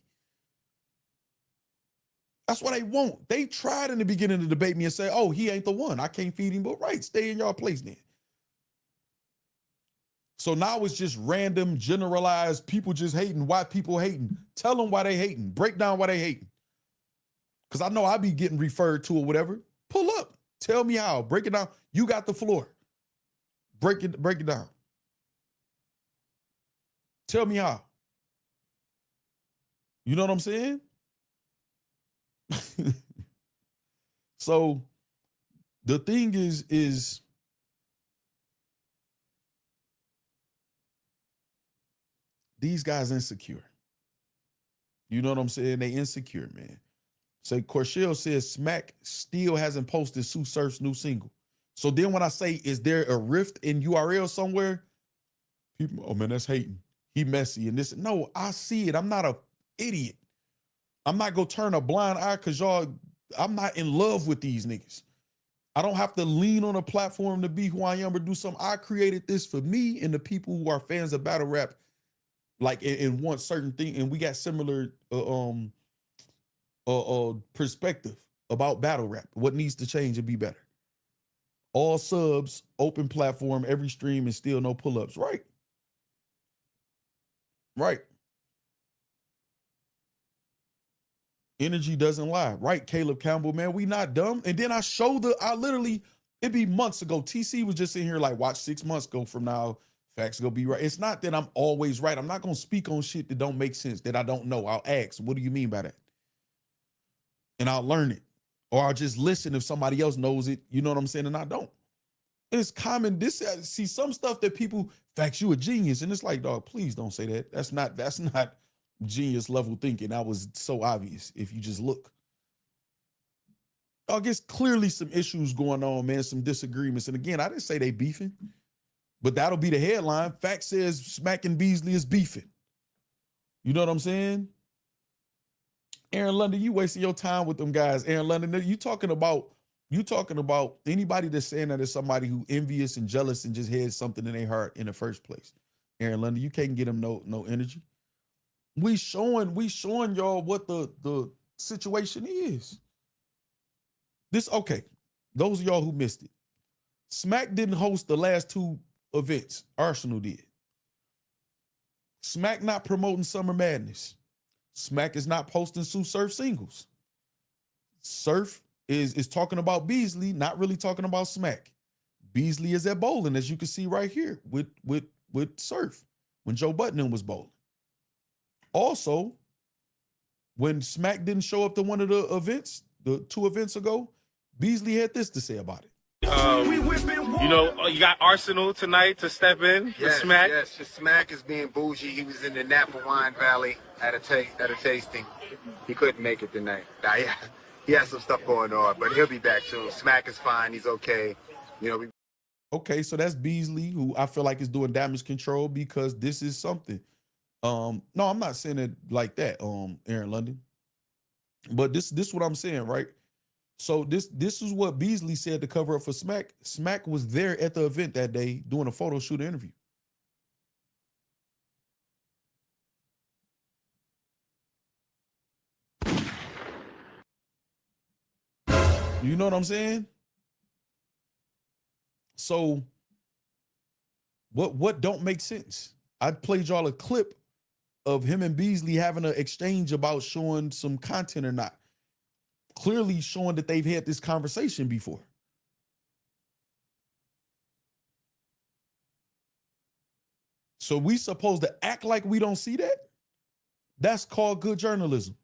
That's what they want. They tried in the beginning to debate me and say, oh, he ain't the one. I can't feed him, but right, stay in y'all place then. So now it's just random, generalized people just hating. Why people hating? Tell them why they hating. Break down why they hating. Because I know I be getting referred to or whatever. Pull up. Tell me how. Break it down. You got the floor. Break it down. Tell me how. You know what I'm saying? So the thing is these guys insecure. You know what I'm saying? They insecure, man. So Corshell says Smack still hasn't posted Sue Surf's new single. So then when I say, is there a rift in URL somewhere? People, oh man, that's hating. He messy and this. No, I see it. I'm not an idiot. I'm not gonna turn a blind eye because I'm not in love with these niggas. I don't have to lean on a platform to be who I am or do something. I created this for me and the people who are fans of battle rap, like and want certain things, and we got similar perspective about battle rap, what needs to change and be better. All subs, open platform, every stream, and still no pull-ups. Right. Right. Energy doesn't lie. Right, Caleb Campbell, man, we not dumb. And then I literally, it'd be months ago. TC was just in here like, watch 6 months ago from now, Facts gonna be right. It's not that I'm always right. I'm not gonna speak on shit that don't make sense, that I don't know. I'll ask, what do you mean by that? And I'll learn it. Or I'll just listen if somebody else knows it. You know what I'm saying? And I don't. It's common. See some stuff that people, Facts, you a genius. And it's like, dog, please don't say that. That's not genius level thinking. That was so obvious if you just look. Dog, it's clearly some issues going on, man, some disagreements. And again, I didn't say they beefing, but that'll be the headline. Fact says Smack and Beasley is beefing. You know what I'm saying? Aaron London, you wasting your time with them guys. Aaron London, you talking about anybody that's saying that is somebody who envious and jealous and just had something in their heart in the first place. Aaron London, you can't get them no energy. We showing y'all what the situation is. Okay, those of y'all who missed it. Smack didn't host the last two events. Arsenal did. Smack not promoting Summer Madness. Smack is not posting Sue Surf singles. Surf is talking about Beasley, not really talking about Smack. Beasley is at bowling, as you can see right here with Surf when Joe Button was bowling. Also, when Smack didn't show up to one of the events, the 2 events ago, Beasley had this to say about it. You got Arsenal tonight to step in for Smack. Yes, Smack is being bougie. He was in the Napa Wine Valley at a tasting. He couldn't make it tonight. Now, he has some stuff going on, but he'll be back soon. Smack is fine. He's okay. Okay, so that's Beasley, who I feel like is doing damage control because this is something. No, I'm not saying it like that, Aaron London. But this is what I'm saying, right? So this is what Beasley said to cover up for Smack. Smack was there at the event that day doing a photo shoot interview. You know what I'm saying? So what don't make sense? I played y'all a clip of him and Beasley having an exchange about showing some content or not. Clearly showing that they've had this conversation before. So we supposed to act like we don't see that? That's called good journalism.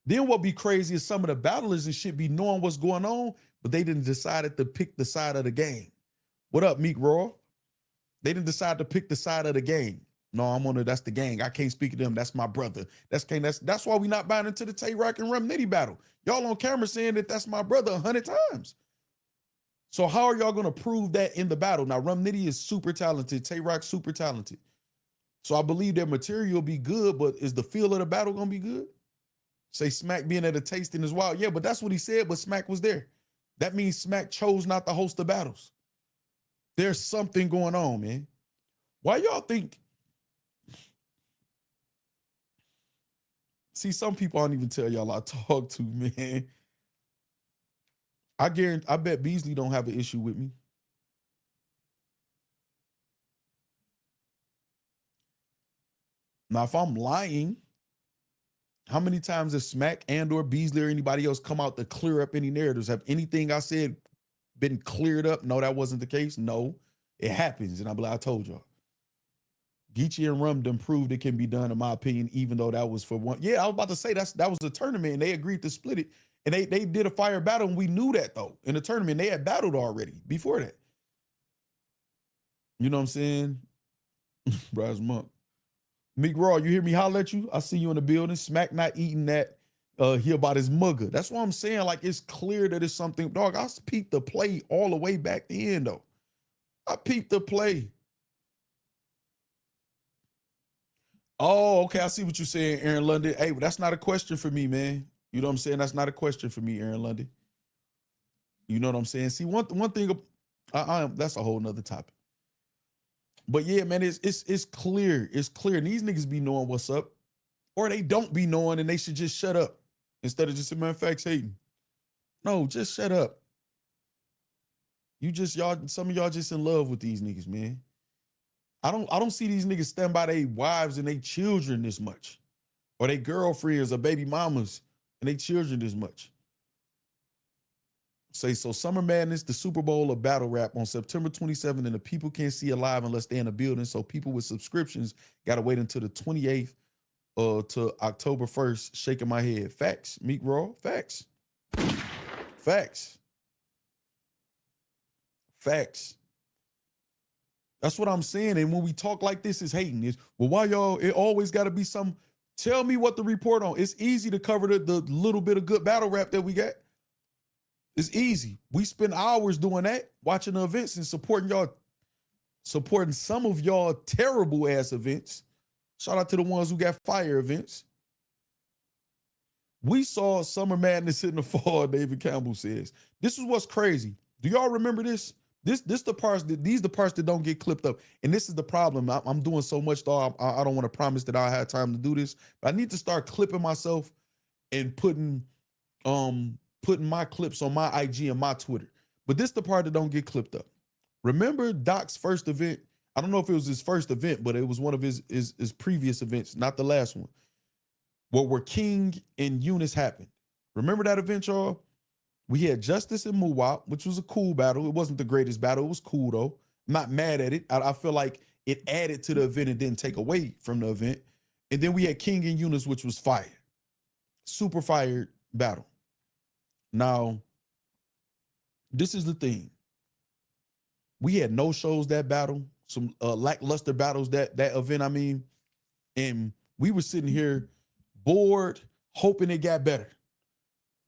Then what be crazy is some of the battlers and shit be knowing what's going on, but they didn't decide to pick the side of the game. What up, Meek Raw? They didn't decide to pick the side of the game. No, that's the gang. I can't speak to them. That's my brother. That's why we not buying into the Tay Rock and Rum Nitty battle. Y'all on camera saying that that's my brother 100 times. So how are y'all going to prove that in the battle? Now, Rum Nitty is super talented. Tay Rock super talented. So I believe their material will be good, but is the feel of the battle going to be good? Say Smack being at a tasting is wild. Yeah, but that's what he said, but Smack was there. That means Smack chose not to host the battles. There's something going on, man. Why y'all think... See, some people I don't even tell y'all I talk to, man. I bet Beasley don't have an issue with me. Now, if I'm lying, how many times has Smack and or Beasley or anybody else come out to clear up any narratives? Have anything I said been cleared up? No, that wasn't the case. No, it happens. And I'm like, I told y'all. Geechee and Rum done proved it can be done, in my opinion, even though that was for one. Yeah, I was about to say that was a tournament, and they agreed to split it. And they did a fire battle, and we knew that, though. In the tournament, they had battled already before that. You know what I'm saying? Bryce Monk. Meek Raw, you hear me holler at you? I see you in the building. Smack not eating that here about his mugger. That's what I'm saying. Like, it's clear that it's something. Dog, I peeped the play all the way back then, though. I peeped the play. Oh, okay. I see what you're saying, Aaron London. Hey, but that's not a question for me, man. You know what I'm saying? That's not a question for me, Aaron London. You know what I'm saying? See, one thing, that's a whole nother topic. But yeah, man, it's clear. It's clear. And these niggas be knowing what's up. Or they don't be knowing and they should just shut up. Instead of just, matter of fact, hating. No, just shut up. Some of y'all just in love with these niggas, man. I don't see these niggas stand by their wives and their children this much. Or their girlfriends or baby mamas and their children this much. Say so. Summer Madness, the Super Bowl of battle rap on September 27th, and the people can't see it live unless they're in the building. So people with subscriptions gotta wait until the 28th to October 1st. Shaking my head. Facts. Meek Raw. Facts. Facts. Facts. That's what I'm saying. And when we talk like this, is hating. Is well, why y'all? It always got to be some. Tell me what to report on. It's easy to cover the little bit of good battle rap that we got. It's easy. We spend hours doing that, watching the events and supporting y'all, supporting some of y'all terrible ass events. Shout out to the ones who got fire events. We saw Summer Madness in the fall, David Campbell says. This is what's crazy. Do y'all remember this? These the parts that don't get clipped up. And this is the problem. I'm doing so much, though. I don't want to promise that I'll have time to do this. But I need to start clipping myself and putting my clips on my IG and my Twitter. But this the part that don't get clipped up. Remember Doc's first event? I don't know if it was his first event, but it was one of his previous events, not the last one, where King and Eunice happened. Remember that event, y'all? We had Justice and Muwap, which was a cool battle. It wasn't the greatest battle. It was cool, though. I'm not mad at it. I feel like it added to the event and didn't take away from the event. And then we had King and Eunice, which was fire. Super fired battle. Now, this is the thing. We had no shows that battle, some lackluster battles that event, I mean, and we were sitting here bored, hoping it got better.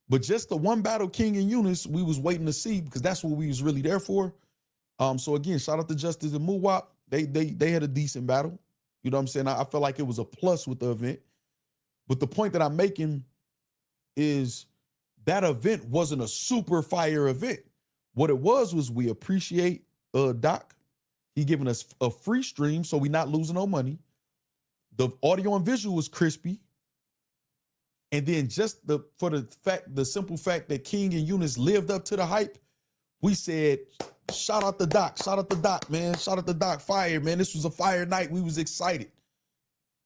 But just the one battle, King and Eunice, we was waiting to see because that's what we was really there for. So again, shout out to Justice and Muwap. They had a decent battle. You know what I'm saying? I feel like it was a plus with the event. But the point that I'm making is that event wasn't a super fire event. What it was we appreciate Doc. He giving us a free stream, so we not losing no money. The audio and visual was crispy. And then just the simple fact that King and Eunice lived up to the hype, we said, shout out to Doc, man. Shout out to Doc, fire, man. This was a fire night. We was excited.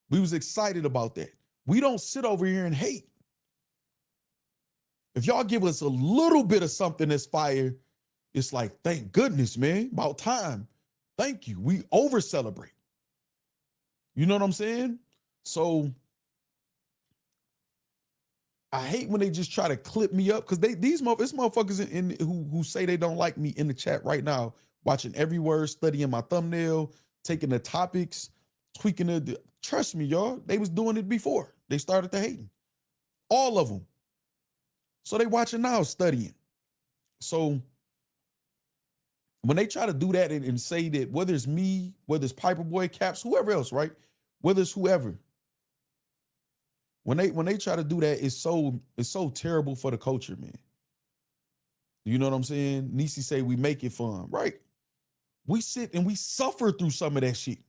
We was excited about that. We don't sit over here and hate. If y'all give us a little bit of something that's fire, it's like, thank goodness, man. About time. Thank you. We over celebrate. You know what I'm saying? So I hate when they just try to clip me up because these motherfuckers who say they don't like me in the chat right now, watching every word, studying my thumbnail, taking the topics, tweaking it. Trust me, y'all, they was doing it before. They started to hating. All of them. So they watching now, studying. So when they try to do that and say that, whether it's me, whether it's Piper Boy, Caps, whoever else, right? Whether it's whoever. When they try to do that, it's so terrible for the culture, man. You know what I'm saying? Nisi say we make it fun, right? We sit and we suffer through some of that shit.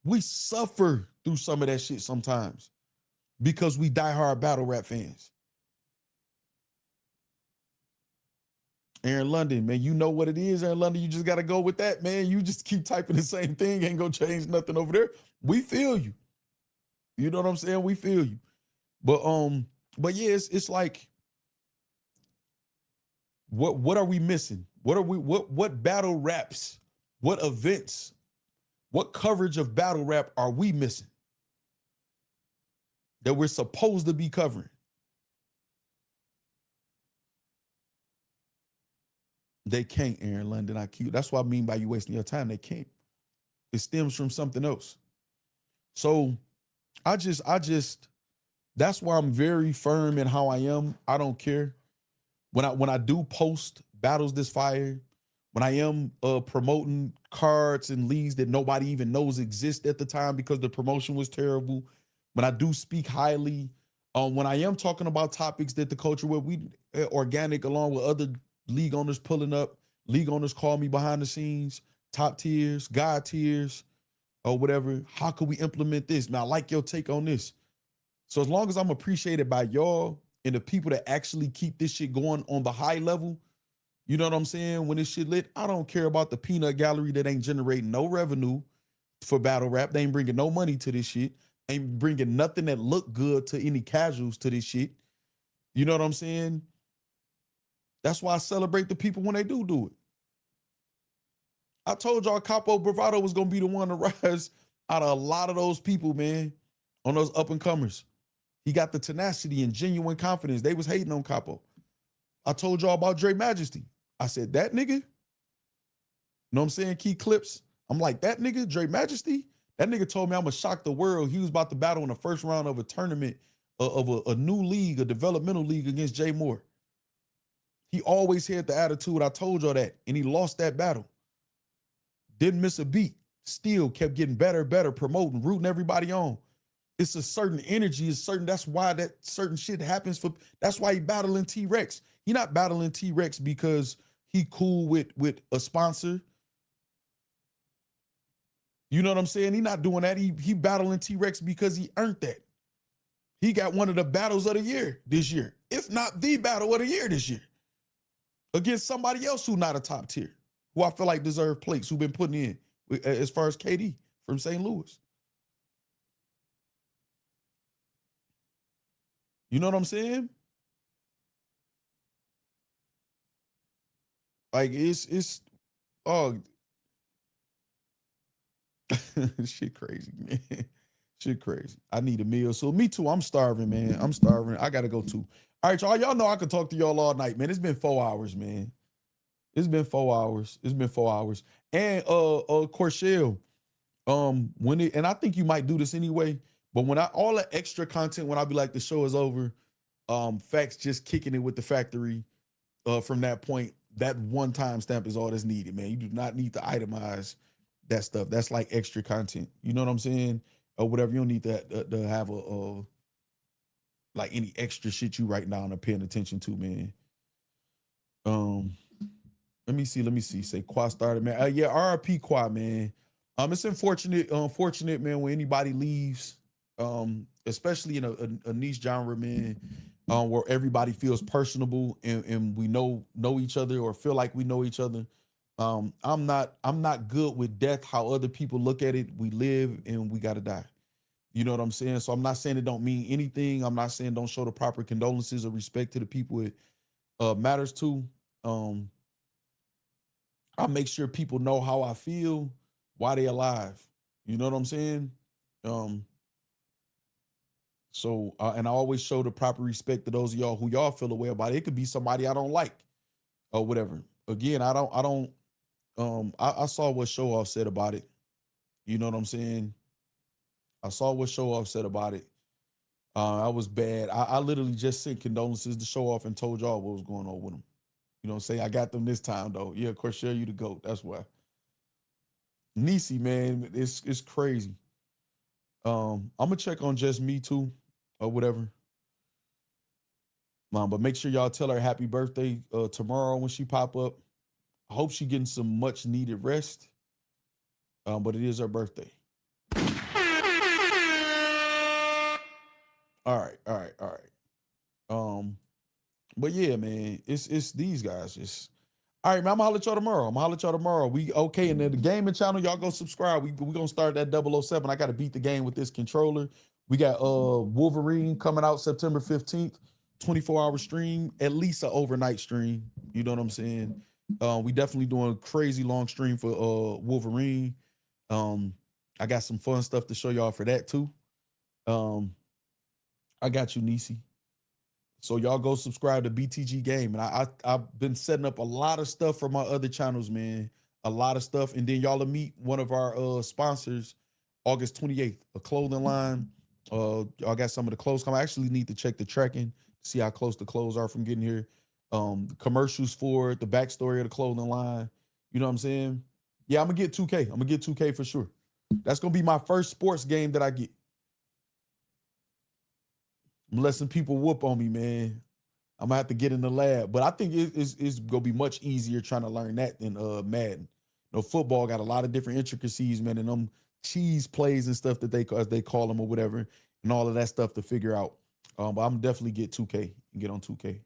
We suffer through some of that shit sometimes because we diehard battle rap fans. Aaron London, man, you know what it is, Aaron London. You just got to go with that, man. You just keep typing the same thing. Ain't gonna change nothing over there. We feel you. You know what I'm saying? We feel you. But yeah, it's like, what are we missing? What battle raps, what events, what coverage of battle rap are we missing that we're supposed to be covering? They can't, Aaron London. That's what I mean by you wasting your time. They can't. It stems from something else. So I just that's why I'm very firm in how I am. I don't care. When I do post battles this fire, when I am promoting cards and leagues that nobody even knows exist at the time because the promotion was terrible, when I do speak highly, when I am talking about topics that the culture where we organic along with other league owners pulling up, league owners call me behind the scenes, top tiers, God tiers, or whatever. How can we implement this? Man, I like your take on this. So as long as I'm appreciated by y'all and the people that actually keep this shit going on the high level, you know what I'm saying? When this shit lit, I don't care about the peanut gallery that ain't generating no revenue for battle rap. They ain't bringing no money to this shit. Ain't bringing nothing that look good to any casuals to this shit. You know what I'm saying? That's why I celebrate the people when they do it. I told y'all Capo Bravado was going to be the one to rise out of a lot of those people, man, on those up and comers. He got the tenacity and genuine confidence. They was hating on Capo. I told y'all about Dre Majesty. I said, that nigga, you know what I'm saying? Key clips. I'm like, that nigga, Dre Majesty, that nigga told me I'm going to shock the world. He was about to battle in the first round of a tournament of a new league, a developmental league against Jay Moore. He always had the attitude. I told y'all that. And he lost that battle. Didn't miss a beat. Still kept getting better, promoting, rooting everybody on. It's a certain energy, it's certain, that's why that certain shit happens that's why he battling T-Rex. He not battling T-Rex because he cool with a sponsor. You know what I'm saying? He not doing that. He battling T-Rex because he earned that. He got one of the battles of the year this year, if not the battle of the year this year, against somebody else who not a top tier, who I feel like deserve plates, who been putting in, as far as KD from St. Louis. You know what I'm saying? Like it's oh shit crazy, man. Shit crazy. I need a meal. So me too. I'm starving, man. I'm starving. I gotta go too. All right, y'all know I could talk to y'all all night, man. It's been 4 hours, man. It's been 4 hours. It's been 4 hours. And Corshell, and I think you might do this anyway, but when all the extra content, when I be like, the show is over, Facts just kicking it with the factory, from that point, that one time stamp is all that's needed, man. You do not need to itemize that stuff. That's like extra content. You know what I'm saying? Or whatever. You don't need to have like any extra shit you write down or paying attention to, man. Let me see. Say Quad started, man. Yeah, RIP Quad, man. It's unfortunate, man, when anybody leaves, especially in a niche genre, man, where everybody feels personable and we know each other or feel like we know each other. I'm not good with death, how other people look at it. We live and we gotta die. You know what I'm saying? So I'm not saying it don't mean anything. I'm not saying don't show the proper condolences or respect to the people it matters to. I make sure people know how I feel while they alive. You know what I'm saying? So and I always show the proper respect to those of y'all who y'all feel away about it. It could be somebody I don't like or whatever. Again, I saw what Show Off said about it. You know what I'm saying? I saw what Show Off said about it. I was bad. I literally just sent condolences to Show Off and told y'all what was going on with him. You know what I'm saying? I got them this time though. Yeah, of course, share you the GOAT. That's why. Nisi, man, it's crazy. I'm gonna check on Just Me too, or whatever. But make sure y'all tell her happy birthday tomorrow when she pop up. I hope she getting some much needed rest. But it is her birthday. All right. But yeah, man, it's these guys. Just all right, man. I'm gonna holler at y'all tomorrow. We okay, and then the gaming channel, y'all go subscribe. We gonna start that 007. I gotta beat the game with this controller. We got Wolverine coming out September 15th, 24-hour stream, at least an overnight stream. You know what I'm saying? We definitely doing a crazy long stream for Wolverine. I got some fun stuff to show y'all for that too. I got you, Nisi. So y'all go subscribe to BTG Game. And I've been setting up a lot of stuff for my other channels, man. A lot of stuff. And then y'all will meet one of our sponsors August 28th, a clothing line. Y'all got some of the clothes come. I actually need to check the tracking, see how close the clothes are from getting here. The commercials for it, the backstory of the clothing line. You know what I'm saying? Yeah, I'm gonna get 2K. I'm gonna get 2K for sure. That's gonna be my first sports game that I get. I'm letting some people whoop on me, man. I'm gonna have to get in the lab, but I think it's gonna be much easier trying to learn that than Madden. You know, football got a lot of different intricacies, man, and them cheese plays and stuff that as they call them or whatever, and all of that stuff to figure out. But I'm definitely get 2K and get on 2K.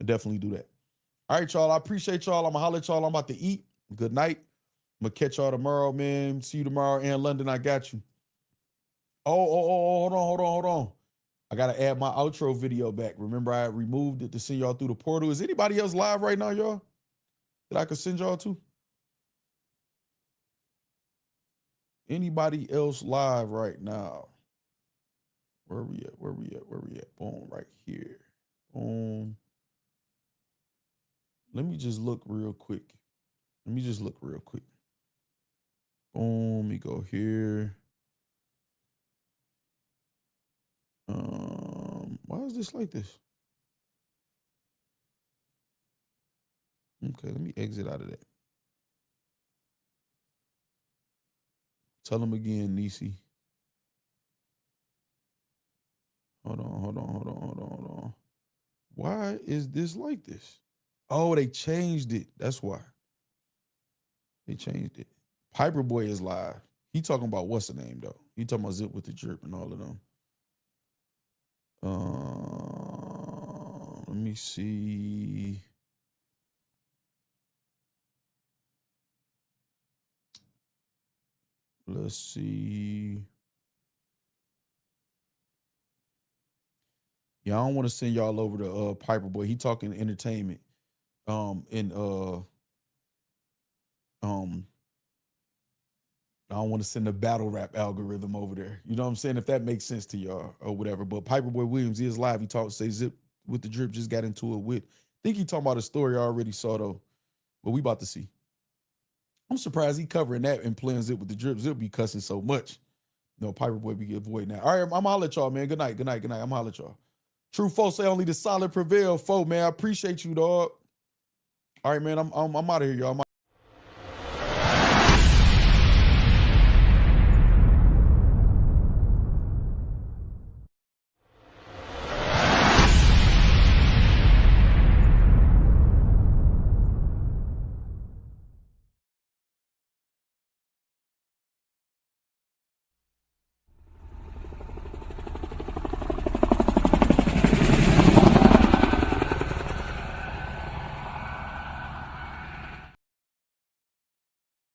I definitely do that. All right, y'all. I appreciate y'all. I'm gonna holler at y'all. I'm about to eat. Good night. I'm gonna catch y'all tomorrow, man. See you tomorrow in London. I got you. Oh, hold on. I gotta add my outro video back. Remember, I removed it to send y'all through the portal. Is anybody else live right now, y'all? That I could send y'all to? Anybody else live right now? Where we at? Where we at? Where we at? Boom, right here. Boom. Let me just look real quick. Let me just look real quick. Boom, let me go here. Why is this like this? Okay, let me exit out of that. Tell them again, Nisi. Hold on. Why is this like this? Oh, they changed it. That's why. They changed it. Piper Boy is live. He talking about what's the name though? He talking about Zip with the Drip and all of them. Let me see. Let's see. Yeah, I don't want to send y'all over to Piper Boy. He talking entertainment. I don't want to send the battle rap algorithm over there. You know what I'm saying? If that makes sense to y'all or whatever. But Piper Boy Williams is live. He talked, say Zip with the Drip just got into it with. I think he talking about a story I already saw though. But we about to see. I'm surprised he covering that and playing Zip with the Drip. Zip be cussing so much. No, Piper Boy be avoiding that. All right, I'm holler at y'all, man. Good night. I'm holler at y'all. True folks say only the solid prevail, folk, man. I appreciate you, dog. All right, man. I'm out of here, y'all.